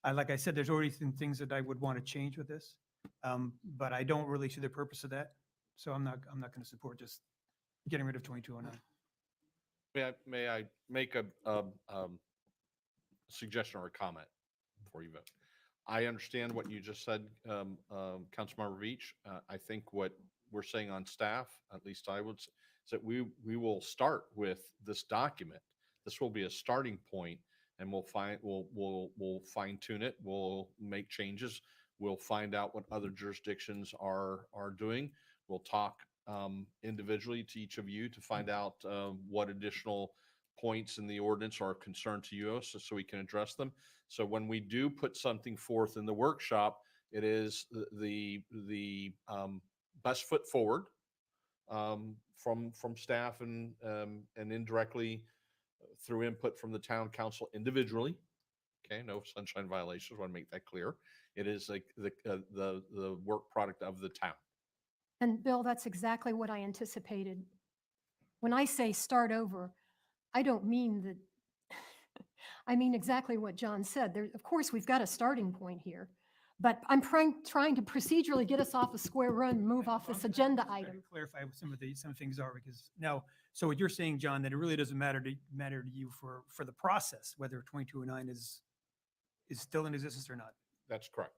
Like I said, there's already some things that I would want to change with this. But I don't really see the purpose of that. So I'm not going to support just getting rid of 2209. May I make a suggestion or a comment before you vote? I understand what you just said, Councilmember Veach. I think what we're saying on staff, at least I would, is that we will start with this document. This will be a starting point, and we'll fine tune it. We'll make changes. We'll find out what other jurisdictions are doing. We'll talk individually to each of you to find out what additional points in the ordinance are of concern to you, so we can address them. So when we do put something forth in the workshop, it is the best foot forward from staff and indirectly through input from the town council individually. Okay, no sunshine violations. Want to make that clear. It is like the work product of the town. And Bill, that's exactly what I anticipated. When I say start over, I don't mean that, I mean exactly what John said. Of course, we've got a starting point here, but I'm trying to procedurally get us off a square run and move off this agenda item. Clarify what some things are, because now, so what you're saying, John, that it really doesn't matter to you for the process, whether 2209 is still in existence or not. That's correct.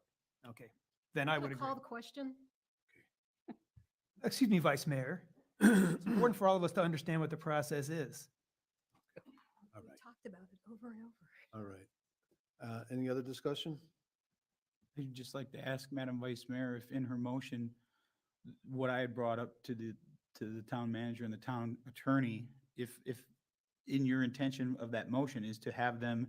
Okay, then I Can would agree. call the question? Excuse me, Vice Mayor. It's important for all of us to understand what the process is. All We right, talked about it over and over. all right. Any other discussion? I'd just like to ask Madam Vice Mayor if in her motion, what I had brought up to the town manager and the town attorney, if in your intention of that motion is to have them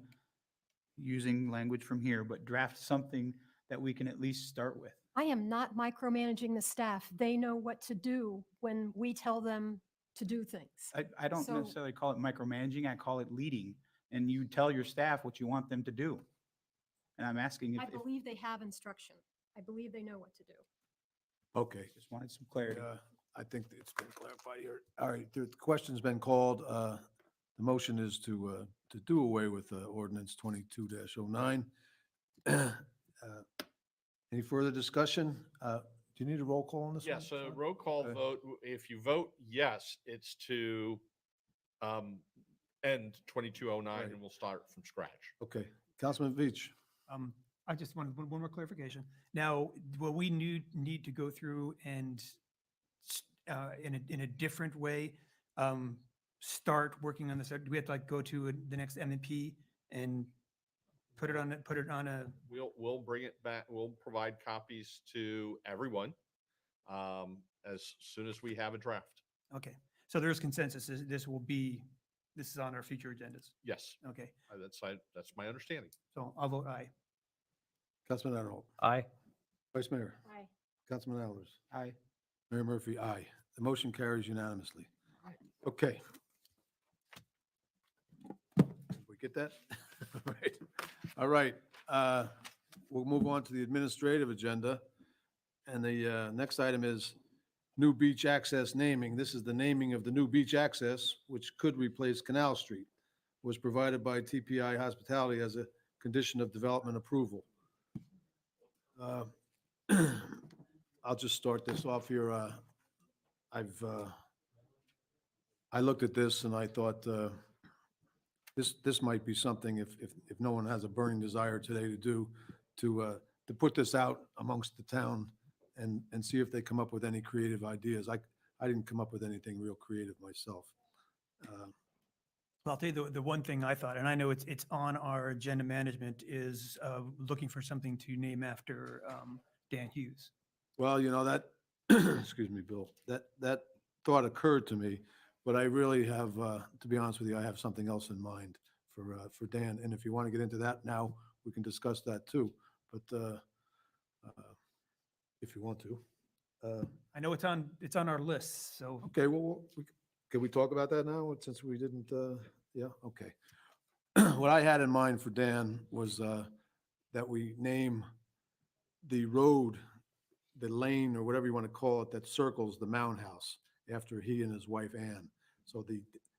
using language from here, but draft something that we can at least start with. I am not micromanaging the staff. They know what to do when we tell them to do things. I don't So- necessarily call it micromanaging, I call it leading. And you tell your staff what you want them to do. And I'm asking I if, believe they have instruction. I believe they know what to do. Okay. just wanted some clarity. I think it's been clarified here. All right, the question's been called. The motion is to to do away with ordinance 22-09. Any further discussion? Do you need a roll call on this one? Yes, a Sean? roll call Okay. vote. If you vote yes, it's to end 2209 Right. and we'll start from scratch. Okay, Councilman Veach. I just wanted one more clarification. Now, will we need to go through and in a different way, start working on this? Do we have to like go to the next M&P and put it on a, We'll bring it back. We'll provide copies to everyone as soon as we have a draft. okay. So there's consensus. This is on our future agendas. Yes, Okay. that's my understanding. So I'll vote aye. Councilman Adderholt. Aye. Vice Mayor. Aye. Councilman Alders. Aye. Mayor Murphy, aye. The motion carries unanimously. Okay. We get that? All right. All right. We'll move on to the administrative agenda. And the next item is new beach access naming. This is the naming of the new beach access, which could replace Canal Street. Was provided by TPI Hospitality as a condition of development approval. I'll just start this off here. I looked at this and I thought this might be something if no one has a burning desire today to do, to put this out amongst the town and see if they come up with any creative ideas. I didn't come up with anything real creative myself. Well, I'll tell you the one thing I thought, and I know it's on our agenda management, is looking for something to name after Dan Hughes. Well, you know, that, excuse me, Bill, that thought occurred to me, but I really have, to be honest with you, I have something else in mind for Dan. And if you want to get into that now, we can discuss that too. But if you want to. I know it's on our list, so. Okay, well, can we talk about that now, since we didn't, yeah, okay. What I had in mind for Dan was that we name the road, the lane, or whatever you want to call it, that circles the Mound House after he and his wife Ann. So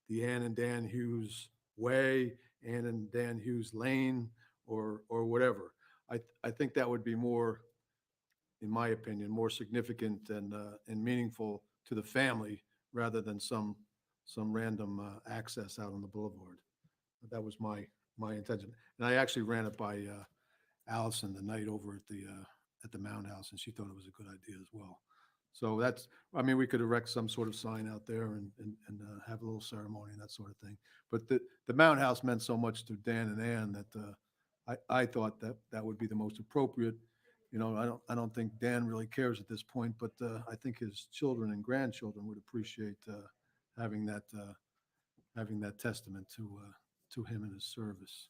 the Ann and Dan Hughes Way, Ann and Dan Hughes Lane, or whatever. I think that would be more, in my opinion, more significant and meaningful to the family rather than some random access out on the boulevard. That was my intention. And I actually ran it by Allison the night over at the Mound House, and she thought it was a good idea as well. So that's, I mean, we could erect some sort of sign out there and have a little ceremony and that sort of thing. But the Mound House meant so much to Dan and Ann that I thought that would be the most appropriate. You know, I don't think Dan really cares at this point, but I think his children and grandchildren would appreciate having that testament to him and his service.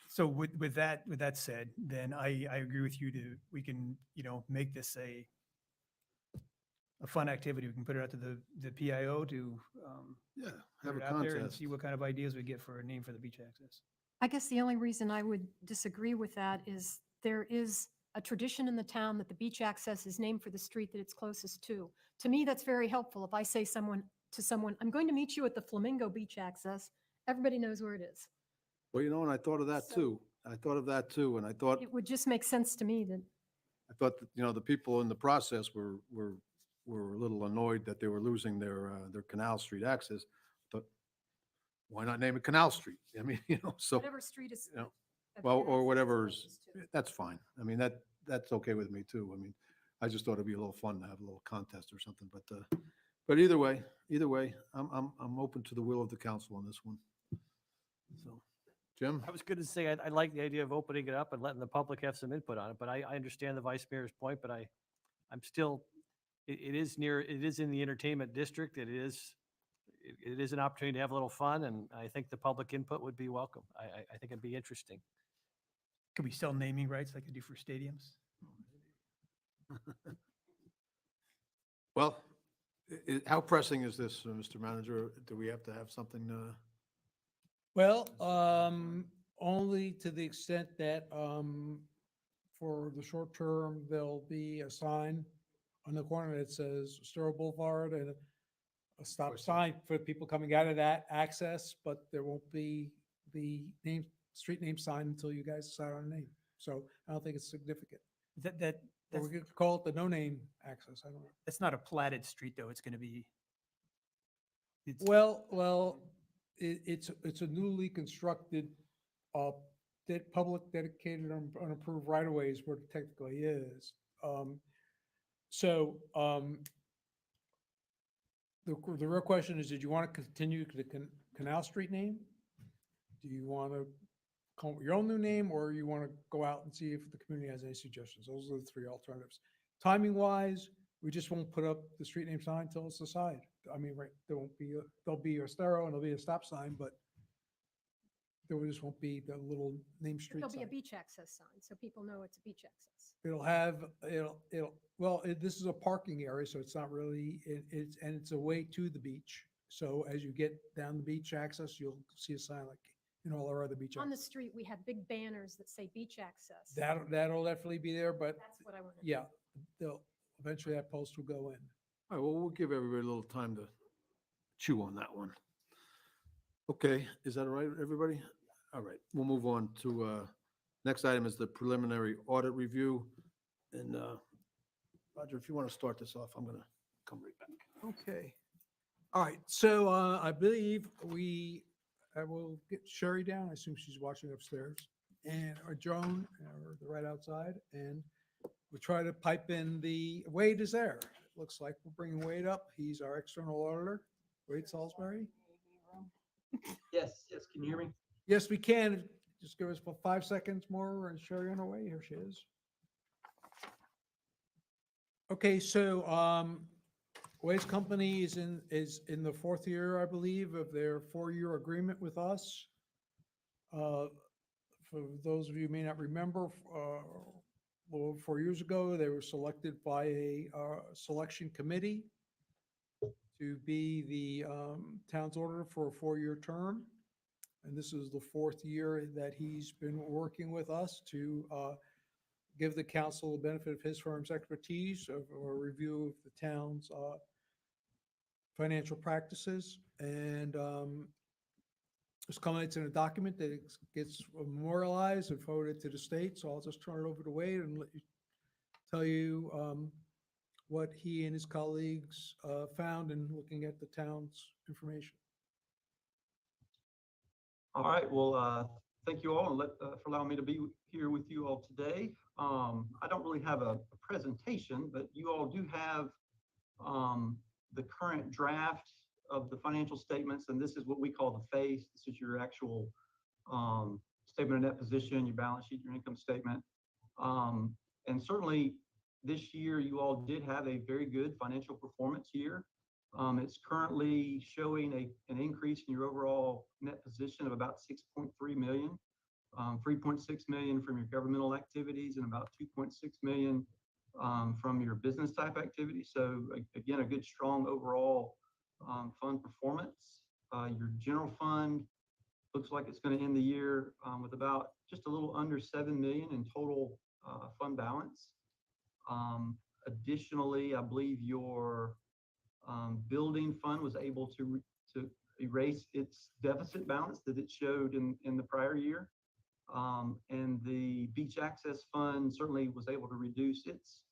So with that said, then I agree with you we can, make this a fun activity. We can put it out to the PIO to Yeah, put have it a out there and contest. see what kind of ideas we get for a name for the beach access. I guess the only reason I would disagree with that is there is a tradition in the town that the beach access is named for the street that it's closest to. To me, that's very helpful. If I say to someone, I'm going to meet you at the Flamingo Beach access, everybody knows where it is. Well, and I thought of that too. I thought of that too, and I thought It would just make sense to me that that, the people in the process were a little annoyed that they were losing their Canal Street access. But why not name it Canal Street? I mean, so. whatever street is. you know, of Well, your or access whatever's, closest to. that's fine. I mean, that's okay with me too. I mean, I just thought it'd be a little fun to have a little contest or something, but either way, I'm open to the will of the council on this one. So, Jim? I was going to say, I like the idea of opening it up and letting the public have some input on it, but I understand the vice mayor's point, but I'm still, it is in the entertainment district. It is an opportunity to have a little fun, and I think the public input would be welcome. I think it'd be interesting. Could we sell naming rights like they do for stadiums? Well, how pressing is this, Mr. Manager? Do we have to have something? Well, only to the extent that for the short term, there'll be a sign on the corner that says Star Boulevard and a stop sign for people coming out of that access, but there won't be the name, street name sign until you guys decide on a name. So I don't think it's significant. That, Or we could call it the no-name access, I don't know. that's not a platted street, though. It's gonna be. it's- Well, it's a newly constructed, public dedicated unapproved right of way is what it technically is. The real question is, did you want to continue the Canal Street name? Do you want to come up with your own new name, or you want to go out and see if the community has any suggestions? Those are the three alternatives. Timing wise, we just won't put up the street name sign until it's decided. I mean, right, there'll be a stereo and there'll be a stop sign, but there just won't be the little name But street There'll be a sign. beach access sign, so people know it's a beach access. This is a parking area, so it's not really, it's a way to the beach. So as you get down the beach access, you'll see a sign like in all our other beach On the access. street, we have big banners that say beach access. That'll definitely be there, but That's what I wanted. yeah, eventually that post will go in. All right, well, we'll give everybody a little time to chew on that one. Okay, is that all right, with everybody? All right, we'll move on to, next item is the preliminary audit review. And Roger, if you want to start this off, I'm going to come right back. Okay. All right, so I believe I will get Sherry down. I assume she's watching upstairs. And or Joan, or they're right outside. And we'll try to pipe in Wade is there. It looks like we're bringing Wade up. He's our external auditor. Wade Salisbury. Yes, can you hear me? Yes, we can. Just give us about 5 seconds more and Sherry on her way. Here she is. Okay, so Waste Company is in the fourth year, I believe, of their 4-year agreement with us. For those of you who may not remember, 4 years ago, they were selected by a selection committee to be the town's auditor for a 4-year term. And this is the 4th year that he's been working with us to give the council the benefit of his firm's expertise of a review of the town's financial practices. And this culminates in a document that gets memorialized and forwarded to the state. So I'll just turn it over to Wade and tell you what he and his colleagues found in looking at the town's information. All right, well, thank you all and for allowing me to be here with you all today. I don't really have a presentation, but you all do have the current draft of the financial statements, and this is what we call the face. This is your actual statement of net position, your balance sheet, your income statement. And certainly this year, you all did have a very good financial performance year. It's currently showing an increase in your overall net position of about 6.3 million, 3.6 million from your governmental activities and about 2.6 million from your business type activities. So again, a good, strong overall fund performance. Your general fund looks like it's going to end the year with about just a little under 7 million in total fund balance. Additionally, I believe your building fund was able to erase its deficit balance that it showed in the prior year. And the beach access fund certainly was able to reduce its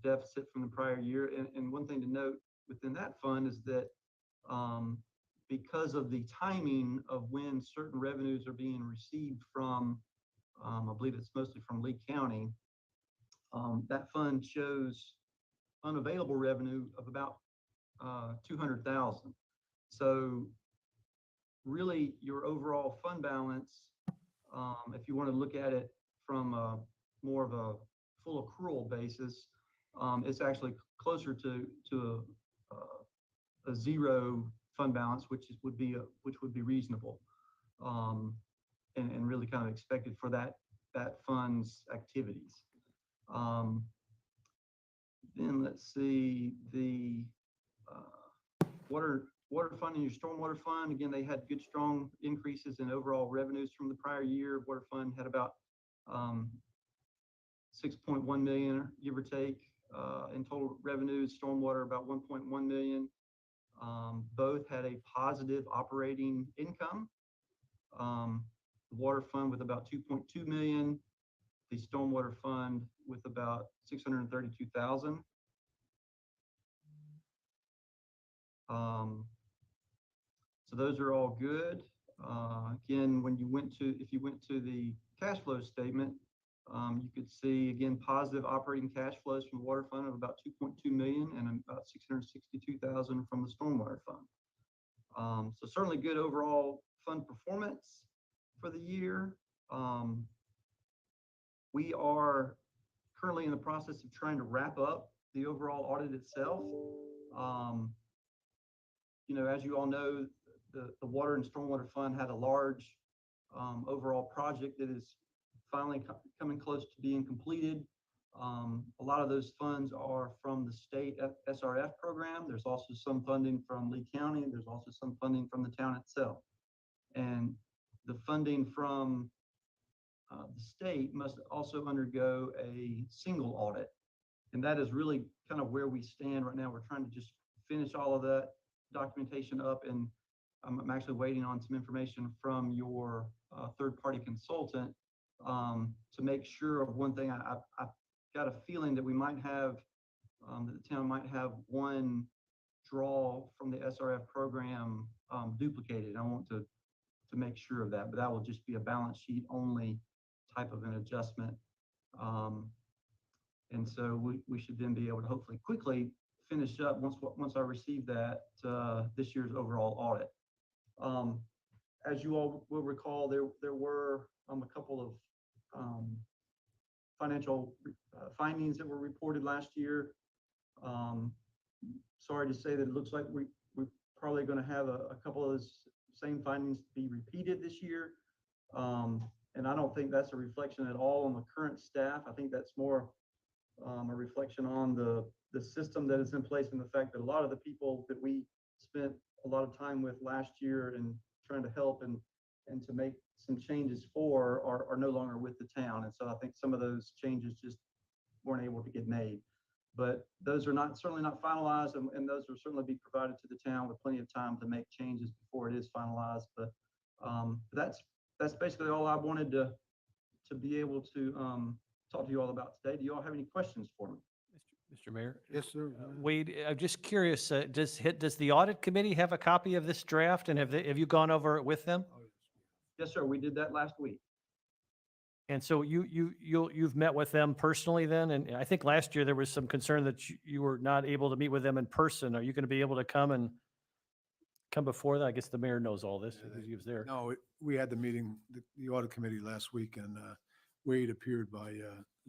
deficit from the prior year. And one thing to note within that fund is that because of the timing of when certain revenues are being received from, I believe it's mostly from Lee County, that fund shows unavailable revenue of about 200,000. So really your overall fund balance, if you want to look at it from more of a full accrual basis, it's actually closer to a zero fund balance, which would be reasonable, and really kind of expected for that fund's activities. Then let's see, the water fund and your stormwater fund, again, they had good, strong increases in overall revenues from the prior year. Water fund had about 6.1 million, give or take, in total revenues. Stormwater about 1.1 million. Both had a positive operating income. The water fund with about 2.2 million, the stormwater fund with about 632,000. So those are all good. Again, when you went to, if you went to the cash flow statement, you could see again positive operating cash flows from the water fund of about 2.2 million and about 662,000 from the stormwater fund. So certainly good overall fund performance for the year. We are currently in the process of trying to wrap up the overall audit itself. You know, as you all know, the water and stormwater fund had a large overall project that is finally coming close to being completed. A lot of those funds are from the state SRF program. There's also some funding from Lee County. There's also some funding from the town itself. And the funding from the state must also undergo a single audit. And that is really kind of where we stand right now. We're trying to just finish all of that documentation up, and I'm actually waiting on some information from your third-party consultant to make sure of one thing. I've got a feeling that we might have, that the town might have one draw from the SRF program duplicated. I want to make sure of that, but that will just be a balance sheet only type of an adjustment. And so we should then be able to hopefully quickly finish up once I receive that this year's overall audit. As you all will recall, there were a couple of financial findings that were reported last year. Sorry to say that it looks like we're probably going to have a couple of those same findings be repeated this year. And I don't think that's a reflection at all on the current staff. I think that's more a reflection on the system that is in place, and the fact that a lot of the people that we spent a lot of time with last year and trying to help and to make some changes for are no longer with the town. And so I think some of those changes just weren't able to get made. But those are certainly not finalized, and those will certainly be provided to the town with plenty of time to make changes before it is finalized. But that's basically all I wanted to be able to talk to you all about today. Do you all have any questions for me? Mr. Mayor? Yes, sir. Wade, I'm just curious, does the audit committee have a copy of this draft, and have you gone over it with them? Yes, sir. We did that last week. And so you've met with them personally then? And I think last year there was some concern that you were not able to meet with them in person. Are you going to be able to come before that? I guess the mayor knows all this because he was there. No, we had the meeting, the audit committee last week, and Wade appeared by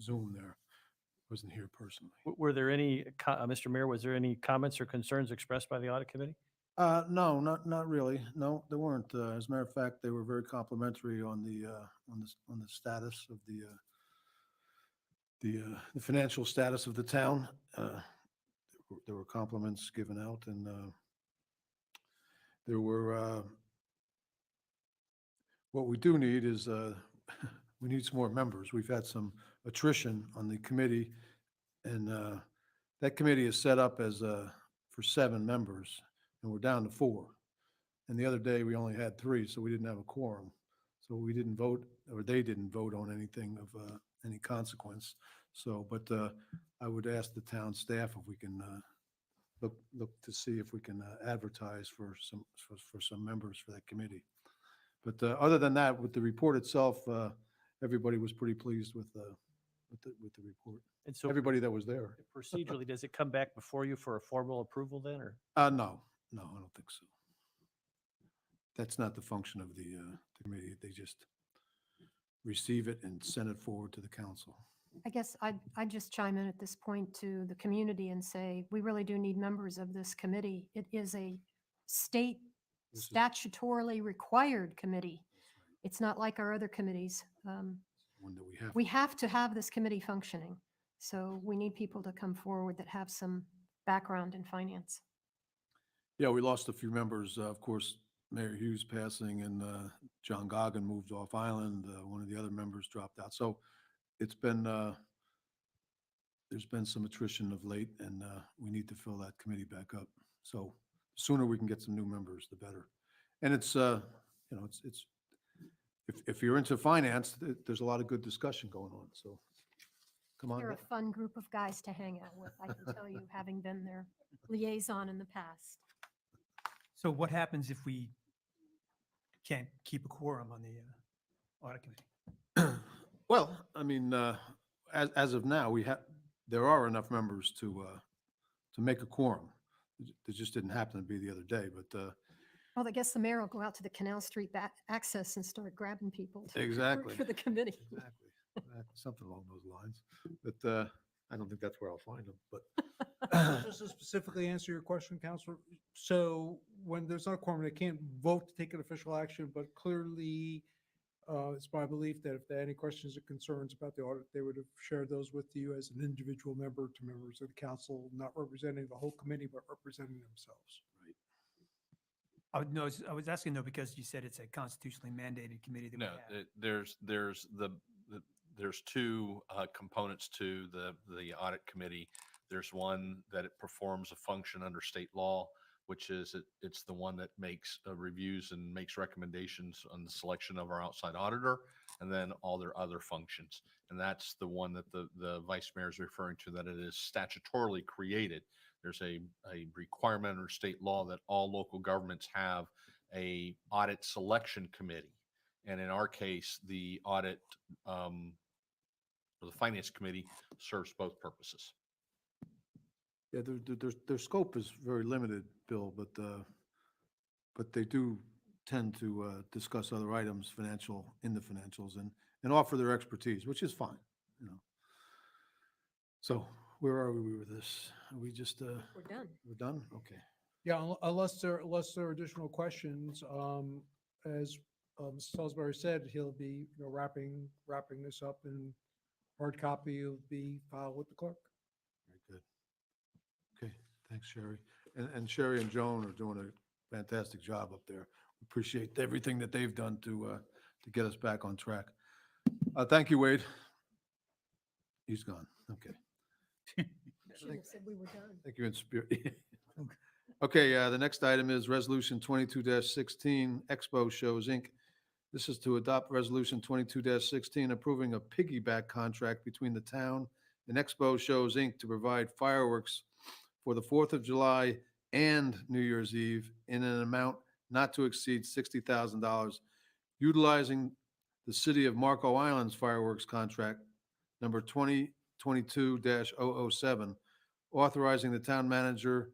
Zoom there. Wasn't here personally. Were there any, Mr. Mayor, was there any comments or concerns expressed by the audit committee? No, not really. No, there weren't. As a matter of fact, they were very complimentary on the status of the financial status of the town. There were compliments given out, and there were. What we do need is we need some more members. We've had some attrition on the committee, and that committee is set up as for 7 members. And we're down to 4. And the other day, we only had 3, so we didn't have a quorum. So we didn't vote, or they didn't vote on anything of any consequence. So, but I would ask the town staff if we can look to see if we can advertise for some members for that committee. But other than that, with the report itself, everybody was pretty pleased with the report. And so Everybody that was there. procedurally, does it come back before you for a formal approval then, or? No, I don't think so. That's not the function of the committee. They just receive it and send it forward to the council. I guess I'd just chime in at this point to the community and say, we really do need members of this committee. It is a state This is- statutorily required committee. It's not like our other committees. One that we have. We have to have this committee functioning. So we need people to come forward that have some background in finance. Yeah, we lost a few members. Of course, Mayor Hughes passing, and John Goggin moved off island. One of the other members dropped out. So it's been, there's been some attrition of late, and we need to fill that committee back up. So the sooner we can get some new members, the better. And it's, you know, it's if you're into finance, there's a lot of good discussion going on, so come on. They're a down. fun group of guys to hang out with, I can tell you, having been their liaison in the past. So what happens if we can't keep a quorum on the audit committee? Well, I mean, as of now, there are enough members to make a quorum. It just didn't happen to be the other day, but Well, I guess the mayor will go out to the Canal Street access and start grabbing people to work Exactly. for the committee. Exactly. Something along those lines. But I don't think that's where I'll find them, but Just to specifically answer your question, Counselor, so when there's not a quorum, they can't vote to take an official action, but clearly it's my belief that if there are any questions or concerns about the audit, they would have shared those with you as an individual member to members of the council, not representing the whole committee, but representing themselves. No, I was asking though, because you said it's a constitutionally mandated committee that we No, have. there's two components to the audit committee. There's one that it performs a function under state law, which is it's the one that makes reviews and makes recommendations on the selection of our outside auditor, and then all their other functions. And that's the one that the vice mayor is referring to, that it is statutorily created. There's a requirement under state law that all local governments have a audit selection committee. And in our case, the audit, or the finance committee serves both purposes. yeah, their scope is very limited, Bill, but they do tend to discuss other items, in the financials and offer their expertise, which is fine, you know. So where are we with this? Are we just, We're done. we're done? Okay. Yeah, unless there are additional questions, as Mr. Salisbury said, he'll be, wrapping this up, and hard copy will be filed with the clerk. Very good. Okay, thanks, Sherry. And Sherry and Joan are doing a fantastic job up there. Appreciate everything that they've done to get us back on track. Thank you, Wade. He's gone. Okay. Should have said we were done. Thank you in spirit. Okay, the next item is Resolution 22-16, Expo Shows, Inc. This is to adopt Resolution 22-16, approving a piggyback contract between the town and Expo Shows, Inc. to provide fireworks for the 4th of July and New Year's Eve in an amount not to exceed $60,000, utilizing the City of Marco Island's fireworks contract number 2022-007, authorizing the town manager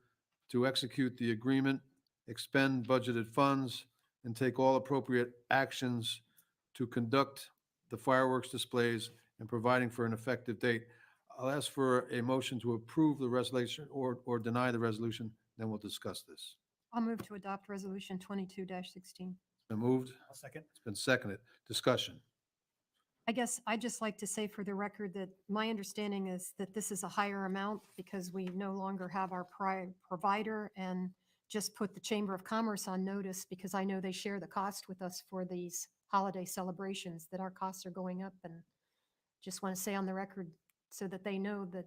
to execute the agreement, expend budgeted funds, and take all appropriate actions to conduct the fireworks displays and providing for an effective date. I'll ask for a motion to approve the resolution or deny the resolution, then we'll discuss this. I'll move to adopt Resolution 22-16. Been moved? I'll second. It's been seconded. Discussion. I guess I'd just like to say for the record that my understanding is that this is a higher amount because we no longer have our provider, and just put the Chamber of Commerce on notice, because I know they share the cost with us for these holiday celebrations, that our costs are going up, and just want to say on the record so that they know that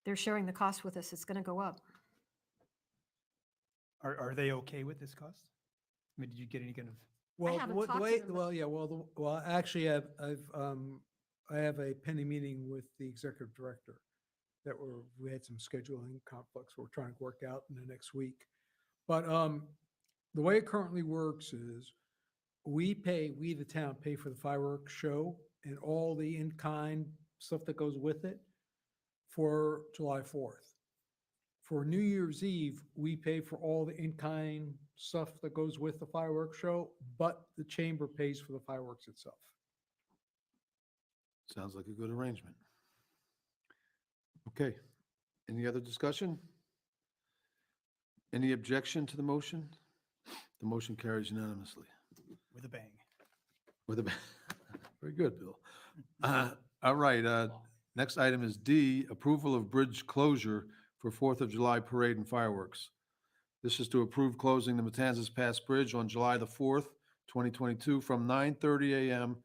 they're sharing the cost with us. It's going to go up. Are they okay with this cost? I mean, did you get any kind of? Well, haven't the talked to way, them, but- well, yeah, well, actually, I have a pending meeting with the executive director that we had some scheduling conflicts we're trying to work out in the next week. But the way it currently works is we, the town, pay for the fireworks show and all the in-kind stuff that goes with it for July 4th. For New Year's Eve, we pay for all the in-kind stuff that goes with the fireworks show, but the chamber pays for the fireworks itself. Sounds like a good arrangement. Okay. Any other discussion? Any objection to the motion? The motion carries unanimously. With a bang. With a, very good, Bill. All right, next item is D, approval of bridge closure for 4th of July parade and fireworks. This is to approve closing the Matanzas Pass Bridge on July the 4th, 2022, from 9:30 a.m.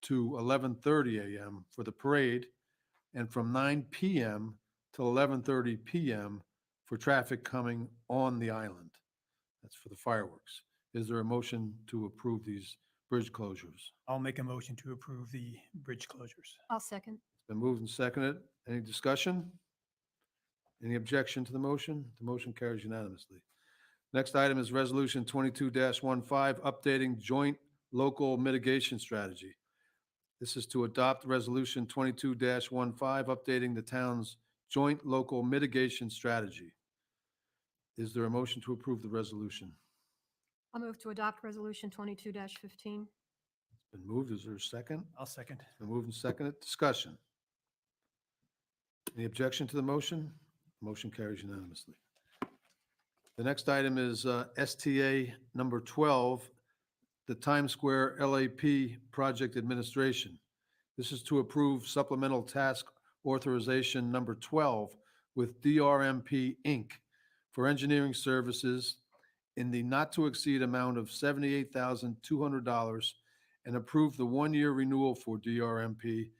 to 11:30 a.m. for the parade, and from 9 p.m. to 11:30 p.m. for traffic coming on the island. That's for the fireworks. Is there a motion to approve these bridge closures? I'll make a motion to approve the bridge closures. I'll second. It's been moved and seconded. Any discussion? Any objection to the motion? The motion carries unanimously. Next item is Resolution 22-15, updating joint local mitigation strategy. This is to adopt Resolution 22-15, updating the town's joint local mitigation strategy. Is there a motion to approve the resolution? I'll move to adopt Resolution 22-15. Been moved. Is there a second? I'll second. Been moved and seconded. Discussion. Any objection to the motion? Motion carries unanimously. The next item is STA number 12, the Times Square LAP Project Administration. This is to approve supplemental task authorization number 12 with DRMP Inc. for engineering services in the not-to-exceed amount of $78,200 and approve the one-year renewal for DRMP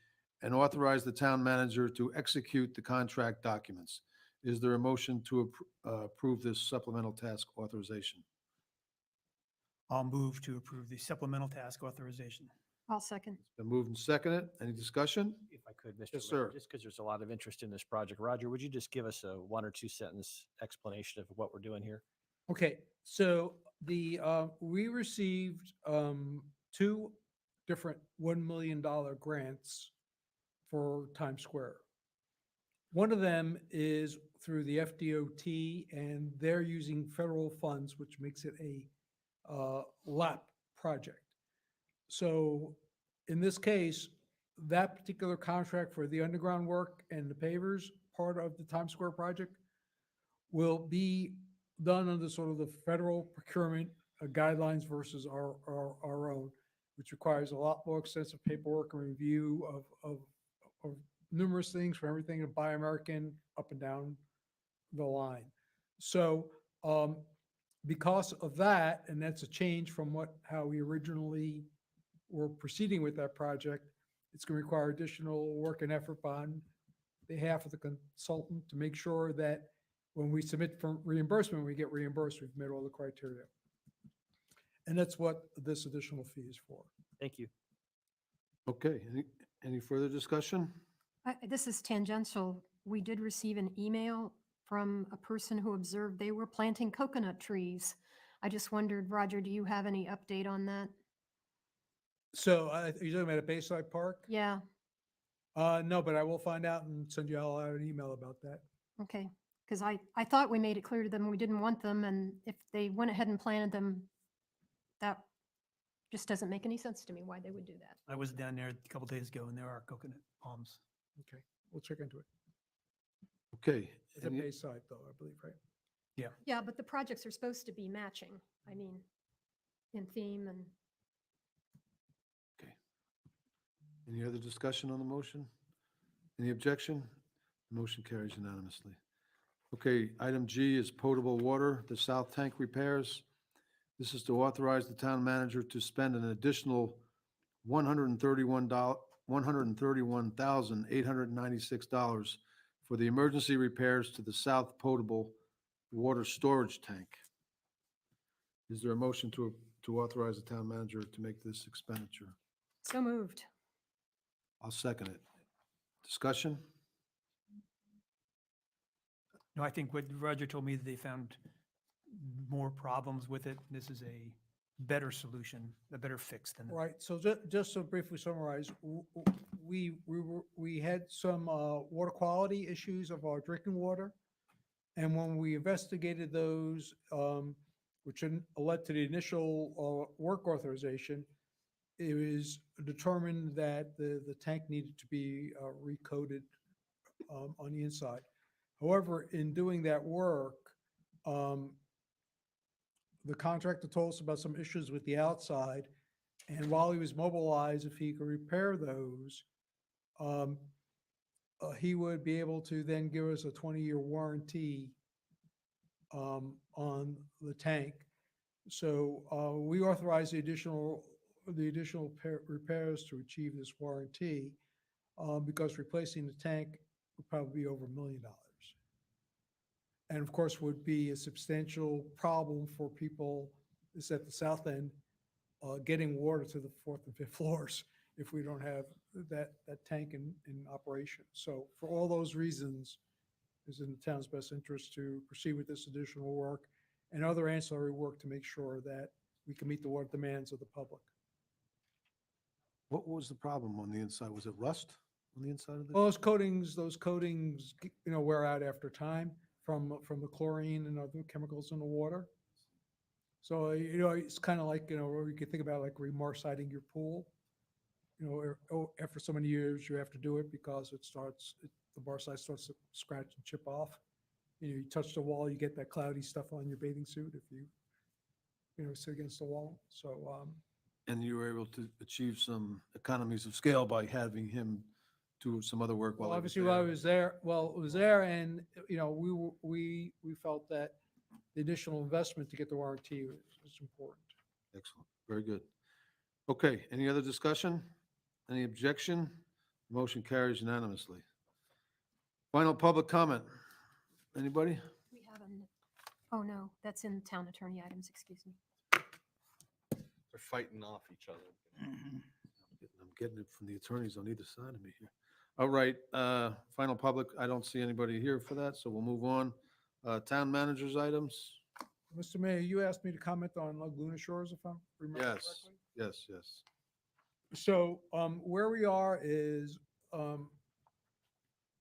and authorize the town manager to execute the contract documents. Is there a motion to approve this supplemental task authorization? I'll move to approve the supplemental task authorization. I'll second. Been moved and seconded. Any discussion? If I could, Mr. Yes, Mayor, sir. just because there's a lot of interest in this project. Roger, would you just give us a 1 or 2 sentence explanation of what we're doing here? Okay, so we received 2 different $1 million grants for Times Square. One of them is through the FDOT, and they're using federal funds, which makes it a LAP project. So in this case, that particular contract for the underground work and the pavers, part of the Times Square project, will be done under sort of the federal procurement guidelines versus our own, which requires a lot more extensive paperwork and review of numerous things, from everything to Buy American up and down the line. So because of that, and that's a change from how we originally were proceeding with that project, it's going to require additional work and effort on behalf of the consultant to make sure that when we submit for reimbursement, we get reimbursed, we've met all the criteria. And that's what this additional fee is for. Thank you. Okay, any further discussion? This is tangential. We did receive an email from a person who observed they were planting coconut trees. I just wondered, Roger, do you have any update on that? So you're talking about a Bayside Park? Yeah, No, but I will find out and send you all out an email about that. okay. Because I thought we made it clear to them we didn't want them, and if they went ahead and planted them, that just doesn't make any sense to me why they would do that. I was down there a couple days ago and there are coconut palms. Okay, we'll check into it. Okay. It's a Bayside though, I believe, right? Yeah, but the projects are supposed to be matching. I mean, in theme and. Any other discussion on the motion? Any objection? Motion carries unanimously. Okay, item G is potable water, the south tank repairs. This is to authorize the town manager to spend an additional $131,896 for the emergency repairs to the south potable water storage tank. Is there a motion to authorize the town manager to make this expenditure? So moved. I'll second it. Discussion? No, I think what Roger told me, that they found more problems with it. This is a better solution, a better fix than. Right, so just to briefly summarize, we had some water quality issues of our drinking water. And when we investigated those, which led to the initial work authorization, it was determined that the tank needed to be recoated on the inside. However, in doing that work, the contractor told us about some issues with the outside. And while he was mobilized, if he could repair those, he would be able to then give us a 20-year warranty on the tank. So we authorized the additional repairs to achieve this warranty because replacing the tank would probably be over $1 million. And of course, would be a substantial problem for people. It's at the south end getting water to the fourth and fifth floors if we don't have that tank in operation. So for all those reasons, it's in the town's best interest to proceed with this additional work and other ancillary work to make sure that we can meet the water demands of the public. What was the problem on the inside? Was it rust on the inside of the? Well, those coatings, wear out after time from the chlorine and other chemicals in the water. So, it's kind of like, you could think about like remarciting your pool. After so many years, you have to do it because the marcite starts to scratch and chip off. You touch the wall, you get that cloudy stuff on your bathing suit if you sit against the wall. So, And you were able to achieve some economies of scale by having him do some other work while well, he was obviously, while I there. was there, it was there, and we felt that the additional investment to get the warranty was important. Excellent. Very good. Okay, any other discussion? Any objection? Motion carries unanimously. Final public comment. Anybody? We have oh no, that's in town attorney items, excuse me. They're fighting off each other. I'm getting it from the attorneys on either side of me here. All right, final public, I don't see anybody here for that, so we'll move on. Town managers items? Mr. Mayor, you asked me to comment on Laguna Shores, if I remember Yes, correctly. yes. So, where we are is,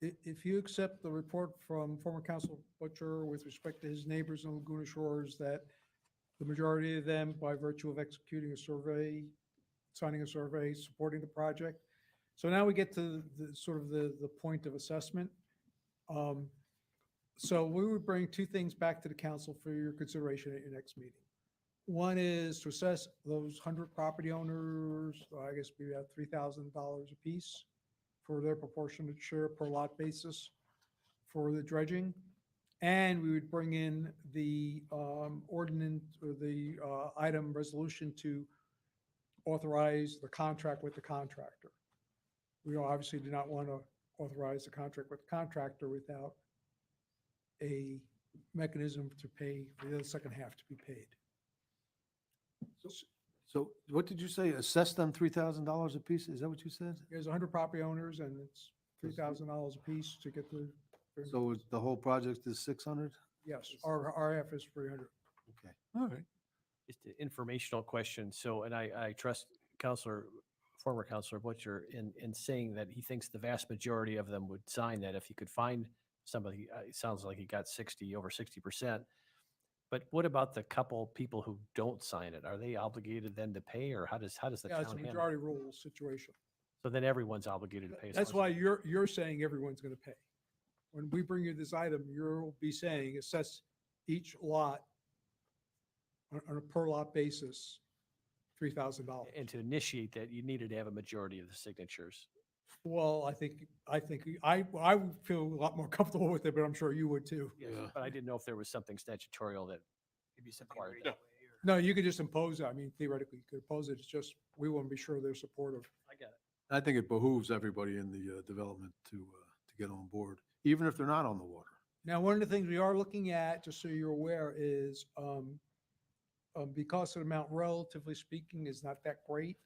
if you accept the report from former Council Butcher with respect to his neighbors in Laguna Shores, that the majority of them, by virtue of executing a survey, signing a survey, supporting the project. So now we get to the point of assessment. So we would bring two things back to the council for your consideration at your next meeting. One is to assess those 100 property owners, I guess we have $3,000 apiece for their proportionate share per lot basis for the dredging. And we would bring in the ordinance or the item resolution to authorize the contract with the contractor. We obviously do not want to authorize the contract with the contractor without a mechanism to pay for the second half to be paid. So what did you say? Assess them $3,000 a piece? Is that what you said? There's 100 property owners and it's $3,000 a piece to get the. So the whole project is 600? Yes, our half is 300. Okay, all right. Just an informational question. So, and I trust former Counselor Butcher in saying that he thinks the vast majority of them would sign that if he could find somebody. It sounds like he got over 60%. But what about the couple people who don't sign it? Are they obligated then to pay, or how does the Yeah, it's a town handle majority it? rule situation. So then everyone's obligated to pay. as That's long as why you're saying everyone's going to pay. When we bring you this item, you'll be saying assess each lot on a per lot basis, $3,000. And to initiate that, you needed to have a majority of the signatures. Well, I think I would feel a lot more comfortable with it, but I'm sure you would too. Yes, but I didn't know if there was something statutorial that required that. No, you could just impose it. I mean, theoretically, you could impose it. It's just, we want to be sure they're supportive. I get it. I think it behooves everybody in the development to get on board, even if they're not on the water. Now, one of the things we are looking at, just so you're aware, is because the amount, relatively speaking, is not that great,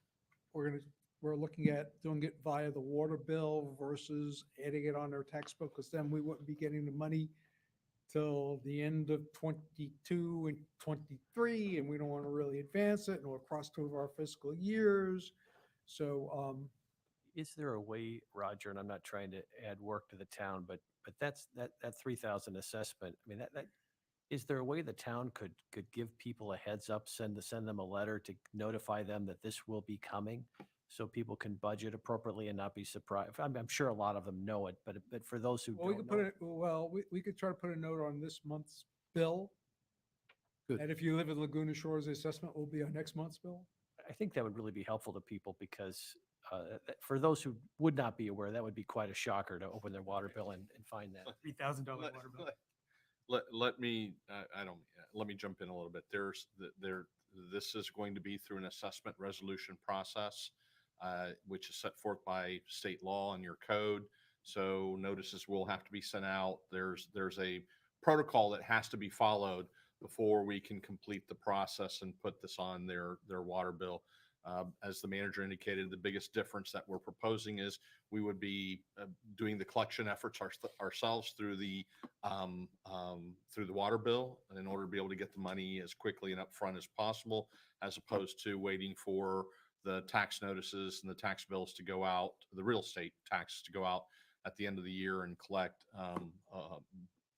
we're looking at doing it via the water bill versus adding it on their tax bill, because then we wouldn't be getting the money till the end of 22 and 23, and we don't want to really advance it, and we'll cross 2 of our fiscal years. So, Is there a way, Roger, and I'm not trying to add work to the town, but that's that 3,000 assessment. I mean, that is there a way the town could give people a heads up, send them a letter to notify them that this will be coming, so people can budget appropriately and not be surprised? I'm sure a lot of them know it, but for those who well, we don't could know, put it, well, we could try to put a note on this month's bill. Good. And if you live in Laguna Shores, the assessment will be on next month's bill. I think that would really be helpful to people because for those who would not be aware, that would be quite a shocker to open their water bill and find that. $3,000 water bill. Let me, let me jump in a little bit. This is going to be through an assessment resolution process, which is set forth by state law and your code. So notices will have to be sent out. There's a protocol that has to be followed before we can complete the process and put this on their water bill. As the manager indicated, the biggest difference that we're proposing is we would be doing the collection efforts ourselves through the water bill in order to be able to get the money as quickly and upfront as possible, as opposed to waiting for the tax notices and the tax bills to go out, the real estate taxes to go out at the end of the year and collect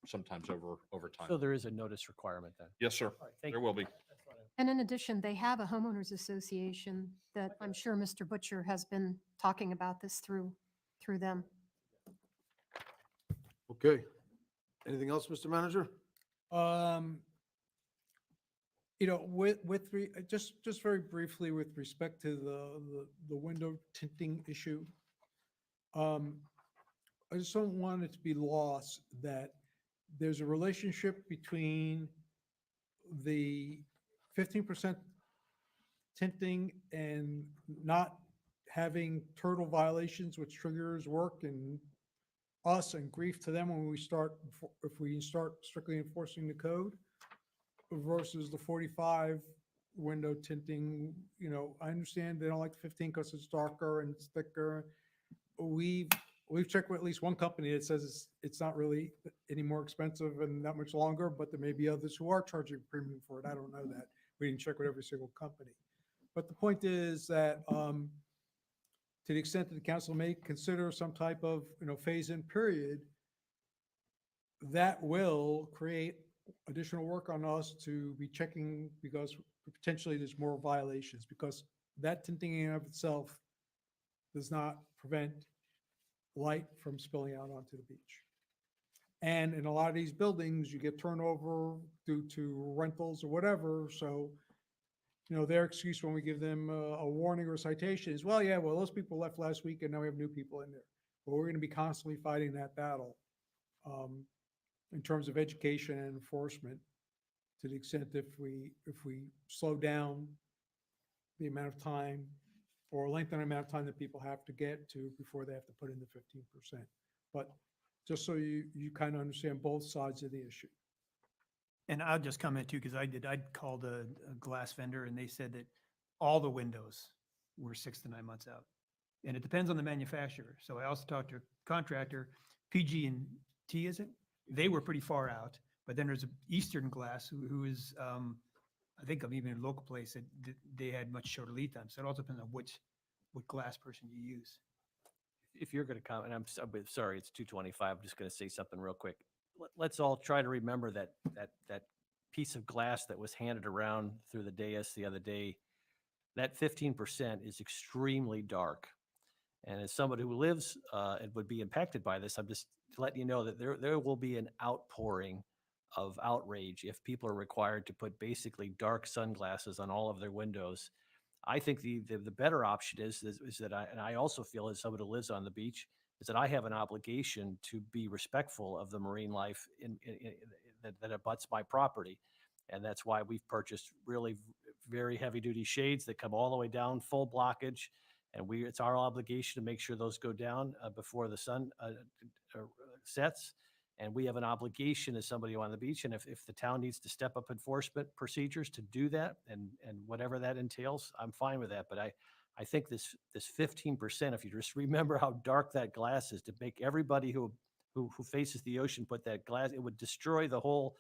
sometimes over time. So there is a notice requirement then? Yes, sir. All right, thank There you. will be. And in addition, they have a homeowners association that I'm sure Mr. Butcher has been talking about this through them. Okay. Anything else, Mr. Manager? You know, just very briefly with respect to the window tinting issue. I just don't want it to be lost that there's a relationship between the 15% tinting and not having turtle violations, which triggers work and us and grief to them when we start, if we start strictly enforcing the code versus the 45 window tinting. You know, I understand they don't like the 15 because it's darker and it's thicker. We've checked with at least one company that says it's not really any more expensive and that much longer, but there may be others who are charging a premium for it. I don't know that. We didn't check with every single company. But the point is that to the extent that the council may consider some type of, you know, phase-in period, that will create additional work on us to be checking because potentially there's more violations, because that tinting in and of itself does not prevent light from spilling out onto the beach. And in a lot of these buildings, you get turnover due to rentals or whatever. So, you know, their excuse when we give them a warning or a citation is, well, yeah, well, those people left last week and now we have new people in there. But we're going to be constantly fighting that battle in terms of education and enforcement, to the extent if we slow down the amount of time or lengthen the amount of time that people have to get to before they have to put in the 15%. But just so you kind of understand both sides of the issue. And I'll just comment too, because I'd called a glass vendor and they said that all the windows were 6 to 9 months out. And it depends on the manufacturer. So I also talked to a contractor, PG&T, is it? They were pretty far out. But then there's Eastern Glass, who is, I think of even a local place, that they had much shorter lead time. So it also depends on what glass person you use. If you're going to comment, I'm sorry, it's 2:25. I'm just going to say something real quick. Let's all try to remember that piece of glass that was handed around through the dais the other day. That 15% is extremely dark. And as somebody who lives and would be impacted by this, I'm just letting you know that there will be an outpouring of outrage if people are required to put basically dark sunglasses on all of their windows. I think the better option is that I also feel, as somebody who lives on the beach, is that I have an obligation to be respectful of the marine life that abuts my property. And that's why we've purchased really very heavy duty shades that come all the way down, full blockage. And it's our obligation to make sure those go down before the sun sets. And we have an obligation as somebody on the beach. And if the town needs to step up enforcement procedures to do that, and whatever that entails, I'm fine with that. But I think this 15%, if you just remember how dark that glass is, to make everybody who faces the ocean put that glass, it would destroy the whole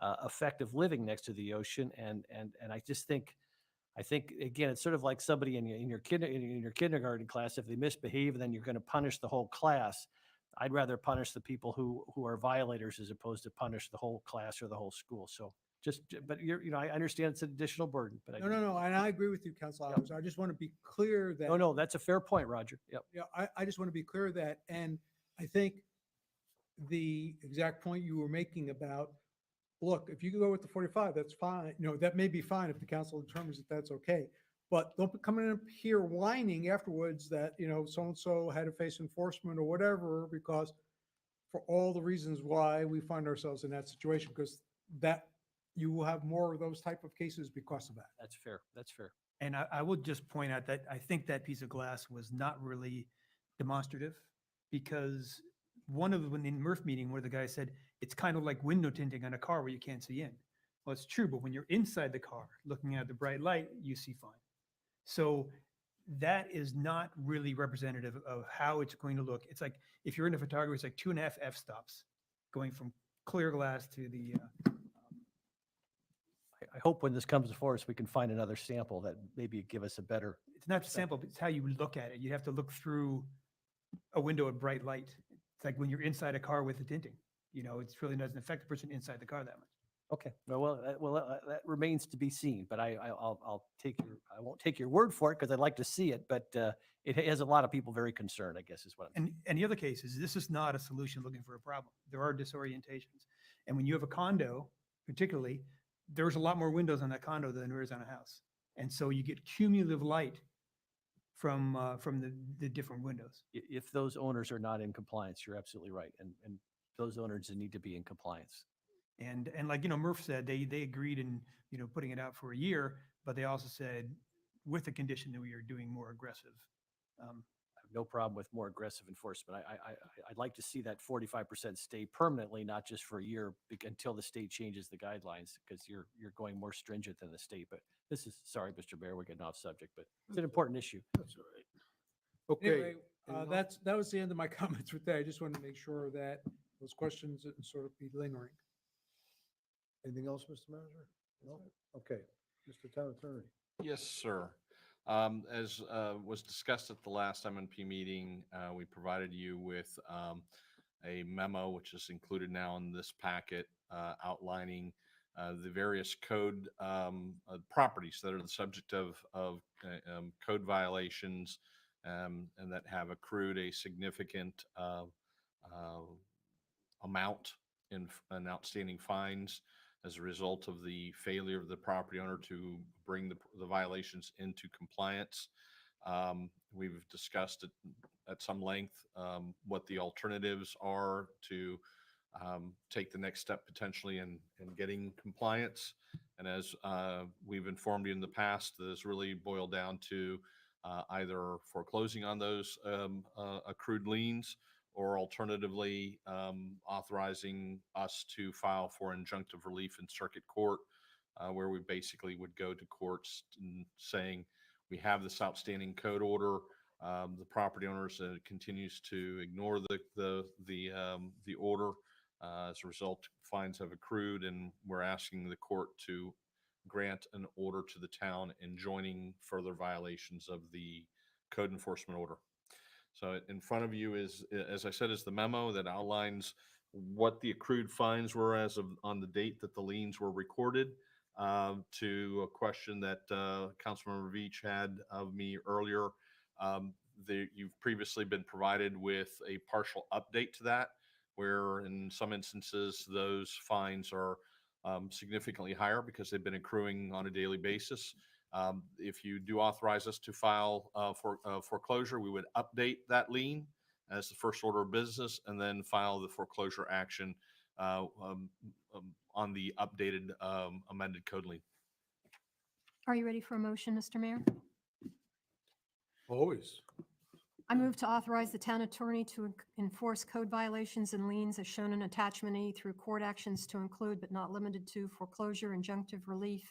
effect of living next to the ocean. And I just think, again, it's sort of like somebody in your kindergarten class. If they misbehave, then you're going to punish the whole class. I'd rather punish the people who are violators as opposed to punish the whole class or the whole school. So but I understand it's an additional burden, but No, and I agree with you, Councilor Howes. I just want to be clear that. No, that's a fair point, Roger. Yep. Yeah, I just want to be clear that, and I think the exact point you were making about, look, if you can go with the 45, that's fine. You know, that may be fine if the council determines that that's okay. But don't be coming in here whining afterwards that, you know, so-and-so had to face enforcement or whatever, because for all the reasons why we find ourselves in that situation, because that you will have more of those type of cases because of that. That's fair. That's fair. And I would just point out that I think that piece of glass was not really demonstrative, because in the Murph meeting where the guy said, it's kind of like window tinting on a car where you can't see in. Well, it's true, but when you're inside the car, looking at the bright light, you see fine. So that is not really representative of how it's going to look. It's like, if you're into photography, it's like 2.5 f-stops going from clear glass to the, I hope when this comes before us, we can find another sample that maybe give us a better. it's not the sample, but it's how you look at it. You have to look through a window of bright light. It's like when you're inside a car with the tinting, it's really doesn't affect the person inside the car that much. Okay, that remains to be seen, but I'll take I won't take your word for it because I'd like to see it, but it has a lot of people very concerned, I guess is what I'm. And the other case is, this is not a solution looking for a problem. There are disorientations. And when you have a condo, particularly, there's a lot more windows on that condo than there is on a house. And so you get cumulative light from the different windows. If those owners are not in compliance, you're absolutely right. And those owners need to be in compliance. And like, Murph said, they agreed in, putting it out for a year, but they also said with the condition that we are doing more aggressive. I have no problem with more aggressive enforcement. I'd like to see that 45% stay permanently, not just for a year until the state changes the guidelines, because you're going more stringent than the state. But this is, sorry, Mr. Mayor, we're getting off subject, but it's an important issue. That's all right. Okay. Anyway, anyone that was the end of my comments with that. I just wanted to make sure that those questions didn't sort of be lingering. Anything else, Mr. Manager? No? Okay. Mr. Town Attorney. Yes, sir. As was discussed at the last MNP meeting, we provided you with a memo, which is included now in this packet, outlining the various code properties that are the subject of code violations and that have accrued a significant amount in outstanding fines as a result of the failure of the property owner to bring the violations into compliance. We've discussed it at some length what the alternatives are to take the next step potentially in getting compliance. And as we've informed you in the past, this really boiled down to either foreclosing on those accrued liens, or alternatively, authorizing us to file for injunctive relief in circuit court, where we basically would go to courts saying, we have this outstanding code order. The property owners continues to ignore the order. As a result, fines have accrued, and we're asking the court to grant an order to the town enjoining further violations of the code enforcement order. So in front of you is, as I said, is the memo that outlines what the accrued fines were as of on the date that the liens were recorded. To a question that Councilmember Veach had of me earlier, you've previously been provided with a partial update to that, where in some instances those fines are significantly higher because they've been accruing on a daily basis. If you do authorize us to file for foreclosure, we would update that lien as the first order of business and then file the foreclosure action on the updated amended code lien. Are you ready for a motion, Mr. Mayor? Always. I move to authorize the town attorney to enforce code violations and liens as shown in attachment E through court actions to include but not limited to foreclosure, injunctive relief,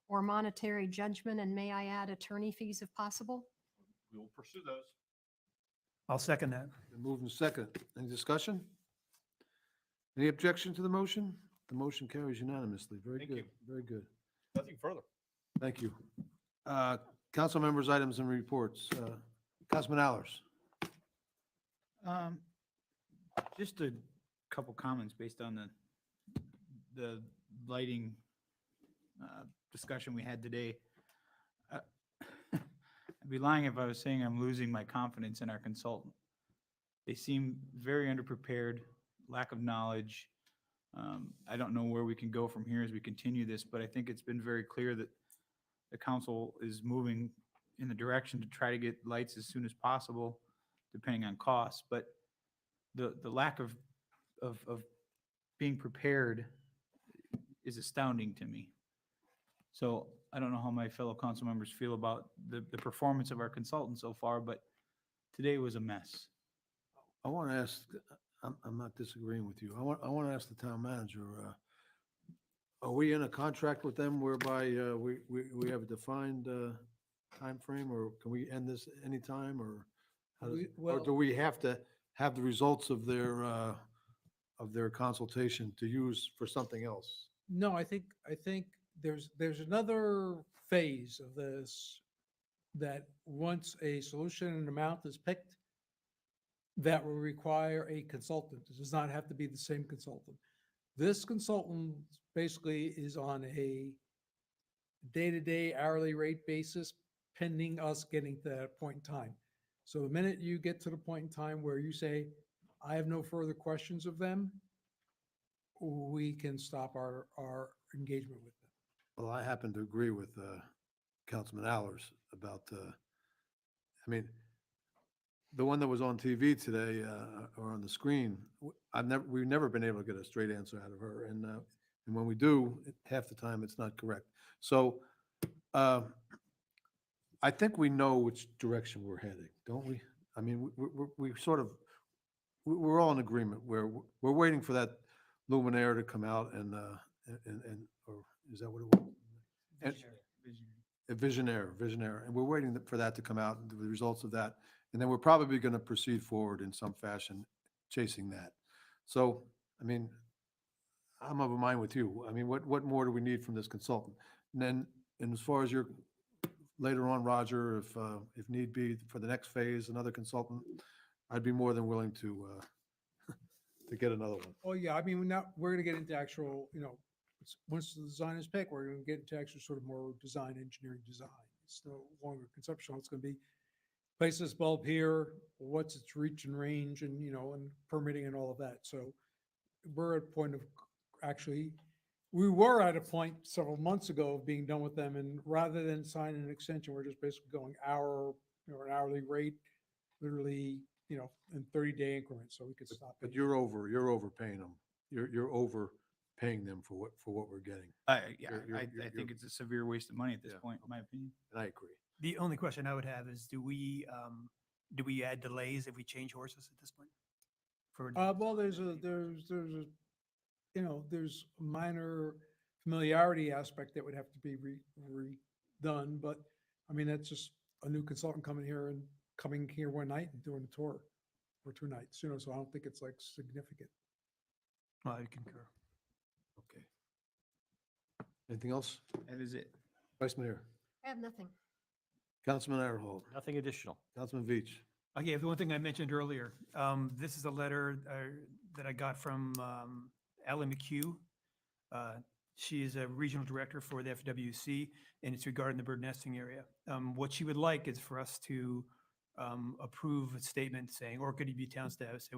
or monetary judgment, and may I add attorney fees if possible? We will pursue those. I'll second that. Been moved and second. Any discussion? Any objection to the motion? The motion carries unanimously. Very Thank good. you. Very good. Nothing further. Thank you. Council members' items and reports. Councilman Allers. Just a couple comments based on the lighting discussion we had today. I'd be lying if I was saying I'm losing my confidence in our consultant. They seem very underprepared, lack of knowledge. I don't know where we can go from here as we continue this, but I think it's been very clear that the council is moving in the direction to try to get lights as soon as possible, depending on costs. But the lack of being prepared is astounding to me. So I don't know how my fellow council members feel about the performance of our consultant so far, but today was a mess. I want to ask, I'm not disagreeing with you. I want to ask the town manager, Are we in a contract with them whereby we have a defined timeframe, or can we end this anytime, or how does, or do we have to have the results of their consultation to use for something else? No, I think there's another phase of this that once a solution and amount is picked, that will require a consultant. It does not have to be the same consultant. This consultant basically is on a day-to-day hourly rate basis pending us getting to that point in time. So the minute you get to the point in time where you say, I have no further questions of them, we can stop our engagement with them. Well, I happen to agree with Councilman Allers about, I mean, the one that was on TV today, or on the screen, we've never been able to get a straight answer out of her. And when we do, half the time it's not correct. So I think we know which direction we're heading, don't we? I mean, we sort of, we're all in agreement where we're waiting for that luminaire to come out and, or is that what it was? A visionaire. And we're waiting for that to come out and the results of that. And then we're probably going to proceed forward in some fashion, chasing that. So, I mean, I'm of a mind with you. I mean, what more do we need from this consultant? And then, and as far as your, later on, Roger, if need be, for the next phase, another consultant, I'd be more than willing to get another one. Oh, yeah, I mean, we're gonna get into actual, once the design is picked, we're gonna get into actual sort of more engineering design. It's no longer conceptual, it's gonna be place this bulb here, what's its reach and range and, and permitting and all of that. So we're at a point of, actually, we were at a point several months ago of being done with them, and rather than sign an extension, we're just basically going an hourly rate, literally, in 30-day increments, so we could stop But it. you're overpaying them. You're overpaying them for what we're getting. Yeah, You're- I you're- think it's a severe waste of money at this Yeah. point, in my opinion. And I agree. The only question I would have is, do we add delays if we change horses at this point? Well, there's a minor familiarity aspect that would have to be redone, but I mean, that's just a new consultant coming here one night and doing a tour, or 2 nights, so I don't think it's like significant. Well, I concur. Okay. Anything else? That is it. Vice Mayor, I have nothing. Councilman Arrow, Nothing additional. Councilman Veach. Okay, the one thing I mentioned earlier, this is a letter that I got from Ally McHugh. She is a regional director for the FWC, and it's regarding the bird nesting area. What she would like is for us to approve a statement saying, or could it be town staff, say,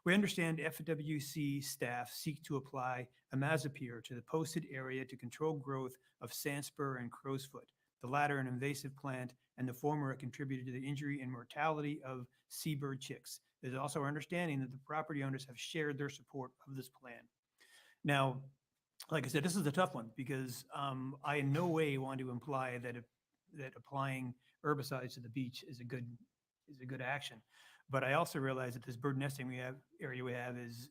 we understand FWC staff seek to apply imazapyr to the posted area to control growth of sandspur and crowsfoot, the latter an invasive plant, and the former a contributor to the injury and mortality of seabird chicks. It is also our understanding that the property owners have shared their support of this plan. Now, like I said, this is a tough one because I in no way want to imply that that applying herbicides to the beach is a good action. But I also realize that this bird nesting area we have is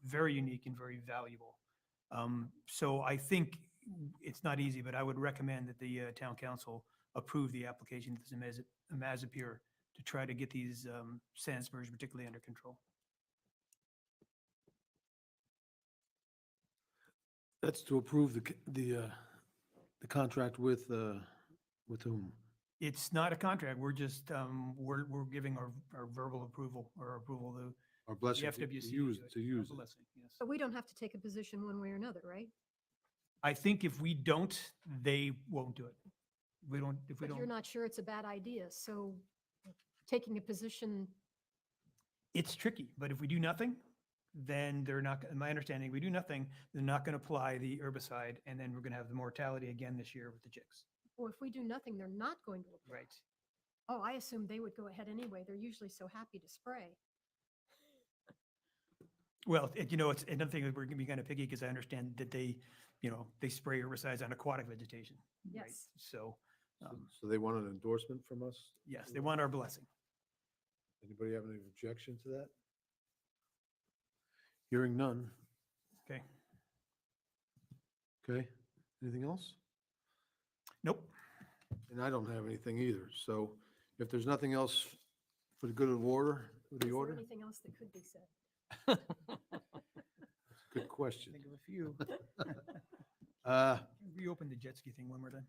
very unique and very valuable. So I think it's not easy, but I would recommend that the town council approve the application of this imazapyr to try to get these sand spurs particularly under control. That's to approve the contract with whom? It's not a contract. We're just, we're giving our verbal approval or approval to Or the blessing FWC. to use it. Blessing, yes. But we don't have to take a position one way or another, right? I think if we don't, they won't do it. If we But you're don't, not sure it's a bad idea, so taking a position, it's tricky, but if we do nothing, then they're not, in my understanding, if we do nothing, they're not going to apply the herbicide, and then we're going to have the mortality again this year with the chicks. well, if we do nothing, they're not going to apply. Right. Oh, I assumed they would go ahead anyway. They're usually so happy to spray. Well, it's another thing that we're going to be kind of picky because I understand that they spray herbicides on aquatic vegetation. right? Yes. So, So they want an endorsement from us? yes, they want our blessing. Anybody have any objection to that? Hearing none. Okay. Okay, anything else? Nope. And I don't have anything either. So if there's nothing else for the good of order, Is the there order, anything else that could be said? good question. Think of a few. Uh, Reopen the jet ski thing one more time.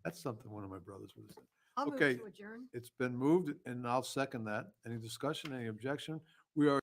That's something one of my brothers would have said. I'll move Okay, to adjourn. it's been moved and I'll second that. Any discussion, any objection? We are